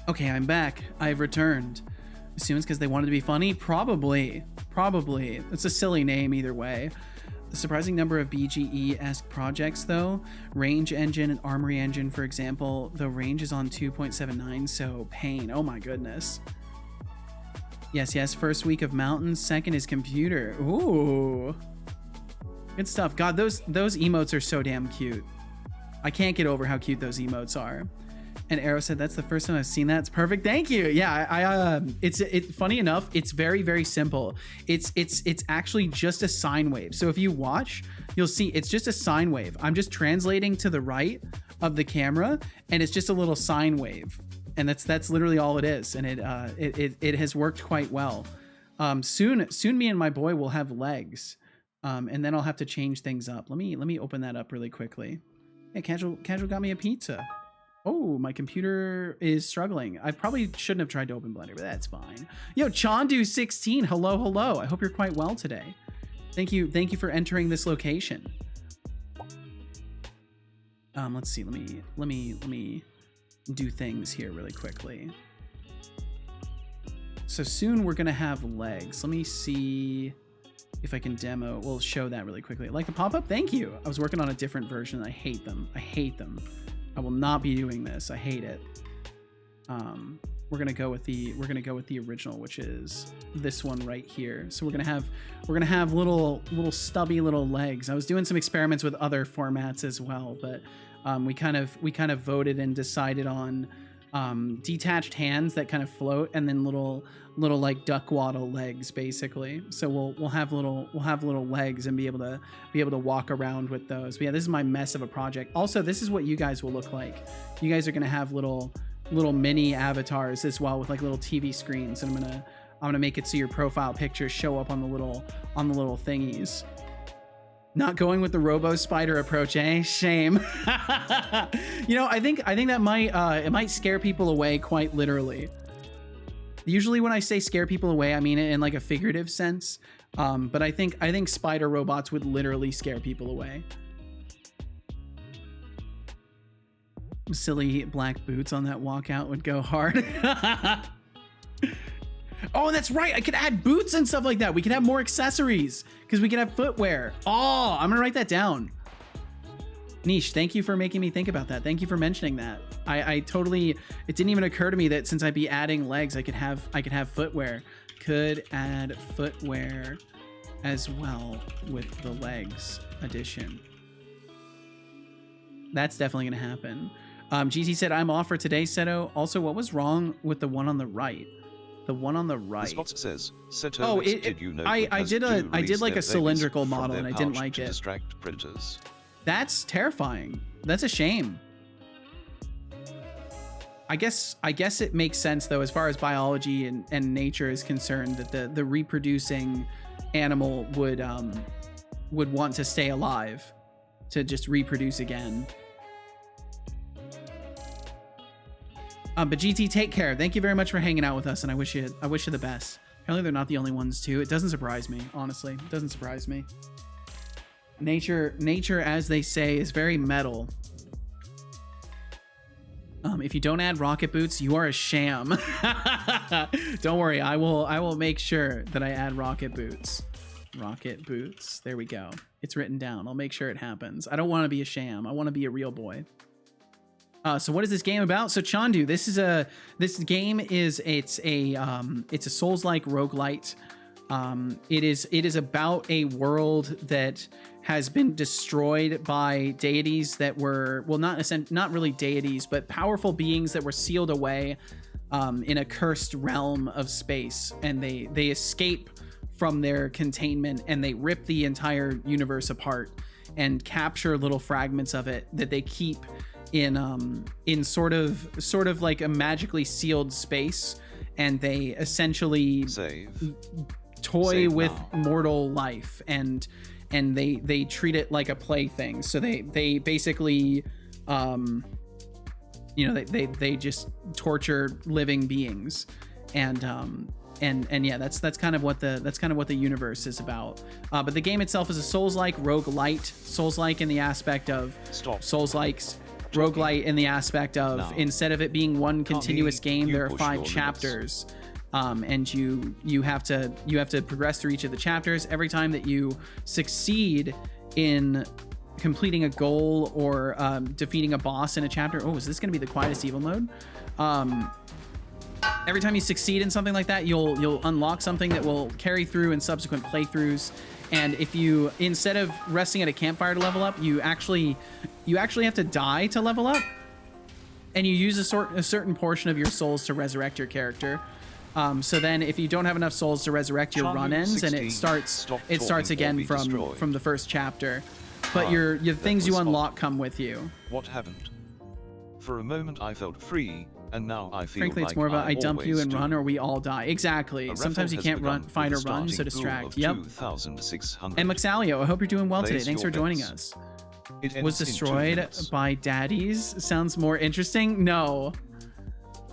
Okay, I'm back. I've returned. Assume it's because they wanted to be funny? Probably. It's a silly name either way. A surprising number of BGE-esque projects, though. Range engine and armory engine, for example. The range is on 2.79, so pain. Oh my goodness. Yes. First week of mountains. Second is computer. Ooh. Good stuff. God, those emotes are so damn cute. I can't get over how cute those emotes are. And Arrow said, that's the first time I've seen that. It's perfect. Thank you. Yeah, it's funny enough, it's very, very simple. It's actually just a sine wave. So if you watch, you'll see it's just a sine wave. I'm just translating to the right of the camera, and it's just a little sine wave. And that's literally all it is. And it has worked quite well. Soon me and my boy will have legs. And then I'll have to change things up. Let me open that up really quickly. Yeah, casual got me a pizza. Oh, my computer is struggling. I probably shouldn't have tried to open Blender, but that's fine. Yo, Chandu16, hello. I hope you're quite well today. Thank you for entering this location. Let's see. Let me do things here really quickly. So soon we're gonna have legs. Let me see if I can demo. We'll show that really quickly. Like the pop-up? Thank you. I was working on a different version. I hate them. I will not be doing this. I hate it. We're gonna go with the original, which is this one right here. So we're gonna have little stubby little legs. I was doing some experiments with other formats as well, but we kind of voted and decided on detached hands that kind of float, and then little like duck waddle legs, basically. So we'll have little legs and be able to walk around with those. But yeah, this is my mess of a project. Also, this is what you guys will look like. You guys are gonna have little mini avatars as well, with like little TV screens, and I'm gonna make it so your profile pictures show up on the little thingies. Not going with the robo spider approach, eh? Shame. You know, I think that might it might scare people away, quite literally. Usually when I say scare people away, I mean it in like a figurative sense. But I think spider robots would literally scare people away. Silly black boots on that walkout would go hard. Oh, that's right. I could add boots and stuff like that. We could have more accessories because we could have footwear. Oh, I'm going to write that down. Niche, thank you for making me think about that. Thank you for mentioning that. I totally, it didn't even occur to me that since I'd be adding legs, I could have footwear. Could add footwear as well with the legs addition. That's definitely going to happen. GT said, I'm off for today, Seto. Also, what was wrong with the one on the right? The one on the right. The spot says, Setolyx, oh, did you know I did like a cylindrical model and I didn't like it. Distract predators. That's terrifying. That's a shame. I guess it makes sense though, as far as biology and nature is concerned, that the reproducing animal would want to stay alive to just reproduce again. But GT, take care. Thank you very much for hanging out with us, and I wish you the best. Apparently they're not the only ones too. It doesn't surprise me, honestly. It doesn't surprise me. Nature, as they say, is very metal. If you don't add rocket boots, you are a sham. Don't worry, I will make sure that I add rocket boots. Rocket boots. There we go. It's written down. I'll make sure it happens. I don't want to be a sham. I want to be a real boy. So what is this game about? So Chandu, this game is it's a Souls-like roguelite. It is about a world that has been destroyed by deities that were, well, not really deities, but powerful beings that were sealed away in a cursed realm of space, and they escape from their containment and they rip the entire universe apart and capture little fragments of it that they keep in sort of like a magically sealed space, and they essentially toy with mortal life, and they treat it like a plaything. So they basically they just torture living beings, and yeah, that's kind of what the universe is about. But the game itself is a Souls-like roguelite, Souls-like in the aspect of Souls-likes, roguelite in the aspect of instead of it being one continuous game, there are 5 chapters, and you have to progress through each of the chapters. Every time that you succeed in completing a goal or defeating a boss in a chapter, oh, is this going to be the quietest evil mode? Every time you succeed in something like that, you'll unlock something that will carry through in subsequent playthroughs. And if you, instead of resting at a campfire to level up, you actually have to die to level up, and you use a certain portion of your souls to resurrect your character. So then if you don't have enough souls to resurrect, your run ends, and it starts again from the first chapter. But your things you unlock come with you. What happened? For a moment I felt free, and now I feel frankly, it's like more of a I dump you and do. run, or we all die. Exactly. Sometimes you can't find or run, so distract. Yep. And Maxalio, I hope you're doing well today. Thanks for joining us. Was destroyed by daddies. Sounds more interesting. No.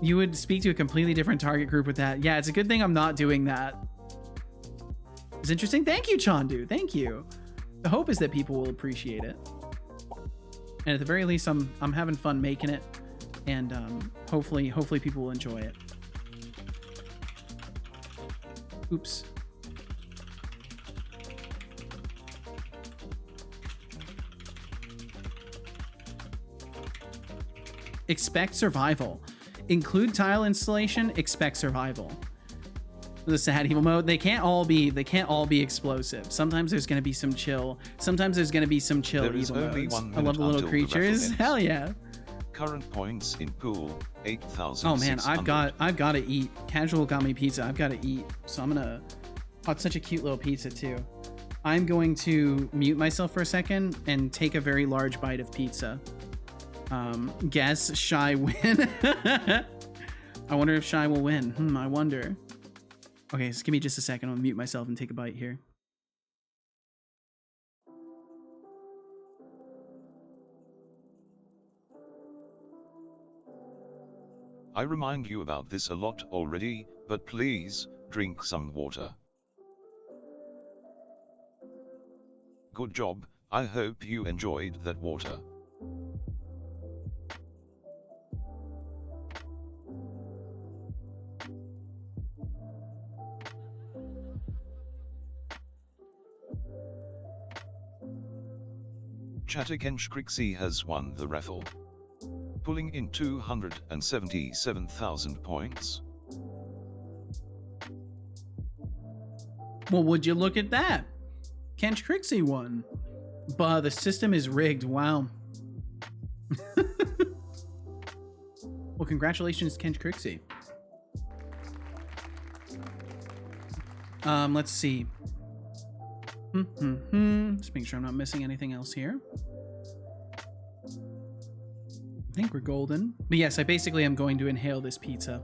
You would speak to a completely different target group with that. Yeah, it's a good thing I'm not doing that. It's interesting. Thank you, Chandu. Thank you. The hope is that people will appreciate it. And at the very least, I'm having fun making it. And hopefully people will enjoy it. Oops. Expect survival. Include tile installation. Expect survival. The sad evil mode. They can't all be explosive. Sometimes there's gonna be some chill. Sometimes there's gonna be some chill evil modes. I love the little creatures. Hell yeah. Current points in pool, 8,000. Oh man, I've got to eat. Casual got me pizza. I've got to eat. So I'm gonna. Oh, it's such a cute little pizza too. I'm going to mute myself for a second and take a very large bite of pizza. Guess Shy win. I wonder if Shy will win. I wonder. Okay, just give me just a second. I'll mute myself and take a bite here. I remind you about this a lot already, but please, drink some water. Good job, I hope you enjoyed that water. Chatbot has won the raffle, pulling in 277,000 points. Well, would you look at that? Kench Crixie won. Bah, the system is rigged. Wow. Well, congratulations, Kench Crixie. Let's see. Just make sure I'm not missing anything else here. I think we're golden. But yes, I basically am going to inhale this pizza.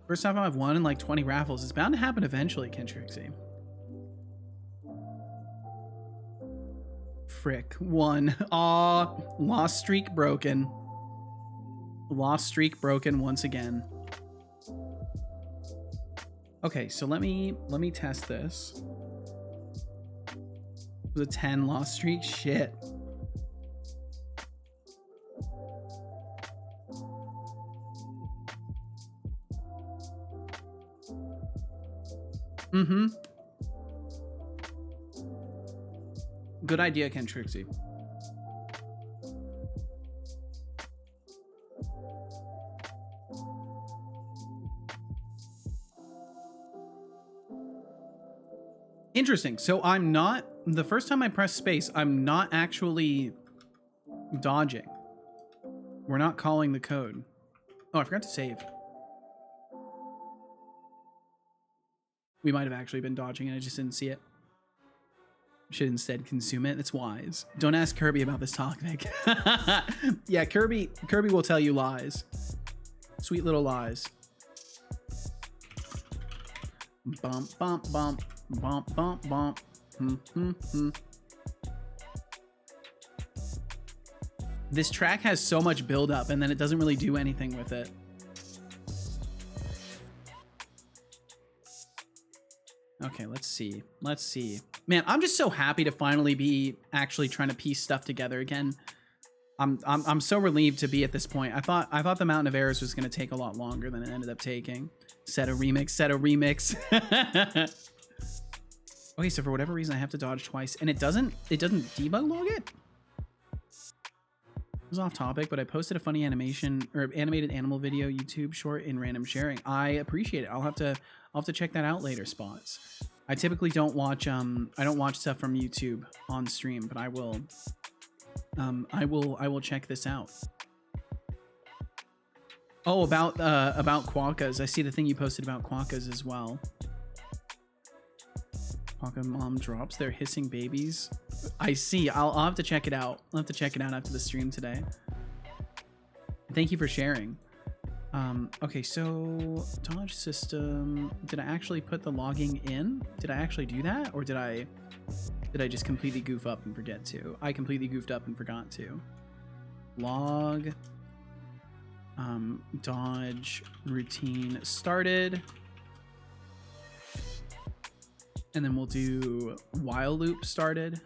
First time I've won in like 20 raffles. It's bound to happen eventually, Kench Crixie. Frick. 1. Aw. Lost streak broken. Lost streak broken once again. Okay, so let me test this. It was a 10 lost streak? Shit. Good idea, Ken Trixie. Interesting. So I'm not, the first time I press space, I'm not actually dodging. We're not calling the code. Oh, I forgot to save. We might have actually been dodging and I just didn't see it. Should instead consume it. That's wise. Don't ask Kirby about this topic. Yeah, Kirby will tell you lies. Sweet little lies. Bump, bump, bump, bump, bump, bump. This track has so much build up and then it doesn't really do anything with it. Okay, let's see. Let's see. Man, I'm just so happy to finally be actually trying to piece stuff together again. I'm so relieved to be at this point. I thought the Mountain of Errors was going to take a lot longer than it ended up taking. Seto remix. Okay, so for whatever reason I have to dodge twice and it doesn't debug log it. It was off topic, but I posted a funny animation or animated animal video YouTube short in random sharing. I appreciate it. I'll have to check that out later, Spots. I typically don't watch I don't watch stuff from YouTube on stream, but I will check this out. Oh, about quokkas. I see the thing you posted about quokkas as well. Quokka mom drops their hissing babies. I see. I'll have to check it out. I'll have to check it out after the stream today. Thank you for sharing. Okay, so dodge system. Did I actually put the logging in? Did I actually do that? Or did I just completely goof up and forget to? I completely goofed up and forgot to. Log. Dodge routine started. And then we'll do while loop started.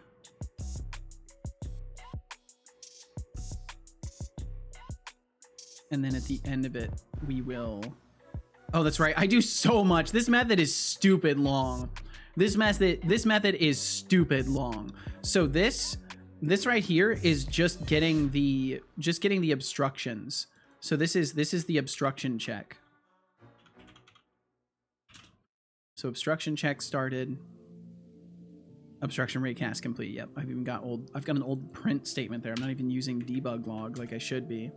And then at the end of it, we will... Oh, that's right. I do so much. This method is stupid long. This method is stupid long. So this right here is just getting the obstructions. So this is the obstruction check. So obstruction check started. Obstruction rate cast complete. Yep, I've even got old. I've got an old print statement there. I'm not even using debug log like I should be.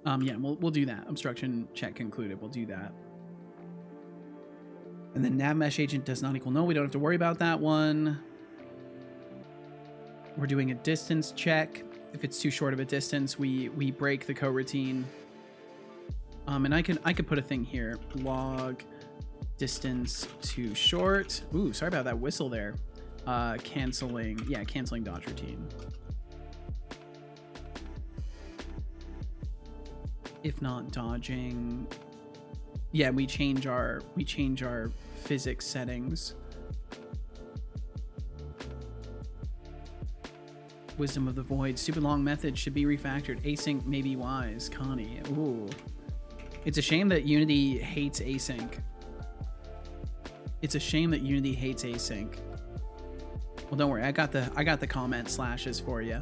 Yeah, we'll do that. Obstruction check concluded. We'll do that. And then nav mesh agent does not equal no. We don't have to worry about that one. We're doing a distance check. If it's too short of a distance, we break the coroutine. And I could put a thing here. Log distance too short. Ooh, sorry about that whistle there. Canceling dodge routine. If not dodging, yeah, we change our physics settings. Wisdom of the Void. Stupid long method should be refactored. Async may be wise. Connie. Ooh. It's a shame that Unity hates async. It's a shame that Unity hates async. Well, don't worry. I got the comment slashes for you.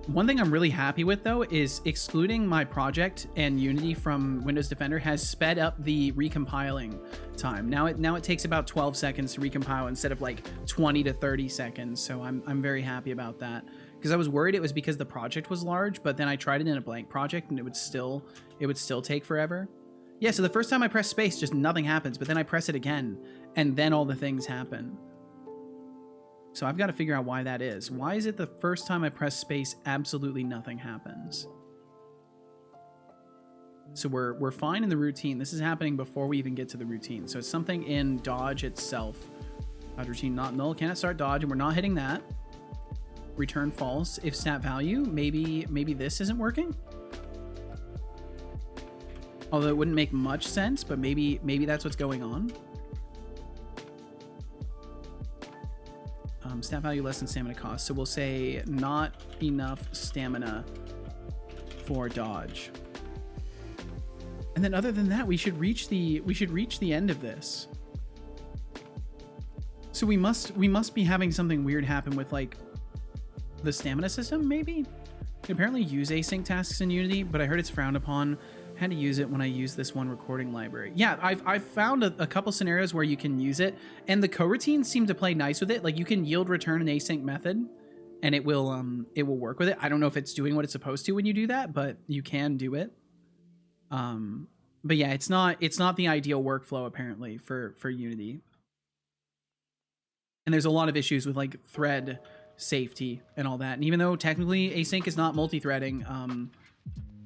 One thing I'm really happy with, though, is excluding my project and Unity from Windows Defender has sped up the recompiling time. Now it takes about 12 seconds to recompile instead of like 20 to 30 seconds. So I'm very happy about that, because I was worried it was because the project was large, but then I tried it in a blank project and it would still take forever. Yeah, so the first time I press space, just nothing happens, but then I press it again and then all the things happen. So I've got to figure out why that is. Why is it the first time I press space, absolutely nothing happens? So we're fine in the routine. This is happening before we even get to the routine. So it's something in dodge itself. Dodge routine not null, cannot start dodge, and we're not hitting that. Return false. If stat value, maybe this isn't working. Although it wouldn't make much sense, but maybe that's what's going on. Stat value less than stamina cost. So we'll say not enough stamina for dodge. And then other than that, we should reach the end of this. So we must be having something weird happen with like the stamina system, maybe? You can apparently use async tasks in Unity, but I heard it's frowned upon. I had to use it when I used this one recording library. Yeah, I've found a couple scenarios where you can use it, and the coroutines seem to play nice with it. Like you can yield return an async method, and it will work with it. I don't know if it's doing what it's supposed to when you do that, but you can do it. But yeah, it's not the ideal workflow apparently for Unity. And there's a lot of issues with like thread safety and all that. And even though technically async is not multi-threading,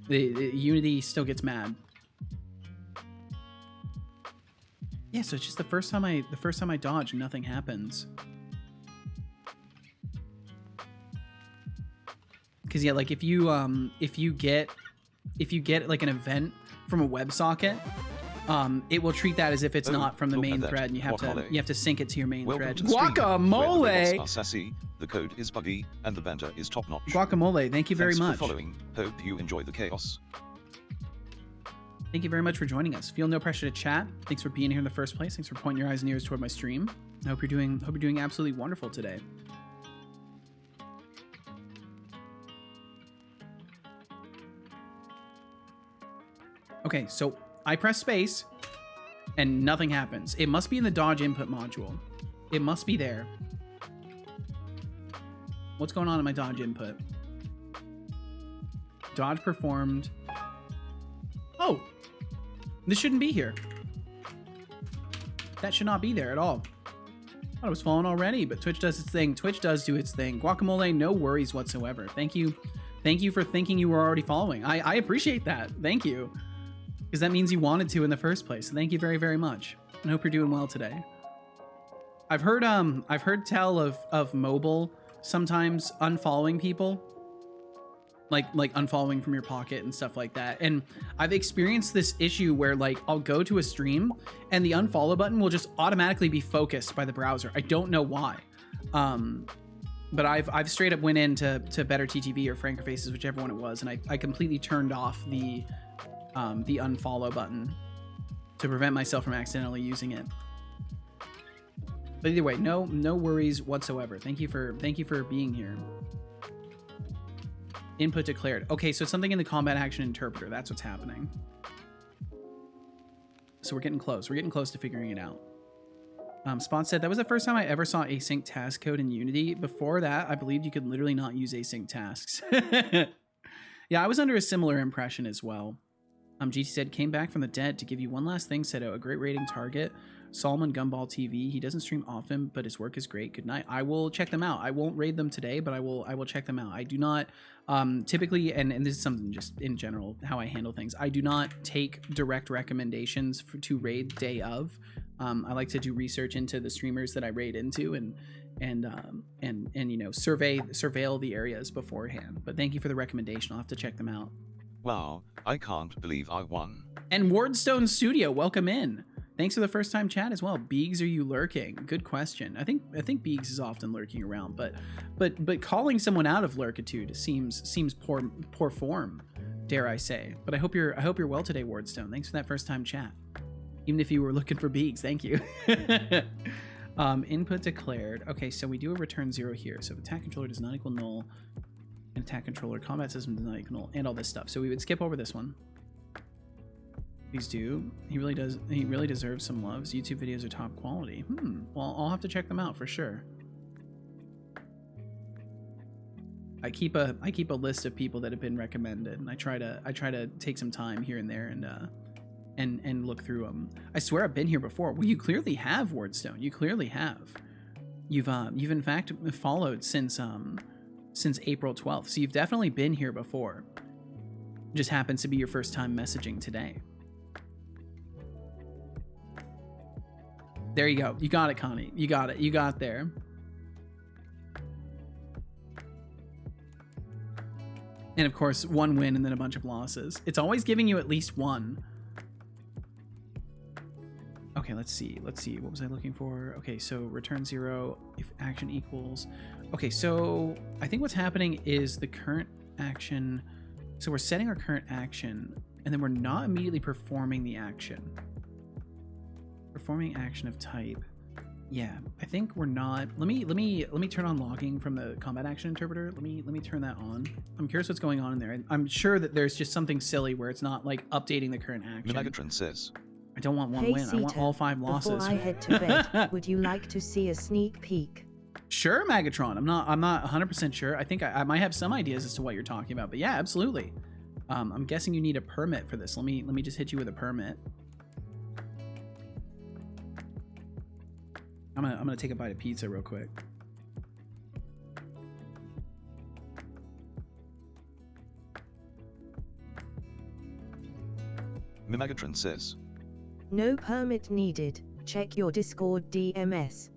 the Unity still gets mad. Yeah, so it's just the first time I dodge, nothing happens. Because yeah, like if you get like an event from a WebSocket, it will treat that as if it's not from the main thread, and you have to sync it to your main thread. Guacamole! The code is buggy, and the banter is top-notch. Guacamole, thank you very much. Thanks for following. Hope you enjoy the chaos. Thank you very much for joining us. Feel no pressure to chat. Thanks for being here in the first place. Thanks for pointing your eyes and ears toward my stream. I hope you're doing absolutely wonderful today. Okay, so I press space and nothing happens. It must be in the dodge input module. It must be there. What's going on in my dodge input? Dodge performed. Oh, this shouldn't be here. That should not be there at all. I thought it was falling already, but Twitch does its thing. Twitch does do its thing. Guacamole, no worries whatsoever. Thank you for thinking you were already following. I appreciate that. Thank you. Because that means you wanted to in the first place. So thank you very, very much. I hope you're doing well today. I've heard tell of mobile sometimes unfollowing people, like unfollowing from your pocket and stuff like that. And I've experienced this issue where like I'll go to a stream and the unfollow button will just automatically be focused by the browser. I don't know why. But I've straight up went into Better TTV or Franker Faces, whichever one it was, and I completely turned off the unfollow button to prevent myself from accidentally using it. But either way, no worries whatsoever. Thank you for being here. Input declared. Okay, so it's something in the combat action interpreter. That's what's happening. So we're getting close. We're getting close to figuring it out. Spot said, that was the first time I ever saw async task code in Unity. Before that, I believed you could literally not use async tasks. Yeah, I was under a similar impression as well. GT said, came back from the dead to give you one last thing, Seto, a great rating target. Solomon Gumball TV. He doesn't stream often, but his work is great. Good night. I will check them out. I won't raid them today, but I will check them out. I do not typically, and this is something just in general, how I handle things. I do not take direct recommendations to raid day of. I like to do research into the streamers that I raid into and you know, surveil the areas beforehand. But thank you for the recommendation. I'll have to check them out. Wow, I can't believe I won. And Wardstone Studio, welcome in. Thanks for the first time chat as well. Beegs, are you lurking? Good question. I think Beegs is often lurking around, but calling someone out of lurkitude seems poor form, dare I say. But I hope you're well today, Wardstone. Thanks for that first time chat. Even if you were looking for Beegs, thank you. Input declared. Okay, so we do a return 0 here. So if attack controller does not equal null, and attack controller combat system does not equal null, and all this stuff. So we would skip over this one. Please do. He really deserves some loves. YouTube videos are top quality. Well, I'll have to check them out for sure. I keep a list of people that have been recommended, and I try to take some time here and there and look through them. I swear I've been here before. Well, you clearly have, Wardstone. You clearly have. You've in fact followed since April 12th. So you've definitely been here before. Just happens to be your first time messaging today. There you go. You got it, Connie. You got it. You got there. And of course, one win and then a bunch of losses. It's always giving you at least one. Okay, let's see. What was I looking for? Okay, so return 0 if action equals. Okay, so I think what's happening is the current action. So we're setting our current action, and then we're not immediately performing the action. Performing action of type. Yeah, I think we're not. Let me turn on logging from the combat action interpreter. Let me turn that on. I'm curious what's going on in there. I'm sure that there's just something silly where it's not like updating the current action. Megatron says, I don't want one Hey, win. I want all 5 losses. Before I head to bed, would you like to see a sneak peek? Sure, Megatron. I'm not 100% sure. I think I might have some ideas as to what you're talking about, but yeah, absolutely. I'm guessing you need a permit for this. Let me just hit you with a permit. I'm gonna take a bite of pizza real quick. Megatron says, No permit needed. Check your Discord DMS.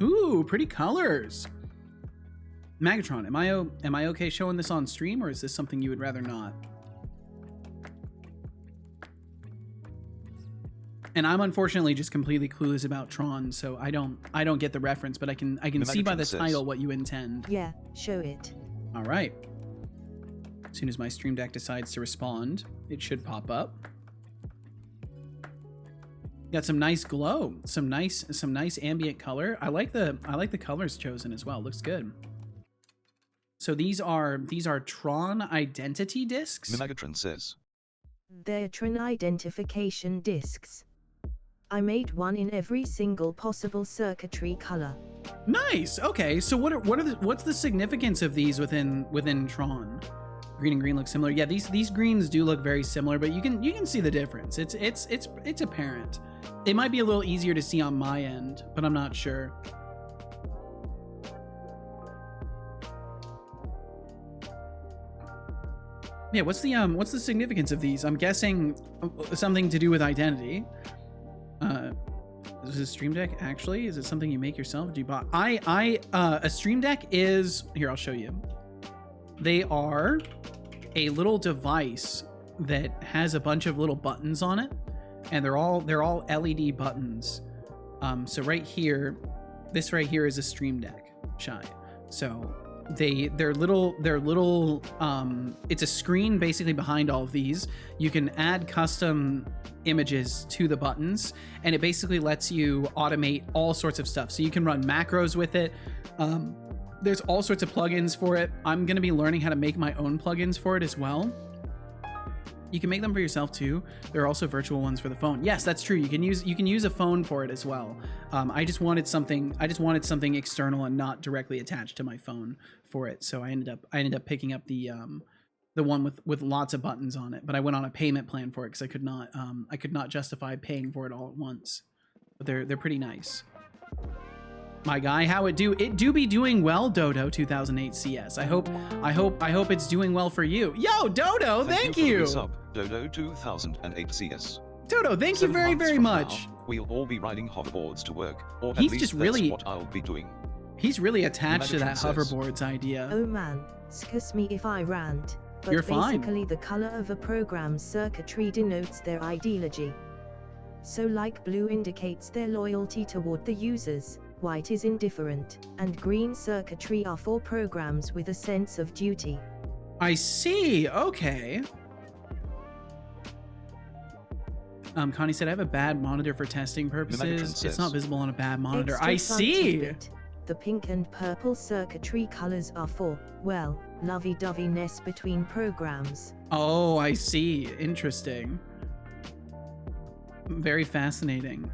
Ooh, pretty colors. Megatron, am I okay showing this on stream, or is this something you would rather not? And I'm unfortunately just completely clueless about Tron, so I don't get the reference, but I can see by the title what you intend. Yeah, show it. All right. As soon as my Stream Deck decides to respond, it should pop up. Got some nice glow, some nice ambient color. I like the colors chosen as well. Looks good. So these are Tron identity discs. Megatron says, They're Tron identification discs. I made one in every single possible circuitry color. Nice. Okay. So what's the significance of these within Tron? Green and green look similar. Yeah, these greens do look very similar, but you can see the difference. It's apparent. It might be a little easier to see on my end, but I'm not sure. Yeah, what's the significance of these? I'm guessing something to do with identity. Is this Stream Deck actually? Is it something you make yourself? Do you buy? A Stream Deck is here. I'll show you. They are a little device that has a bunch of little buttons on it, and they're all LED buttons. So right here, this right here is a Stream Deck, Shy. So they're little it's a screen basically behind all of these. You can add custom images to the buttons, and it basically lets you automate all sorts of stuff. So you can run macros with it. There's all sorts of plugins for it. I'm going to be learning how to make my own plugins for it as well. You can make them for yourself too. There are also virtual ones for the phone. Yes, that's true. You can use a phone for it as well. I just wanted something external and not directly attached to my phone for it. So I ended up picking up the one with lots of buttons on it. But I went on a payment plan for it because I could not justify paying for it all at once. But they're pretty nice. My guy, how it do? It do be doing well, Dodo 2008 CS. I hope it's doing well for you. Yo, Dodo, thank you. Dodo 2008 CS. Dodo, thank you very, very much. Now, we'll all be riding hoverboards to work, or at He's least just that's really what I'll be doing. He's really attached to that Megatron says. hoverboards idea. Oh man, excuse me if I rant, but You're fine. basically the color of a program's circuitry denotes their ideology. So like blue indicates their loyalty toward the users, white is indifferent, and green circuitry are for programs with a sense of duty. I see. Okay. Connie said, I have a bad monitor for testing purposes. It's not visible on a bad monitor. Extra I fun see. tidbit. The pink and purple circuitry colors are for, well, lovey-doveyness between programs. Oh, I see. Interesting. Very fascinating.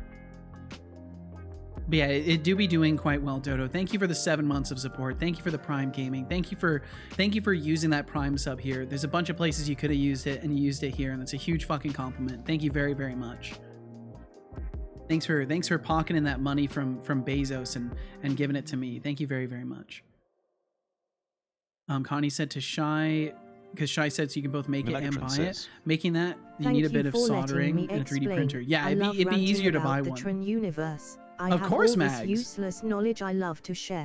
But yeah, it do be doing quite well, Dodo. Thank you for the 7 months of support. Thank you for the Prime Gaming. Thank you for using that Prime sub here. There's a bunch of places you could have used it, and you used it here, and it's a huge fucking compliment. Thank you very, very much. Thanks for pocketing that money from Bezos and giving it to me. Thank you very, very much. Connie said to Shy, because Shy said so you can both make it and buy it. Making that, you need a bit of soldering and a 3D printer. Yeah, it'd be easier to buy one. The Tron universe. Of course, Mags. This useless knowledge I love to share.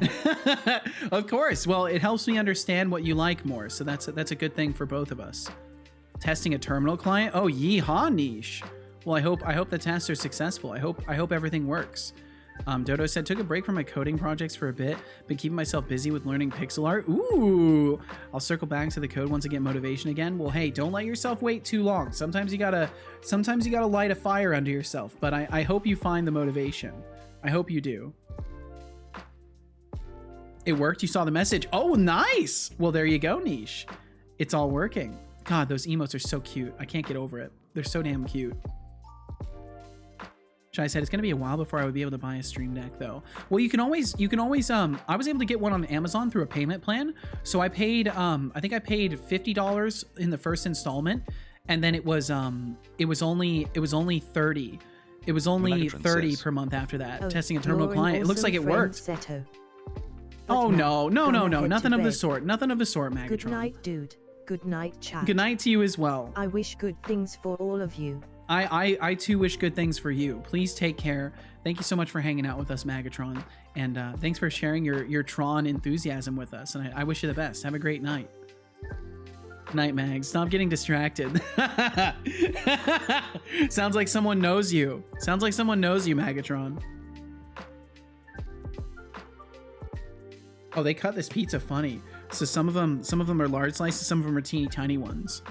Of course. Well, it helps me understand what you like more, so that's a good thing for both of us. Testing a terminal client? Oh, yeehaw, niche. Well, I hope the tests are successful. I hope everything works. Dodo said, took a break from my coding projects for a bit, been keeping myself busy with learning pixel art. Ooh, I'll circle back to the code once I get motivation again. Well, hey, don't let yourself wait too long. Sometimes you gotta light a fire under yourself, but I hope you find the motivation. I hope you do. It worked? You saw the message? Oh, nice! Well, there you go, Niche. It's all working. God, those emotes are so cute. I can't get over it. They're so damn cute. Shai said, it's going to be a while before I would be able to buy a Stream Deck, though. Well, you can always, I was able to get one on Amazon through a payment plan. So I paid, I think I paid $50 in the first installment. And then it was only 30. It was only 30 per month after that. Testing a terminal client. It looks like it worked. Zeto. Oh, no. Nothing of the sort. Nothing of the sort, Magatron. Good night, dude. Good night, chat. Good night to you as well. I wish good things for all of you. I too wish good things for you. Please take care. Thank you so much for hanging out with us, Magatron. And thanks for sharing your Tron enthusiasm with us. And I wish you the best. Have a great night. Night, Mags. Stop getting distracted. Sounds like someone knows you. Sounds like someone knows you, Magatron. Oh, they cut this pizza funny. So some of them are large slices, some of them are teeny tiny ones.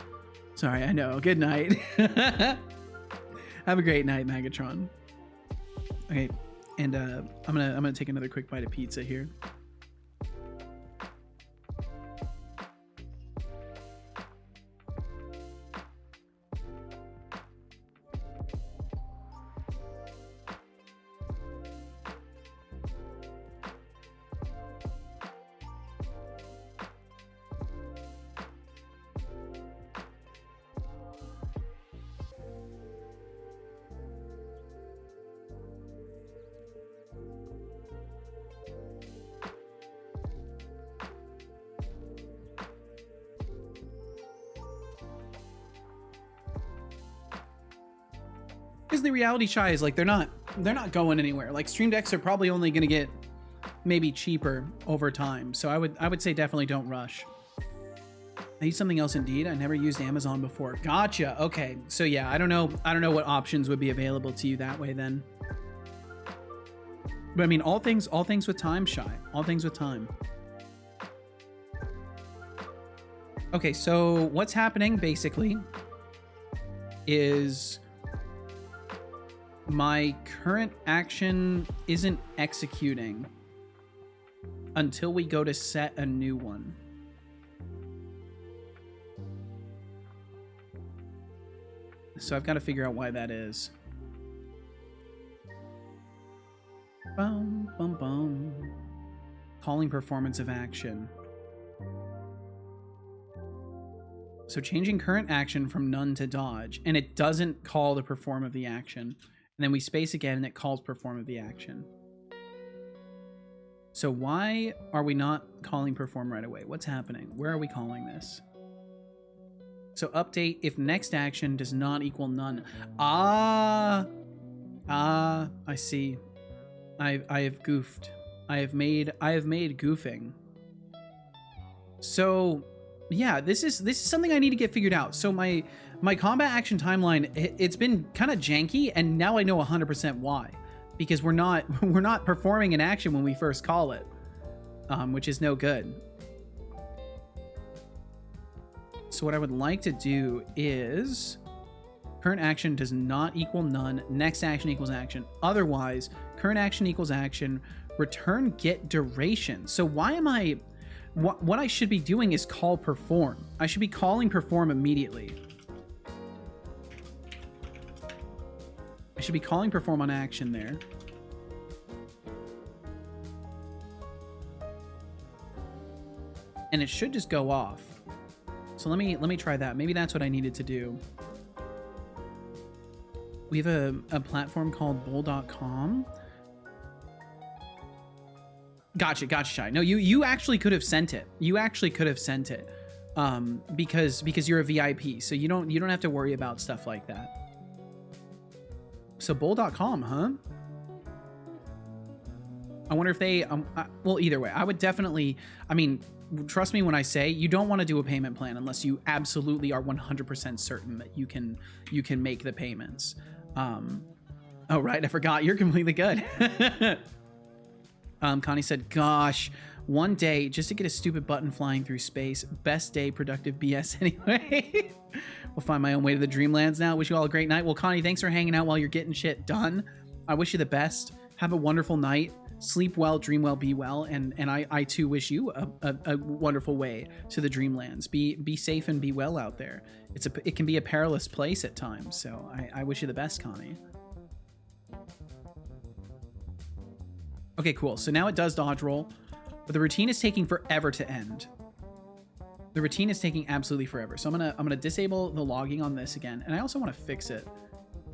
Sorry, I know. Good night. Have a great night, Magatron. Okay, and I'm gonna take another quick bite of pizza here. Because the reality, Shy, is like they're not going anywhere. Like Stream Decks are probably only going to get maybe cheaper over time. So I would say definitely don't rush. I need something else Indeed. I never used Amazon before. Gotcha. Okay. So yeah, I don't know what options would be available to you that way then. But I mean, all things with time, Shy. All things with time. Okay, so what's happening basically is my current action isn't executing until we go to set a new one. So I've got to figure out why that is. Bum, bum, bum. Calling performance of action. So changing current action from none to dodge, and it doesn't call the perform of the action. And then we space again, and it calls perform of the action. So why are we not calling perform right away? What's happening? Where are we calling this? So update if next action does not equal none. I see. I have goofed. I have made goofing. So yeah, this is something I need to get figured out. So my combat action timeline, it's been kind of janky, and now I know 100% why. Because we're not performing an action when we first call it, which is no good. So what I would like to do is current action does not equal none, next action equals action. Otherwise, current action equals action, return get duration. So why am I, what I should be doing is call perform. I should be calling perform immediately. I should be calling perform on action there. And it should just go off. So let me try that. Maybe that's what I needed to do. We have a platform called bull.com. Gotcha, Shy. No, you actually could have sent it. You actually could have sent it. Because you're a VIP, so you don't have to worry about stuff like that. So bull.com, huh? I wonder if they well, either way, I would definitely, I mean, trust me when I say you don't want to do a payment plan unless you absolutely are 100% certain that you can make the payments. Oh right, I forgot, you're completely good. Connie said, gosh, one day just to get a stupid button flying through space. Best day, productive BS anyway. We'll find my own way to the Dreamlands now. Wish you all a great night. Well, Connie, thanks for hanging out while you're getting shit done. I wish you the best. Have a wonderful night. Sleep well, dream well, be well. And I too wish you a wonderful way to the Dreamlands. Be safe and be well out there. It can be a perilous place at times. So I wish you the best, Connie. Okay, cool. So now it does dodge roll, but the routine is taking forever to end. The routine is taking absolutely forever. So I'm gonna disable the logging on this again, and I also want to fix it.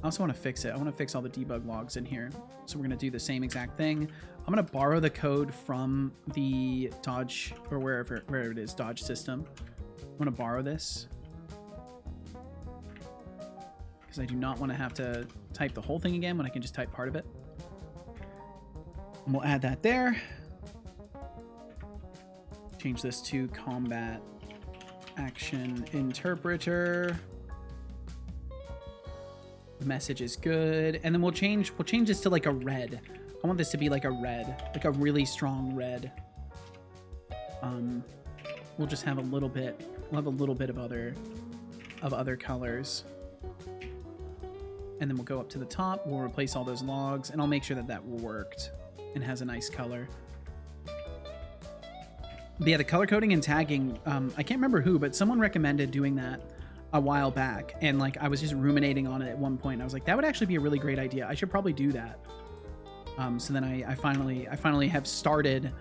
I want to fix all the debug logs in here. So we're gonna do the same exact thing. I'm gonna borrow the code from the Dodge, or wherever it is, Dodge system. I'm gonna borrow this because I do not want to have to type the whole thing again when I can just type part of it. And we'll add that there. Change this to combat action interpreter. The message is good. And then we'll change this to like a red. I want this to be like a red, like a really strong red. We'll just have a little bit, of other colors. And then we'll go up to the top, we'll replace all those logs, and I'll make sure that worked and has a nice color. But yeah, the color coding and tagging, I can't remember who, but someone recommended doing that a while back, and like I was just ruminating on it at one point. I was like, that would actually be a really great idea. I should probably do that. So then I finally have started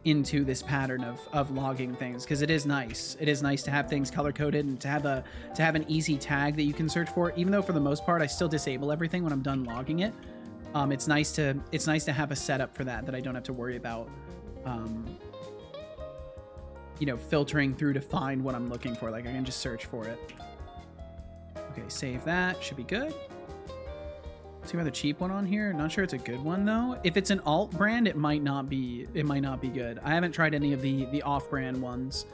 into this pattern of logging things, because it is nice. It is nice to have things color coded and to have an easy tag that you can search for. Even though for the most part I still disable everything when I'm done logging it. It's nice to have a setup for that I don't have to worry about. You know, filtering through to find what I'm looking for. Like I can just search for it. Okay, save that. Should be good. See another cheap one on here. Not sure it's a good one though. If it's an alt brand, it might not be good. I haven't tried any of the off-brand ones.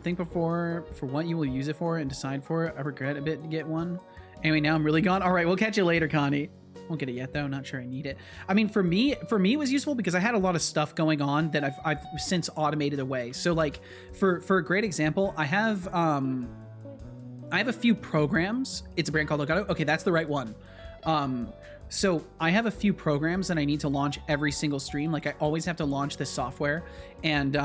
Think before for what you will use it for and decide for it. I regret a bit to get one. Anyway, now I'm really gone. All right, we'll catch you later, Connie. Won't get it yet though. Not sure I need it. I mean, for me it was useful because I had a lot of stuff going on that I've since automated away. So like for a great example, I have a few programs. It's a brand called Elgato. Okay, that's the right one. So I have a few programs that I need to launch every single stream. Like I always have to launch this software, and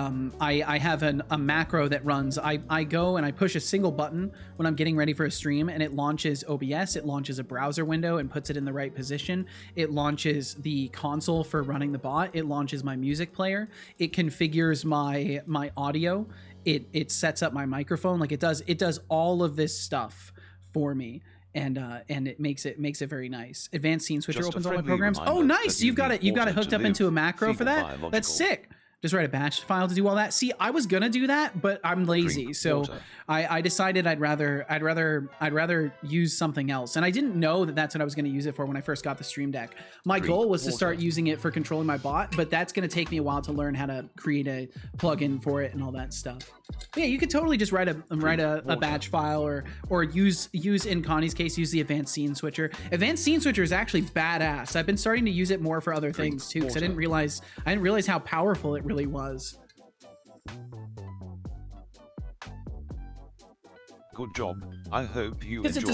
I have a macro that runs. I go and I push a single button when I'm getting ready for a stream, and it launches OBS. It launches a browser window and puts it in the right position. It launches the console for running the bot. It launches my music player. It configures my audio. It sets up my microphone. Like it does all of this stuff for me. And it makes it very nice. Advanced Scene Switcher opens all my programs. Oh, nice! You've got it hooked up into a macro for that. That's sick. Just write a batch file to do all that. See, I was gonna do that, but I'm lazy, so I decided I'd rather use something else. And I didn't know that that's what I was gonna use it for when I first got the Stream Deck. My goal was to start using it for controlling my bot, but that's gonna take me a while to learn how to create a plugin for it and all that stuff. But yeah, you could totally just write a batch file or use in Connie's case, use the Advanced Scene Switcher. Advanced Scene Switcher is actually badass. I've been starting to use it more for other things too, because I didn't realize how powerful it really was. Good job. I hope you Because enjoyed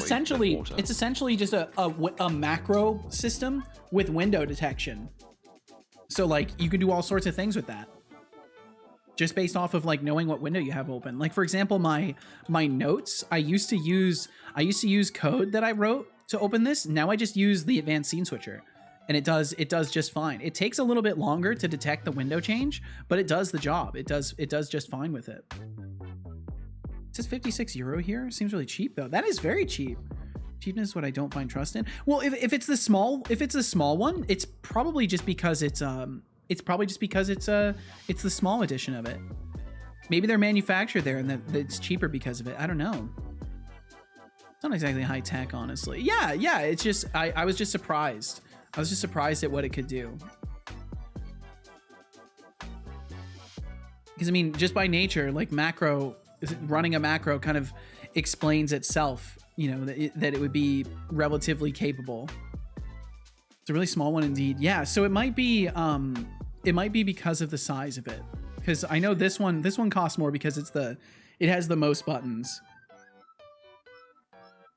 it's essentially just a macro system with window detection. So like you can do all sorts of things with that, just based off of like knowing what window you have open. Like for example, my notes, I used to use code that I wrote to open this. Now I just use the Advanced Scene Switcher, and it does just fine. It takes a little bit longer to detect the window change, but it does the job. It does just fine with it. It says 56 euro here. Seems really cheap though. That is very cheap. Cheapness is what I don't find trust in. Well, if it's the small one, it's probably just because it's the small edition of it. Maybe they're manufactured there and that it's cheaper because of it. I don't know. It's not exactly high tech, honestly. Yeah. It's just I was just surprised. I was just surprised at what it could do. Because I mean, just by nature, like running a macro kind of explains itself. You know that it would be relatively capable. It's a really small one indeed. Yeah. So it might be because of the size of it. Because I know this one costs more because it has the most buttons.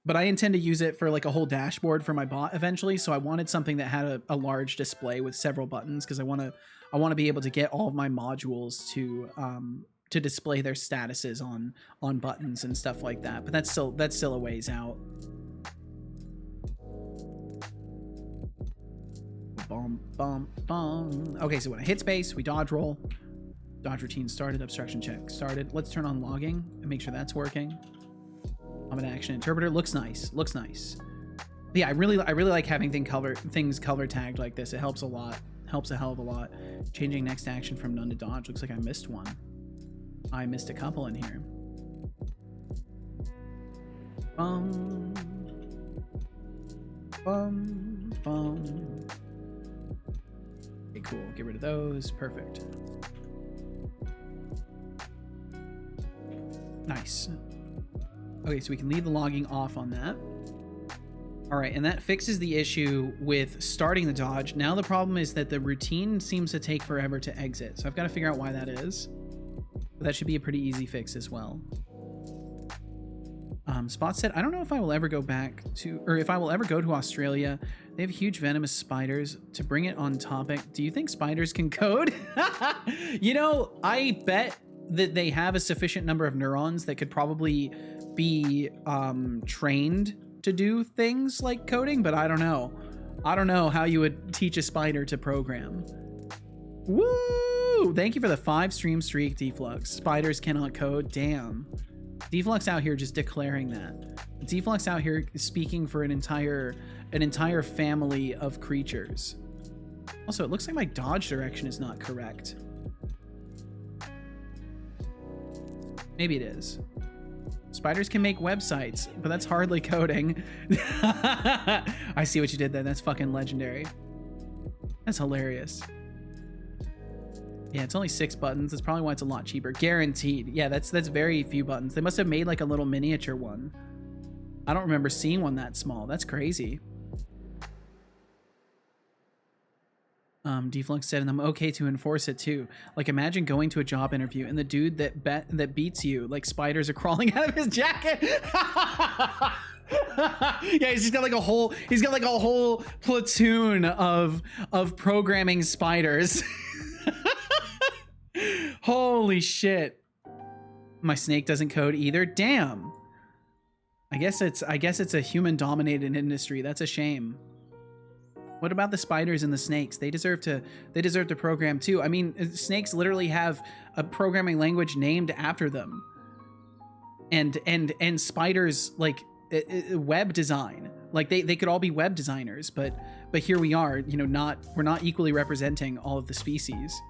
But I intend to use it for like a whole dashboard for my bot eventually. So I wanted something that had a large display with several buttons because I want to be able to get all of my modules to display their statuses on buttons and stuff like that. But that's still a ways out. Okay, so when I hit space, we dodge roll. Dodge routine started, obstruction check started. Let's turn on logging and make sure that's working. Common action interpreter looks nice. But yeah, I really like having things color tagged like this. It helps a lot. Helps a hell of a lot. Changing next action from none to dodge. Looks like I missed one. I missed a couple in here. Okay, cool. Get rid of those. Perfect. Nice. Okay, so we can leave the logging off on that. All right, and that fixes the issue with starting the dodge. Now the problem is that the routine seems to take forever to exit. So I've got to figure out why that is. But that should be a pretty easy fix as well. Spot said, I don't know if I will ever go back to, or if I will ever go to Australia. They have huge venomous spiders. To bring it on topic, do you think spiders can code? You know, I bet that they have a sufficient number of neurons that could probably be trained to do things like coding, but I don't know. I don't know how you would teach a spider to program. Woo! Thank you for the 5 stream streak, Deflux. Spiders cannot code. Damn. Deflux out here just declaring that. Deflux out here speaking for an entire family of creatures. Also, it looks like my dodge direction is not correct. Maybe it is. Spiders can make websites, but that's hardly coding. I see what you did there. That's fucking legendary. That's hilarious. Yeah, it's only 6 buttons. That's probably why it's a lot cheaper. Guaranteed. Yeah, that's very few buttons. They must have made like a little miniature one. I don't remember seeing one that small. That's crazy. Deflux said, and I'm okay to enforce it too. Like, imagine going to a job interview and the dude that beats you, like spiders are crawling out of his jacket. Yeah, he's got like a whole platoon of programming spiders. Holy shit. My snake doesn't code either. Damn. I guess it's a human dominated industry. That's a shame. What about the spiders and the snakes? They deserve to program too. I mean, snakes literally have a programming language named after them. And spiders, like web design. Like they could all be web designers, but here we are, you know, we're not equally representing all of the species.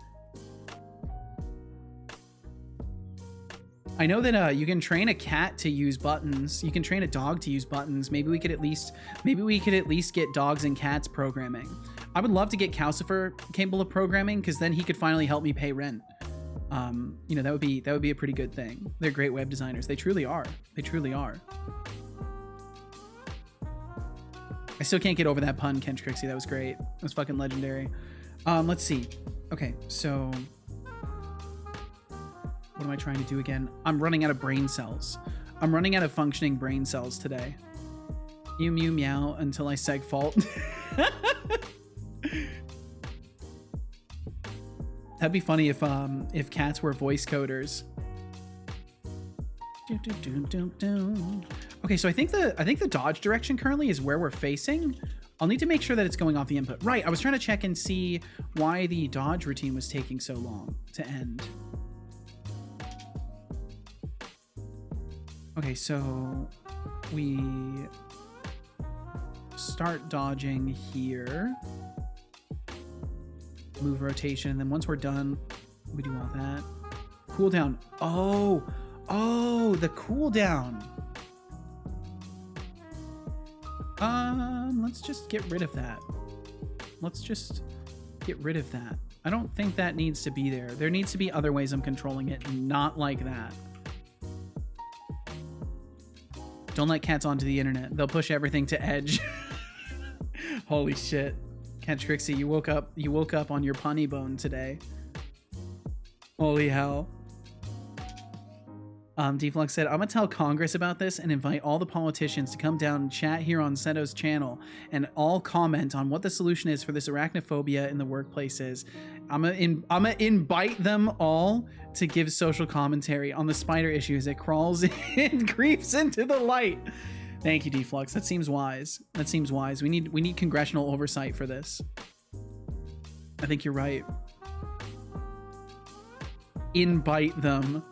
I know that you can train a cat to use buttons. You can train a dog to use buttons. Maybe we could at least get dogs and cats programming. I would love to get Calcifer capable of programming, because then he could finally help me pay rent. You know, that would be a pretty good thing. They're great web designers. They truly are. They truly are. I still can't get over that pun, Kench Crixie. That was great. That was fucking legendary. Let's see. Okay, so what am I trying to do again? I'm running out of brain cells. I'm running out of functioning brain cells today. Mew mew meow until I seg fault. That'd be funny if cats were voice coders. Okay, so I think the dodge direction currently is where we're facing. I'll need to make sure that it's going off the input. Right, I was trying to check and see why the dodge routine was taking so long to end. Okay, so we start dodging here. Move rotation, and then once we're done, we do all that. Cooldown. Oh, the cooldown. Let's just get rid of that. I don't think that needs to be there. There needs to be other ways I'm controlling it, not like that. Don't let cats onto the internet. They'll push everything to edge. Holy shit. Catch Crixie, you woke up on your punny bone today. Holy hell. Deflux said, I'm gonna tell Congress about this and invite all the politicians to come down and chat here on Seto's channel and all comment on what the solution is for this arachnophobia in the workplaces. I'm gonna invite them all to give social commentary on the spider issue as it crawls and creeps into the light. Thank you, Deflux. That seems wise. We need congressional oversight for this. I think you're right. Invite them.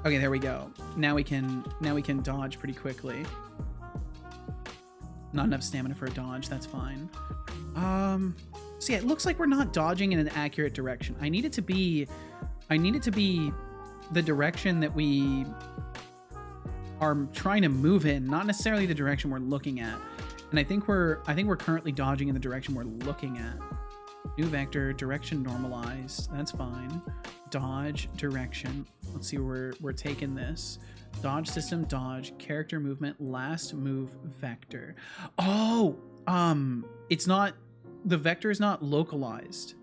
Okay, there we go. Now we can dodge pretty quickly. Not enough stamina for a dodge, that's fine. So yeah, it looks like we're not dodging in an accurate direction. I need it to be the direction that we are trying to move in, not necessarily the direction we're looking at. And I think we're currently dodging in the direction we're looking at. New vector, direction normalized, that's fine. Dodge, direction. Let's see where we're taking this. Dodge system, dodge, character movement, last move, vector. Oh, it's not, the vector is not localized,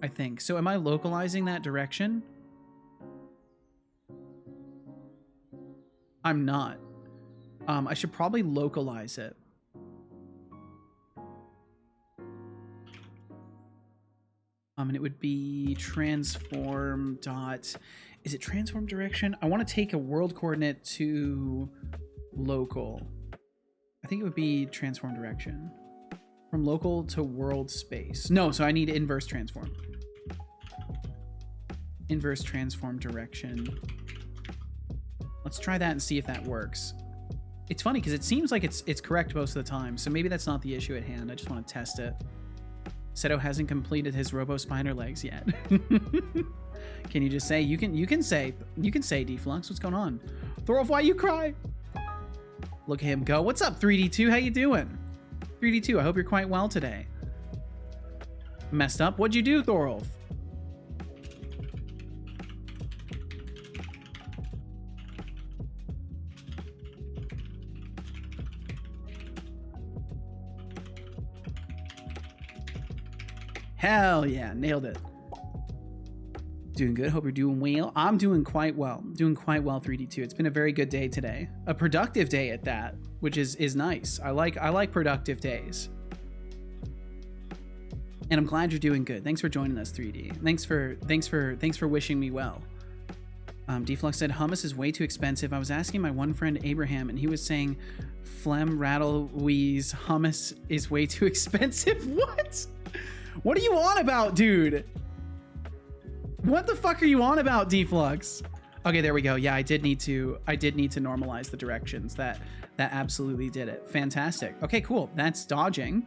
I think. So am I localizing that direction? I'm not. I should probably localize it. And it would be transform dot, is it transform direction? I want to take a world coordinate to local. I think it would be transform direction. From local to world space. No, so I need inverse transform. Inverse transform direction. Let's try that and see if that works. It's funny because it seems like it's correct most of the time, so maybe that's not the issue at hand. I just want to test it. Seto hasn't completed his robo spider legs yet. Can you just say, you can say Deflux, what's going on? Thorolf, why you cry? Look at him go. What's up, 3D2? How you doing? 3D2, I hope you're quite well today. Messed up? What'd you do, Thorolf? Hell yeah, nailed it. Doing good. Hope you're doing well. I'm doing quite well. Doing quite well, 3D2. It's been a very good day today. A productive day at that, which is nice. I like productive days. And I'm glad you're doing good. Thanks for joining us, 3D. Thanks for wishing me well. Deflux said hummus is way too expensive. I was asking my one friend Abraham, and he was saying phlegm, rattle, wheeze, hummus is way too expensive. What? What are you on about, dude? What the fuck are you on about, Deflux? Okay, there we go. Yeah, I did need to normalize the directions. That absolutely did it. Fantastic. Okay, cool. That's dodging.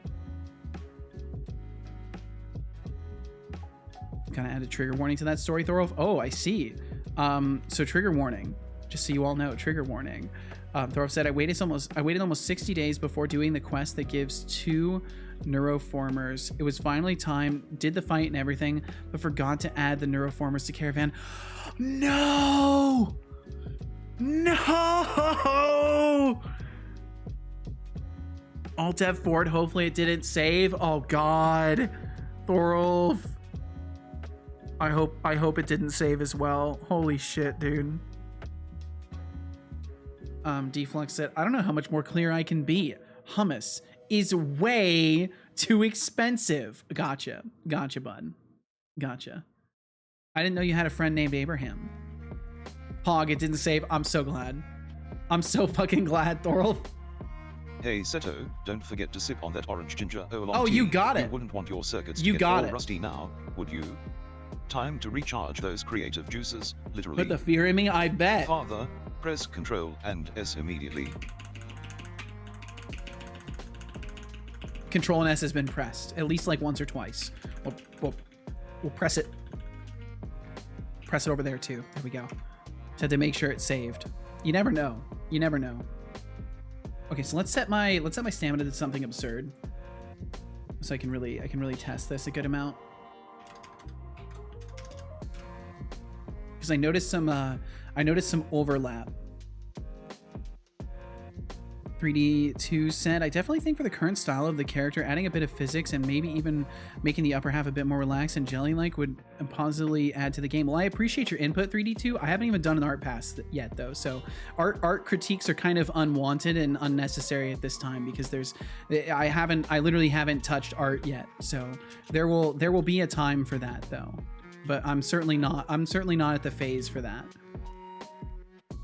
Kind of add a trigger warning to that story, Thorolf. Oh, I see. So trigger warning. Just so you all know, trigger warning. Thorolf said, I waited almost 60 days before doing the quest that gives 2 neuroformers. It was finally time, did the fight and everything, but forgot to add the neuroformers to caravan. No! No! Alt F4, hopefully it didn't save. Oh God. Thorolf. I hope it didn't save as well. Holy shit, dude. Deflux said, I don't know how much more clear I can be. Hummus is way too expensive. Gotcha, bud. Gotcha. I didn't know you had a friend named Abraham. Pog, it didn't save. I'm so glad. I'm so fucking glad, Thorolf. Hey Seto, don't forget to sip on that orange ginger oolong Oh, tea. you got it. You wouldn't want your circuits You to get got all it. rusty now, would you? Time to recharge those creative juices, literally. Put the fear in me, I bet. Father, press Control and S immediately. Control and S has been pressed at least like once or twice. We'll press it. Press it over there too. There we go. Just had to make sure it's saved. You never know. You never know. Okay, so let's set my stamina to something absurd, so I can really test this a good amount. Because I noticed some overlap. 3D2 said, I definitely think for the current style of the character, adding a bit of physics and maybe even making the upper half a bit more relaxed and jelly-like would positively add to the game. Well, I appreciate your input, 3D2. I haven't even done an art pass yet, though, so art critiques are kind of unwanted and unnecessary at this time because I literally haven't touched art yet. So there will be a time for that, though. But I'm certainly not at the phase for that.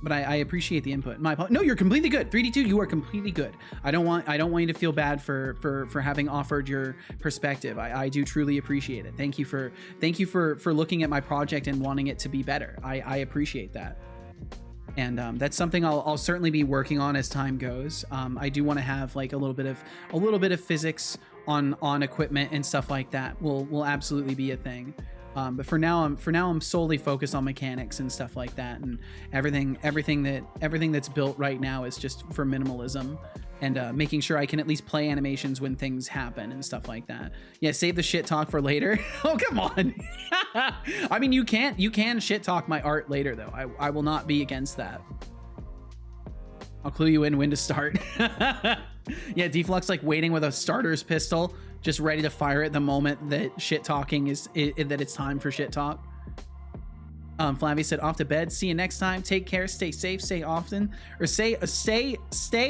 But I appreciate the input. No, you're completely good. 3D2, you are completely good. I don't want you to feel bad for having offered your perspective. I do truly appreciate it. Thank you for looking at my project and wanting it to be better. I appreciate that. And that's something I'll certainly be working on as time goes. I do want to have like a little bit of physics on equipment and stuff like that. Will absolutely be a thing. But for now I'm solely focused on mechanics and stuff like that, and everything that's built right now is just for minimalism and making sure I can at least play animations when things happen and stuff like that. Yeah, save the shit talk for later. Oh, come on. I mean, you can shit talk my art later though. I will not be against that. I'll clue you in when to start. Yeah, Deflux like waiting with a starter's pistol, just ready to fire at the moment that shit talking that it's time for shit talk. Flavia said, off to bed. See you next time. Take care. Stay safe. Stay often. Or stay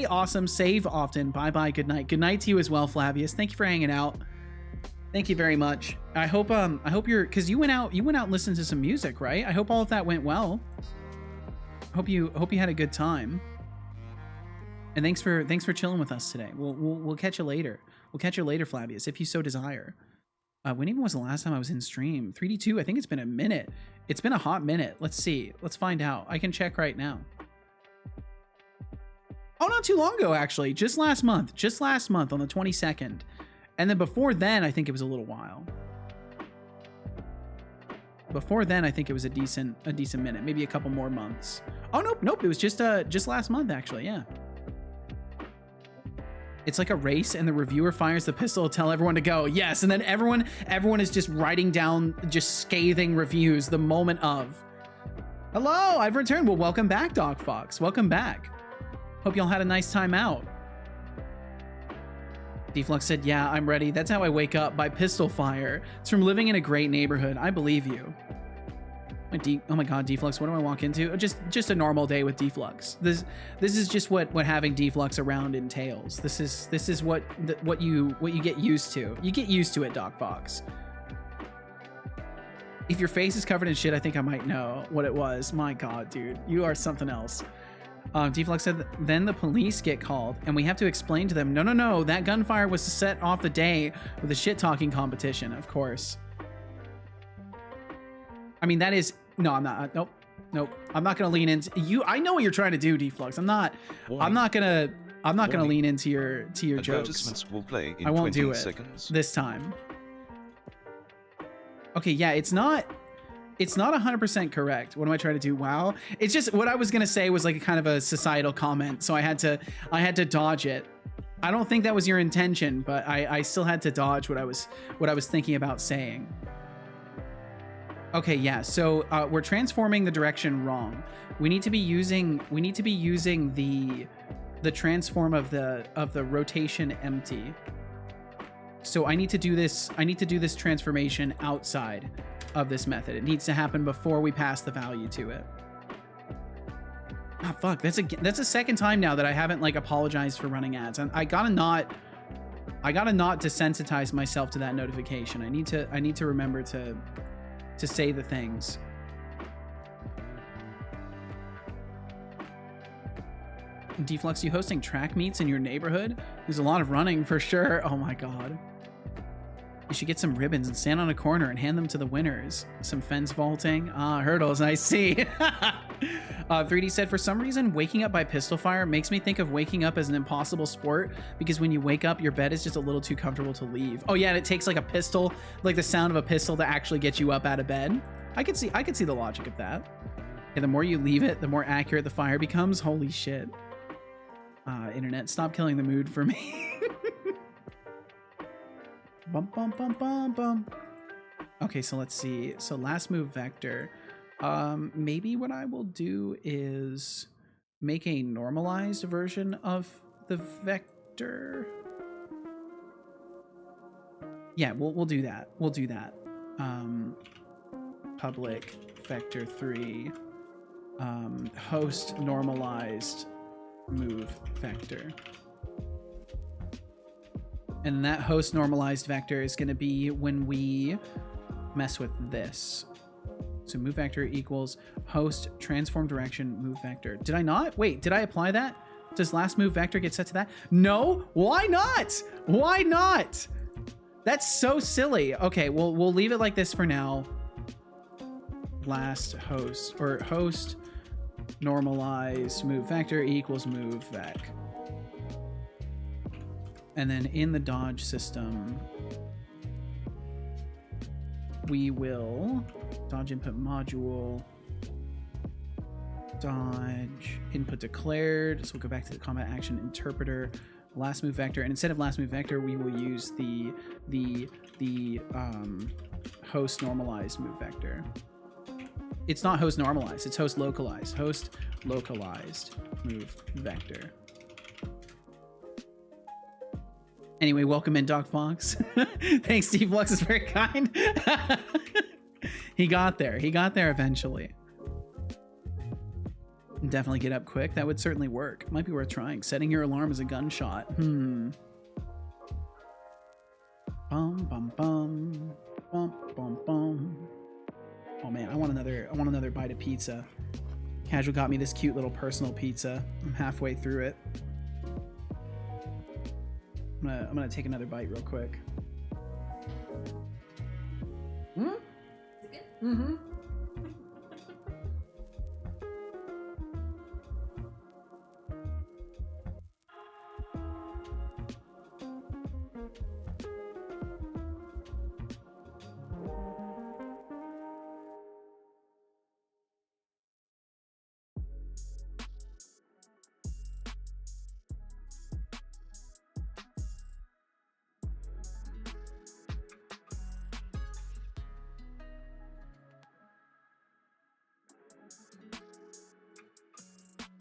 awesome. Save often. Bye bye. Good night. Good night to you as well, Flavius. Thank you for hanging out. Thank you very much. I hope you're, because you went out and listened to some music, right? I hope all of that went well. Hope you had a good time. And thanks for chilling with us today. We'll catch you later. We'll catch you later, Flavius, if you so desire. When even was the last time I was in stream? 3D2, I think it's been a minute. It's been a hot minute. Let's see. Let's find out. I can check right now. Oh, not too long ago, actually. Just last month on the 22nd. And then before then, I think it was a little while. Before then, I think it was a decent minute, maybe a couple more months. Oh, nope. It was just last month, actually. Yeah. It's like a race, and the reviewer fires the pistol to tell everyone to go. Yes, and then everyone is just writing down just scathing reviews the moment of. Hello, I've returned. Well, welcome back, Doc Fox. Welcome back. Hope y'all had a nice time out. Deflux said, yeah, I'm ready. That's how I wake up, by pistol fire. It's from living in a great neighborhood. I believe you. Oh my god, Deflux, what do I walk into? Just a normal day with Deflux. This is just what having Deflux around entails. This is what you get used to. You get used to it, Doc Fox. If your face is covered in shit, I think I might know what it was. My god, dude. You are something else. Deflux said, then the police get called, and we have to explain to them, no, that gunfire was to set off the day with a shit-talking competition, of course. I mean, that is... No, I'm not. Nope. I'm not going to lean into... You. I know what you're trying to do, Deflux. I'm not going to lean into your jokes. Advertisements will play in I won't 20 do it seconds. this time. Okay, yeah, it's not 100% correct. What am I trying to do? Wow. It's just what I was going to say was like a kind of a societal comment, so I had to dodge it. I don't think that was your intention, but I still had to dodge what I was thinking about saying. Okay, yeah. So we're transforming the direction wrong. We need to be using the transform of the rotation empty. So I need to do this transformation outside of this method. It needs to happen before we pass the value to it. Ah, fuck. That's a second time now that I haven't like apologized for running ads. I gotta not desensitize myself to that notification. I need to remember to say the things. Deflux, you hosting track meets in your neighborhood? There's a lot of running for sure. Oh my god. You should get some ribbons and stand on a corner and hand them to the winners. Some fence vaulting. Ah, hurdles, I see. 3D said, for some reason, waking up by pistol fire makes me think of waking up as an impossible sport, because when you wake up, your bed is just a little too comfortable to leave. Oh yeah, and it takes like a pistol, like the sound of a pistol to actually get you up out of bed. I could see the logic of that. And the more you leave it, the more accurate the fire becomes. Holy shit. Internet, stop killing the mood for me. Bum, bum, bum, bum, bum. Okay, so let's see. So last move vector. Maybe what I will do is make a normalized version of the vector. Yeah, we'll do that. We'll do that. Public vector 3 host normalized move vector. And that host normalized vector is going to be when we mess with this. So move vector equals host transform direction move vector. Did I not? Wait, did I apply that? Does last move vector get set to that? No, why not? Why not? That's so silly. Okay, well, we'll leave it like this for now. Last host, or host normalized move vector equals move vec. And then in the dodge system, we will dodge input module, dodge input declared. So we'll go back to the combat action interpreter, last move vector, and instead of last move vector, we will use the host normalized move vector. It's not host normalized, it's host localized. Host localized move vector. Anyway, welcome in, Doc Fox. Thanks, Steve Lux is very kind. He got there. He got there eventually. Definitely get up quick. That would certainly work. Might be worth trying. Setting your alarm as a gunshot. Bum, bum, bum. Bum, bum, bum. Oh man, I want another bite of pizza. Casual got me this cute little personal pizza. I'm halfway through it. I'm gonna take another bite real quick. Is it good? Mm-hmm.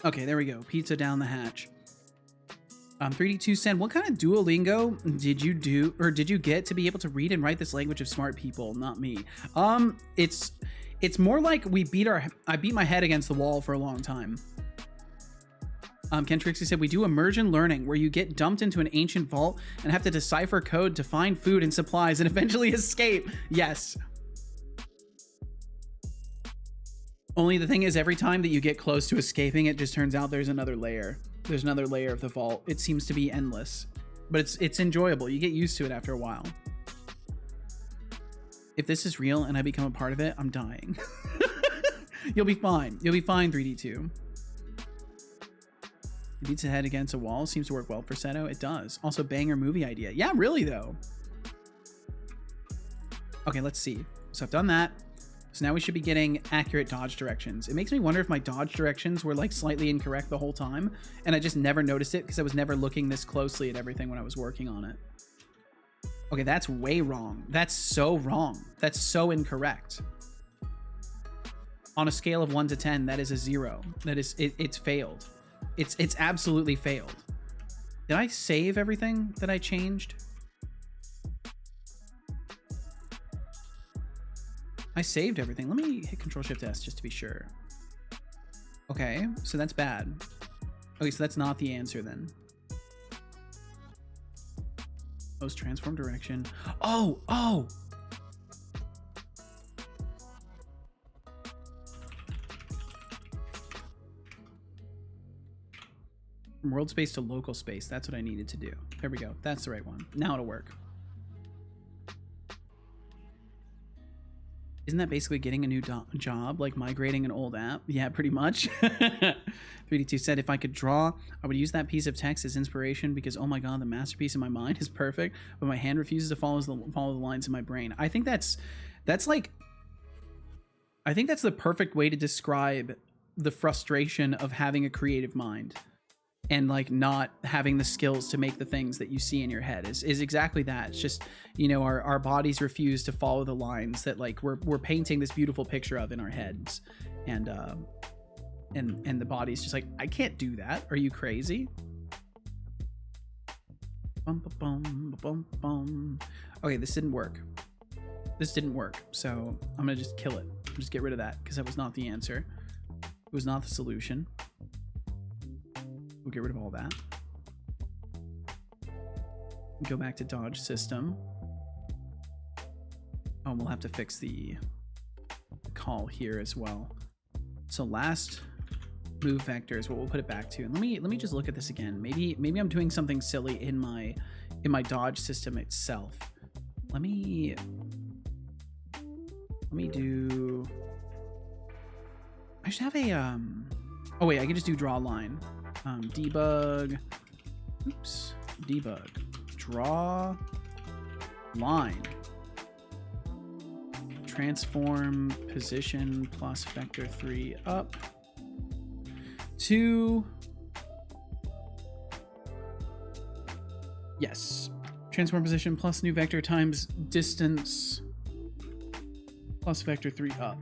Okay, there we go. Pizza down the hatch. 3D2 Sen, what kind of Duolingo did you do, or did you get to be able to read and write this language of smart people? Not me. It's more like I beat my head against the wall for a long time. Ken Trixie said, we do immersion learning where you get dumped into an ancient vault and have to decipher code to find food and supplies and eventually escape. Yes. Only the thing is, every time that you get close to escaping, it just turns out there's another layer. There's another layer of the vault. It seems to be endless, but it's enjoyable. You get used to it after a while. If this is real and I become a part of it, I'm dying. You'll be fine. You'll be fine, 3D2. It beats a head against a wall. Seems to work well for Seto. It does. Also, banger movie idea. Yeah, really, though. Okay, let's see. So I've done that. So now we should be getting accurate dodge directions. It makes me wonder if my dodge directions were like slightly incorrect the whole time, and I just never noticed it because I was never looking this closely at everything when I was working on it. Okay, that's way wrong. That's so wrong. That's so incorrect. On a scale of 1 to 10, that is a 0. That is, it's failed. It's absolutely failed. Did I save everything that I changed? I saved everything. Let me hit Control-Shift-S just to be sure. Okay, so that's bad. Okay, so that's not the answer then. Most transform direction. Oh! From world space to local space. That's what I needed to do. There we go. That's the right one. Now it'll work. Isn't that basically getting a new job, like migrating an old app? Yeah, pretty much. 3D2 said, if I could draw, I would use that piece of text as inspiration because, oh my god, the masterpiece in my mind is perfect, but my hand refuses to follow the lines in my brain. I think that's the perfect way to describe the frustration of having a creative mind and like not having the skills to make the things that you see in your head is exactly that. It's just, you know, our bodies refuse to follow the lines that like we're painting this beautiful picture of in our heads, and the body's just like, I can't do that. Are you crazy? Bum, bum, bum, bum. Okay, this didn't work. So I'm gonna just kill it. Just get rid of that because that was not the answer. It was not the solution. We'll get rid of all that. Go back to dodge system. Oh, we'll have to fix the call here as well. So last move vector is what we'll put it back to. And let me just look at this again. Maybe I'm doing something silly in my dodge system itself. Let me do. I should have a oh wait, I can just do draw line. Debug, oops, debug, draw line, transform position plus vector 3 up to, yes, transform position plus new vector times distance plus vector 3 up.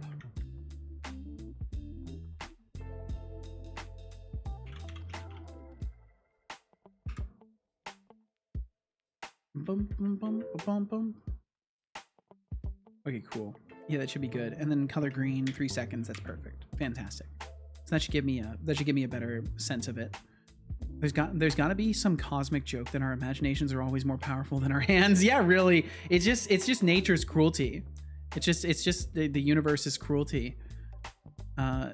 Bum, bum, bum, bum, bum. Okay, cool. Yeah, that should be good. And then color green, 3 seconds. That's perfect. Fantastic. So that should give me a better sense of it. There's got to be some cosmic joke that our imaginations are always more powerful than our hands. Yeah, really. It's just nature's cruelty. It's just the universe's cruelty.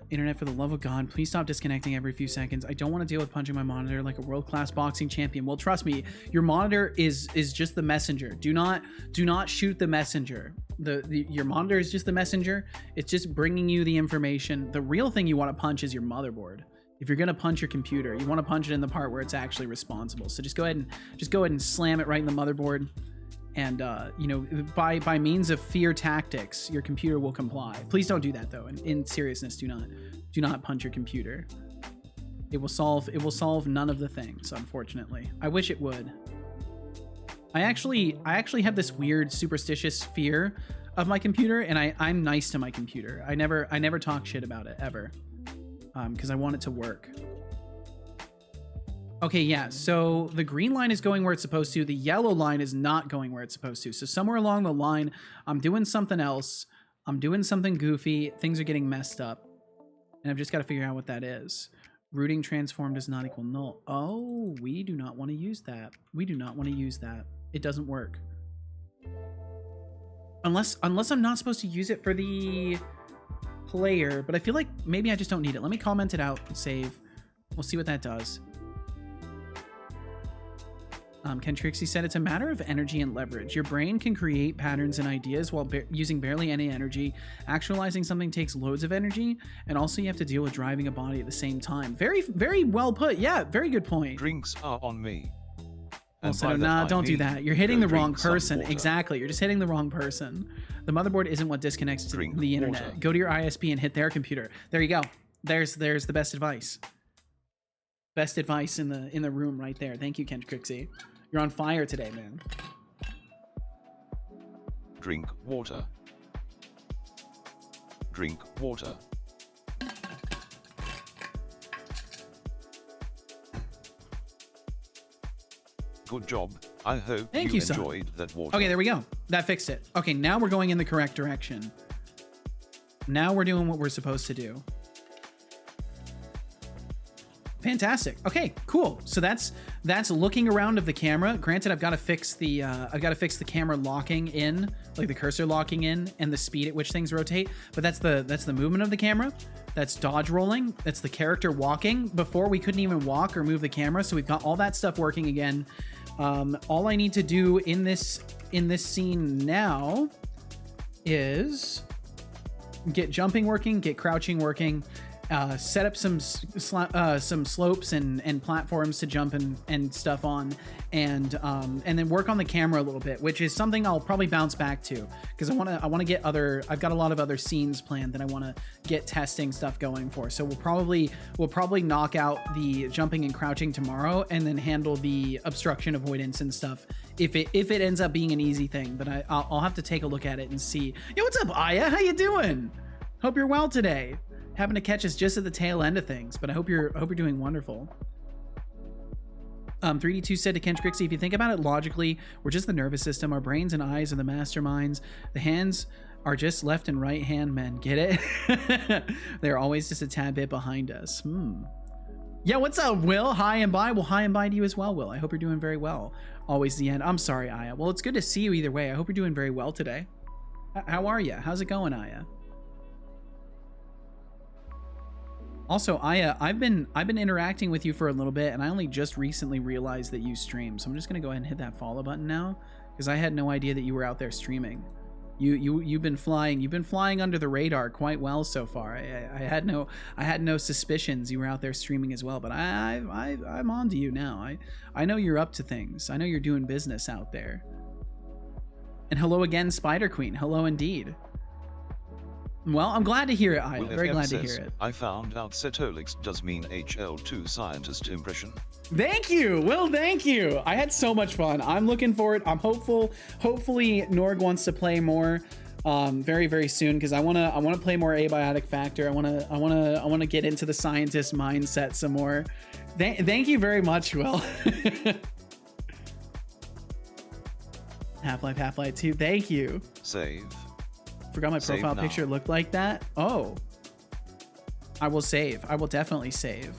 Internet, for the love of God, please stop disconnecting every few seconds. I don't want to deal with punching my monitor like a world-class boxing champion. Well, trust me, your monitor is just the messenger. Do not shoot the messenger. Your monitor is just the messenger. It's just bringing you the information. The real thing you want to punch is your motherboard. If you're gonna punch your computer, you want to punch it in the part where it's actually responsible. So just go ahead and slam it right in the motherboard. And you know, by means of fear tactics, your computer will comply. Please don't do that though. In seriousness, do not punch your computer. It will solve none of the things, unfortunately. I wish it would. I actually have this weird superstitious fear of my computer, and I'm nice to my computer. I never talk shit about it ever, because I want it to work. Okay, yeah, so the green line is going where it's supposed to. The yellow line is not going where it's supposed to. So somewhere along the line, I'm doing something else. I'm doing something goofy. Things are getting messed up. And I've just got to figure out what that is. Rooting transform does not equal null. Oh, we do not want to use that. We do not want to use that. It doesn't work. Unless I'm not supposed to use it for the player, but I feel like maybe I just don't need it. Let me comment it out and save. We'll see what that does. Ken Trixie said it's a matter of energy and leverage. Your brain can create patterns and ideas while using barely any energy. Actualizing something takes loads of energy, and also you have to deal with driving a body at the same time. Very, very well put. Yeah, very good point. Drinks are on me. Also, nah, don't do that. You're hitting the wrong person. Exactly. You're just hitting the wrong person. The motherboard isn't what disconnects to the internet. Water. Go to your ISP and hit their computer. There you go. There's the best advice. Best advice in the room right there. Thank you, Ken Trixie. You're on fire today, man. Drink water. Drink water. Good job. I hope Thank you you, son. enjoyed that water. Okay, there we go. That fixed it. Okay, now we're going in the correct direction. Now we're doing what we're supposed to do. Fantastic. Okay, cool. So that's looking around of the camera. Granted, I've got to fix the camera locking in, like the cursor locking in, and the speed at which things rotate. But that's the movement of the camera. That's dodge rolling. That's the character walking. Before we couldn't even walk or move the camera, so we've got all that stuff working again. All I need to do in this scene now is get jumping working, get crouching working. Set up some slopes and platforms to jump and stuff on, and then work on the camera a little bit, which is something I'll probably bounce back to because I want to get I've got a lot of other scenes planned that I want to get testing stuff going for. So we'll probably knock out the jumping and crouching tomorrow, and then handle the obstruction avoidance and stuff if it ends up being an easy thing. But I'll have to take a look at it and see. Yo, what's up, Aya? How you doing? Hope you're well today. Happened to catch us just at the tail end of things, but I hope you're doing wonderful. 3D2 said to Ken Trixie, if you think about it logically, we're just the nervous system. Our brains and eyes are the masterminds. The hands are just left and right hand men. Get it? They're always just a tad bit behind us. Yeah, what's up, Will? Hi and bye. Well, hi and bye to you as well, Will. I hope you're doing very well. Always the end. I'm sorry, Aya. Well, it's good to see you either way. I hope you're doing very well today. How are you? How's it going, Aya? Also, Aya, I've been interacting with you for a little bit, and I only just recently realized that you stream. So I'm just gonna go ahead and hit that follow button now, because I had no idea that you were out there streaming. You've been flying under the radar quite well so far. I had no suspicions you were out there streaming as well. But I'm on to you now. I know you're up to things. I know you're doing business out there. And hello again, Spider Queen. Hello indeed. Well, I'm glad to hear it, Aya. Very glad to hear it. I found out Setolyx does mean HL2 scientist impression. Thank you, Will. Thank you. I had so much fun. I'm looking forward. I'm hopeful. Hopefully, Norg wants to play more, very very soon, because I wanna play more Abiotic Factor. I wanna get into the scientist mindset some more. Thank you very much, Will. Half-Life 2. Thank you. Save. Forgot my profile picture looked like that. Oh, I will save. I will definitely save.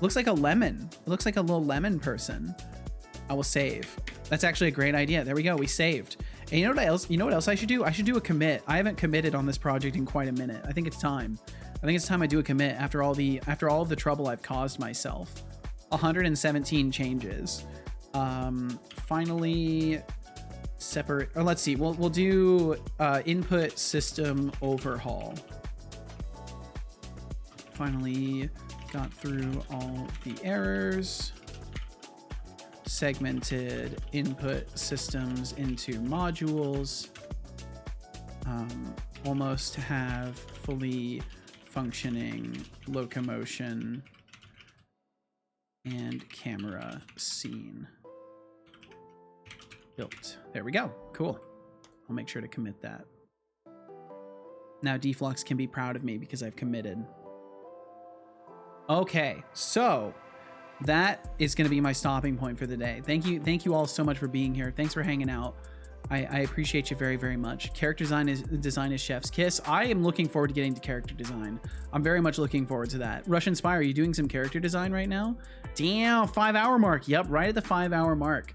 Looks like a lemon. It looks like a little lemon person. I will save. That's actually a great idea. There we go. We saved. And you know what else? You know what else I should do? I should do a commit. I haven't committed on this project in quite a minute. I think it's time. I think it's time I do a commit after all of the trouble I've caused myself. 117 changes. Finally. Separate, or let's see, we'll do input system overhaul. Finally got through all the errors, segmented input systems into modules, almost have fully functioning locomotion and camera scene built. There we go. Cool. I'll make sure to commit that. Now Deflux can be proud of me because I've committed. Okay, so That is going to be my stopping point for the day. Thank you all so much for being here. Thanks for hanging out. I appreciate you very, very much. Character design is chef's kiss. I am looking forward to getting to character design. I'm very much looking forward to that. Russian Spy, are you doing some character design right now? Damn, 5-hour mark. Yep, right at the 5-hour mark.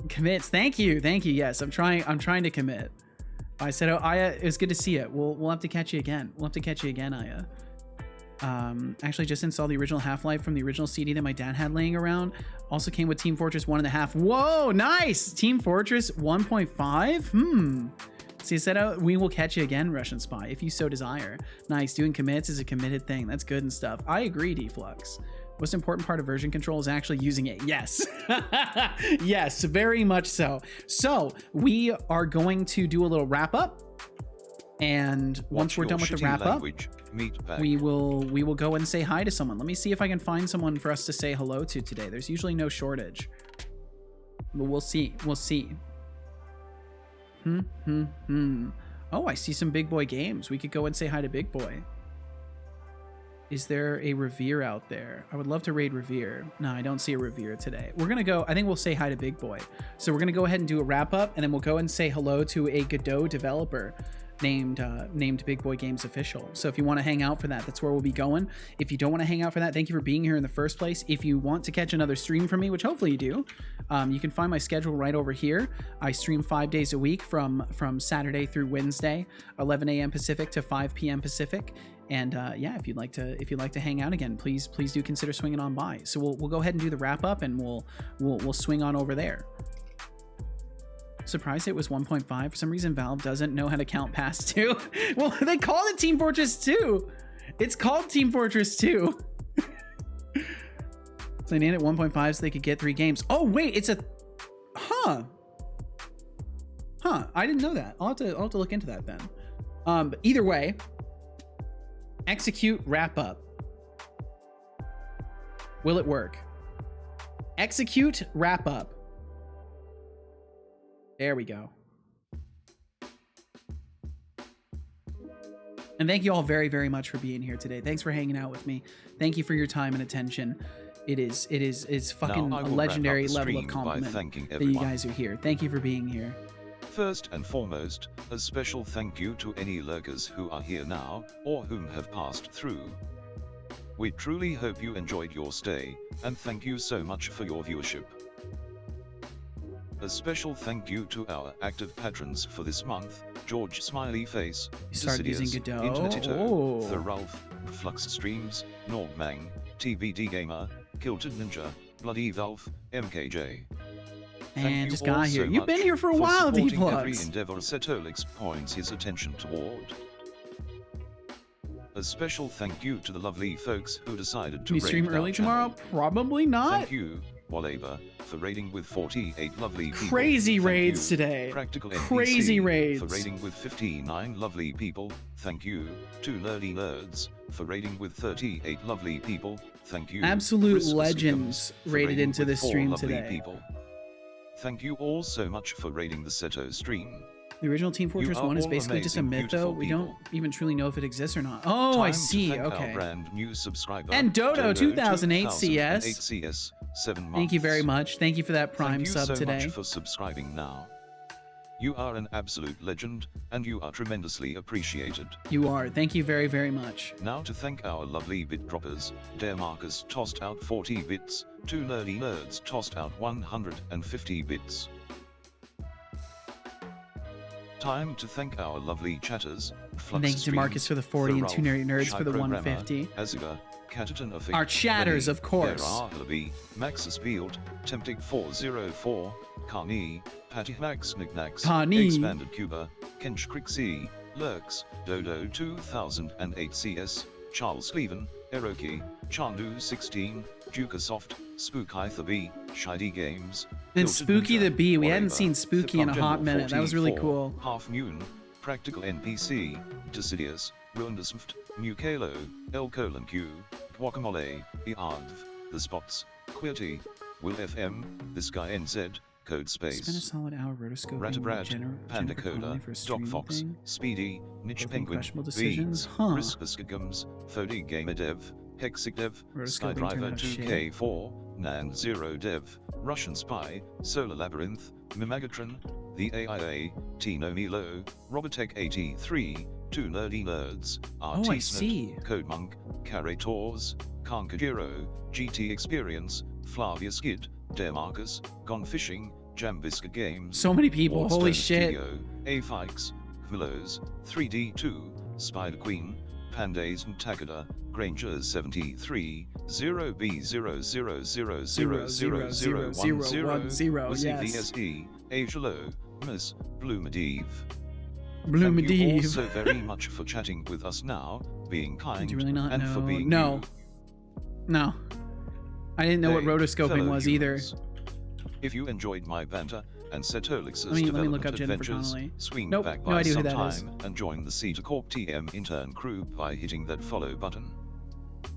Commits. Thank you. Yes, I'm trying to commit. I said, oh, Aya, it was good to see you. We'll have to catch you again. Aya. Actually just installed the original Half-Life from the original CD that my dad had laying around. Also came with Team Fortress 1.5. Whoa, nice! Team Fortress 1.5? So you said, we will catch you again, Russian Spy, if you so desire. Nice, doing commits is a committed thing. That's good and stuff. I agree, Deflux. Most important part of version control is actually using it. Yes. Yes, very much so. So we are going to do a little wrap up. And once we're done with the wrap up, we will go and say hi to someone. Let me see if I can find someone for us to say hello to today. There's usually no shortage, but we'll see. Oh, I see some Big Boy games. We could go and say hi to Big Boy. Is there a Revere out there? I would love to raid Revere. No, I don't see a Revere today. We're gonna go, I think we'll say hi to Big Boy. So we're gonna go ahead and do a wrap up, and then we'll go and say hello to a Godot developer named Big Boy Games Official. So if you want to hang out for that, that's where we'll be going. If you don't want to hang out for that, thank you for being here in the first place. If you want to catch another stream from me, which hopefully you do, you can find my schedule right over here. I stream 5 days a week from Saturday through Wednesday, 11 a.m. Pacific to 5 p.m. Pacific. And yeah, if you'd like to hang out again, please do consider swinging on by. So we'll go ahead and do the wrap up, and we'll swing on over there. Surprised it was 1.5. For some reason, Valve doesn't know how to count past 2. Well, they call it Team Fortress 2. It's called Team Fortress 2. So they named it 1.5 so they could get 3 games. Oh wait, it's a huh. I didn't know that. I'll have to look into that then. But either way, execute wrap up. Will it work? Execute wrap up. There we go. And thank you all very, very much for being here today. Thanks for hanging out with me. Thank you for your time and attention. It's fucking a legendary level of compliment that you guys are here. Thank you for being here. First and foremost, a special thank you to any lurkers who are here now, or whom have passed through. We truly hope you enjoyed your stay, and thank you so much for your viewership. A special thank you to our active patrons for this month: George Smiley Face, using Godot. Internetito, The Ralph, Flux Streams, Nordmang, TBD Gamer, Kilted Ninja, Bloody Valve, MKJ. And just got here. You've been here for a while, D-Flux. Every endeavor Setolyx points his attention toward. A special thank you to the lovely folks who decided to raid stream early tomorrow. Probably not. Thank you, Walaba, for raiding with 48 lovely people. Crazy raids today. Practical Crazy NPC raids. For raiding with 59 lovely people. Thank you to Nerdy Nerds for raiding with 38 lovely people. Thank you. Absolute Risk legends raided into this stream today. People. Thank you all so much for raiding the Seto stream. The original Team Fortress 1 is basically just a myth, though. We don't even truly know if it exists or not. Oh, I see. Okay. Brand new subscriber, and Dodo 2008 CS. 8 CS, 7 months. Thank you very much. Thank you for that Prime sub today. Thank you so much for subscribing now. You are an absolute legend, and you are tremendously appreciated. You are. Thank you very, very much. Now to thank our lovely bit droppers. Dare Marcus tossed out 40 bits. 2 Nerdy Nerds tossed out 150 bits. Time to thank our lovely chatters. Thank you to Marcus for the 40 and 2 Nerdy Nerds for the 150. Aziga, our chatters, of course. Maxus Field, Tempting 404, Carney, Patty Max Knickknacks, Carney. Expanded Cuba, Kench Crixie, Lurks, Dodo 2008 CS, Charles Cleven, Eroki, Chandu 16, Ducasoft, Spooky the Bee, Shady Games, and Spooky the Bee. We hadn't seen Spooky in a hot minute. That was really cool. Half Moon, Practical NPC, Decidius, Ruindesmft, Mukalo, L: Q, Guacamole, Eardv, The Spots, Quirty, Will FM, This Guy NZ, Code Space. Spend a solid hour rotoscoping. Ratabrad, Panda Coda, Doc Fox, Speedy, Niche Penguin, Beans, decisions? Risk Skigums, Fody Gamer Dev, Hexic Dev, Rotoscoping turned Skydriver out shit. 2K4, Nan Zero Dev, Russian Spy, Solar Labyrinth, Mimagatron, The AIA, Tino Milo, Robotech 83, 2 Nerdy Nerds, Oh, I see. Codemonk, Carators, Kankajiro, GT Experience, Flavia Skid, Dare Marcus, Gone Fishing, Jambiska Games, So many people. Wardstone Holy shit. Studio, Afikes, Willows, 3D2, Spider Queen, Pandays and Takada, Granger 73, 0B000000010, Wizzy yes. VSE, Asia Low, Miss, Blue Medivh. Blue Thank you all Medivh. so very much for chatting with us now, being kind, Did you really not and know? for being No. you. No. I didn't know what Hey, rotoscoping fellow was either. humans. If you enjoyed my banter and Setolyx's Let me development look up Jennifer adventures, Connelly. swing Nope, back no by idea who that is. sometime and join the Cetacorp TM intern crew by hitting that follow button.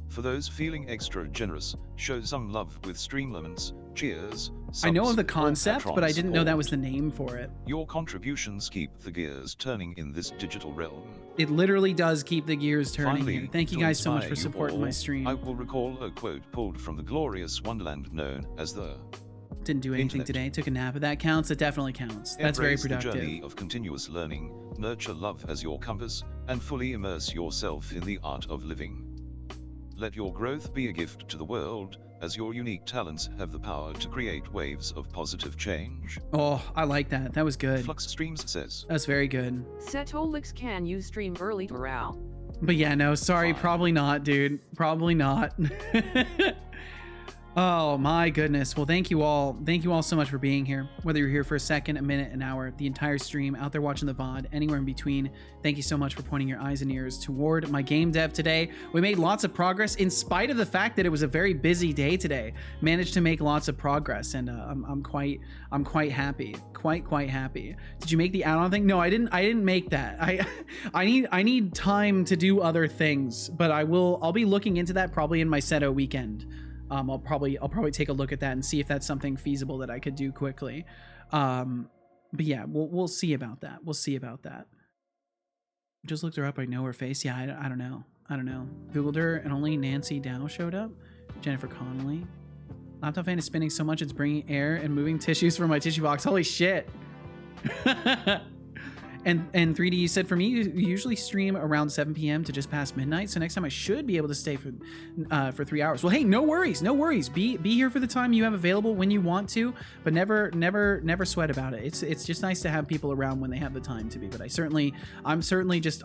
For those feeling extra generous, show some love with Streamlaments. Cheers. I know subs, of the or concept, Patron but I didn't know that was the support. name for it. Your contributions keep the gears turning in this digital realm. It literally does keep the gears turning Finally, here. Thank you to guys so much inspire for you supporting all, my stream. I will recall a quote pulled from the glorious wonderland known as the Didn't do anything Internet. today. Took a nap. If that counts, it definitely counts. That's very Embrace productive. the journey of continuous learning, nurture love as your compass, and fully immerse yourself in the art of living. Let your growth be a gift to the world, as your unique talents have the power to create waves of positive change. Oh, I like that. That was good. Flux Streams says, That's very good. Setolyx, can you stream early tomorrow? But yeah, no, sorry, Fine. probably not, dude. Probably not. Oh my goodness. Well, thank you all. Thank you all so much for being here. Whether you're here for a second, a minute, an hour, the entire stream, out there watching the VOD, anywhere in between, thank you so much for pointing your eyes and ears toward my game dev today. We made lots of progress in spite of the fact that it was a very busy day today. Managed to make lots of progress, and I'm quite happy. Quite happy. Did you make the add-on thing? No, I didn't make that. I need time to do other things, but I'll be looking into that probably in my Seto weekend. I'll probably take a look at that and see if that's something feasible that I could do quickly. But yeah, we'll see about that. We'll see about that. Just looked her up. I know her face. Yeah, I don't know. Googled her and only Nancy Dow showed up. Jennifer Connelly. Laptop fan is spinning so much it's bringing air and moving tissues from my tissue box. Holy shit. And 3D, you said for me, you usually stream around 7 p.m. to just past midnight. So next time I should be able to stay for 3 hours. Well, hey, no worries. Be here for the time you have available when you want to, but never sweat about it. It's just nice to have people around when they have the time to be. But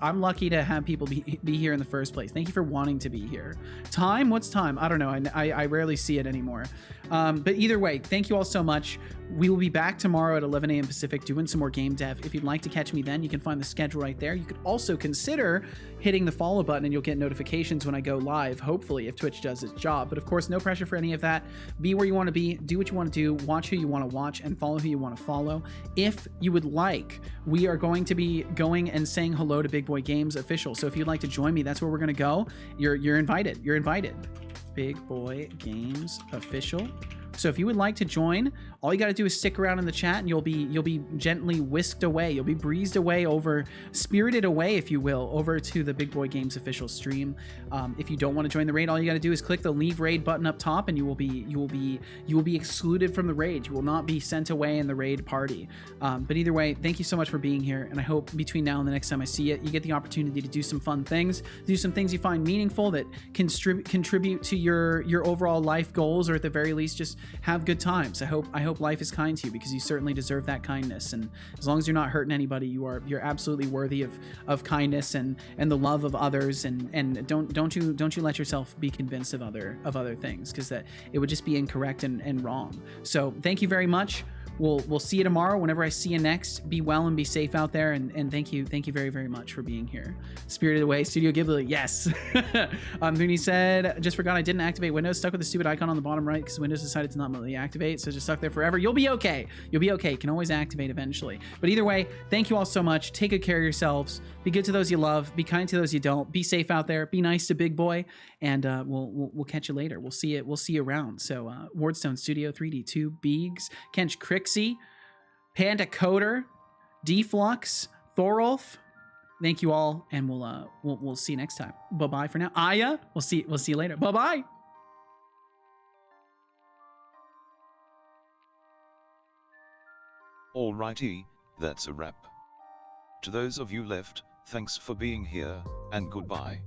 I'm lucky to have people be here in the first place. Thank you for wanting to be here. Time? What's time? I don't know. I rarely see it anymore. But either way, thank you all so much. We will be back tomorrow at 11 a.m. Pacific doing some more game dev. If you'd like to catch me then, you can find the schedule right there. You could also consider hitting the follow button and you'll get notifications when I go live, hopefully, if Twitch does its job. But of course, no pressure for any of that. Be where you want to be, do what you want to do, watch who you want to watch, and follow who you want to follow. If you would like, we are going to be going and saying hello to Big Boy Games official. So if you'd like to join me, that's where we're going to go. You're invited. You're invited. Big Boy Games official. So if you would like to join, all you got to do is stick around in the chat and you'll be gently whisked away. You'll be breezed away spirited away, if you will, over to the Big Boy Games official stream. If you don't want to join the raid, all you got to do is click the leave raid button up top and you will be excluded from the raid. You will not be sent away in the raid party. But either way, thank you so much for being here. And I hope between now and the next time I see you get the opportunity to do some fun things, do some things you find meaningful that contribute to your overall life goals, or at the very least, just have good times. I hope life is kind to you, because you certainly deserve that kindness. And as long as you're not hurting anybody, you're absolutely worthy of kindness and the love of others. And don't you let yourself be convinced of other things, because that it would just be incorrect and wrong. So thank you very much. We'll see you tomorrow whenever I see you next. Be well and be safe out there, and thank you very, very much for being here. Spirited Away, Studio Ghibli, yes. Mooney said, just forgot I didn't activate Windows, stuck with the stupid icon on the bottom right because Windows decided to not really activate, so just stuck there forever. You'll be okay. You can always activate eventually. But either way, thank you all so much. Take good care of yourselves. Be good to those you love. Be kind to those you don't. Be safe out there. Be nice to Big Boy, and we'll catch you later. We'll see you around. So Wardstone Studio 3D2 Beegs, Kench Crixie, Panda Coder, Deflux, Thorolf, Thank you all, and we'll see you next time. Bye bye for now. Aya, we'll see you later. Bye bye. Alrighty, that's a wrap. To those of you left, thanks for being here, and goodbye.